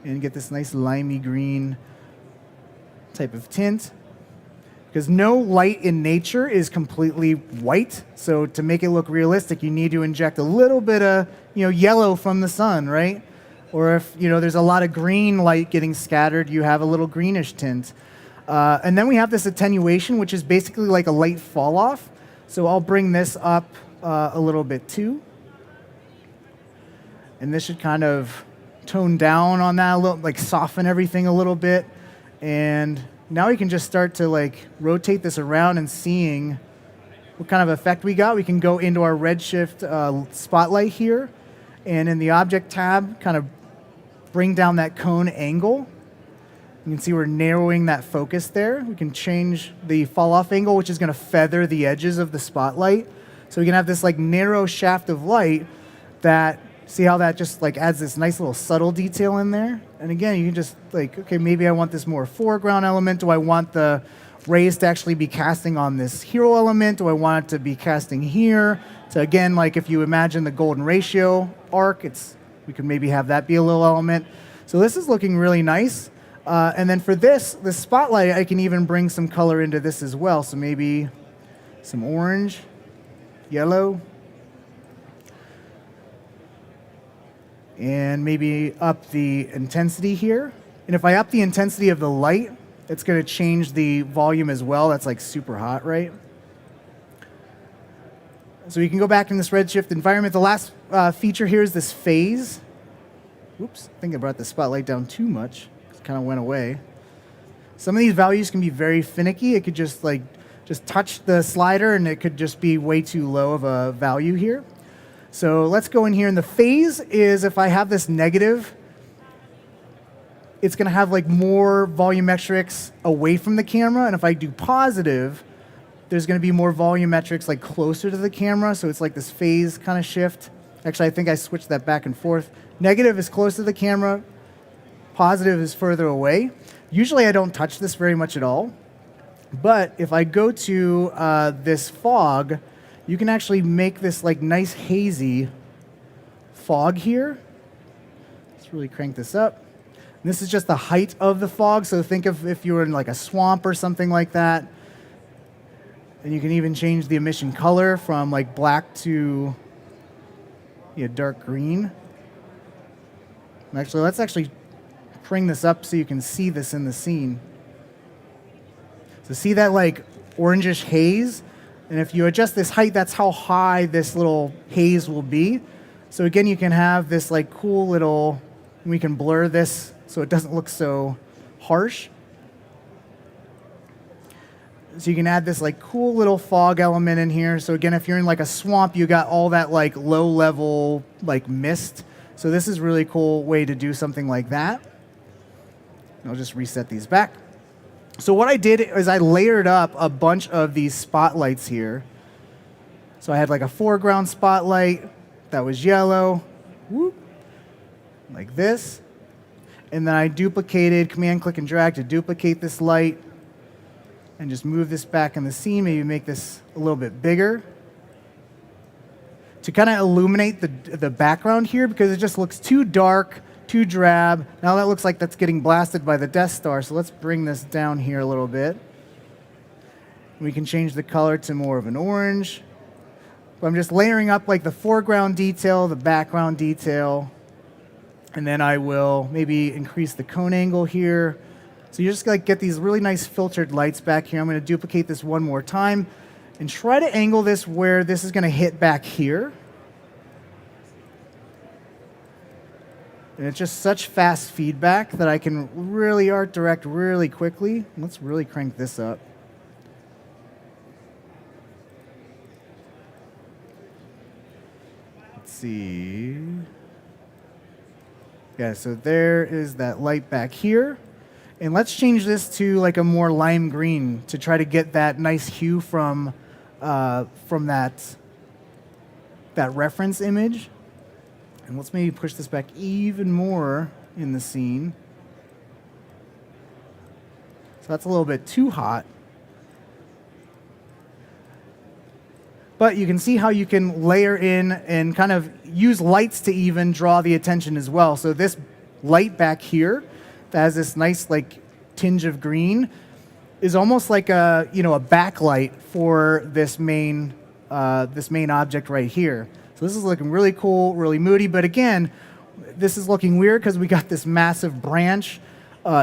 and get this nice limey green type of tint. Because no light in nature is completely white, so to make it look realistic, you need to inject a little bit of yellow from the sun, right? Or if there's a lot of green light getting scattered, you have a little greenish tint. And then we have this attenuation, which is basically like a light fall off. So I'll bring this up a little bit too. And this should kind of tone down on that a little, like soften everything a little bit. And now we can just start to like rotate this around and seeing what kind of effect we got. We can go into our Redshift spotlight here, and in the object tab, kind of bring down that cone angle. You can see we're narrowing that focus there. We can change the fall off angle, which is going to feather the edges of the spotlight. So we can have this like narrow shaft of light that, see how that just like adds this nice little subtle detail in there? And again, you can just like, okay, maybe I want this more foreground element. Do I want the rays to actually be casting on this hero element? Do I want it to be casting here? So again, like if you imagine the golden ratio arc, we could maybe have that be a little element. So this is looking really nice. And then for the spotlight, I can even bring some color into this as well. So maybe some orange, yellow, and maybe up the intensity here. And if I up the intensity of the light, it's going to change the volume as well. That's like super hot, right? So you can go back in this Redshift environment. The last feature here is this phase. Oops, I think I brought the spotlight down too much. It kind of went away. Some of these values can be very finicky. It could just touch the slider and it could just be way too low of a value here. So let's go in here, and the phase is if I have this negative, it's going to have like more volumetrics away from the camera, and if I do positive, there's going to be more volumetrics like closer to the camera, so it's like this phase kind of shift. Actually, I think I switched that back and forth. Negative is close to the camera, positive is further away. Usually I don't touch this very much at all, but if I go to this fog, you can actually make this like nice hazy fog here. Let's really crank this up. And this is just the height of the fog, so think of if you were in like a swamp or something like that. And you can even change the emission color from like black to dark green. And actually, let's actually bring this up so you can see this in the scene. So see that like orangish haze? And if you adjust this height, that's how high this little haze will be. So again, you can have this like cool little, we can blur this so it doesn't look so harsh. So you can add this like cool little fog element in here. So again, if you're in like a swamp, you got all that like low level like mist. So this is a really cool way to do something like that. I'll just reset these back. So what I did is I layered up a bunch of these spotlights here. So I had like a foreground spotlight that was yellow, whoop, like this. And then I duplicated, command, click, and drag to duplicate this light and just move this back in the scene, maybe make this a little bit bigger to kind of illuminate the background here because it just looks too dark, too drab. Now that looks like that's getting blasted by the Death Star, so let's bring this down here a little bit. We can change the color to more of an orange. But I'm just layering up like the foreground detail, the background detail, and then I will maybe increase the cone angle here. So you just like get these really nice filtered lights back here. I'm going to duplicate this one more time and try to angle this where this is going to hit back here. And it's just such fast feedback that I can really art direct really quickly. Let's really crank this up. Let's see. Yeah, so there is that light back here. And let's change this to like a more lime green to try to get that nice hue from that reference image. And let's maybe push this back even more in the scene. So that's a little bit too hot. But you can see how you can layer in and kind of use lights to even draw the attention as well. So this light back here that has this nice like tinge of green is almost like a a backlight for this main object right here. So this is looking really cool, really moody. But again, this is looking weird because we got this massive branch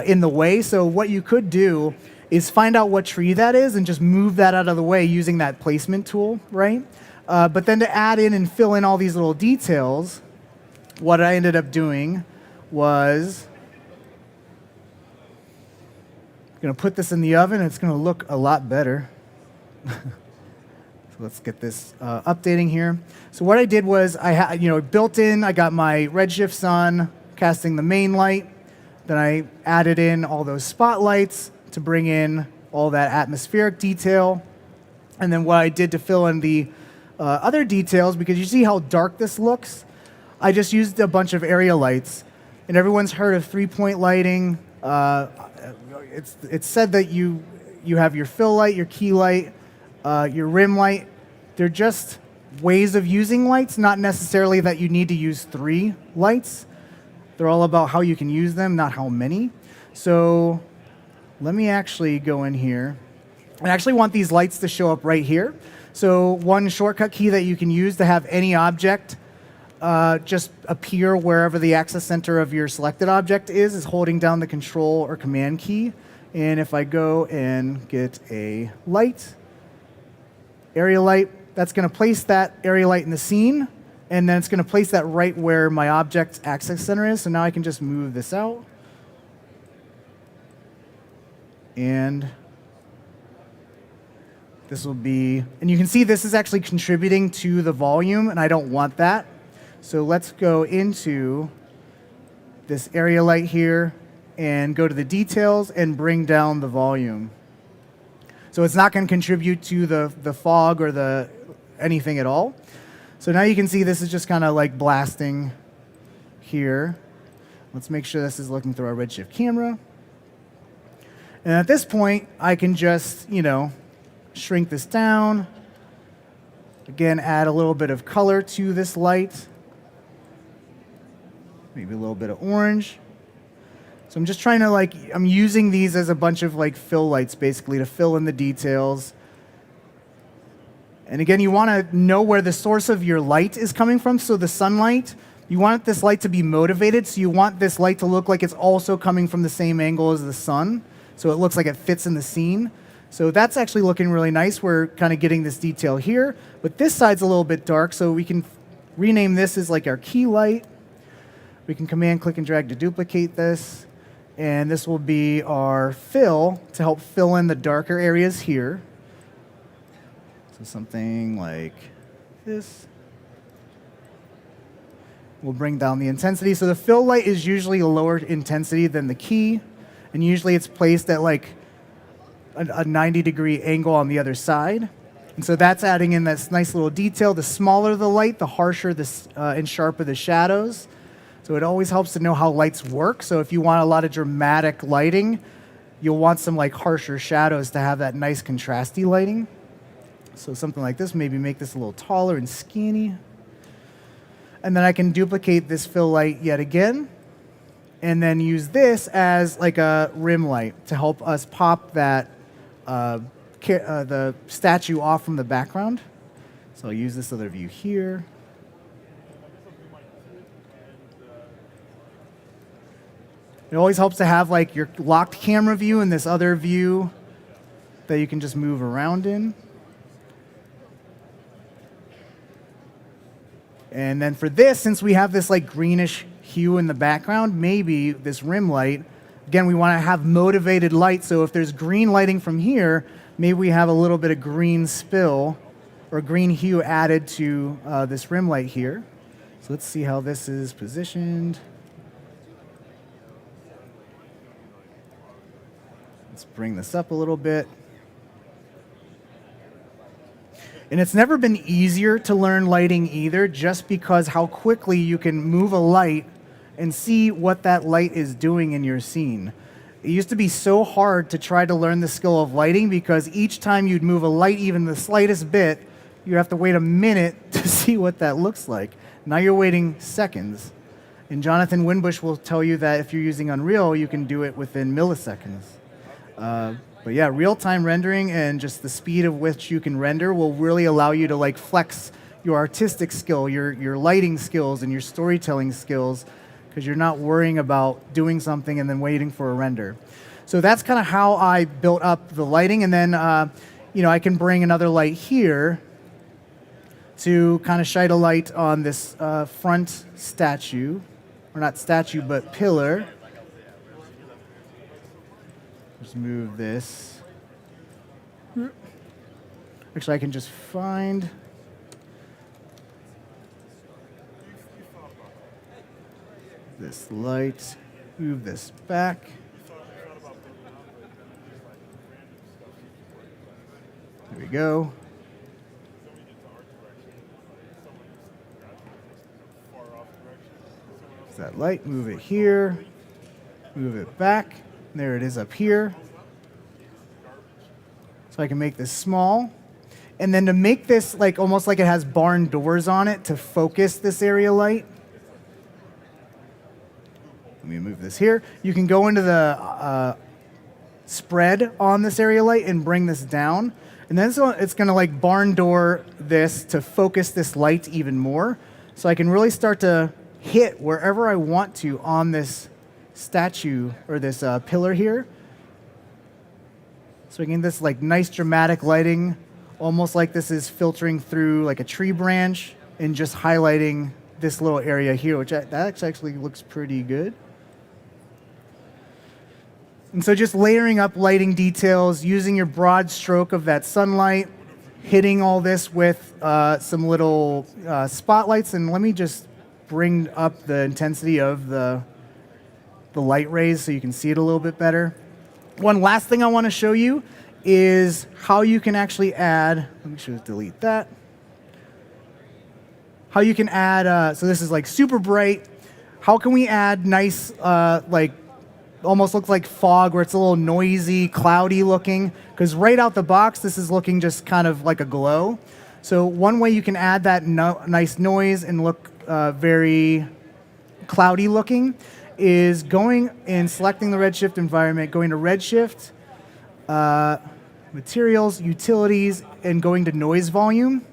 in the way. So what you could do is find out what tree that is and just move that out of the way using that placement tool, right? But then to add in and fill in all these little details, what I ended up doing was going to put this in the oven. It's going to look a lot better. So let's get this updating here. So what I did was I had, built in, I got my Redshifts on, casting the main light. Then I added in all those spotlights to bring in all that atmospheric detail. And then what I did to fill in the other details, because you see how dark this looks, I just used a bunch of area lights. And everyone's heard of three-point lighting. It's said that you have your fill light, your key light, your rim light. They're just ways of using lights, not necessarily that you need to use 3 lights. They're all about how you can use them, not how many. So let me actually go in here. I actually want these lights to show up right here. So one shortcut key that you can use to have any object just appear wherever the access center of your selected object is holding down the control or command key. And if I go and get a light, area light, that's going to place that area light in the scene, and then it's going to place that right where my object's access center is. So now I can just move this out. And this will be, and you can see this is actually contributing to the volume, and I don't want that. So let's go into this area light here and go to the details and bring down the volume. So it's not going to contribute to the fog or anything at all. So now you can see this is just kind of like blasting here. Let's make sure this is looking through our Redshift camera. And at this point, I can just, shrink this down. Again, add a little bit of color to this light. Maybe a little bit of orange. So I'm just trying to I'm using these as a bunch of fill lights basically to fill in the details. And again, you want to know where the source of your light is coming from. So the sunlight, you want this light to be motivated. So you want this light to look like it's also coming from the same angle as the sun. So it looks like it fits in the scene. So that's actually looking really nice. We're kind of getting this detail here. But this side's a little bit dark, so we can rename this as our key light. We can command, click, and drag to duplicate this. And this will be our fill to help fill in the darker areas here. So something like this. We'll bring down the intensity. So the fill light is usually a lower intensity than the key. And usually it's placed at a 90-degree angle on the other side. And so that's adding in this nice little detail. The smaller the light, the harsher and sharper the shadows. So it always helps to know how lights work. So if you want a lot of dramatic lighting, you'll want some harsher shadows to have that nice contrasty lighting. So something like this, maybe make this a little taller and skinny. And then I can duplicate this fill light yet again, and then use this as a rim light to help us pop that the statue off from the background. So I'll use this other view here. It always helps to have your locked camera view and this other view that you can just move around in. And then for this, since we have this greenish hue in the background, maybe this rim light, again, we want to have motivated light. So if there's green lighting from here, maybe we have a little bit of green spill or green hue added to this rim light here. So let's see how this is positioned. Let's bring this up a little bit. And it's never been easier to learn lighting either, just because how quickly you can move a light and see what that light is doing in your scene. It used to be so hard to try to learn the skill of lighting because each time you'd move a light even the slightest bit, you have to wait a minute to see what that looks like. Now you're waiting seconds. And Jonathan Winbush will tell you that if you're using Unreal, you can do it within milliseconds. But yeah, real-time rendering and just the speed of which you can render will really allow you to like flex your artistic skill, your lighting skills, and your storytelling skills, because you're not worrying about doing something and then waiting for a render. So that's kind of how I built up the lighting, and then I can bring another light here to kind of shine a light on this front statue, or not statue, but pillar. Just move this. Actually, I can just find this light, move this back. There we go. That light, move it here, move it back. There it is up here. So I can make this small. And then to make this like almost like it has barn doors on it to focus this area light. Let me move this here. You can go into the spread on this area light and bring this down. And then it's going to like barn door this to focus this light even more. So I can really start to hit wherever I want to on this statue or this pillar here. So again, this like nice dramatic lighting, almost like this is filtering through like a tree branch and just highlighting this little area here, which that actually looks pretty good. And so just layering up lighting details, using your broad stroke of that sunlight, hitting all this with some little spotlights. And let me just bring up the intensity of the light rays so you can see it a little bit better. One last thing I want to show you is how you can actually add, let me just delete that. How you can add, so this is like super bright. How can we add nice, like almost looks like fog where it's a little noisy, cloudy looking? Because right out the box, this is looking just kind of like a glow. So one way you can add that nice noise and look very cloudy looking is going and selecting the Redshift environment, going to Redshift, Materials, Utilities, and going to Noise Volume.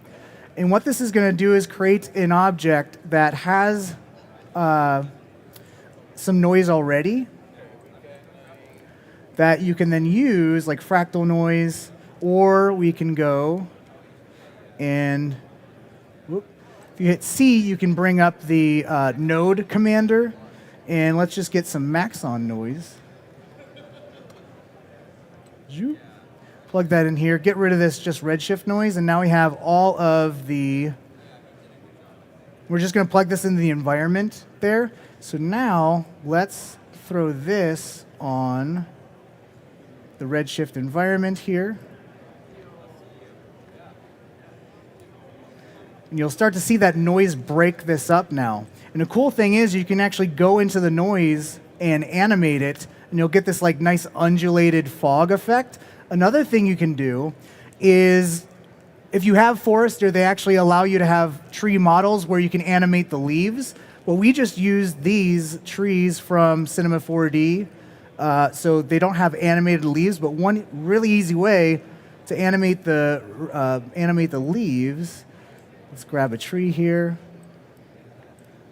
And what this is going to do is create an object that has some noise already that you can then use, like fractal noise, or we can go and if you hit C, you can bring up the node commander. And let's just get some Maxon noise. Plug that in here. Get rid of this just Redshift noise. And now we have all of the... We're just going to plug this into the environment there. So now let's throw this on the Redshift environment here. And you'll start to see that noise break this up now. And the cool thing is you can actually go into the noise and animate it, and you'll get this like nice undulated fog effect. Another thing you can do is if you have Forester, they actually allow you to have tree models where you can animate the leaves. Well, we just used these trees from Cinema 4D, so they don't have animated leaves, but one really easy way to animate the leaves, let's grab a tree here.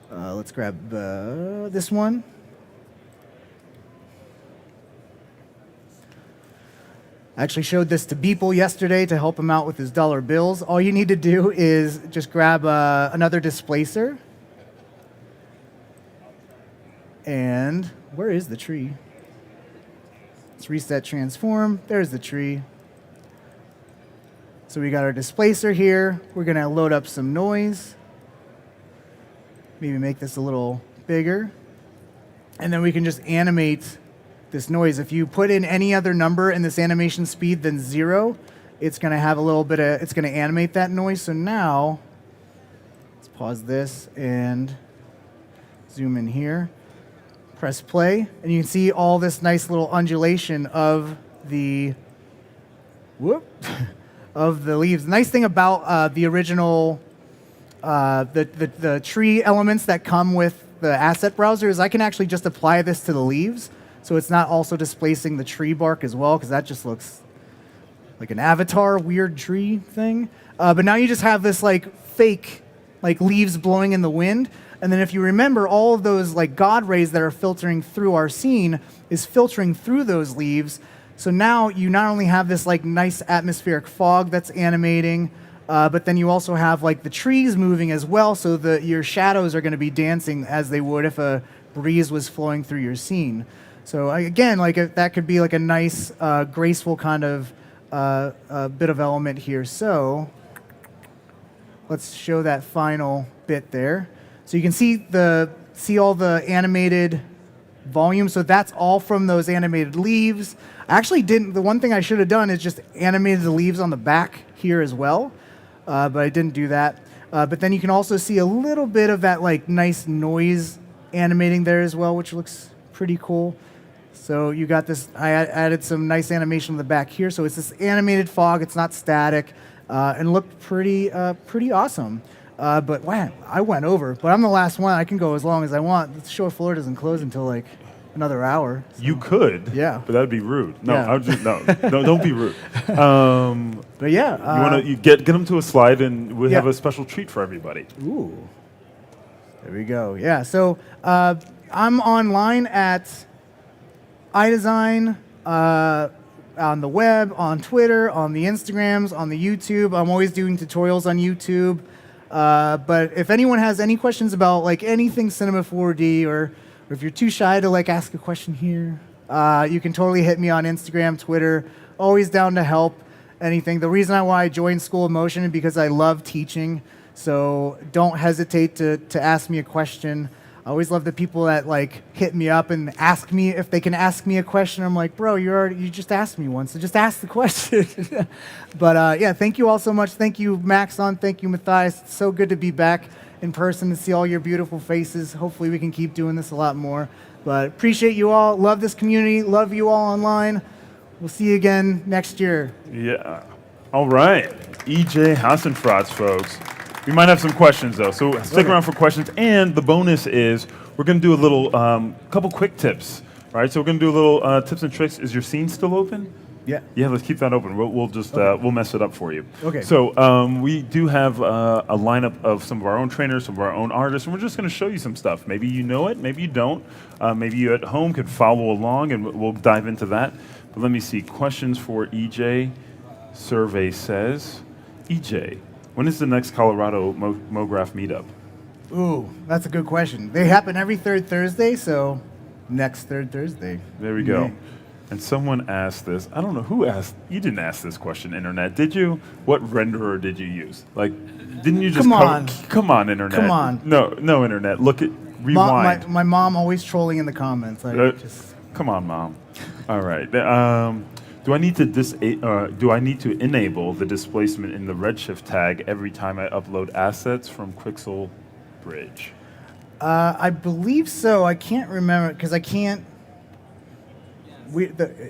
Let's grab this one. I actually showed this to Beeple yesterday to help him out with his dollar bills. All you need to do is just grab another displacer. And where is the tree? Let's reset transform. There's the tree. So we got our displacer here. We're going to load up some noise. Maybe make this a little bigger. And then we can just animate this noise. If you put in any other number in this animation speed than 0, it's going to have a little bit of, it's going to animate that noise. So now, let's pause this and zoom in here. Press play, and you can see all this nice little undulation of the of the leaves. The nice thing about the original the tree elements that come with the asset browser is I can actually just apply this to the leaves, so it's not also displacing the tree bark as well, because that just looks like an avatar weird tree thing. But now you just have this like fake like leaves blowing in the wind. And then if you remember, all of those like God rays that are filtering through our scene is filtering through those leaves. So now you not only have this like nice atmospheric fog that's animating, but then you also have like the trees moving as well, so that your shadows are going to be dancing as they would if a breeze was flowing through your scene. So again, like that could be like a nice, graceful kind of bit of element here. So let's show that final bit there. So you can see all the animated volume. So that's all from those animated leaves. I actually didn't. The one thing I should have done is just animated the leaves on the back here as well, but I didn't do that. But then you can also see a little bit of that like nice noise animating there as well, which looks pretty cool. So you got this. I added some nice animation on the back here. So it's this animated fog. It's not static, and looked pretty awesome. But wow, I went over. But I'm the last one. I can go as long as I want. The show floor doesn't close until like another hour. So. You could. Yeah. But that'd be rude. No, Yeah. I would just no, don't be rude. But yeah, you get them to a slide, and we Yeah. have a special treat for everybody. Ooh. There we go. Yeah. So I'm online at iDesign, on the web, on Twitter, on the Instagrams, on the YouTube. I'm always doing tutorials on YouTube. But if anyone has any questions about like anything Cinema 4D, or if you're too shy to like ask a question here, you can totally hit me on Instagram, Twitter. Always down to help. Anything. The reason why I joined School of Motion is because I love teaching. So don't hesitate to ask me a question. I always love the people that like hit me up and ask me if they can ask me a question. I'm like, bro, you just asked me once, so just ask the question. But yeah, thank you all so much. Thank you, Maxon. Thank you, Matthias. It's so good to be back in person and see all your beautiful faces. Hopefully we can keep doing this a lot more. But appreciate you all. Love this community. Love you all online. We'll see you again next year. Yeah. All right. EJ Hassenfratz, folks. We might have some questions, though, so stick around for questions. And the bonus is we're going to do a little couple quick tips, right? So we're going to do a little tips and tricks. Is your scene still open? Yeah. Yeah, let's keep that open. We'll just we'll mess it up for you. Okay. So we do have a lineup of some of our own trainers, some of our own artists, and we're just going to show you some stuff. Maybe you know it, maybe you don't. Maybe you at home could follow along, and we'll dive into that. But let me see. Questions for EJ. Survey says, EJ, when is the next Colorado MoGraph meetup? Ooh, that's a good question. They happen every third Thursday, so next third Thursday. There we go. Yeah. And someone asked this. I don't know who asked. You didn't ask this question, Internet, did you? What renderer did you use? Like, didn't you just come on, Internet? Come on. No, Internet. Look at rewind. My mom always trolling in the comments. Come on, Mom. All right. Do I need to enable the displacement in the Redshift tag every time I upload assets from Quixel Bridge? I believe so. I can't remember because I can't.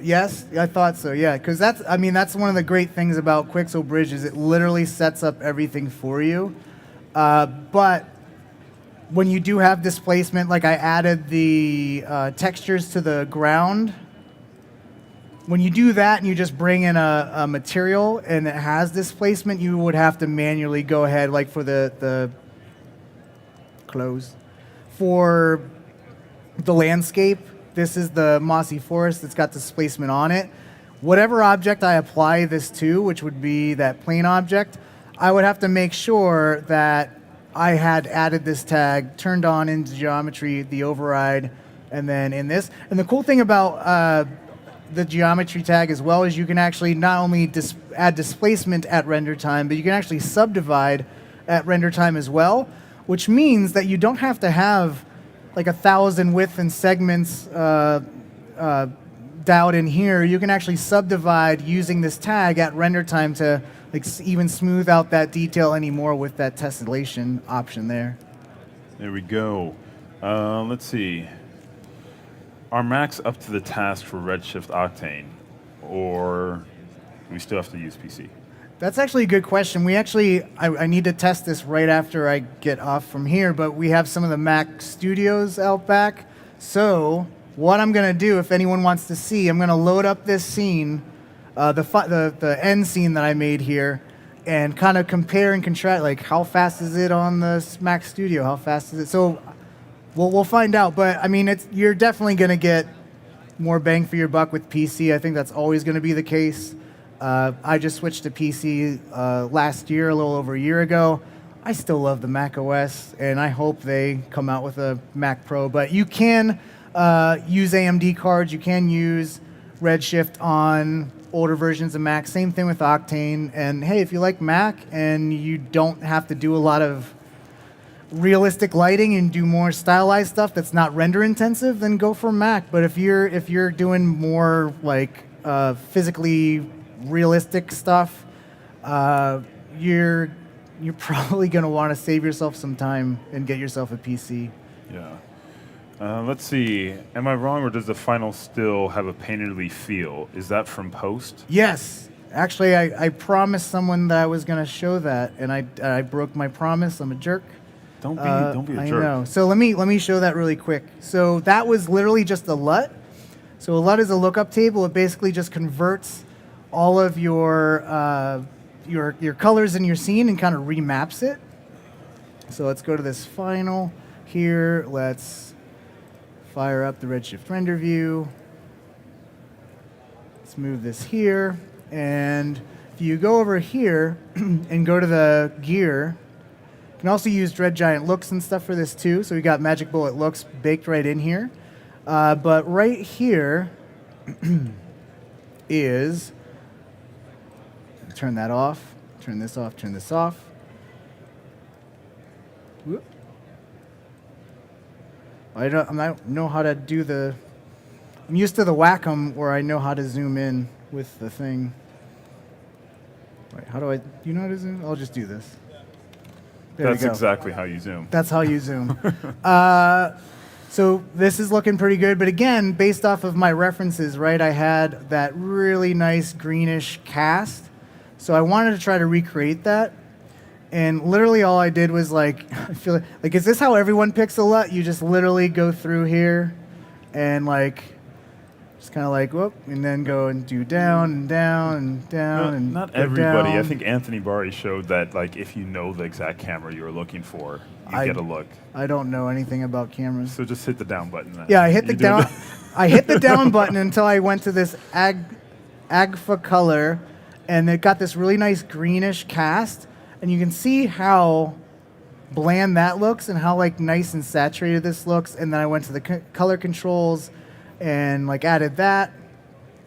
Yes, I thought so. Yeah, because that's one of the great things about Quixel Bridge is it literally sets up everything for you. But when you do have displacement, like I added the textures to the ground. When you do that and you just bring in a material and it has displacement, you would have to manually go ahead, like for the close. For the landscape, this is the mossy forest that's got displacement on it. Whatever object I apply this to, which would be that plane object, I would have to make sure that I had added this tag, turned on into geometry, the override, and then in this. And the cool thing about the geometry tag as well is you can actually not only add displacement at render time, but you can actually subdivide at render time as well, which means that you don't have to have like 1,000 width and segments dialed in here, you can actually subdivide using this tag at render time to like even smooth out that detail anymore with that tessellation option there. There we go. Let's see. Are Macs up to the task for Redshift Octane, or do we still have to use PC? That's actually a good question. We actually, I need to test this right after I get off from here, but we have some of the Mac studios out back. So what I'm going to do, if anyone wants to see, I'm going to load up this scene, the end scene that I made here, and kind of compare and contrast, like how fast is it on the Mac Studio? How fast is it? So we'll find out. But I mean, you're definitely going to get more bang for your buck with PC. I think that's always going to be the case. I just switched to PC last year, a little over a year ago. I still love the Mac OS, and I hope they come out with a Mac Pro. But you can use AMD cards. You can use Redshift on older versions of Mac. Same thing with Octane. And hey, if you like Mac and you don't have to do a lot of realistic lighting and do more stylized stuff that's not render intensive, then go for Mac. But if you're doing more like physically realistic stuff, you're probably going to want to save yourself some time and get yourself a PC. Yeah. Let's see. Am I wrong, or does the final still have a painterly feel? Is that from post? Yes. Actually, I promised someone that I was going to show that, and I broke my promise. I'm a jerk. Don't be a I jerk. know. So let me show that really quick. So that was literally just a LUT. So a LUT is a lookup table. It basically just converts all of your colors in your scene and kind of remaps it. So let's go to this final here. Let's fire up the Redshift render view. Let's move this here. And if you go over here and go to the gear, you can also use Red Giant looks and stuff for this too. So we got Magic Bullet looks baked right in here. But right here is, turn that off, turn this off, turn this off. Whoop. I don't know how to do the, I'm used to the Wacom where I know how to zoom in with the thing. Wait, how do I, do you know how to zoom? I'll just do this. There That's we go. exactly how you zoom. That's how you zoom. So this is looking pretty good, but again, based off of my references, right, I had that really nice greenish cast. So I wanted to try to recreate that. And literally all I did was like, I feel like, is this how everyone picks a LUT? You just literally go through here and like, just kind of like, whoop, and then go and do down and down and down and Not go everybody. down. I think Anthony Bari showed that like if you know the exact camera you're looking for, you get a look. I don't know anything about cameras. So just hit the down button then. Yeah, I hit the You doing down. I hit the down button until I went to this Agfa color, and it got this really nice greenish cast, and you can see how bland that looks and how like nice and saturated this looks. And then I went to the color controls and like added that,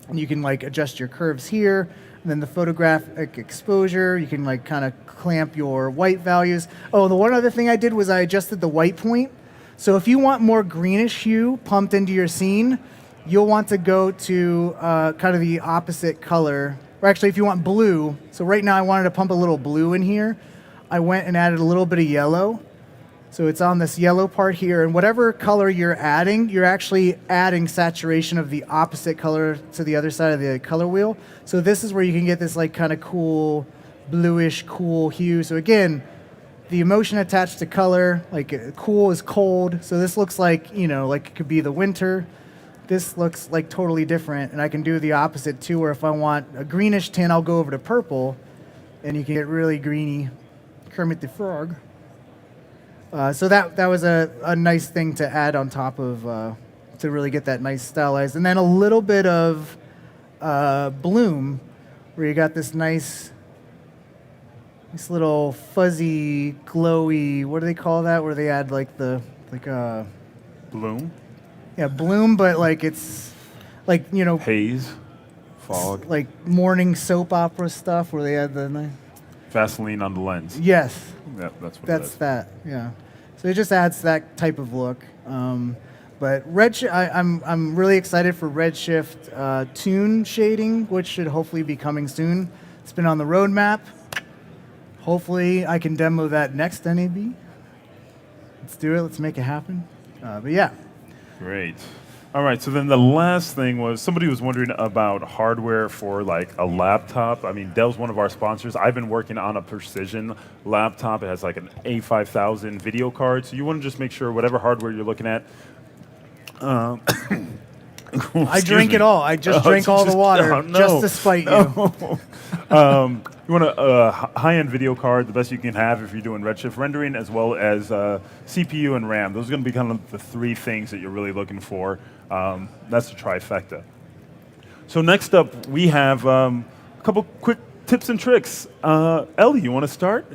and you can like adjust your curves here. And then the photographic exposure, you can like kind of clamp your white values. Oh, the one other thing I did was I adjusted the white point. So if you want more greenish hue pumped into your scene, you'll want to go to kind of the opposite color. Or actually, if you want blue, so right now I wanted to pump a little blue in here. I went and added a little bit of yellow. So it's on this yellow part here, and whatever color you're adding, you're actually adding saturation of the opposite color to the other side of the color wheel. So this is where you can get this like kind of cool, bluish, cool hue. So again, the emotion attached to color, like cool is cold. So this looks like, you know, like it could be the winter. This looks like totally different, and I can do the opposite too, where if I want a greenish tint, I'll go over to purple, and you can get really greeny Kermit the Frog. So that was a nice thing to add on top of, to really get that nice stylized. And then a little bit of bloom, where you got this nice little fuzzy, glowy, what do they call that? Where they add like bloom? Yeah, bloom, but like it's like, you know, haze, fog, like morning soap opera stuff where they add the nice. Vaseline on the lens. Yes. Yeah, that's what That's it is. that, yeah. So it just adds that type of look. But I'm really excited for Redshift tune shading, which should hopefully be coming soon. It's been on the roadmap. Hopefully I can demo that next NAB. Let's do it. Let's make it happen. But yeah. Great. All right, so then the last thing was somebody was wondering about hardware for like a laptop. I mean, Dell's one of our sponsors. I've been working on a Precision laptop. It has like an A5000 video card. So you want to just make sure whatever hardware you're looking at. I drink it all. I just drank all the water just to spite you. You want a high-end video card, the best you can have if you're doing Redshift rendering, as well as CPU and RAM. Those are going to be kind of the three things that you're really looking for. That's the trifecta. So next up, we have a couple quick tips and tricks. Ellie, you want to start?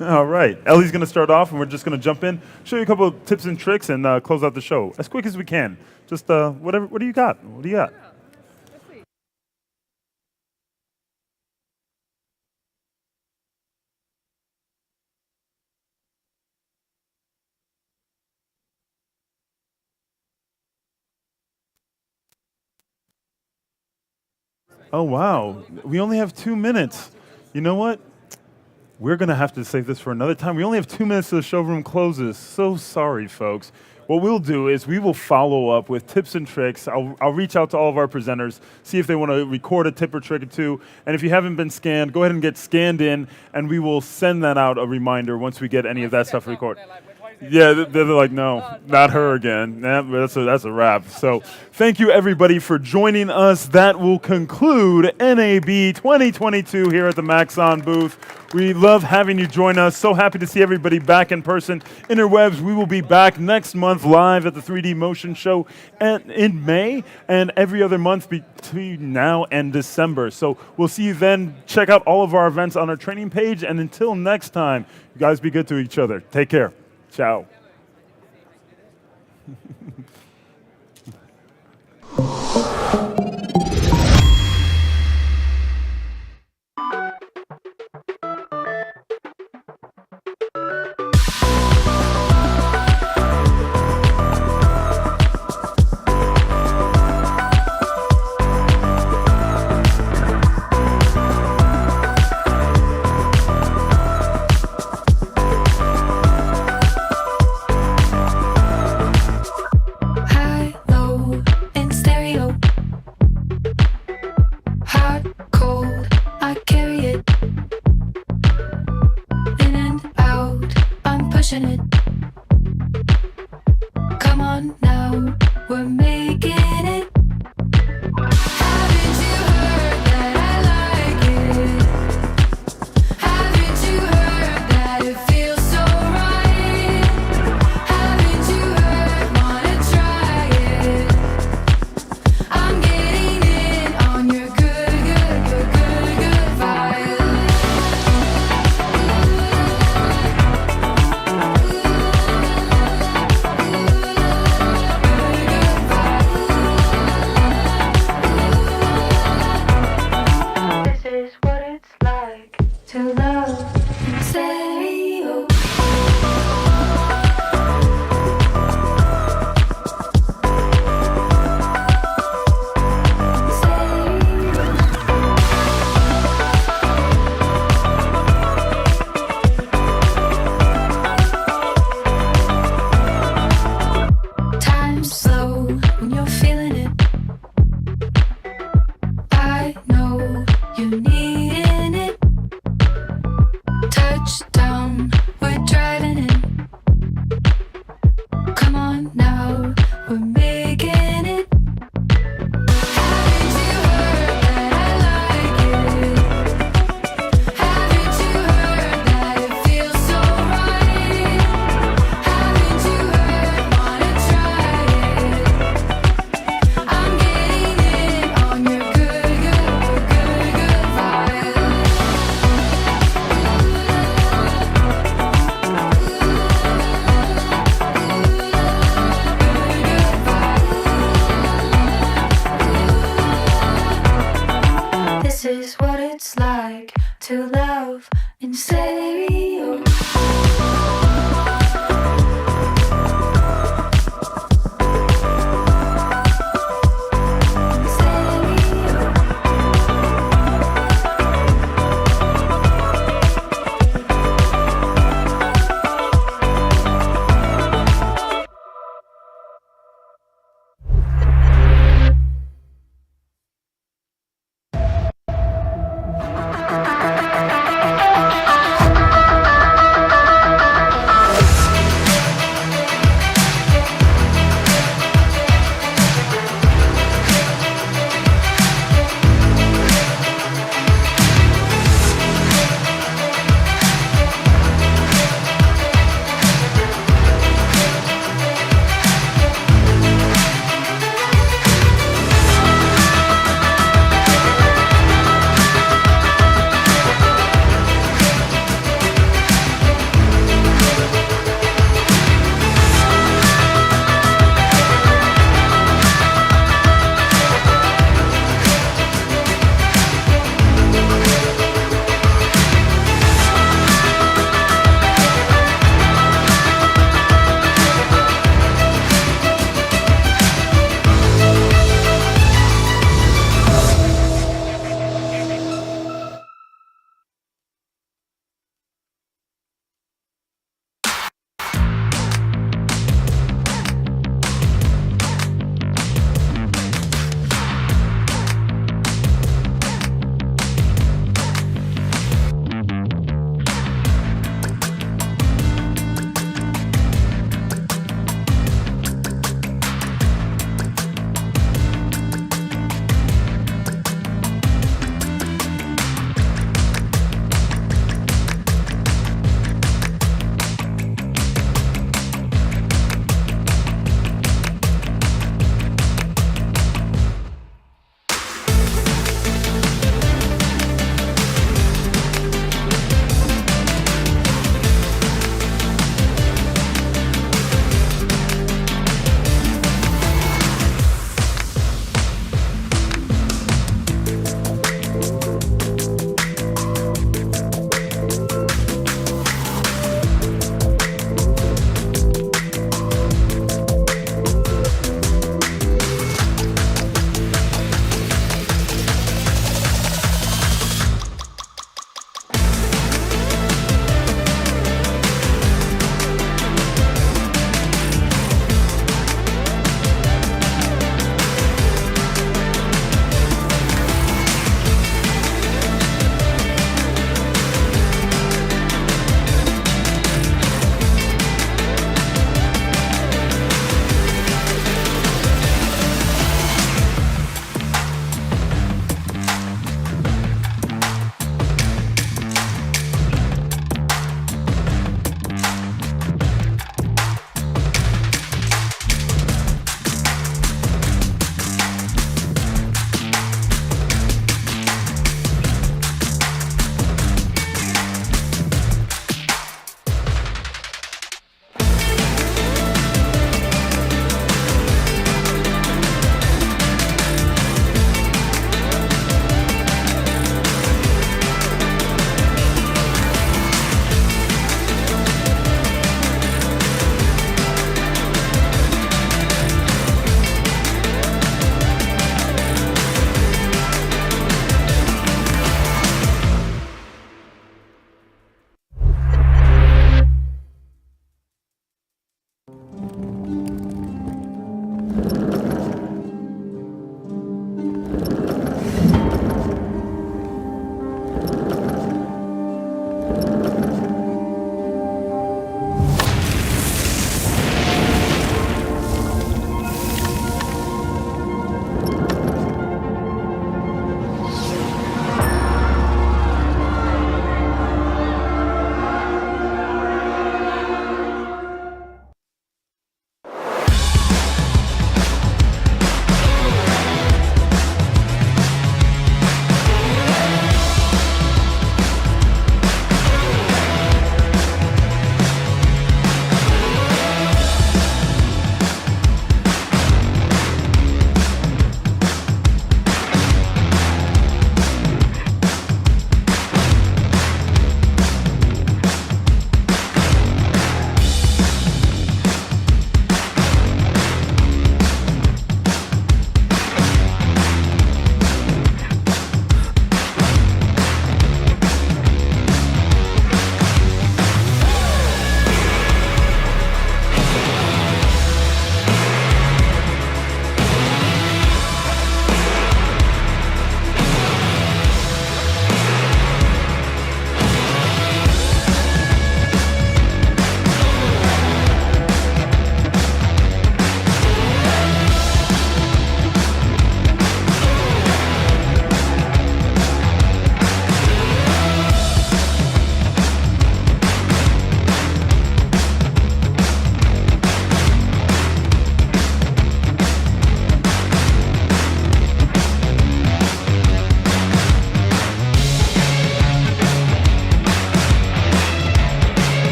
All right. Ellie's going to start off, and we're just going to jump in, show you a couple of tips and tricks, and close out the show as quick as we can. Just whatever. What do you got? What do you got? Oh, wow. We only have 2 minutes. You know what? We're going to have to save this for another time. We only have 2 minutes till the showroom closes. So sorry, folks. What we'll do is we will follow up with tips and tricks. I'll reach out to all of our presenters, see if they want to record a tip or trick or two. And if you haven't been scanned, go ahead and get scanned in, and we will send that out a reminder once we get any of that stuff recorded. Yeah, they're like, no, not her again. Nah, that's a wrap. So thank you, everybody, for joining us. That will conclude NAB 2022 here at the Maxon booth. We love having you join us. So happy to see everybody back in person. Interwebs, we will be back next month live at the 3D Motion Show in May and every other month between now and December. So we'll see you then. Check out all of our events on our training page. And until next time, you guys be good to each other. Take care. Ciao. Vibe.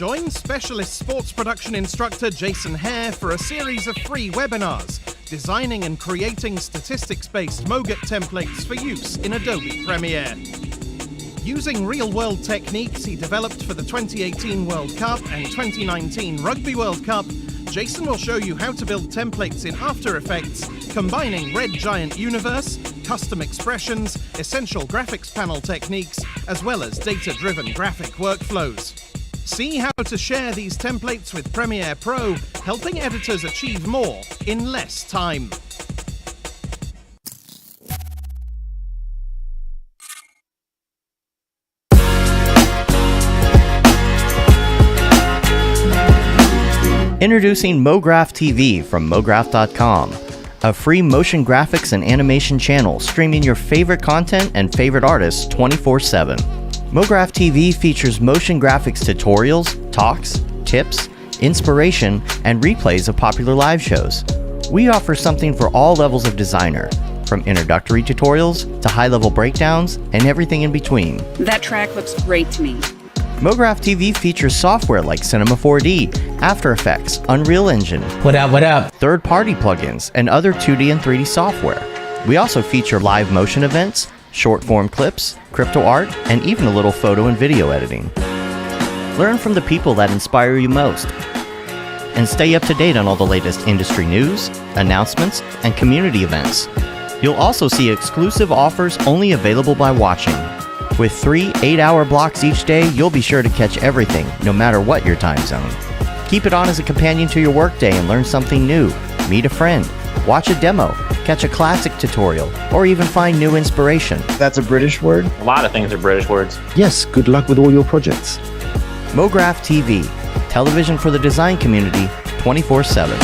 Join specialist sports production instructor Jason Hare for a series of free webinars, designing and creating statistics-based MoGraph templates for use in Adobe Premiere. Using real-world techniques he developed for the 2018 World Cup and 2019 Rugby World Cup, Jason will show you how to build templates in After Effects, combining Red Giant Universe, custom expressions, essential graphics panel techniques, as well as data-driven graphic workflows. See how to share these templates with Premiere Pro, helping editors achieve more in less time. Introducing MoGraph TV from MoGraph.com, a free motion graphics and animation channel streaming your favorite content and favorite artists 24/7. MoGraph TV features motion graphics tutorials, talks, tips, inspiration, and replays of popular live shows. We offer something for all levels of designer, from introductory tutorials to high-level breakdowns and everything in between. That track looks great to me. MoGraph TV features software like Cinema 4D, After Effects, Unreal Engine, What up? third-party plugins, and other 2D and 3D software. We also feature live motion events, short-form clips, crypto art, and even a little photo and video editing. Learn from the people that inspire you most, and stay up to date on all the latest industry news, announcements, and community events. You'll also see exclusive offers only available by watching. With 3 8-hour blocks each day, you'll be sure to catch everything, no matter what your time zone. Keep it on as a companion to your workday and learn something new. Meet a friend, watch a demo, catch a classic tutorial, or even find new inspiration. That's a British word? A lot of things are British words. Yes, good luck with all your projects. MoGraph TV, television for the design community 24/7.